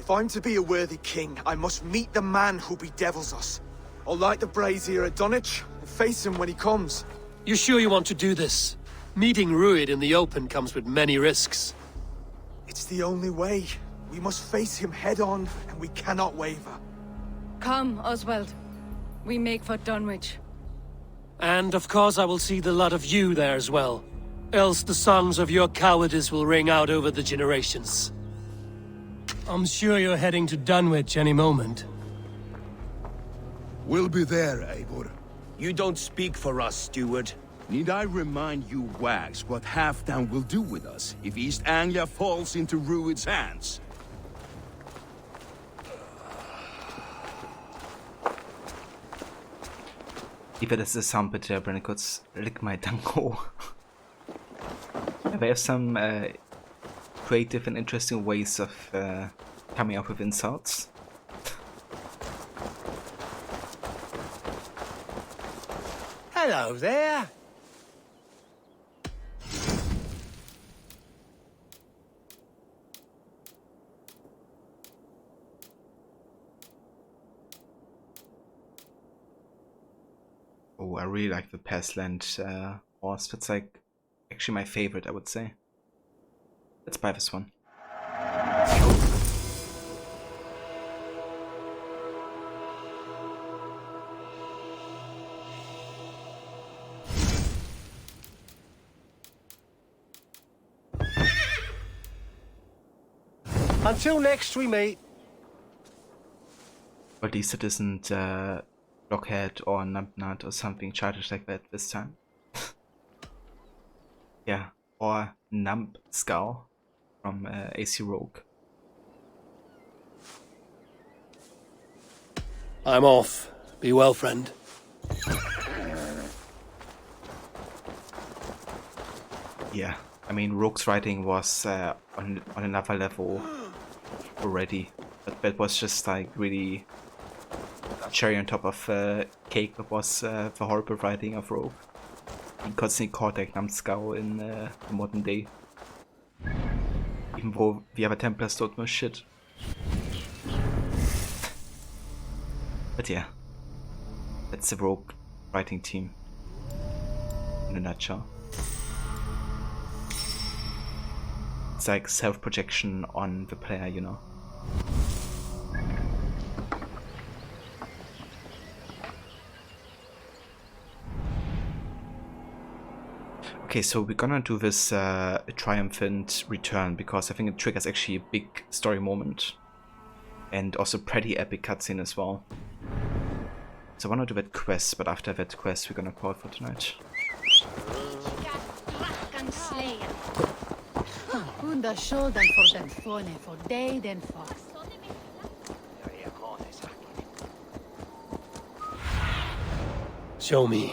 If I'm to be a worthy king, I must meet the man who bedevils us. I'll light the brazier at Dunwich and face him when he comes. You sure you want to do this? Meeting Ruid in the open comes with many risks. It's the only way. We must face him head on, and we cannot waver. Come, Oswald. We make for Dunwich. And of course I will see the lot of you there as well. Else the songs of your cowardice will ring out over the generations. I'm sure you're heading to Dunwich any moment. We'll be there, Eivor. You don't speak for us, steward. Need I remind you wags what Halfdan will do with us if East Anglia falls into Rued's hands? Liefert ist es Sound bitte, aber kurz lick my Danko. They have some creative and interesting ways of coming up with insults. Hello there. Oh, I really like the Pastland horse. That's like actually my favorite, I would say. Let's buy this one. Until next we meet. Or at least it isn't Blockhead or Numbnut or something childish like that this time. Yeah, or Numbskull from AC Rogue. I'm off. Be well, friend. Yeah, I mean, Rogue's writing was on another level already, but that was just like really cherry on top of cake. That was the horrible writing of Rogue. He constantly called like Numbskull in the modern day, even though the other Templars don't know shit. But yeah, that's the Rogue writing team in a nutshell. It's like self-projection on the player, you know. Okay, so we're gonna do this triumphant return because I think it triggers actually a big story moment and also pretty epic cutscene as well. So I wanna do that quest, but after that quest we're gonna call it for tonight. Unda skölden för den fåne, för dig den fox. Show me.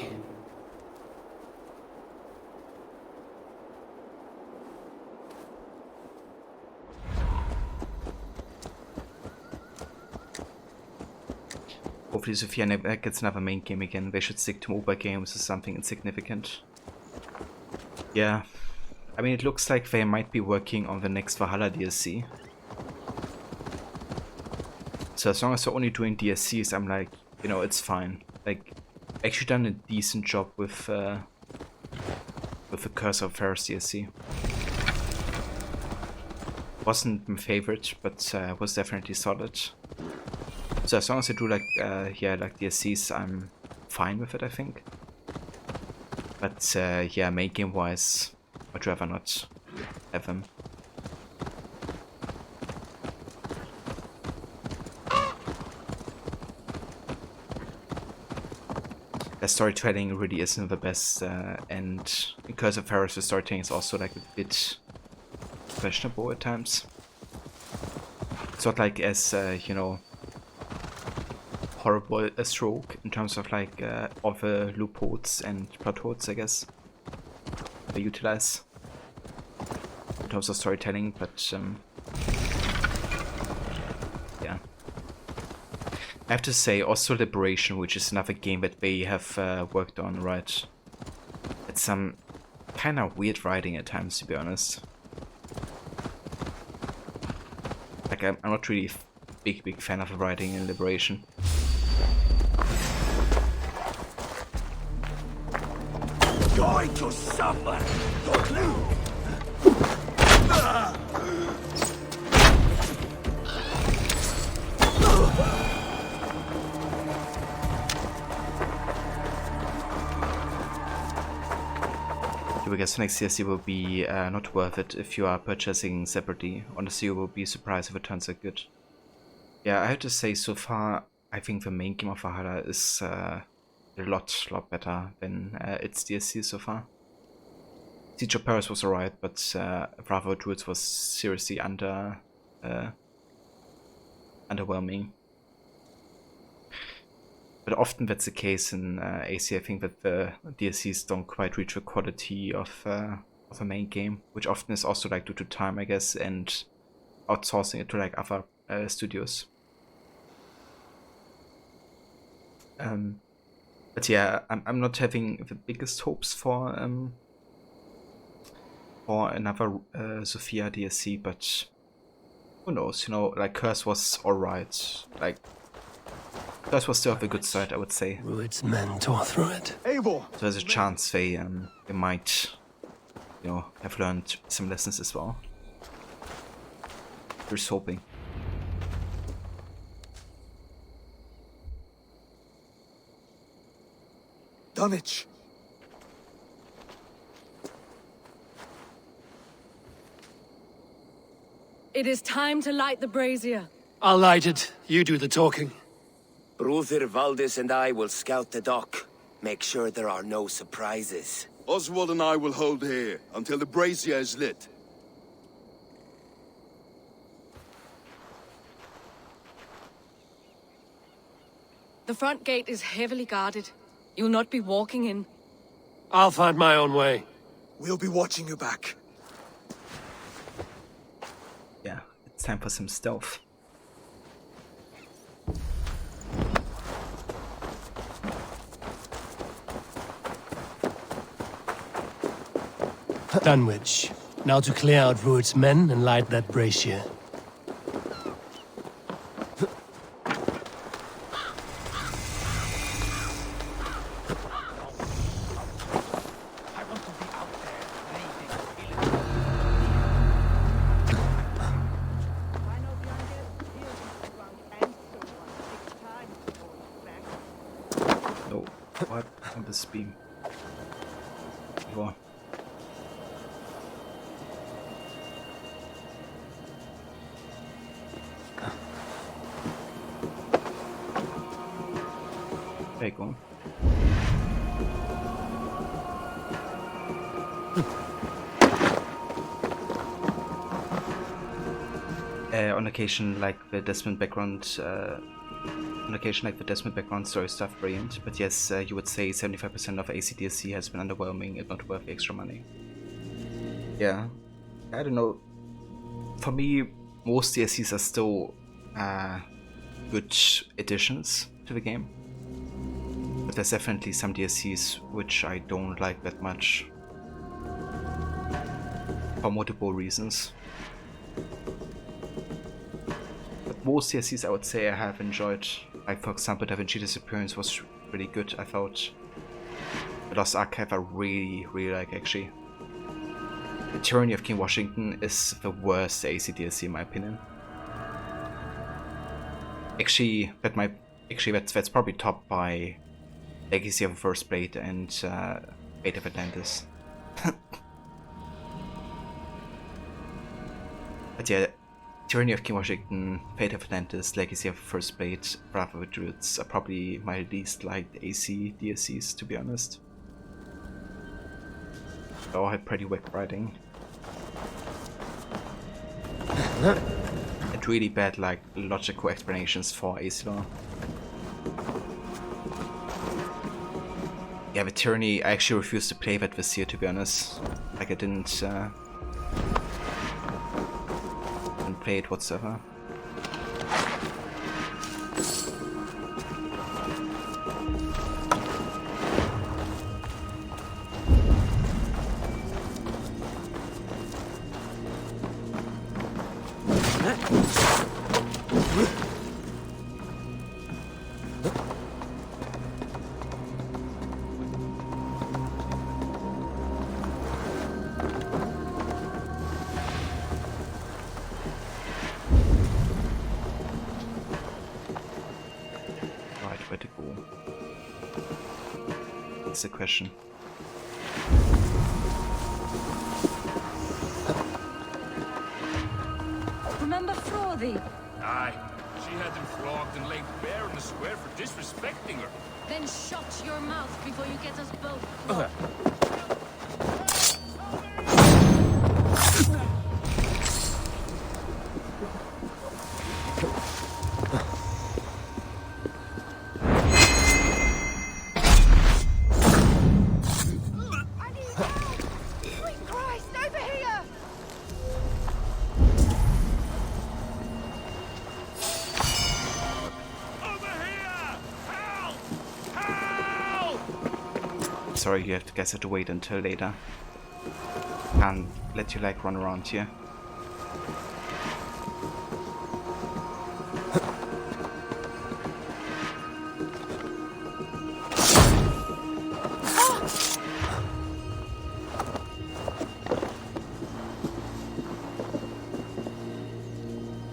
Hopefully Sophia never gets another main game again. They should stick to mobile games or something insignificant. Yeah, I mean, it looks like they might be working on the next Valhalla DLC. So as long as they're only doing DLCs, I'm like, you know, it's fine. Like, actually done a decent job with the Curse of Ferris DLC. Wasn't my favorite, but was definitely solid. So as long as I do like yeah, like DLCs, I'm fine with it, I think. But yeah, main game wise, I'd rather not have them. The storytelling really isn't the best, and in Curse of Ferris, the storytelling is also like a bit questionable at times. It's not like as you know, horrible as Rogue in terms of like all the loopholes and plot holes, I guess, they utilize in terms of storytelling, but yeah. I have to say also Liberation, which is another game that they have worked on, right? It's some kind of weird writing at times, to be honest. Like I'm not really a big fan of the writing in Liberation. Going to suffer, don't you? guess next DLC will be not worth it if you are purchasing separately. Honestly, you will be surprised if it turns out good. Yeah, I have to say, so far, I think the main game of Valhalla is a lot better than its DLC so far. Siege of Paris was alright, but Bravo Druids was seriously underwhelming. But often that's the case in AC. I think that the DLCs don't quite reach the quality of a main game, which often is also like due to time, I guess, and outsourcing it to like other studios. But yeah, I'm not having the biggest hopes for another Sophia DLC, but who knows? You know, like Curse was alright. Like Curse was still on the good side, I would say. Rued's men tore through it. Eivor! So there's a chance they might, you know, have learned some lessons as well. Here's hoping. Dunwich! It is time to light the brazier. I'll light it. You do the talking. Brother Valdis and I will scout the dock. Make sure there are no surprises. Oswald and I will hold here until the brazier is lit. The front gate is heavily guarded. You'll not be walking in. I'll find my own way. We'll be watching you back. Yeah, it's time for some stealth. Dunwich. Now to clear out Rued's men and light that brazier. Oh, what on this beam? Wow. There you go. On occasion, like the Desmond background, story stuff, brilliant. But yes, you would say 75% of ACDC has been underwhelming and not worth the extra money. Yeah, I don't know. For me, most DLCs are still good additions to the game. But there's definitely some DLCs which I don't like that much. For multiple reasons. But most DLCs I would say I have enjoyed. Like for example, Da Vinci Disappearance was really good, I thought. The Lost Archive I really like actually. The Tyranny of King Washington is the worst AC DLC in my opinion. Actually, that's probably topped by Legacy of the First Blade and Fate of Atlantis. But yeah, Tyranny of King Washington, Fate of Atlantis, Legacy of the First Blade, Wrath of the Druids are probably my least liked AC DLCs, to be honest. They all had pretty weak writing. And really bad, like, logical explanations for AC lore. Yeah, the Tyranny, I actually refused to play that this year, to be honest. Like, I didn't play it whatsoever. The question. from before thee. Aye, she had him flogged and laid bare in the square for disrespecting her. Then shut your mouth before you get us both. Sweet Christ, over here! Sorry, you guys have to wait until later. Can't let you like run around here.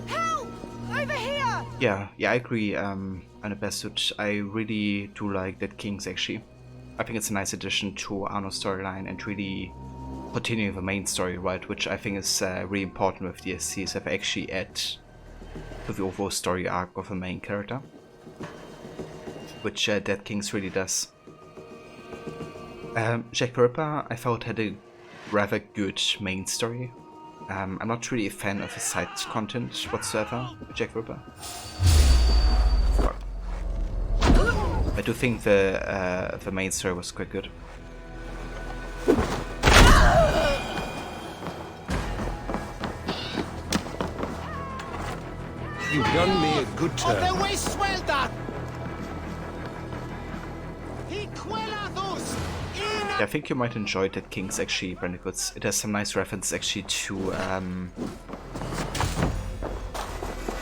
Help! Over here! Yeah, I agree. On the best suit, I really do like that Kings actually. I think it's a nice addition to Arno's storyline and really continuing the main story, right? Which I think is really important with DLCs, if I actually add to the overall story arc of a main character, which Dead Kings really does. Jack the Ripper, I thought, had a rather good main story. I'm not really a fan of the side content whatsoever with Jack the Ripper. I do think the main story was quite good. You've done me a good turn. Yeah, I think you might enjoy Dead Kings actually, Brandicoots. It has some nice references actually to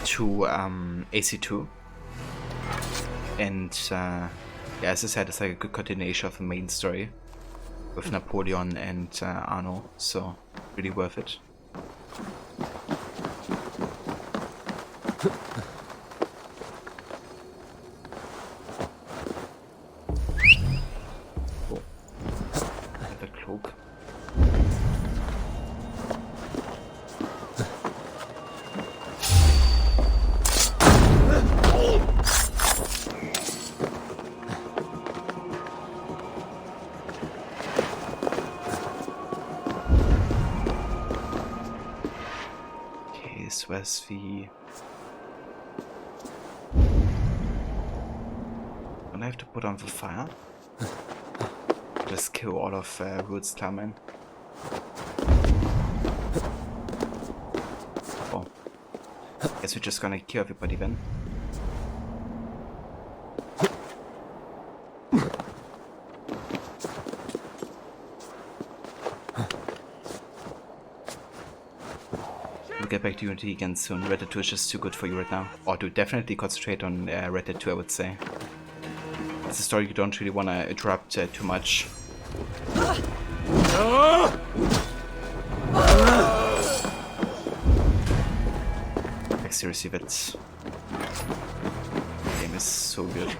AC2. And yeah, as I said, it's like a good continuation of the main story with Napoleon and Arno, so really worth it. Oh, the cloak. Where's the... And I have to put on the fire. Just kill all of Rude's Clawmen. Oh. Guess we're just gonna kill everybody then. We'll get back to Unity again soon. Red Dead 2 is just too good for you right now. Or to definitely concentrate on Red Dead 2, I would say. It's a story you don't really want to interrupt too much. Like seriously, that game is so good.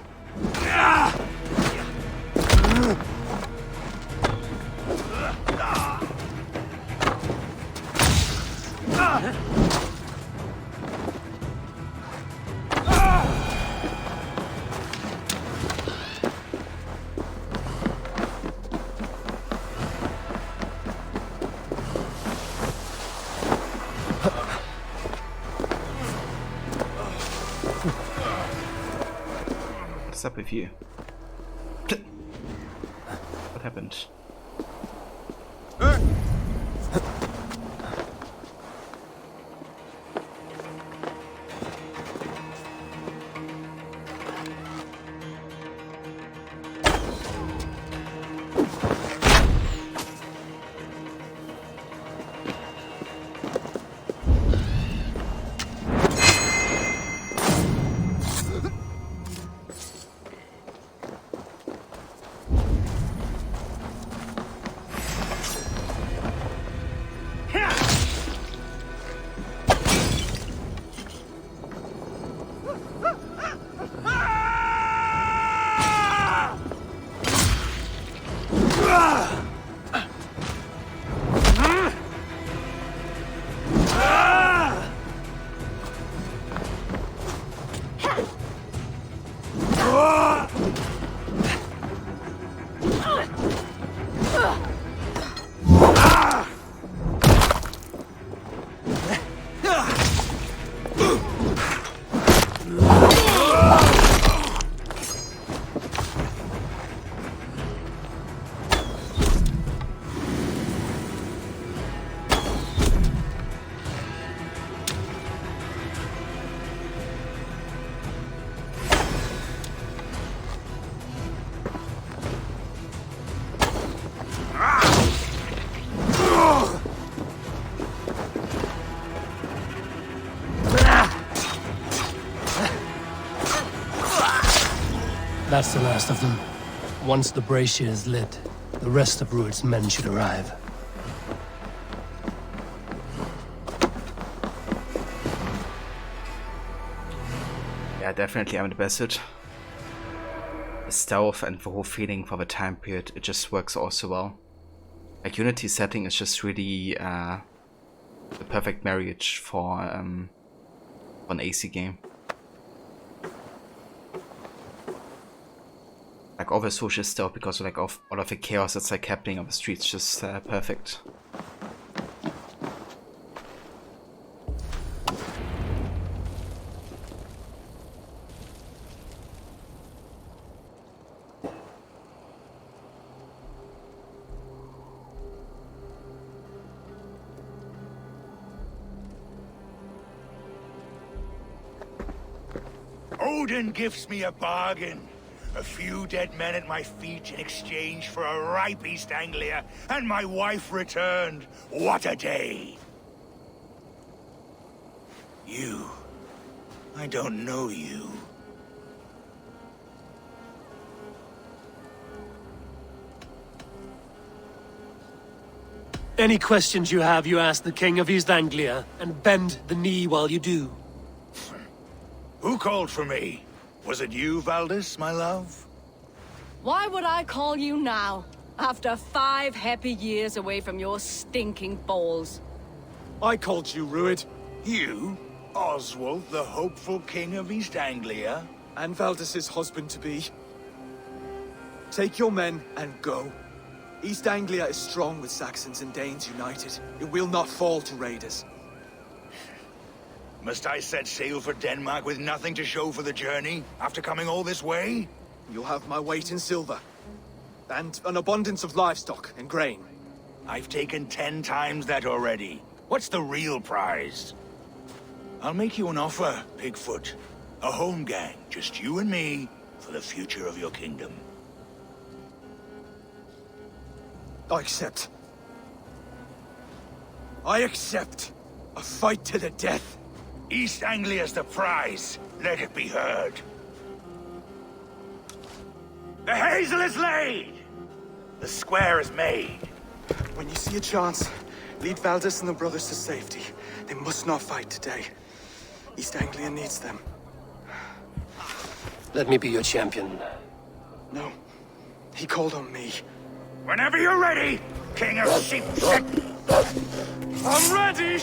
What's up with you? What happened? That's the last of them. Once the brazier is lit, the rest of Rued's men should arrive. Yeah, definitely I'm the best. The stealth and the whole feeling for the time period, it just works also well. Like Unity setting is just really the perfect marriage for an AC game. Like all the social stuff, because like of all of the chaos that's like happening on the streets, just perfect. Odin gives me a bargain. A few dead men at my feet in exchange for a ripe East Anglia, and my wife returned. What a day! You. I don't know you. Any questions you have, you ask the King of East Anglia, and bend the knee while you do. Who called for me? Was it you, Valdis, my love? Why would I call you now, after 5 happy years away from your stinking balls? I called you, Rued. You? Oswald, the hopeful King of East Anglia? And Valdis's husband-to-be. Take your men and go. East Anglia is strong with Saxons and Danes united. It will not fall to raiders. Must I set sail for Denmark with nothing to show for the journey, after coming all this way? You'll have my weight in silver. And an abundance of livestock and grain. I've taken 10 times that already. What's the real prize? I'll make you an offer, Pigfoot. A home gang, just you and me, for the future of your kingdom. I accept. I accept. A fight to the death. East Anglia's the prize. Let it be heard. The hazel is laid! The square is made. When you see a chance, lead Valdis and the brothers to safety. They must not fight today. East Anglia needs them. Let me be your champion. No. He called on me. Whenever you're ready, King of Sheep. I'm ready!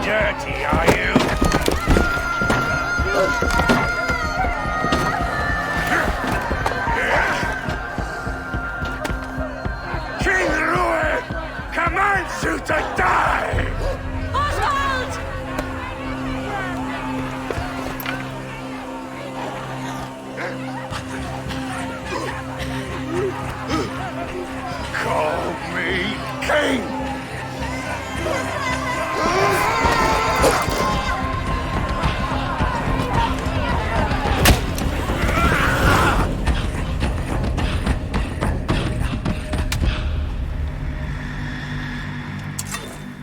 Dirty, are you? King Rued commands you to die! Oswald! Call me king!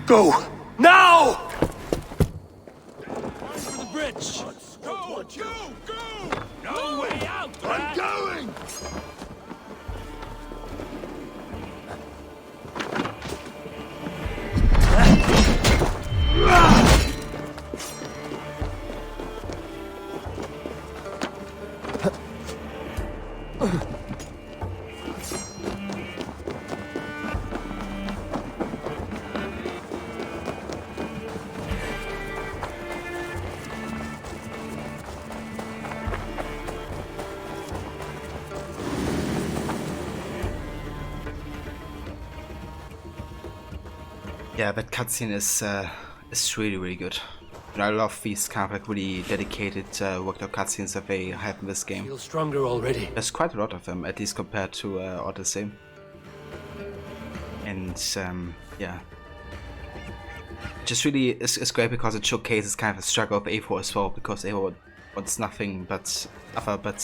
Go! Now! For the bridge! Go! Go! No way out! I'm going! Yeah, that cutscene is really good. And I love these kind of like really dedicated worked out cutscenes that they have in this game. Feel stronger already. There's quite a lot of them, at least compared to Odyssey. And yeah, just really it's great because it showcases kind of a struggle of Eivor as well, because Eivor wants nothing but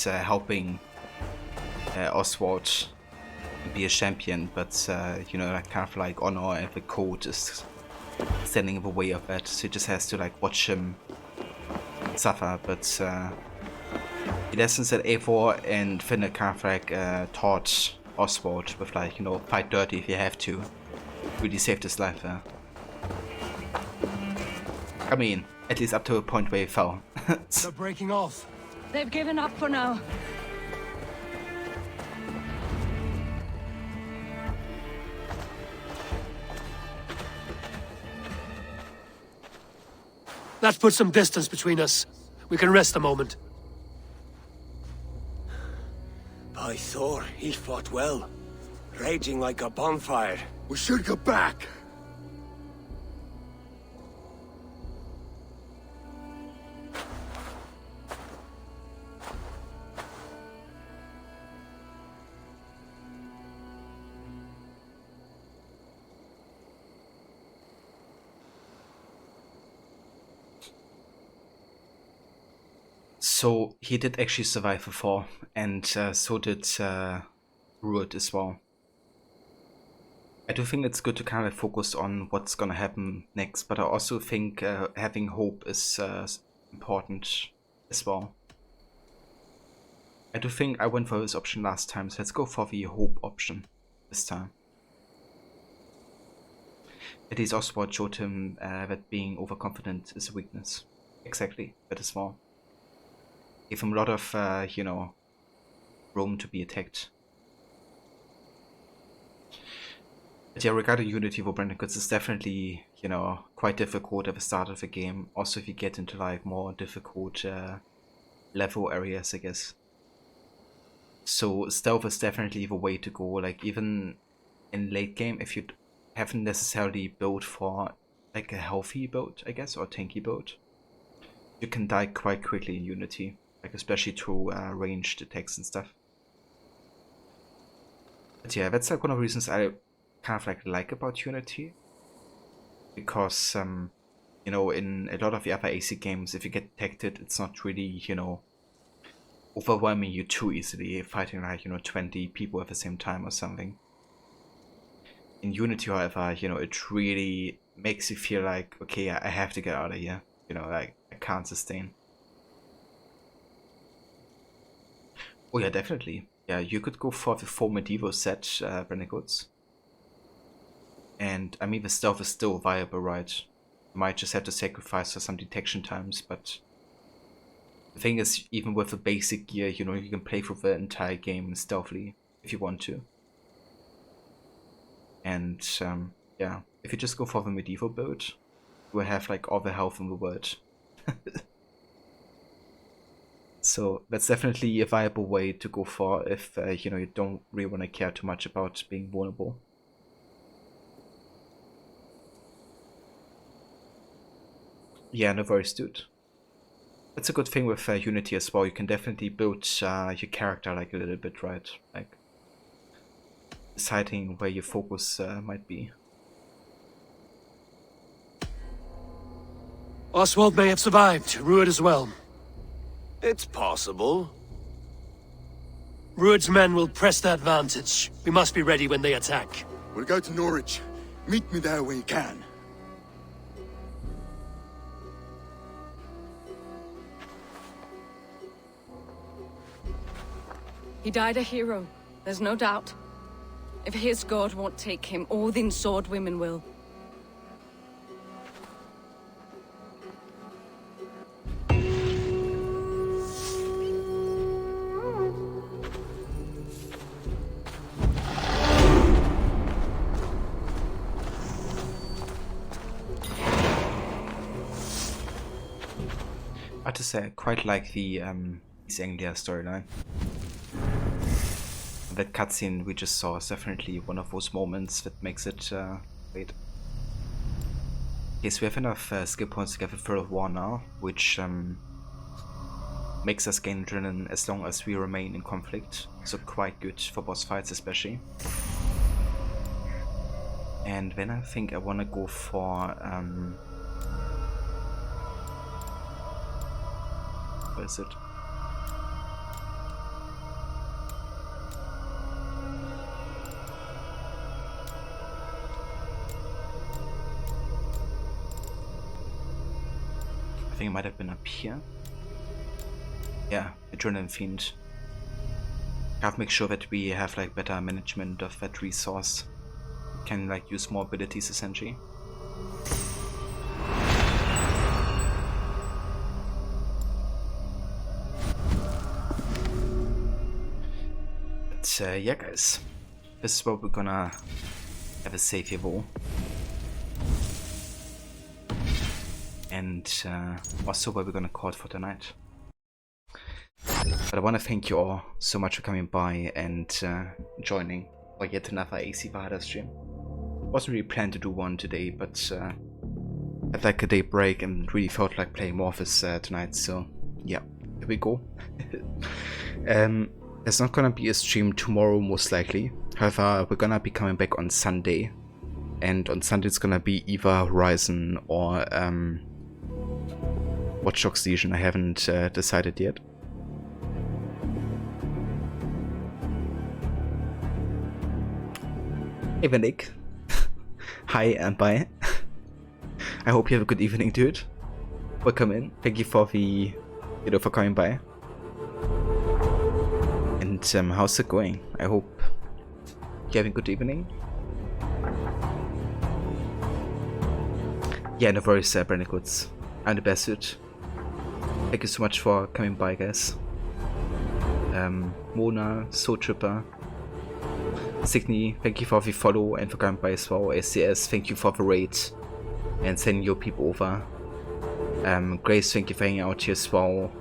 helping Oswald be a champion, but you know, like kind of like honor and the code is standing in the way of that, so he just has to like watch him suffer. But in essence, that Eivor and Finne kind of like taught Oswald with like, you know, fight dirty if you have to, really saved his life there. I mean, at least up to a point where he fell. They're breaking off. They've given up for now. That puts some distance between us. We can rest a moment. By Thor, he fought well. Raging like a bonfire. We should go back. So he did actually survive the fall, and so did Ruud as well. I do think it's good to kind of focus on what's gonna happen next, but I also think having hope is important as well. I do think I went for this option last time, so let's go for the hope option this time. At least Oswald showed him that being overconfident is a weakness. Exactly, that as well. Gave him a lot of, you know, room to be attacked. But yeah, regarding Unity for Brandon Goods, it's definitely, you know, quite difficult at the start of the game. Also, if you get into like more difficult level areas, I guess. So stealth is definitely the way to go. Like even in late game, if you haven't necessarily built for like a healthy build, I guess, or tanky build, you can die quite quickly in Unity. Like especially through ranged attacks and stuff. But yeah, that's like one of the reasons I kind of like about Unity, because you know, in a lot of the other AC games, if you get detected, it's not really, you know, overwhelming you too easily, fighting like, you know, 20 people at the same time or something. In Unity, however, you know, it really makes you feel like, okay, I have to get out of here. You know, like I can't sustain. Oh yeah, definitely. Yeah, you could go for the full medieval set, Renegades. And I mean, the stealth is still viable, right? You might just have to sacrifice for some detection times, but the thing is, even with the basic gear, you know, you can play through the entire game stealthily if you want to. And yeah, if you just go for the medieval build, you will have like all the health in the world. So that's definitely a viable way to go for if you know, you don't really want to care too much about being vulnerable. Yeah, no worries, dude. That's a good thing with Unity as well. You can definitely build your character like a little bit, right? Like deciding where your focus might be. Oswald may have survived, Ruud as well. It's possible. Ruud's men will press the advantage. We must be ready when they attack. We'll go to Norwich. Meet me there when you can. He died a hero, there's no doubt. If his god won't take him, Odin's sword women will. I have to say, I quite like the East Anglia storyline. That cutscene we just saw is definitely one of those moments that makes it great. Okay, so we have enough skill points to get the Third of War now, which makes us gain adrenaline as long as we remain in conflict, so quite good for boss fights especially. And then I think I want to go for where is it? I think it might have been up here. Yeah, Adrenaline Fiend. I have to make sure that we have like better management of that resource. We can like use more abilities essentially. But yeah guys, this is where we're gonna have a save evo. And also where we're gonna call it for tonight. But I want to thank you all so much for coming by and joining for yet another AC Valhalla stream. Wasn't really planned to do one today, but had like a day break and really felt like playing more of this tonight, so yeah, here we go. There's not gonna be a stream tomorrow most likely, however we're gonna be coming back on Sunday, and on Sunday it's gonna be either Horizon or Watch Dogs Legion. I haven't decided yet. Hey Vanik. Hi and bye. I hope you have a good evening, dude. Welcome in. Thank you for the for coming by. And how's it going? I hope you're having a good evening. Yeah, no worries, Brandon Goods. I'm the best dude. Thank you so much for coming by, guys. Mona, Soul Tripper, Signy, thank you for the follow and for coming by as well. SCS, thank you for the raid and sending your people over. Grace, thank you for hanging out here as well.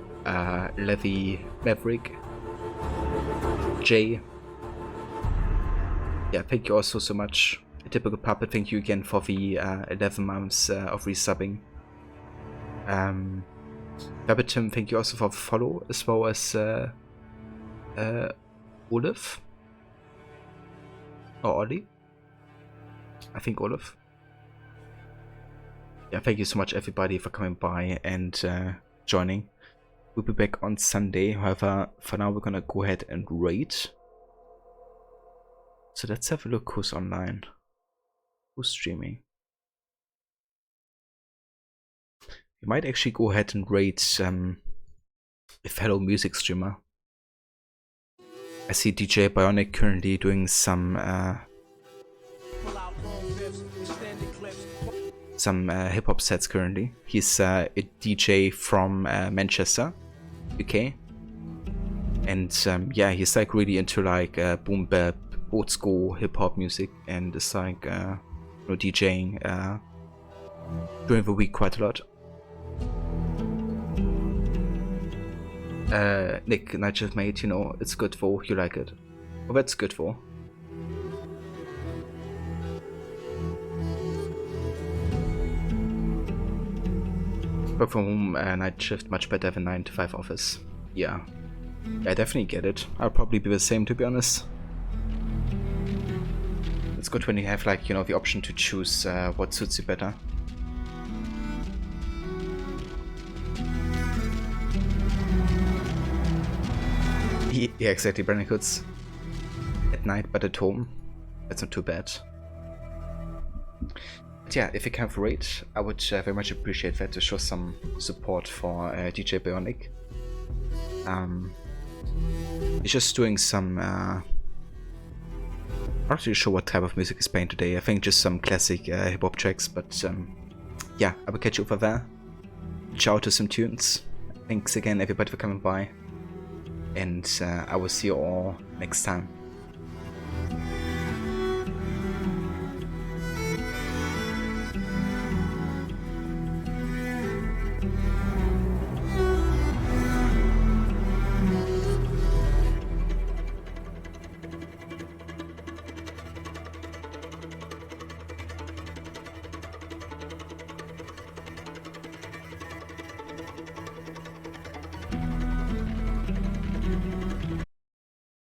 Levy, Maverick, Jay. Yeah, thank you also so much. A Typical Puppet, thank you again for the 11 months of resubbing. Babbitim, thank you also for the follow, as well as Olaf. Or Ollie. I think Olaf. Yeah, thank you so much everybody for coming by and joining. We'll be back on Sunday, however, for now we're gonna go ahead and raid. So let's have a look who's online. Who's streaming? We might actually go ahead and raid a fellow music streamer. I see DJ Bionic currently doing some hip-hop sets currently. He's a DJ from Manchester, UK. And yeah, he's like really into like boom bap, old school hip-hop music, and is like DJing during the week quite a lot. Nick, Nightshift mate, it's good for, you like it. Well, that's good for. Work from home, night shift, much better than 9 to 5 office. Yeah, I definitely get it. I'll probably be the same, to be honest. It's good when you have like, the option to choose what suits you better. Yeah, exactly, Brandon Hoods. At night, but at home. That's not too bad. But yeah, if you can raid, I would very much appreciate that to show some support for DJ Bionic. He's just doing some... I'm not really sure what type of music he's playing today. I think just some classic hip-hop tracks, but yeah, I will catch you over there. Ciao to some tunes. Thanks again everybody for coming by. And I will see you all next time.